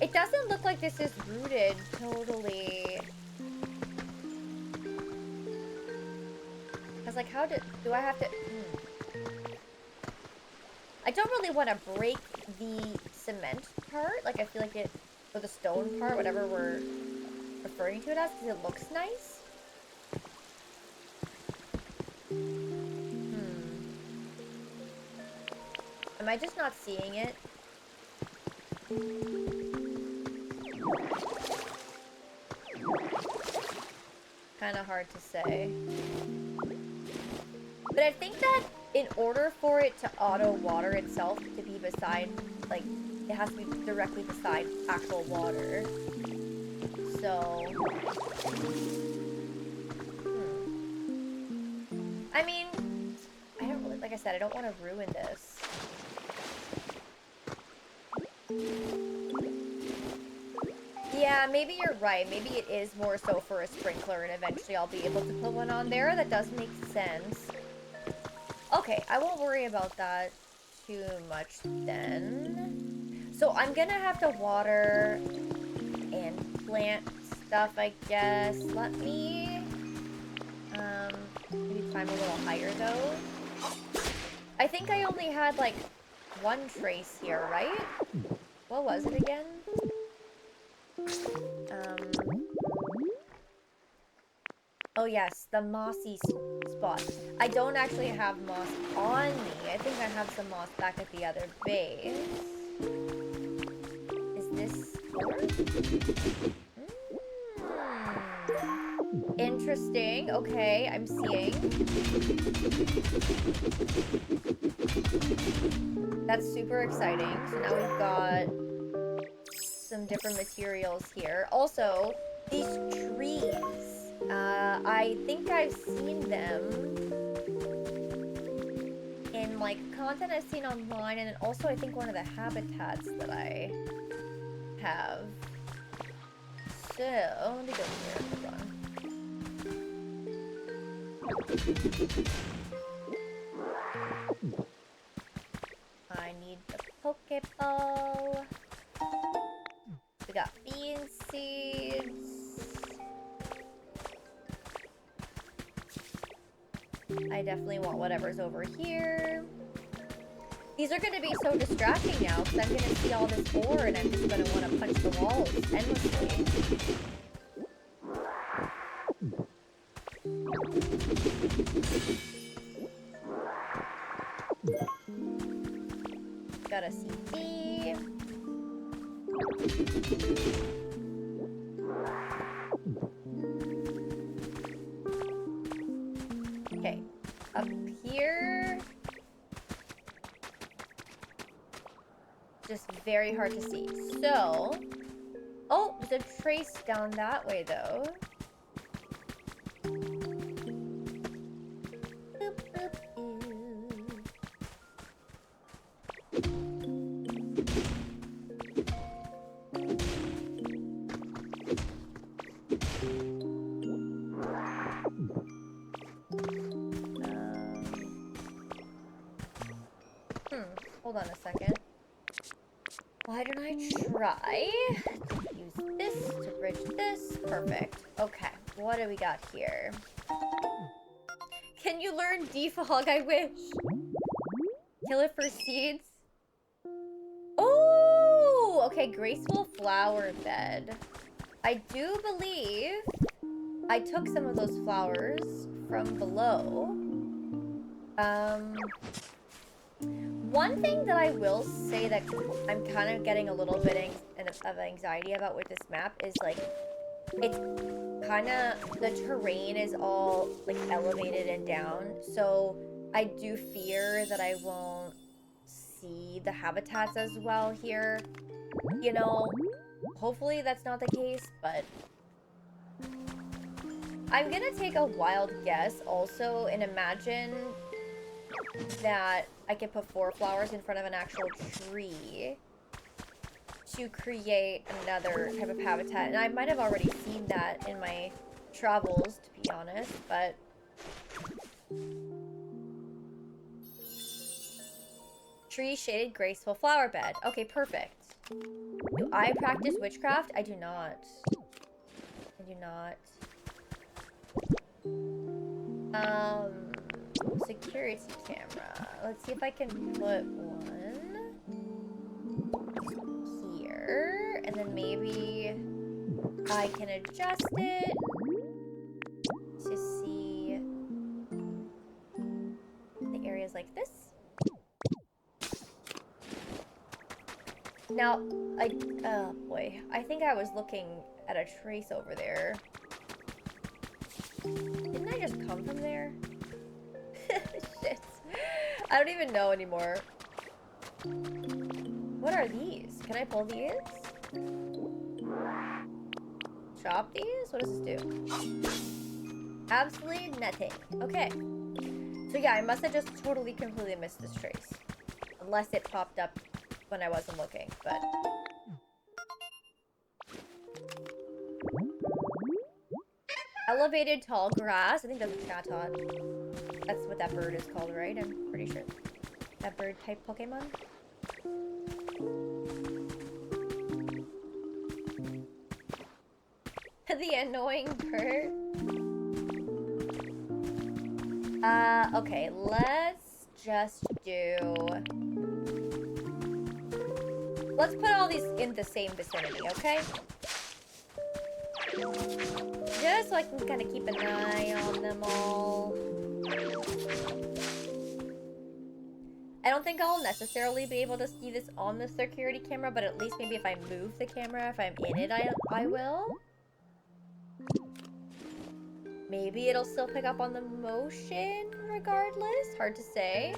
It doesn't look like this is rooted totally. I was like, how do I have to... I don't really want to break the cement part. Like, I feel like it... Or the stone part, whatever we're referring to it as, because it looks nice. Am I just not seeing it? Kind of hard to say. But I think that in order for it to auto water itself to be beside, like, it has to be directly beside actual water. So, I mean, I don't really, like I said, I don't want to ruin this. Yeah, maybe you're right. Maybe it is more so for a sprinkler, and eventually I'll be able to put one on there. That does make sense. Okay, I won't worry about that too much then. So I'm gonna have to water and plant stuff, I guess. Let me maybe climb a little higher though. I think I only had like one trace here, right? What was it again? Oh yes, the mossy spot. I don't actually have moss on me. I think I have some moss back at the other base. Is this interesting. Okay, I'm seeing. That's super exciting. So now we've got some different materials here. Also, these trees. I think I've seen them in like content I've seen online, and then also I think one of the habitats that I have. So, let me go here. Hold on. I need the Pokeball. We got bean seeds. I definitely want whatever's over here. These are going to be so distracting now because I'm going to see all this ore and I'm just going to want to punch the walls endlessly. Got a CD. Okay, up here. Just very hard to see. So, oh, there's a trace down that way though. Boop, boop, hold on a second. Why don't I try to use this to bridge this? Perfect. Okay, what do we got here? Can you learn defog? I wish. Kill it for seeds. Oh, okay, graceful flower bed. I do believe I took some of those flowers from below. One thing that I will say that I'm kind of getting a little bit of anxiety about with this map is like, it's kind of, the terrain is all like elevated and down. So I do fear that I won't see the habitats as well here. You know, hopefully that's not the case, but I'm gonna take a wild guess also and imagine that I could put 4 flowers in front of an actual tree to create another type of habitat. And I might have already seen that in my travels, to be honest, but tree shaded graceful flower bed. Okay, perfect. Do I practice witchcraft? I do not. I do not. Security camera. Let's see if I can put one here, and then maybe I can adjust it to see the areas like this. Now, oh boy, I think I was looking at a trace over there. Didn't I just come from there? Shit. I don't even know anymore. What are these? Can I pull these? Chop these? What does this do? Absolutely nothing. Okay. So yeah, I must have just totally, completely missed this trace. Unless it popped up when I wasn't looking, but... Elevated tall grass. I think that's a chatot. That's what that bird is called, right? I'm pretty sure. That bird type Pokemon. The annoying bird. Okay, let's just do... Let's put all these in the same vicinity, okay? Just so I can kind of keep an eye on them all. I don't think I'll necessarily be able to see this on the security camera, but at least maybe if I move the camera, if I'm in it, I will. Maybe it'll still pick up on the motion regardless. Hard to say.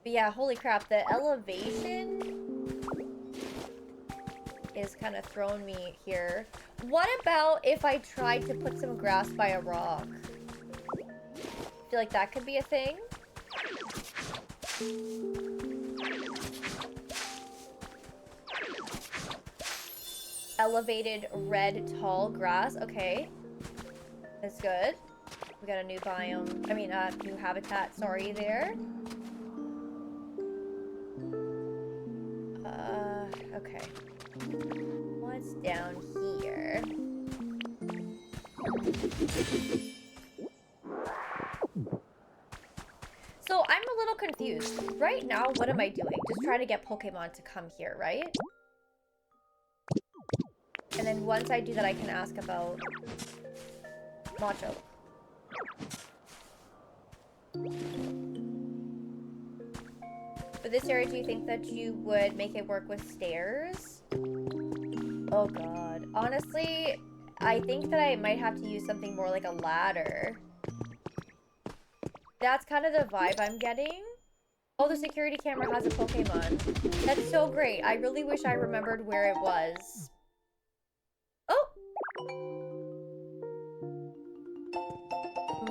But yeah, holy crap, the elevation is kind of throwing me here. What about if I tried to put some grass by a rock? Feel like that could be a thing? elevated red tall grass. Okay. That's good. We got a new biome. I mean, new habitat, sorry, there. Okay. What's down here? So I'm a little confused. Right now, what am I doing? Just trying to get Pokemon to come here, right? And then once I do that, I can ask about Macho. For this area, do you think that you would make it work with stairs? Oh god. Honestly, I think that I might have to use something more like a ladder. That's kind of the vibe I'm getting. Oh, the security camera has a Pokemon. That's so great. I really wish I remembered where it was. Oh!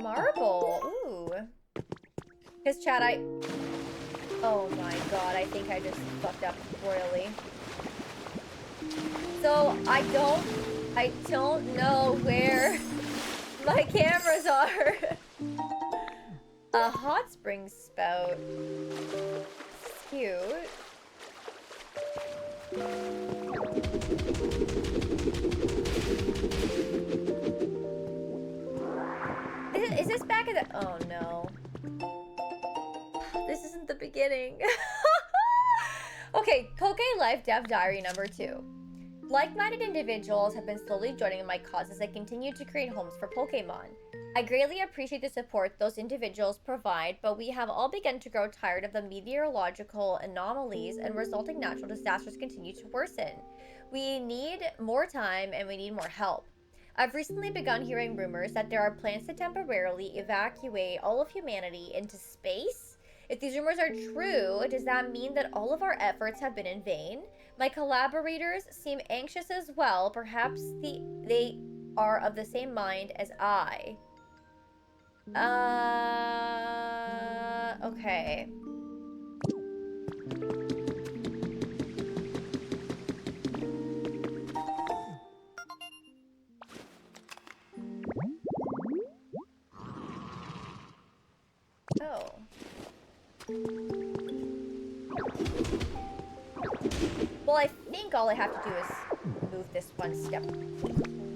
Marble. Ooh. Because chat, oh my god, I think I just fucked up royally. So, I don't know where my cameras are. A hot spring spout. It's cute. Is this back at the... Oh no. This isn't the beginning. Okay, Poke Life Dev Diary number 2. Like-minded individuals have been slowly joining my cause as I continue to create homes for Pokemon. I greatly appreciate the support those individuals provide, but we have all begun to grow tired of the meteorological anomalies and resulting natural disasters continue to worsen. We need more time and we need more help. I've recently begun hearing rumors that there are plans to temporarily evacuate all of humanity into space. If these rumors are true, does that mean that all of our efforts have been in vain? My collaborators seem anxious as well. Perhaps they are of the same mind as I. Okay. Oh. Well, I think all I have to do is move this one step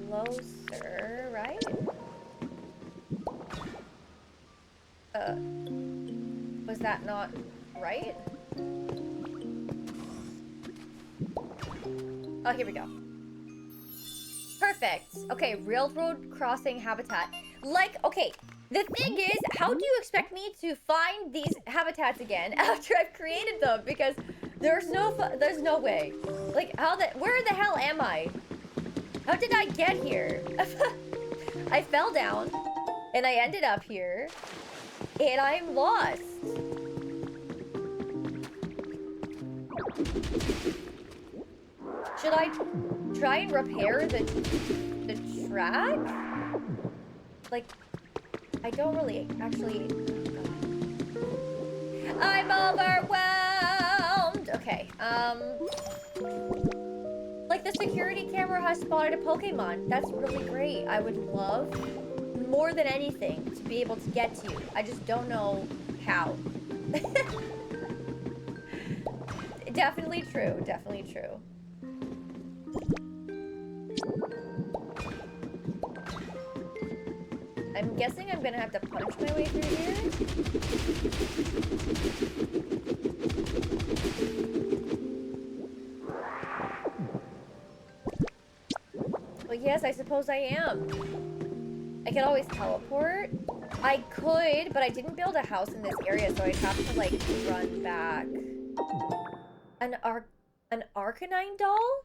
closer, right? Was that not right? Oh, here we go. Perfect. Okay, railroad crossing habitat. Like, okay, the thing is, how do you expect me to find these habitats again after I've created them? Because there's no way. Like, where the hell am I? How did I get here? I fell down, and I ended up here, and I'm lost. Should I try and repair the track? Like, I don't really actually... I'm overwhelmed! Okay, like, the security camera has spotted a Pokemon. That's really great. I would love, more than anything, to be able to get to you. I just don't know how. Definitely true. Definitely true. I'm guessing I'm gonna have to punch my way through here. Well, yes, I suppose I am. I could always teleport. I could, but I didn't build a house in this area, so I'd have to, like, run back. An Arcanine doll?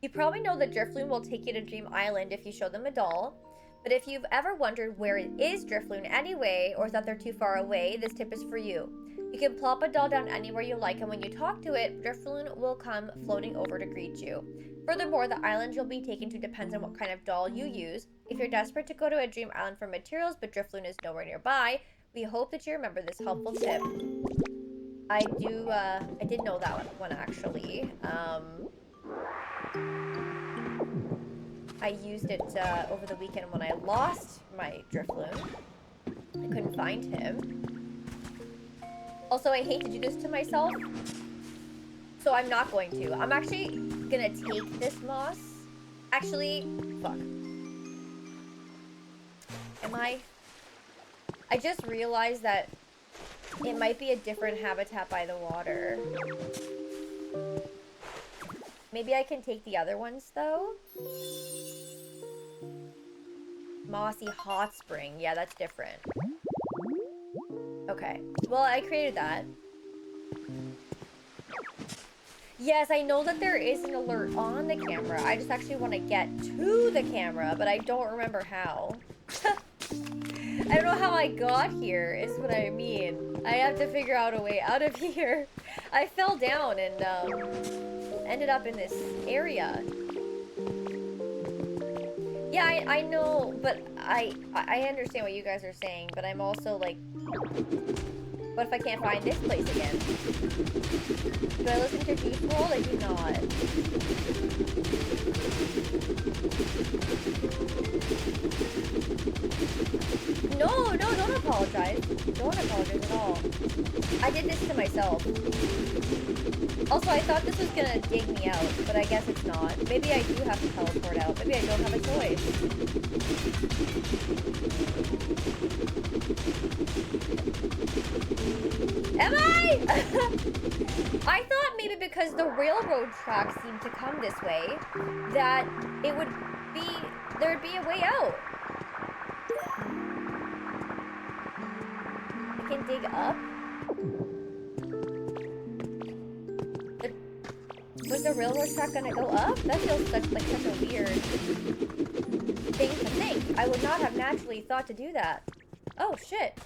You probably know that Drifloon will take you to Dream Island if you show them a doll. But if you've ever wondered where is Drifloon anyway, or thought they're too far away, this tip is for you. You can plop a doll down anywhere you like, and when you talk to it, Drifloon will come floating over to greet you. Furthermore, the island you'll be taken to depends on what kind of doll you use. If you're desperate to go to a Dream Island for materials, but Drifloon is nowhere nearby, we hope that you remember this helpful tip. I did know that one actually. I used it over the weekend when I lost my Drifloon. I couldn't find him. Also, I hate to do this to myself, so I'm not going to. I'm actually gonna take this moss. Actually, fuck. Am I? I just realized that it might be a different habitat by the water. Maybe I can take the other ones, though? Mossy Hot Spring. Yeah, that's different. Okay. Well, I created that. Yes, I know that there is an alert on the camera. I just actually want to get to the camera, but I don't remember how. I don't know how I got here, is what I mean. I have to figure out a way out of here. I fell down and ended up in this area. Yeah, I know, but I understand what you guys are saying, but I'm also like, what if I can't find this place again? Do I listen to Deep World? I do not. No, don't apologize. Don't apologize at all. I did this to myself. Also, I thought this was gonna dig me out, but I guess it's not. Maybe I do have to teleport out. Maybe I don't have a choice. Am I? I thought maybe because the railroad tracks seem to come this way, that it would be, there'd be a way out. I can dig up. Was the railroad track gonna go up? That feels like such a weird thing to think. I would not have naturally thought to do that. Oh, shit.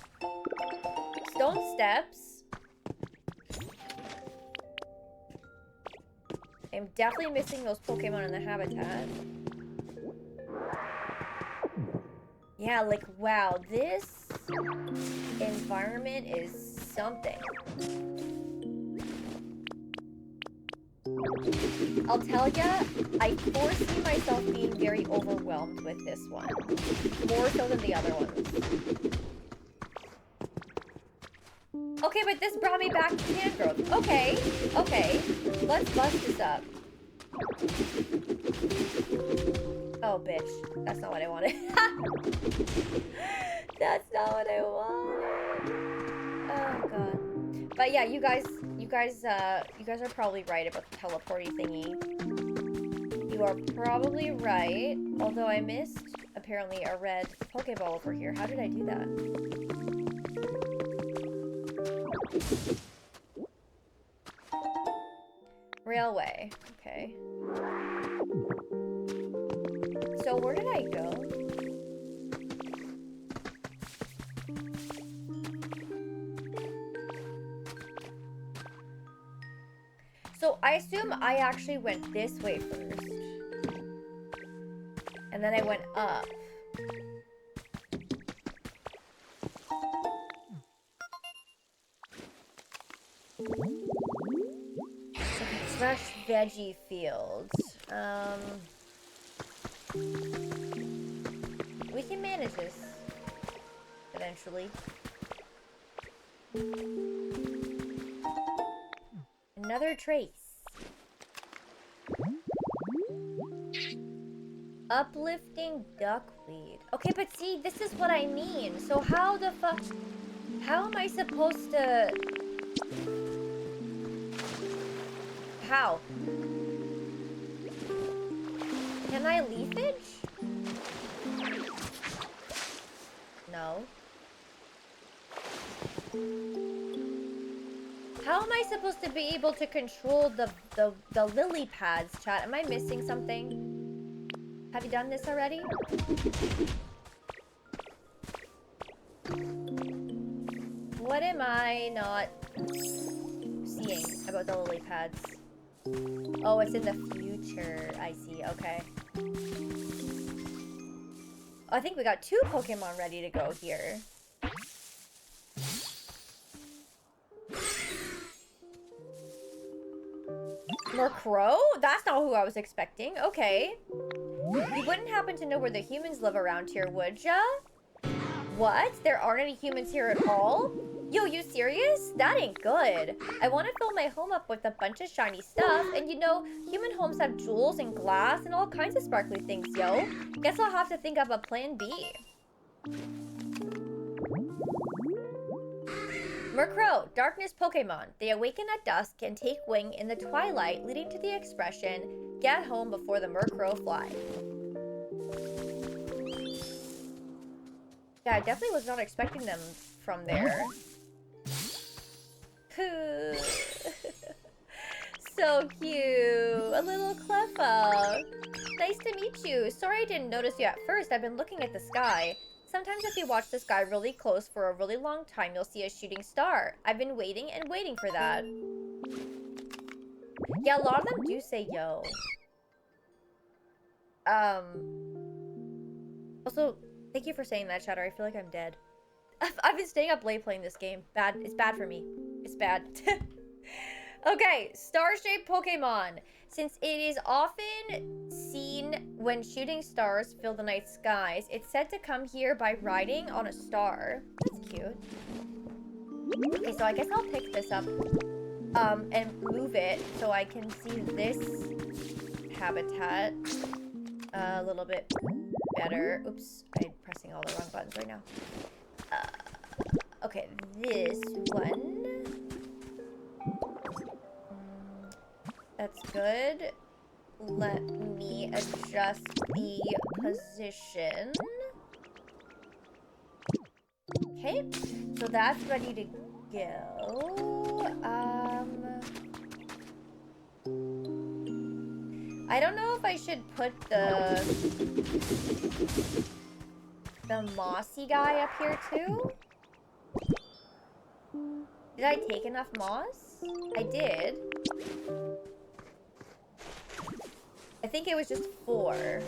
Stone steps. I'm definitely missing those Pokemon in the habitat. Yeah, like, wow, this environment is something. I'll tell ya, I foresee myself being very overwhelmed with this one. More so than the other ones. Okay, but this brought me back to plant growth. Okay, okay. Let's bust this up. Oh, bitch. That's not what I wanted. That's not what I wanted. Oh, God. But yeah, you guys are probably right about the teleporty thingy. You are probably right. Although I missed, apparently, a red Pokeball over here. How did I do that? Railway. Okay. So where did I go? So I assume I actually went this way first. And then I went up. Okay, fresh veggie fields. We can manage this eventually. Another trace. Uplifting duckweed. Okay, but see, this is what I mean. So how the fuck... How am I supposed to... How? Can I leafage? No. How am I supposed to be able to control the lily pads, chat? Am I missing something? Have you done this already? What am I not seeing about the lily pads? Oh, it's in the future. I see. Okay. I think we got 2 Pokemon ready to go here. More crow? That's not who I was expecting. Okay. You wouldn't happen to know where the humans live around here, would ya? What? There aren't any humans here at all? Yo, you serious? That ain't good. I want to fill my home up with a bunch of shiny stuff, and you know, human homes have jewels and glass and all kinds of sparkly things, yo. Guess I'll have to think up a plan B. Murkrow, darkness Pokemon. They awaken at dusk and take wing in the twilight, leading to the expression, get home before the Murkrow fly. Yeah, I definitely was not expecting them from there. So cute. A little Cleffa. Nice to meet you. Sorry I didn't notice you at first. I've been looking at the sky. Sometimes if you watch the sky really close for a really long time, you'll see a shooting star. I've been waiting and waiting for that. Yeah, a lot of them do say yo. Also, thank you for saying that, Chatter. I feel like I'm dead. I've been staying up late playing this game. Bad. It's bad for me. It's bad. Okay, star-shaped Pokemon. Since it is often seen when shooting stars fill the night skies, it's said to come here by riding on a star. That's cute. Okay, so I guess I'll pick this up and move it so I can see this habitat a little bit better. Oops, I'm pressing all the wrong buttons right now. Okay, this one. That's good. Let me adjust the position. Okay, so that's ready to go. I don't know if I should put the mossy guy up here too. Did I take enough moss? I did. I think it was just 4.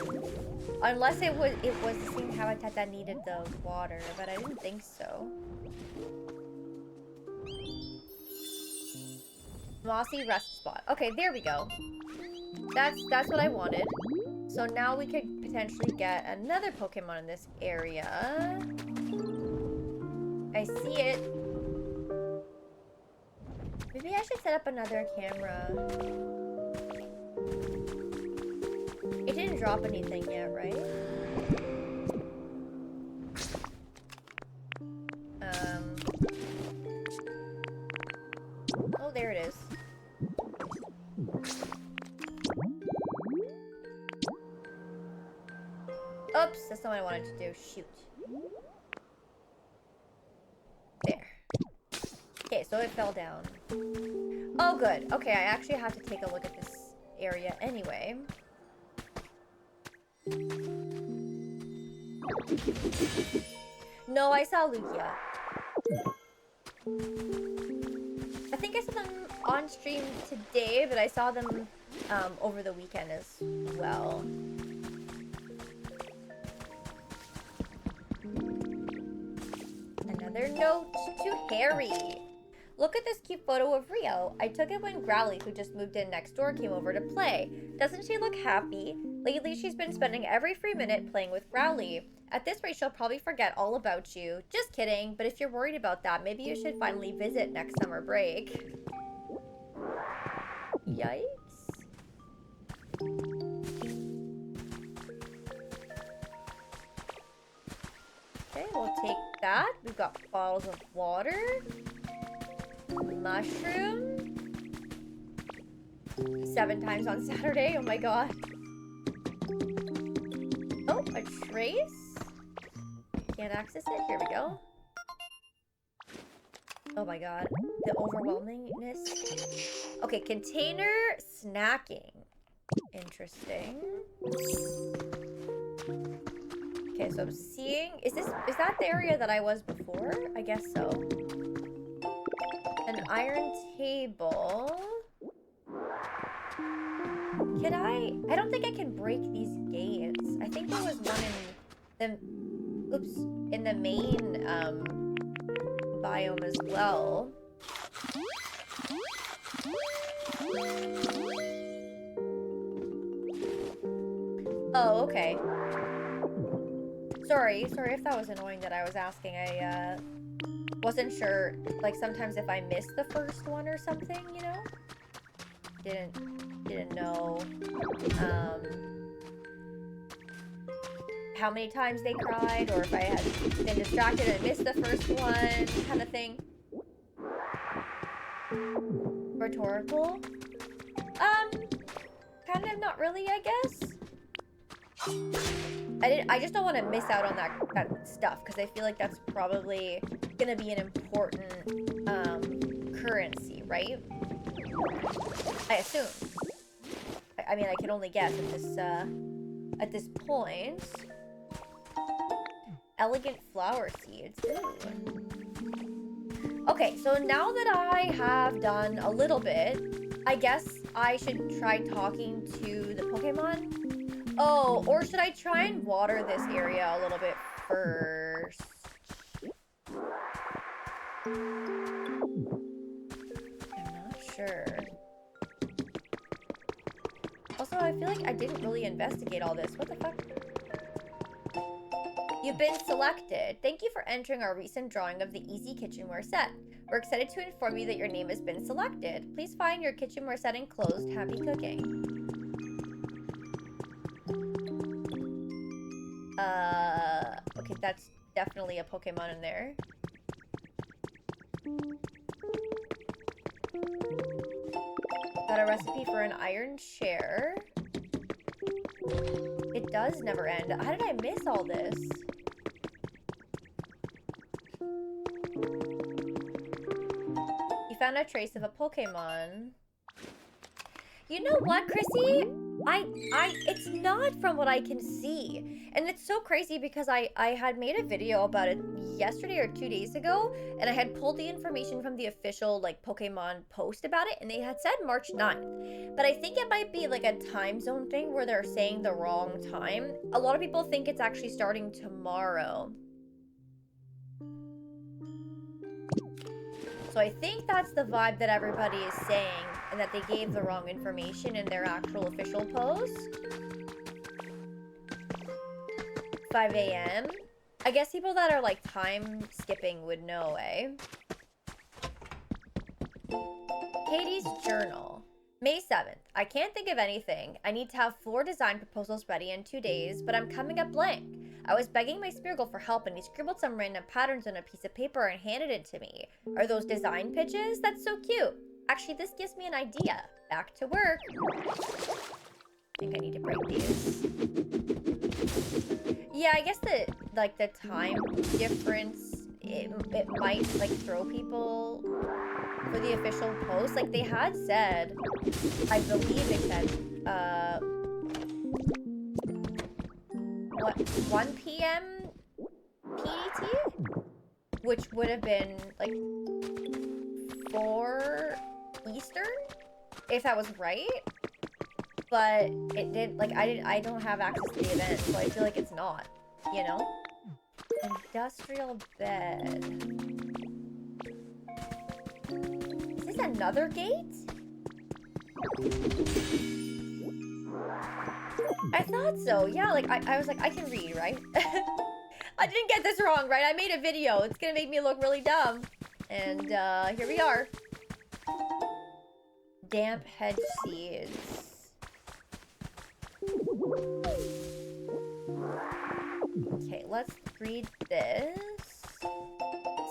Unless it was the same habitat that needed the water, but I didn't think so. Mossy rest spot. Okay, there we go. That's what I wanted. So now we could potentially get another Pokemon in this area. I see it. Maybe I should set up another camera. It didn't drop anything yet, right? Oh, there it is. Oops, that's not what I wanted to do. Shoot. There. Okay, so it fell down. Oh, good. Okay, I actually have to take a look at this area anyway. No, I saw Lugia. I think I saw them on stream today, but I saw them over the weekend as well. Another note to Harry. Look at this cute photo of Rio. I took it when Growly, who just moved in next door, came over to play. Doesn't she look happy? Lately, she's been spending every free minute playing with Growly. At this rate, she'll probably forget all about you. Just kidding, but if you're worried about that, maybe you should finally visit next summer break. Yikes. Okay, we'll take that. We've got bottles of water. Mushroom. 7 times on Saturday. Oh my god. Oh, a trace. Can't access it. Here we go. Oh my god. The overwhelmingness. Okay, container snacking. Interesting. Okay, so I'm seeing... Is that the area that I was before? I guess so. An iron table. Can I don't think I can break these gates. I think there was one in the main biome as well. Oh, okay. Sorry if that was annoying that I was asking. I, wasn't sure, like, sometimes if I missed the first one or something, you know? Didn't know, how many times they cried, or if I had been distracted and missed the first one, kind of thing. Rhetorical? Kind of not really, I guess. I just don't want to miss out on that stuff, because I feel like that's probably gonna be an important, currency, right? I assume. I mean, I can only guess at this point. Elegant flower seeds. Ooh. Okay, so now that I have done a little bit, I guess I should try talking to the Pokemon. Oh, or should I try and water this area a little bit first? I'm not sure. Also, I feel like I didn't really investigate all this. What the fuck? You've been selected. Thank you for entering our recent drawing of the Easy Kitchenware set. We're excited to inform you that your name has been selected. Please find your kitchenware set enclosed. Happy cooking. Okay, that's definitely a Pokemon in there. Got a recipe for an iron chair. It does never end. How did I miss all this? You found a trace of a Pokemon. You know what, Chrissy? It's not from what I can see. And it's so crazy because I had made a video about it yesterday or 2 days ago, and I had pulled the information from the official, like, Pokemon post about it, and they had said March 9th. But I think it might be, like, a time zone thing where they're saying the wrong time. A lot of people think it's actually starting tomorrow. So I think that's the vibe that everybody is saying, and that they gave the wrong information in their actual official post. 5 a.m. I guess people that are like time skipping would know, eh? Katie's journal. May 7th. I can't think of anything. I need to have 4 design proposals ready in 2 days, but I'm coming up blank. I was begging my Speargle for help, and he scribbled some random patterns on a piece of paper and handed it to me. Are those design pitches? That's so cute. Actually, this gives me an idea. Back to work. I think I need to break these. Yeah, I guess the time difference, it might, like, throw people for the official post. Like, they had said, I believe they said, what, 1 p.m. PDT? Which would have been, like, 4 Eastern? If that was right? But it did, like, I don't have access to the event, so I feel like it's not, you know? Industrial bed. Is this another gate? I thought so, yeah, like, I was like, I can read, right? I didn't get this wrong, right? I made a video. It's gonna make me look really dumb. And, here we are. Damp hedge seeds. Okay, let's read this.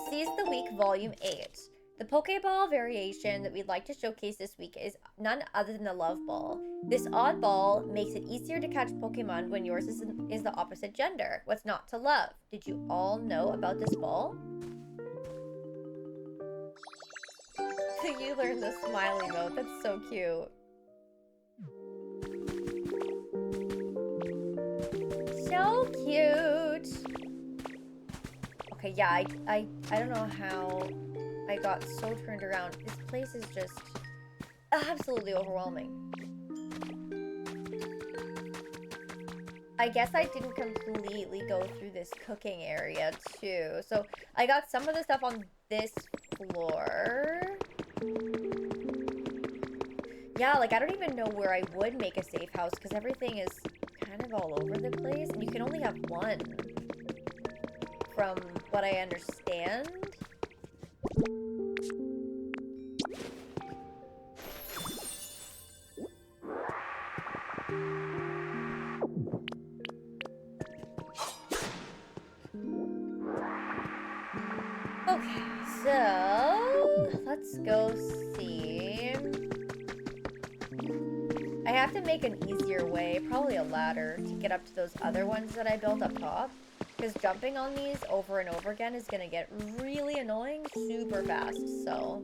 Seize the Week, Volume 8. The Pokeball variation that we'd like to showcase this week is none other than the Love Ball. This odd ball makes it easier to catch Pokemon when yours is the opposite gender. What's not to love? Did you all know about this ball? You learned the smiley mode. That's so cute. So cute. Okay, yeah, I don't know how I got so turned around. This place is just absolutely overwhelming. I guess I didn't completely go through this cooking area too. So I got some of the stuff on this floor. Yeah, like I don't even know where I would make a safe house because everything is kind of all over the place. And you can only have one, from what I understand. Okay, so let's go see. I have to make an easier way, probably a ladder, to get up to those other ones that I built up top. Because jumping on these over and over again is going to get really annoying super fast, so...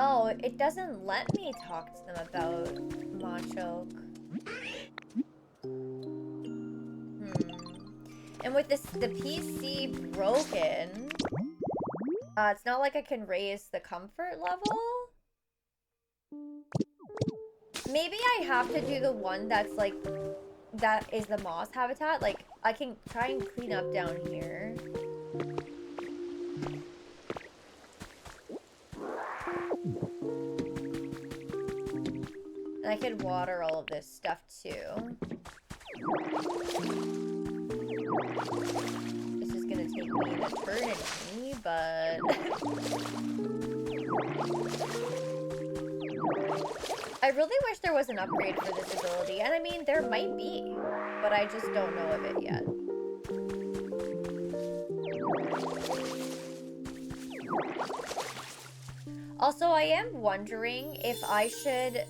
Oh, it doesn't let me talk to them about Machoke. And with this, the PC broken, it's not like I can raise the comfort level. Maybe I have to do the one that's like, that is the moss habitat. Like, I can try and clean up down here. And I could water all of this stuff too. This is gonna take me an eternity, but... I really wish there was an upgrade for this ability, and I mean, there might be, but I just don't know of it yet. Also, I am wondering if I should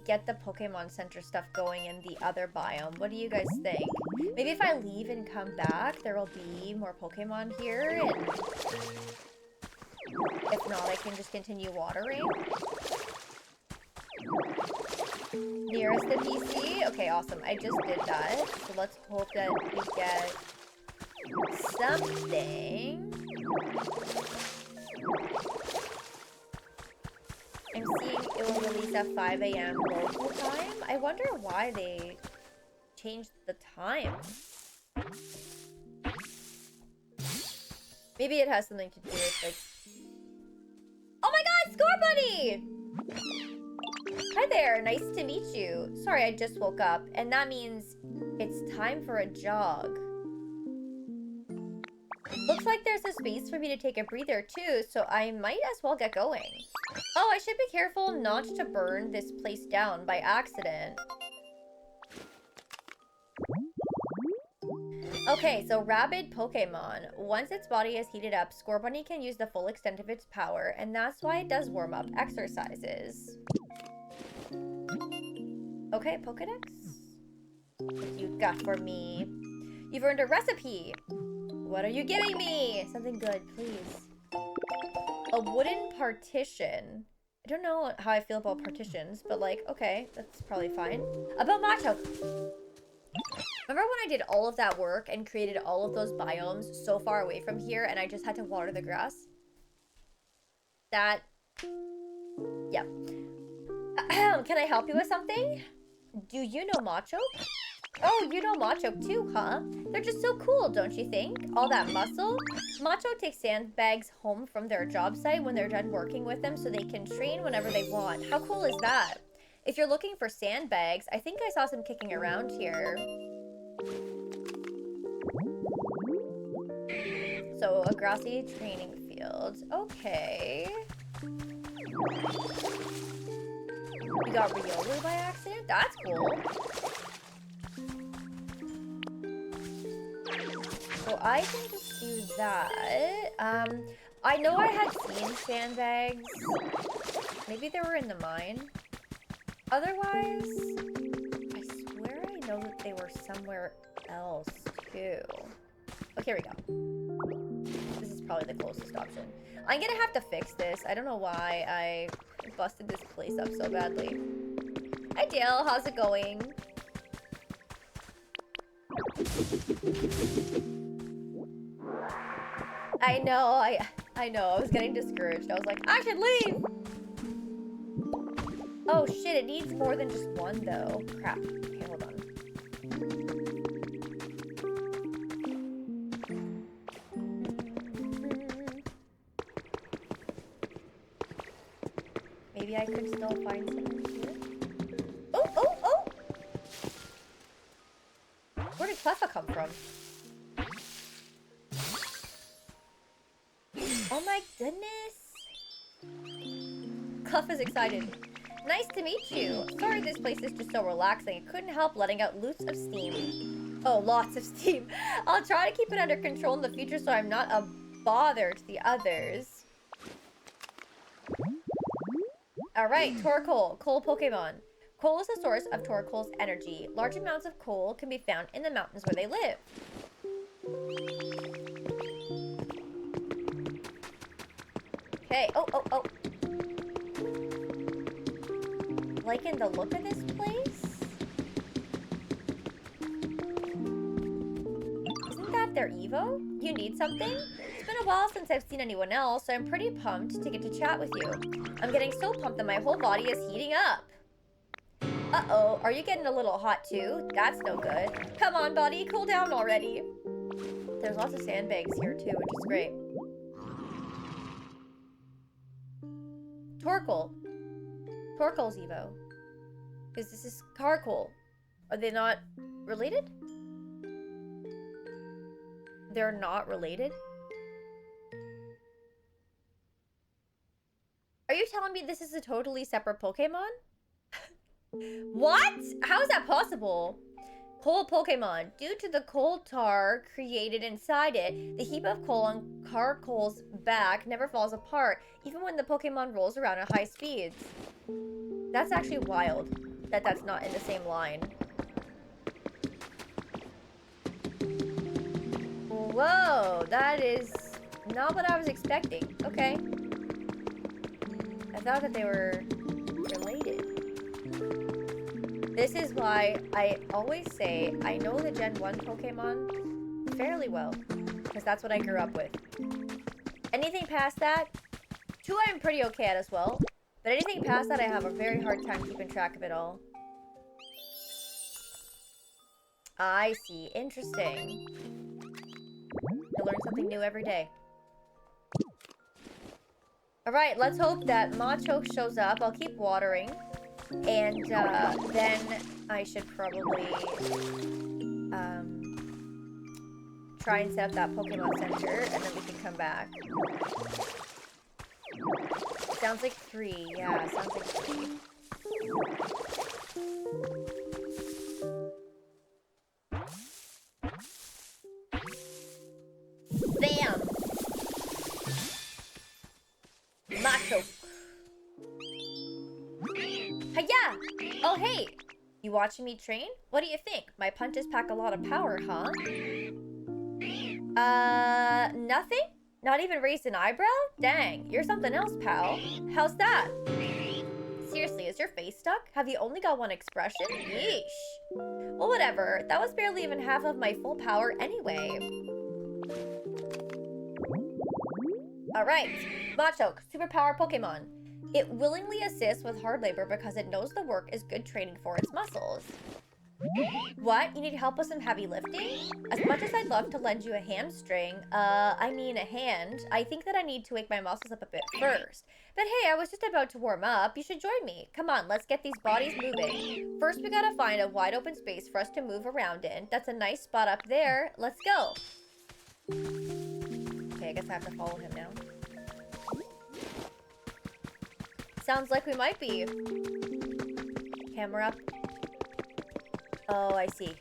get the Pokemon Center stuff going in the other biome. What do you guys think? Maybe if I leave and come back, there will be more Pokemon here, and if not, I can just continue watering. Nearest the PC? Okay, awesome. I just did that. So let's hope that we get something. I'm seeing it will release at 5 AM local time. I wonder why they changed the time. Maybe it has something to do with, like... Oh my god, Score Buddy! Hi there, nice to meet you. Sorry, I just woke up, and that means it's time for a jog. Looks like there's a space for me to take a breather too, so I might as well get going. Oh, I should be careful not to burn this place down by accident. Okay, so rabid Pokemon. Once its body is heated up, Scorbunny can use the full extent of its power, and that's why it does warm-up exercises. Okay, Pokedex. What you got for me? You've earned a recipe. What are you giving me? Something good, please. A wooden partition. I don't know how I feel about partitions, but like, okay, that's probably fine. About Machoke. Remember when I did all of that work and created all of those biomes so far away from here and I just had to water the grass? That... yeah. Can I help you with something? Do you know Machoke? Oh, you know Machoke too, huh? They're just so cool, don't you think? All that muscle? Machoke takes sandbags home from their job site when they're done working with them so they can train whenever they want. How cool is that? If you're looking for sandbags, I think I saw some kicking around here. So, a grassy training field. Okay. You got Riolu by accident? That's cool. So I can just do that. I know I had seen sandbags. Maybe they were in the mine. Otherwise, I swear I know that they were somewhere else too. Oh, here we go. This is probably the closest option. I'm gonna have to fix this. I don't know why I busted this place up so badly. Hi Dale, how's it going? I know, I know, I was getting discouraged. I was like, I should leave! Oh shit, it needs more than just one though. Crap. Okay, hold on. maybe I could still find something here. Oh, oh, oh! Where did Cleffa come from? Oh my goodness! Cleffa's excited. Nice to meet you. Sorry this place is just so relaxing. I couldn't help letting out lots of steam. Oh, lots of steam. I'll try to keep it under control in the future so I'm not a bother to the others. Alright, Torkoal. Coal Pokemon. Coal is a source of Torkoal's energy. Large amounts of coal can be found in the mountains where they live. Okay. Oh, oh, oh. Liking the look of this place? Isn't that their Evo? You need something? It's been a while since I've seen anyone else, so I'm pretty pumped to get to chat with you. I'm getting so pumped that my whole body is heating up. Uh-oh, are you getting a little hot too? That's no good. Come on, buddy, cool down already. There's lots of sandbags here too, which is great. Torkoal. Torkoal's Evo. Because this is Carcoal. Are they not related? They're not related? Are you telling me this is a totally separate Pokemon? What? How is that possible? Coal Pokemon. Due to the coal tar created inside it, the heap of coal on Carcoal's back never falls apart, even when the Pokemon rolls around at high speeds. That's actually wild that that's not in the same line. Whoa, that is not what I was expecting. Okay. I thought that they were related. This is why I always say I know the Gen 1 Pokemon fairly well, because that's what I grew up with. Anything past that, 2 I'm pretty okay at as well, but anything past that I have a very hard time keeping track of it all. I see. Interesting. I learn something new every day. Alright, let's hope that Machoke shows up. I'll keep watering. And then I should probably try and set up that Pokemon Center, and then we can come back. Sounds like 3. Yeah, sounds like 3. Bam! Macho. Hiya! Oh, hey! You watching me train? What do you think? My punches pack a lot of power, huh? Nothing? Not even raised an eyebrow? Dang, you're something else, pal. How's that? Seriously, is your face stuck? Have you only got one expression? Yeesh. Well, whatever. That was barely even half of my full power anyway. Alright, Machoke, superpower Pokemon. It willingly assists with hard labor because it knows the work is good training for its muscles. What? You need help with some heavy lifting? As much as I'd love to lend you a hamstring, I mean a hand, I think that I need to wake my muscles up a bit first. But hey, I was just about to warm up. You should join me. Come on, let's get these bodies moving. First, we gotta find a wide open space for us to move around in. That's a nice spot up there. Let's go. Okay, I guess I have to follow him now. Sounds like we might be. Camera up. Oh, I see.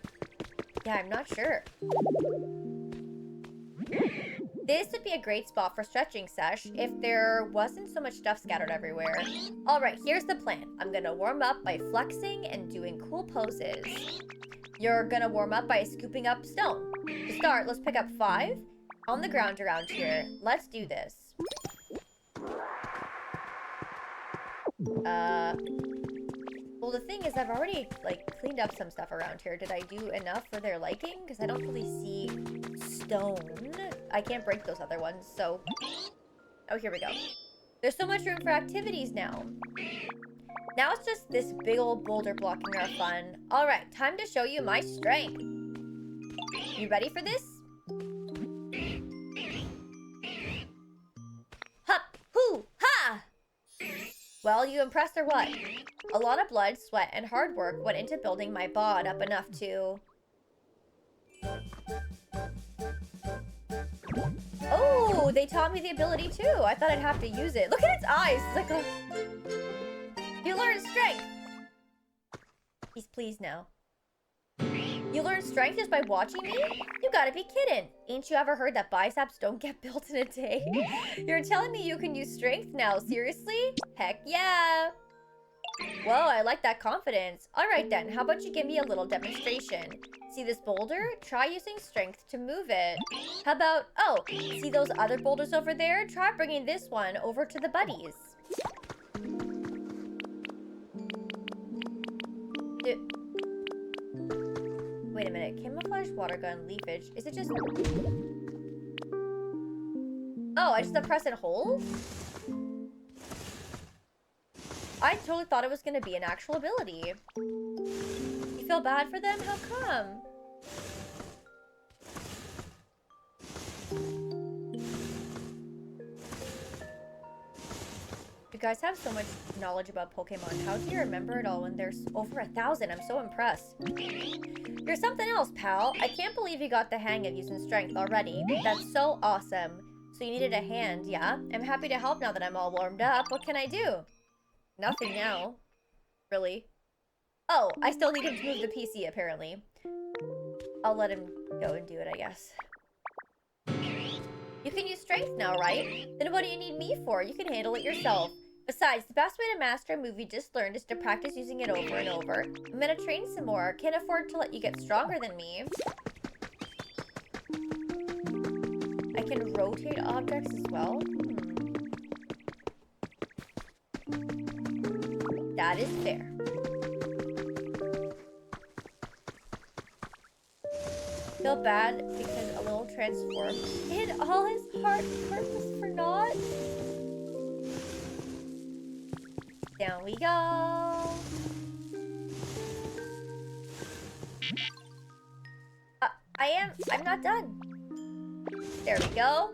Yeah, I'm not sure. This would be a great spot for stretching sesh if there wasn't so much stuff scattered everywhere. Alright, here's the plan. I'm gonna warm up by flexing and doing cool poses. You're gonna warm up by scooping up stone. To start, let's pick up 5 on the ground around here. Let's do this. Well, the thing is, I've already, like, cleaned up some stuff around here. Did I do enough for their liking? Because I don't really see stone. I can't break those other ones, so... Oh, here we go. There's so much room for activities now. Now it's just this big old boulder blocking our fun. Alright, time to show you my strength. You ready for this? Hup, hoo, ha! Well, you impressed or what? A lot of blood, sweat, and hard work went into building my bod up enough to... Oh, they taught me the ability too. I thought I'd have to use it. Look at its eyes. It's like a... You learn strength. He's pleased now. You learn strength just by watching me? You gotta be kidding. Ain't you ever heard that biceps don't get built in a day? You're telling me you can use strength now? Seriously? Heck yeah. Whoa, I like that confidence. Alright then, how about you give me a little demonstration? See this boulder? Try using strength to move it. How about, oh, see those other boulders over there? Try bringing this one over to the buddies. Wait a minute, camouflage, water gun, leafage. Is it just... Oh, I just have to press and hold? I totally thought it was gonna be an actual ability. You feel bad for them? How come? You guys have so much knowledge about Pokemon. How do you remember it all when there's over 1,000? I'm so impressed. You're something else, pal. I can't believe you got the hang of using strength already. That's so awesome. So you needed a hand, yeah? I'm happy to help now that I'm all warmed up. What can I do? Nothing now. Really? Oh, I still need him to move the PC, apparently. I'll let him go and do it, I guess. You can use strength now, right? Then what do you need me for? You can handle it yourself. Besides, the best way to master a move you just learned is to practice using it over and over. I'm gonna train some more. Can't afford to let you get stronger than me. I can rotate objects as well. That is fair. Feel bad because a little transformed hid all his hard purpose for naught. Down we go. I'm not done. There we go.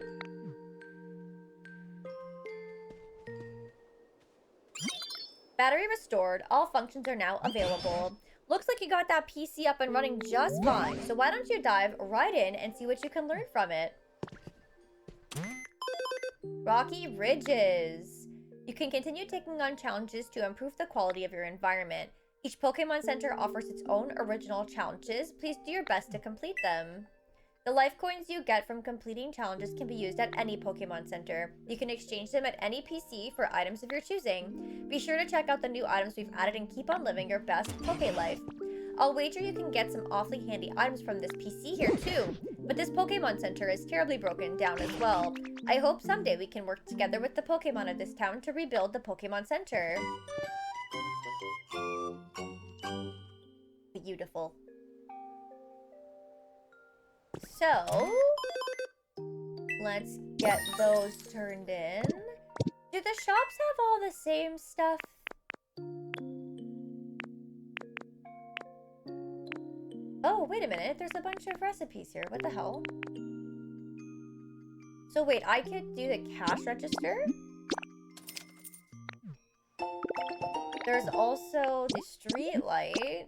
Battery restored. All functions are now available. Looks like you got that PC up and running just fine. So why don't you dive right in and see what you can learn from it? Rocky Ridges. You can continue taking on challenges to improve the quality of your environment. Each Pokemon Center offers its own original challenges. Please do your best to complete them. The life coins you get from completing challenges can be used at any Pokemon Center. You can exchange them at any PC for items of your choosing. Be sure to check out the new items we've added and keep on living your best Poke life. I'll wager you can get some awfully handy items from this PC here too. But this Pokemon Center is terribly broken down as well. I hope someday we can work together with the Pokemon of this town to rebuild the Pokemon Center. Beautiful. So, let's get those turned in. Do the shops have all the same stuff? Oh, wait a minute. There's a bunch of recipes here. What the hell? So wait, I could do the cash register? There's also the street light.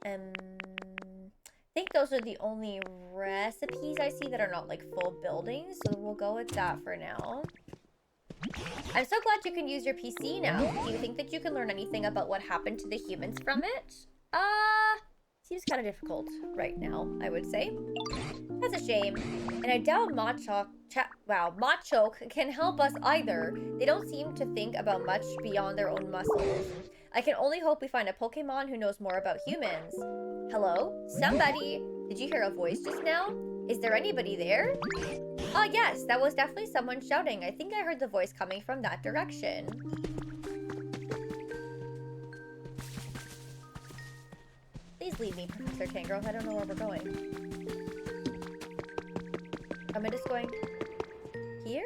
I think those are the only recipes I see that are not like full buildings, so we'll go with that for now. I'm so glad you can use your PC now. Do you think that you can learn anything about what happened to the humans from it? Seems kind of difficult right now, I would say. That's a shame. And I doubt Machoke can help us either. They don't seem to think about much beyond their own muscles. I can only hope we find a Pokemon who knows more about humans. Hello? Somebody? Did you hear a voice just now? Is there anybody there? Oh yes, that was definitely someone shouting. I think I heard the voice coming from that direction. Please leave me, Professor Tangrowth. I don't know where we're going. Am I just going here?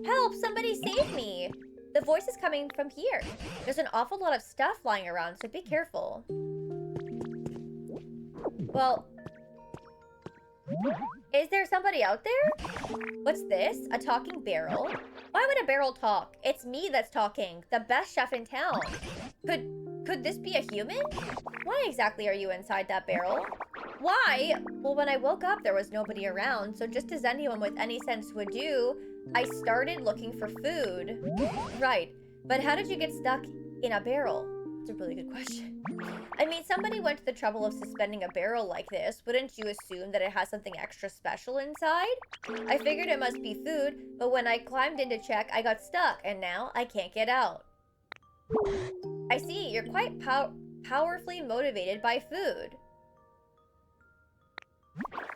Help! Somebody save me! The voice is coming from here. There's an awful lot of stuff lying around, so be careful. Well, Is there somebody out there? What's this? A talking barrel? Why would a barrel talk? It's me that's talking, the best chef in town. Could this be a human? Why exactly are you inside that barrel? Why? Well, when I woke up, there was nobody around, so just as anyone with any sense would do, I started looking for food. Right, but how did you get stuck in a barrel? It's a really good question. I mean, somebody went to the trouble of suspending a barrel like this. Wouldn't you assume that it has something extra special inside? I figured it must be food, but when I climbed in to check, I got stuck, and now I can't get out. I see, you're quite powerfully motivated by food.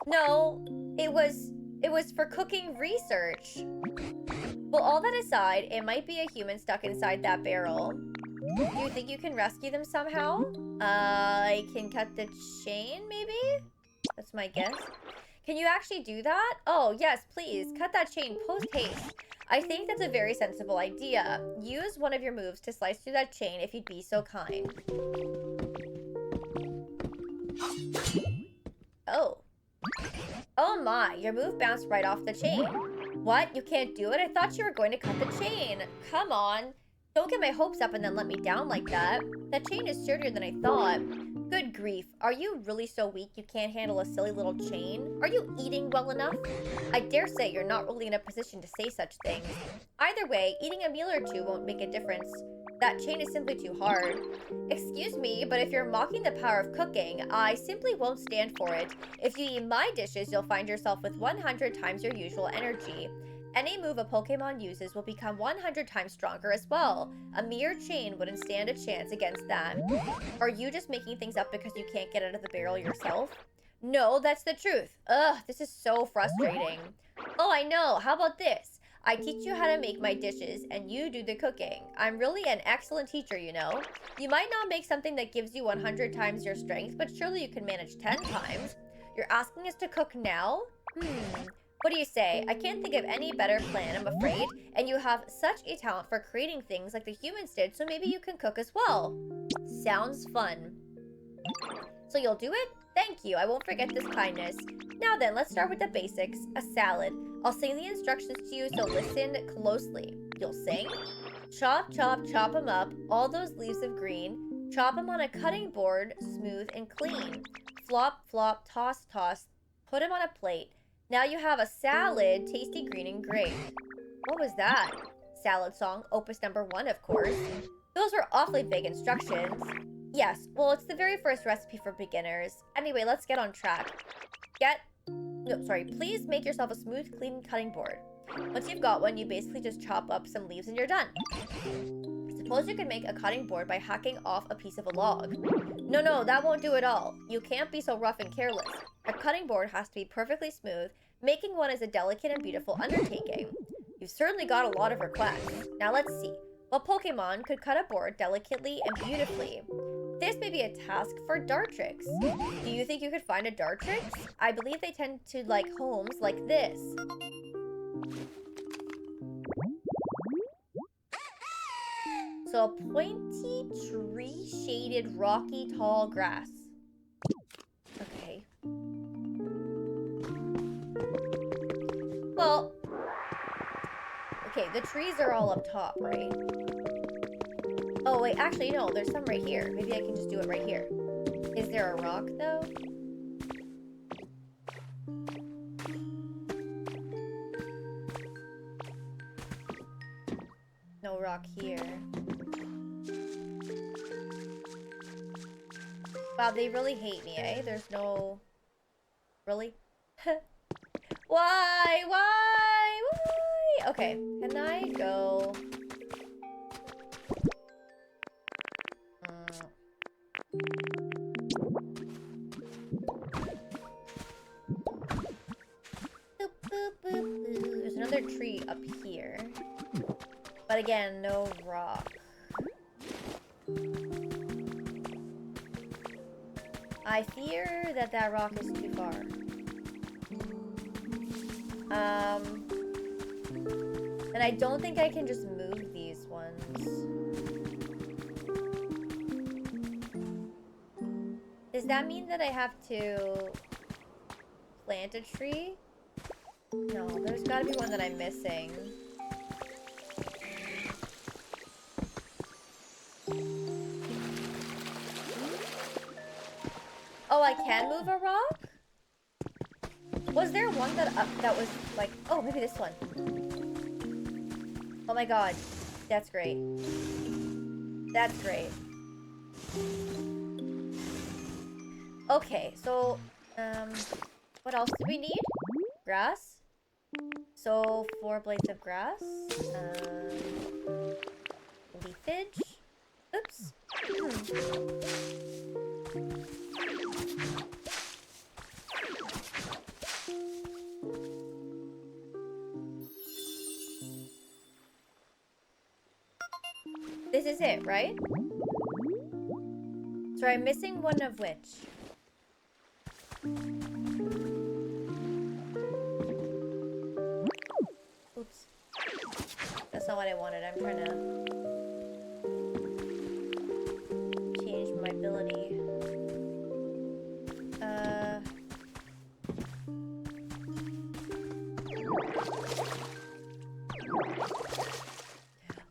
No, it was for cooking research. Well, all that aside, it might be a human stuck inside that barrel. Do you think you can rescue them somehow? I can cut the chain, maybe? That's my guess. Can you actually do that? Oh, yes, please. Cut that chain post-haste. I think that's a very sensible idea. Use one of your moves to slice through that chain if you'd be so kind. Oh. Oh my, your move bounced right off the chain. What? You can't do it? I thought you were going to cut the chain. Come on. Don't get my hopes up and then let me down like that. That chain is sturdier than I thought. Good grief. Are you really so weak you can't handle a silly little chain? Are you eating well enough? I dare say you're not really in a position to say such things. Either way, eating a meal or two won't make a difference. That chain is simply too hard. Excuse me, but if you're mocking the power of cooking, I simply won't stand for it. If you eat my dishes, you'll find yourself with 100 times your usual energy. Any move a Pokemon uses will become 100 times stronger as well. A mere chain wouldn't stand a chance against that. Are you just making things up because you can't get out of the barrel yourself? No, that's the truth. Ugh, this is so frustrating. Oh, I know. How about this? I teach you how to make my dishes, and you do the cooking. I'm really an excellent teacher, you know. You might not make something that gives you 100 times your strength, but surely you can manage 10 times. You're asking us to cook now? What do you say? I can't think of any better plan, I'm afraid. And you have such a talent for creating things like the humans did, so maybe you can cook as well. Sounds fun. So you'll do it? Thank you. I won't forget this kindness. Now then, let's start with the basics. A salad. I'll sing the instructions to you, so listen closely. You'll sing? Chop, chop, chop them up. All those leaves of green. Chop them on a cutting board, smooth and clean. Flop, flop, toss, toss. Put them on a plate. Now you have a salad, tasty, green, and great. What was that? Salad song, opus number 1, of course. Those were awfully vague instructions. Yes, well, it's the very first recipe for beginners. Anyway, let's get on track. Please make yourself a smooth, clean cutting board. Once you've got one, you basically just chop up some leaves and you're done. Suppose you could make a cutting board by hacking off a piece of a log. No, that won't do at all. You can't be so rough and careless. A cutting board has to be perfectly smooth. Making one is a delicate and beautiful undertaking. You've certainly got a lot of requests. Now let's see. What Pokemon could cut a board delicately and beautifully? This may be a task for Dartrix. Do you think you could find a Dartrix? I believe they tend to like homes like this. So a pointy, tree-shaded, rocky, tall grass. Okay. Well, okay, the trees are all up top, right? Oh, wait, actually, no, there's some right here. Maybe I can just do it right here. Is there a rock, though? No rock here. Wow, they really hate me, eh? There's no... Really? Why? Okay, can I go... There's another tree up here. But again, no rock. I fear that that rock is too far. And I don't think I can just move these ones. Does that mean that I have to plant a tree? No, there's gotta be one that I'm missing. Oh, I can move a rock? Was there one that was like, oh, maybe this one. Oh my god. That's great. That's great. Okay, so, what else do we need? Grass. So, 4 blades of grass. Leafage. Oops. This is it, right? So I'm missing one of which? Oops. That's not what I wanted. I'm trying to change my ability.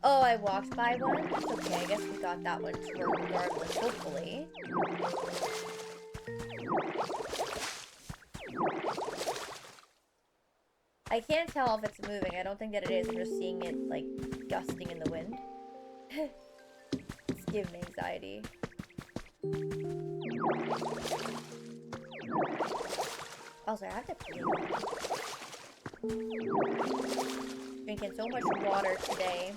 Oh, I walked by one? That's okay, I guess we got that one to work regardless, hopefully. I can't tell if it's moving. I don't think that it is. I'm just seeing it, like, gusting in the wind. It's giving me anxiety. Also, I have to pee. Drinking so much water today.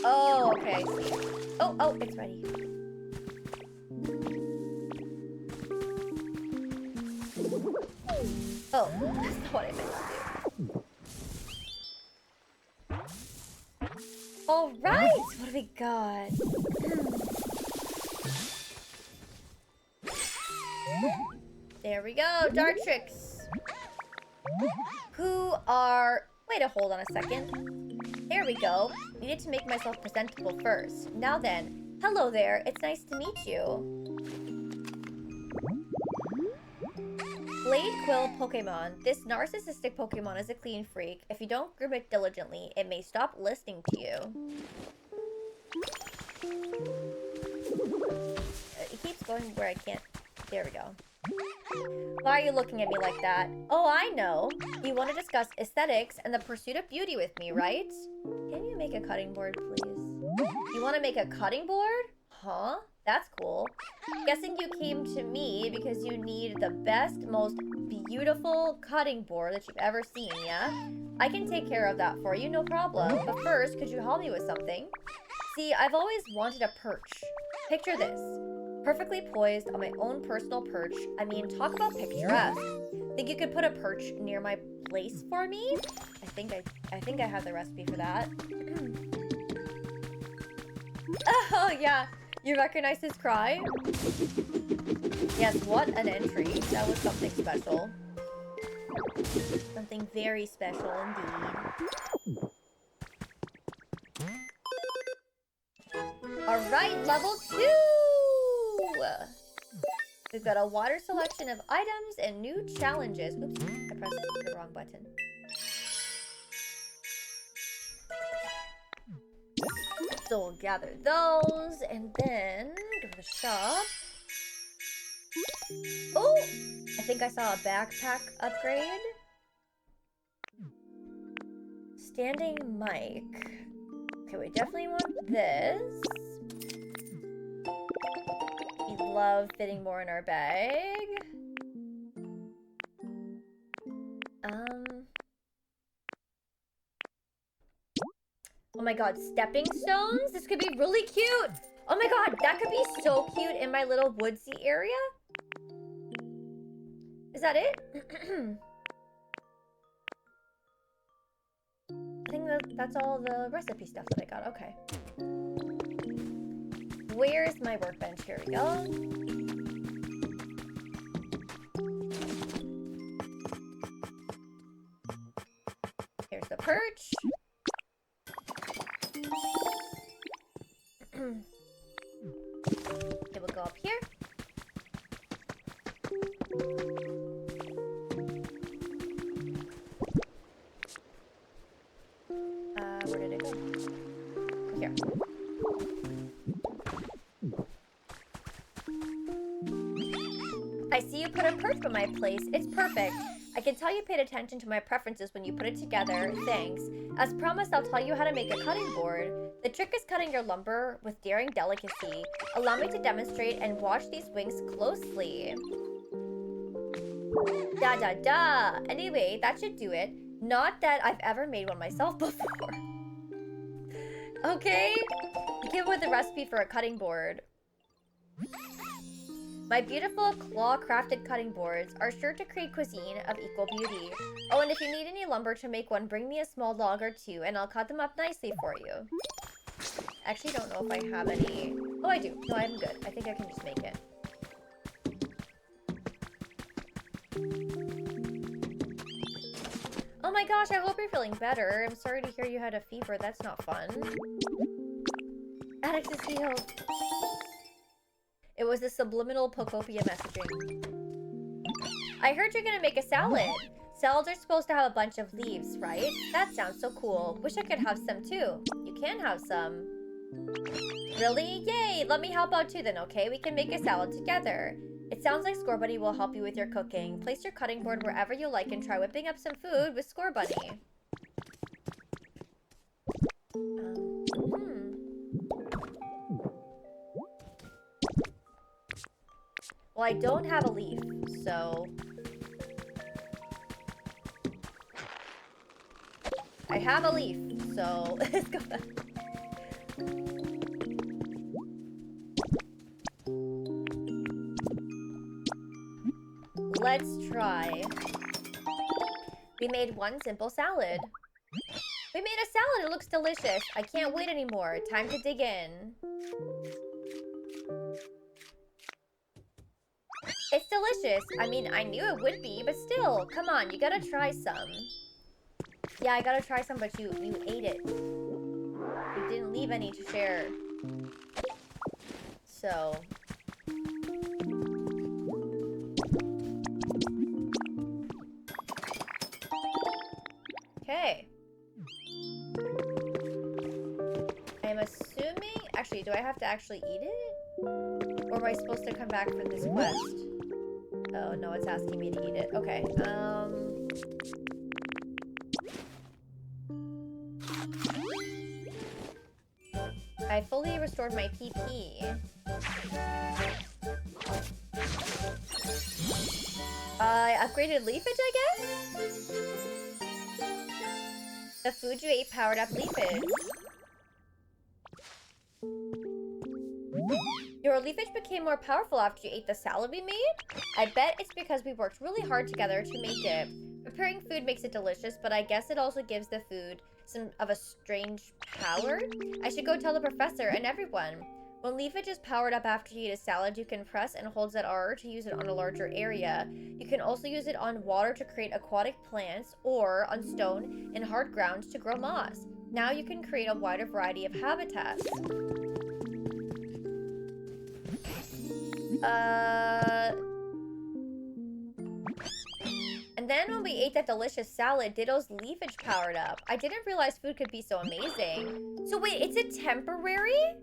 Oh, okay, I see. Oh, it's ready. Oh, that's not what I meant to do. Alright, what do we got? There we go, Dartrix. Who are... Wait, hold on a second. There we go. Needed to make myself presentable first. Now then, hello there. It's nice to meet you. Blade Quill Pokemon. This narcissistic Pokemon is a clean freak. If you don't groom it diligently, it may stop listening to you. It keeps going where I can't. There we go. Why are you looking at me like that? Oh, I know. You want to discuss aesthetics and the pursuit of beauty with me, right? Can you make a cutting board, please? You want to make a cutting board? Huh? That's cool. Guessing you came to me because you need the best, most beautiful cutting board that you've ever seen, yeah? I can take care of that for you, no problem. But first, could you help me with something? See, I've always wanted a perch. Picture this. Perfectly poised on my own personal perch. I mean, talk about picturesque. Think you could put a perch near my place for me? I think I have the recipe for that. Oh yeah, you recognize his cry? Yes, what an entry. That was something special. Something very special indeed. Alright, level 2! We've got a wider selection of items and new challenges. Oops, I pressed the wrong button. So we'll gather those and then go to the shop. Oh, I think I saw a backpack upgrade. Standing mic. Okay, we definitely want this. We love fitting more in our bag. Oh my god, stepping stones? This could be really cute! Oh my god, that could be so cute in my little woodsy area. Is that it? I think that's all the recipe stuff that I got. Okay. Where's my workbench? Here we go. Here's the perch. up here. Where did it go? Here. I see you put a perch on my place. It's perfect. I can tell you paid attention to my preferences when you put it together. Thanks. As promised, I'll tell you how to make a cutting board. The trick is cutting your lumber with daring delicacy. Allow me to demonstrate and watch these wings closely. Da da da. Anyway, that should do it. Not that I've ever made one myself before. Okay. Begin with the recipe for a cutting board. My beautiful claw-crafted cutting boards are sure to create cuisine of equal beauty. Oh, and if you need any lumber to make one, bring me a small log or two, and I'll cut them up nicely for you. Actually, don't know if I have any... Oh, I do. No, I'm good. I think I can just make it. Oh my gosh, I hope you're feeling better. I'm sorry to hear you had a fever. That's not fun. Alex is healed. It was the subliminal Pokopia messaging. I heard you're gonna make a salad. Salads are supposed to have a bunch of leaves, right? That sounds so cool. Wish I could have some too. You can have some. Really? Yay! Let me help out too then, okay? We can make a salad together. It sounds like Score Bunny will help you with your cooking. Place your cutting board wherever you like and try whipping up some food with Score Bunny. Well, I don't have a leaf, so... I have a leaf, so... Let's go back. Let's try. We made one simple salad. We made a salad! It looks delicious! I can't wait anymore. Time to dig in. It's delicious. I mean, I knew it would be, but still. Come on, you gotta try some. Yeah, I gotta try some, but you ate it. You didn't leave any to share. So... Okay. I'm assuming... Actually, do I have to actually eat it? Or am I supposed to come back for this quest? Oh, no, it's asking me to eat it. Okay, I fully restored my PP. I upgraded leafage, I guess? The food you ate powered up leafage. Your leafage became more powerful after you ate the salad we made? I bet it's because we worked really hard together to make it. Preparing food makes it delicious, but I guess it also gives the food some of a strange power? I should go tell the professor and everyone. When leafage is powered up after you eat a salad, you can press and hold ZR to use it on a larger area. You can also use it on water to create aquatic plants or on stone and hard ground to grow moss. Now you can create a wider variety of habitats. And then when we ate that delicious salad, Ditto's leafage powered up. I didn't realize food could be so amazing. So wait, it's a temporary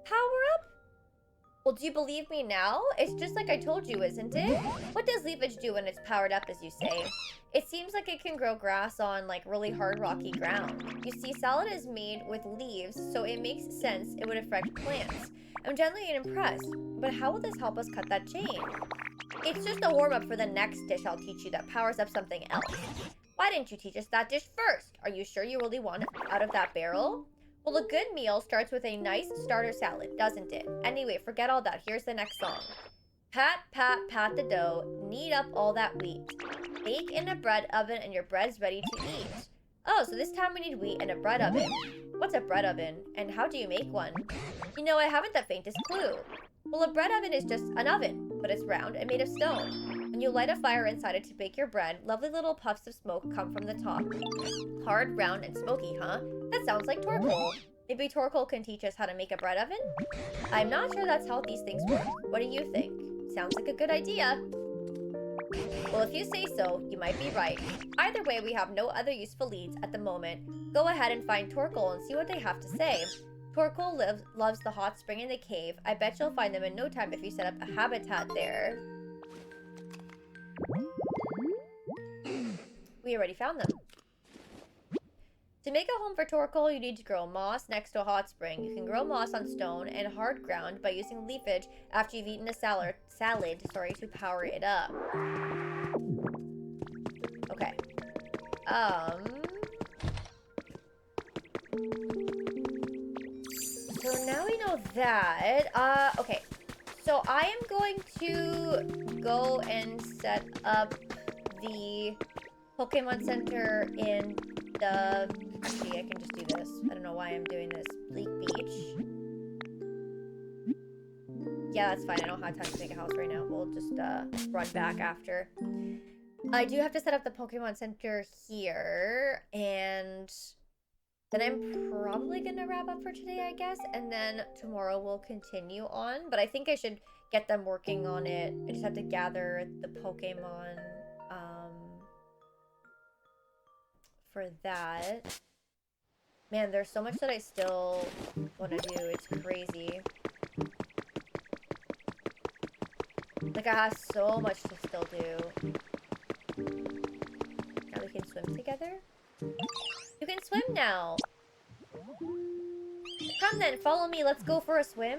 power up? Well, do you believe me now? It's just like I told you, isn't it? What does leafage do when it's powered up, as you say? It seems like it can grow grass on, like, really hard, rocky ground. You see, salad is made with leaves, so it makes sense it would affect plants. I'm genuinely impressed, but how will this help us cut that chain? It's just a warm-up for the next dish I'll teach you that powers up something else. Why didn't you teach us that dish first? Are you sure you really want it out of that barrel? Well, a good meal starts with a nice starter salad, doesn't it? Anyway, forget all that. Here's the next song. Pat, pat, pat the dough. Knead up all that wheat. Bake in a bread oven and your bread's ready to eat. Oh, so this time we need wheat and a bread oven. What's a bread oven? And how do you make one? You know, I haven't the faintest clue. Well, a bread oven is just an oven, but it's round and made of stone. When you light a fire inside it to bake your bread, lovely little puffs of smoke come from the top. Hard, round, and smoky, huh? That sounds like Torkoal. Maybe Torkoal can teach us how to make a bread oven? I'm not sure that's how these things work. What do you think? Sounds like a good idea. Well, if you say so, you might be right. Either way, we have no other useful leads at the moment. Go ahead and find Torkoal and see what they have to say. Torkoal loves the hot spring in the cave. I bet you'll find them in no time if you set up a habitat there. We already found them. To make a home for Torkoal, you need to grow moss next to a hot spring. You can grow moss on stone and hard ground by using leafage after you've eaten a salad, to power it up. Okay. So now we know that. Okay. So I am going to go and set up the Pokemon Center in the... Actually, I can just do this. I don't know why I'm doing this. Bleak Beach. Yeah, that's fine. I don't have time to make a house right now. We'll just run back after. I do have to set up the Pokemon Center here. And then I'm probably going to wrap up for today, I guess. And then tomorrow we'll continue on. But I think I should get them working on it. I just have to gather the Pokemon for that. Man, there's so much that I still want to do. It's crazy. Like, I have so much to still do. Now we can swim together? You can swim now! Come then, follow me. Let's go for a swim.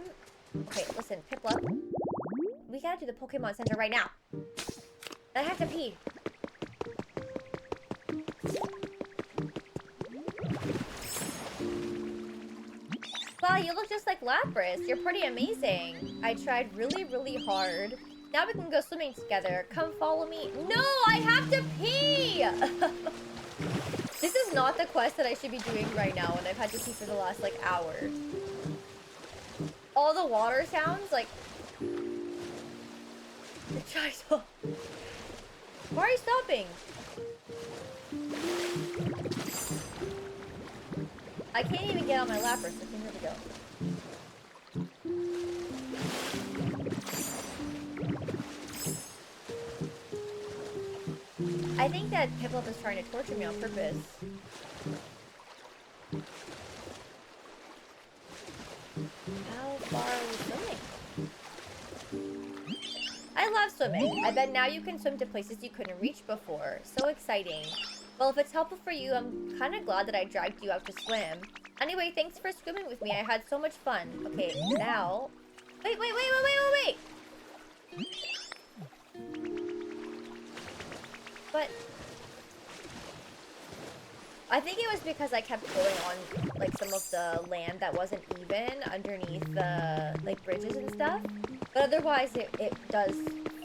Okay, listen, Piplup. We gotta do the Pokemon Center right now. I have to pee. Wow, you look just like Lapras. You're pretty amazing. I tried really, really hard. Now we can go swimming together. Come follow me. No, I have to pee! This is not the quest that I should be doing right now, and I've had to pee for the last, like, hour. All the water sounds, like... Why are you stopping? I can't even get on my Lapras. Okay, here we go. I think that Piplup is trying to torture me on purpose. How far are we swimming? I love swimming. I bet now you can swim to places you couldn't reach before. So exciting. Well, if it's helpful for you, I'm kind of glad that I dragged you out to swim. Anyway, thanks for swimming with me. I had so much fun. Okay, now... Wait! But... I think it was because I kept going on, like, some of the land that wasn't even underneath the, like, bridges and stuff. But otherwise, it does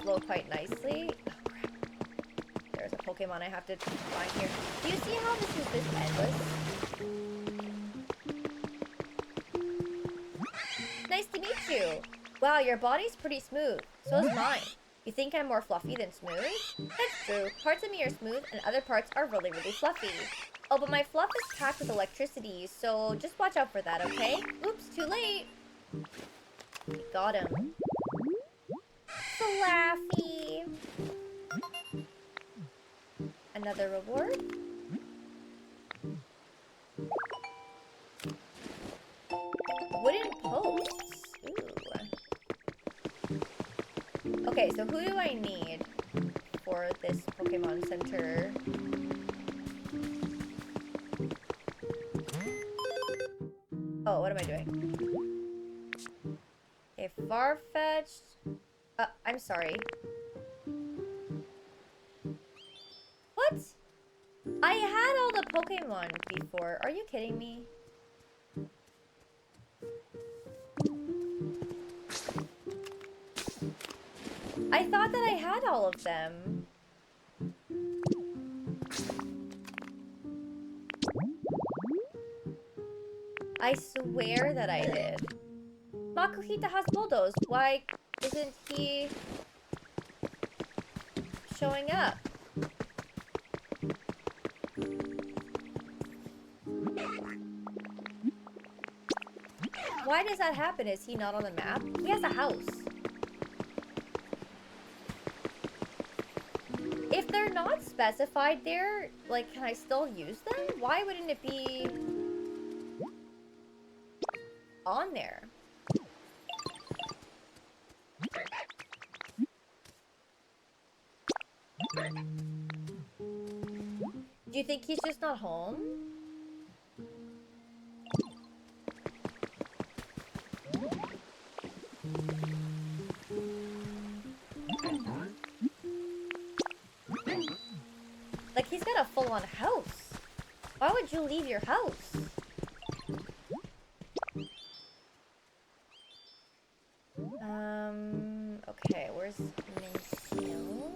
flow quite nicely. Oh, crap. There's a Pokemon I have to find here. Do you see how this is this endless? Nice to meet you. Wow, your body's pretty smooth. So is mine. You think I'm more fluffy than smooth? That's true. Parts of me are smooth and other parts are really, really fluffy. Oh, but my fluff is packed with electricity, so just watch out for that, okay? Oops, too late. We got him. Flaffy. Another reward? Wooden posts. Ooh. Okay, so who do I need for this Pokemon Center? Oh, what am I doing? Okay, Farfetch'd. I'm sorry. What? I had all the Pokemon before. Are you kidding me? I thought that I had all of them. I swear that I did. Makuhita has Moldos. Why isn't he showing up? Why does that happen? Is he not on the map? He has a house. If they're not specified there, like, can I still use them? Why wouldn't it be on there? Do you think he's just not home? Like, he's got a full-on house. Why would you leave your house? Okay, where's Mincemeal?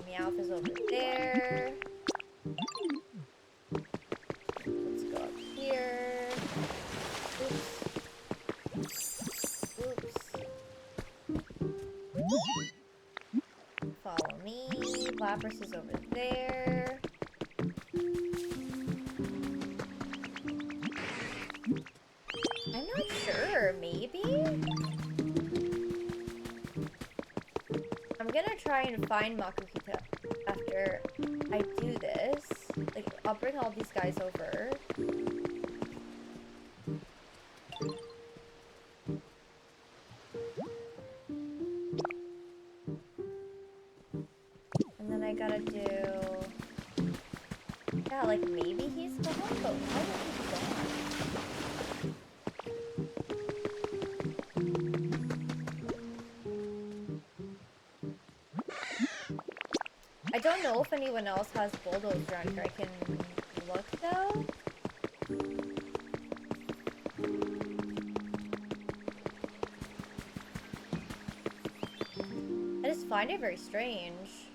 Meowth is over there. Let's go up here. Oops. Oops. Follow me. Lapras is over there. I'm not sure. Maybe? I'm gonna try and find Makuhita after I do this. Like, I'll bring all these guys over. And then I gotta do... Yeah, like, maybe he's gone, but why would he be gone? I don't know if anyone else has Bulldoze around here. I can look, though. I just find it very strange.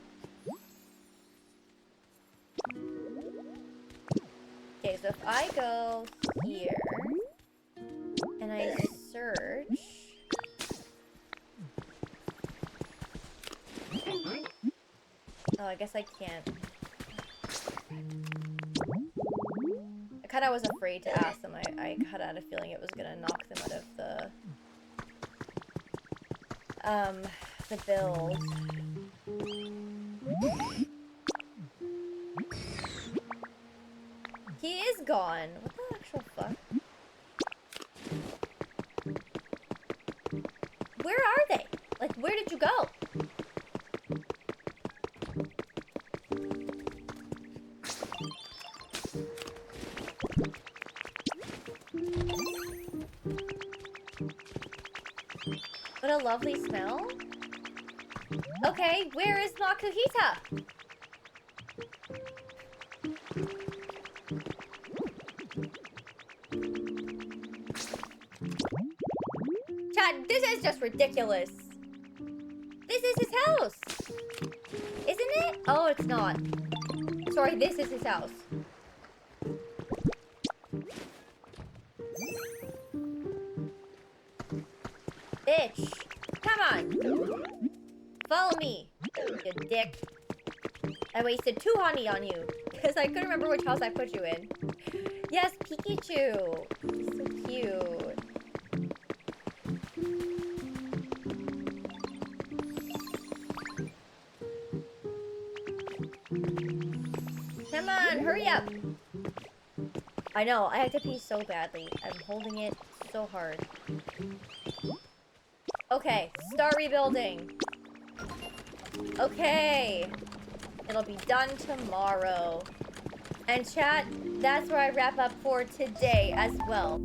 Okay, so if I go here, and I search... Oh, I guess I can't. I kind of was afraid to ask them. I kind of had a feeling it was gonna knock them out of the build. He is gone. What the actual fuck? Where are they? Like, where did you go? What a lovely smell. Okay, where is Makuhita? Chad, this is just ridiculous. This is his house. Isn't it? Oh, it's not. Sorry, this is his house. Bitch. Come on. Follow me, you dick. I wasted 2 honey on you because I couldn't remember which house I put you in. Yes, Pikachu. He's so cute. Come on, hurry up. I know, I have to pee so badly. I'm holding it so hard. Okay, start rebuilding. Okay. It'll be done tomorrow. And chat, that's where I wrap up for today as well.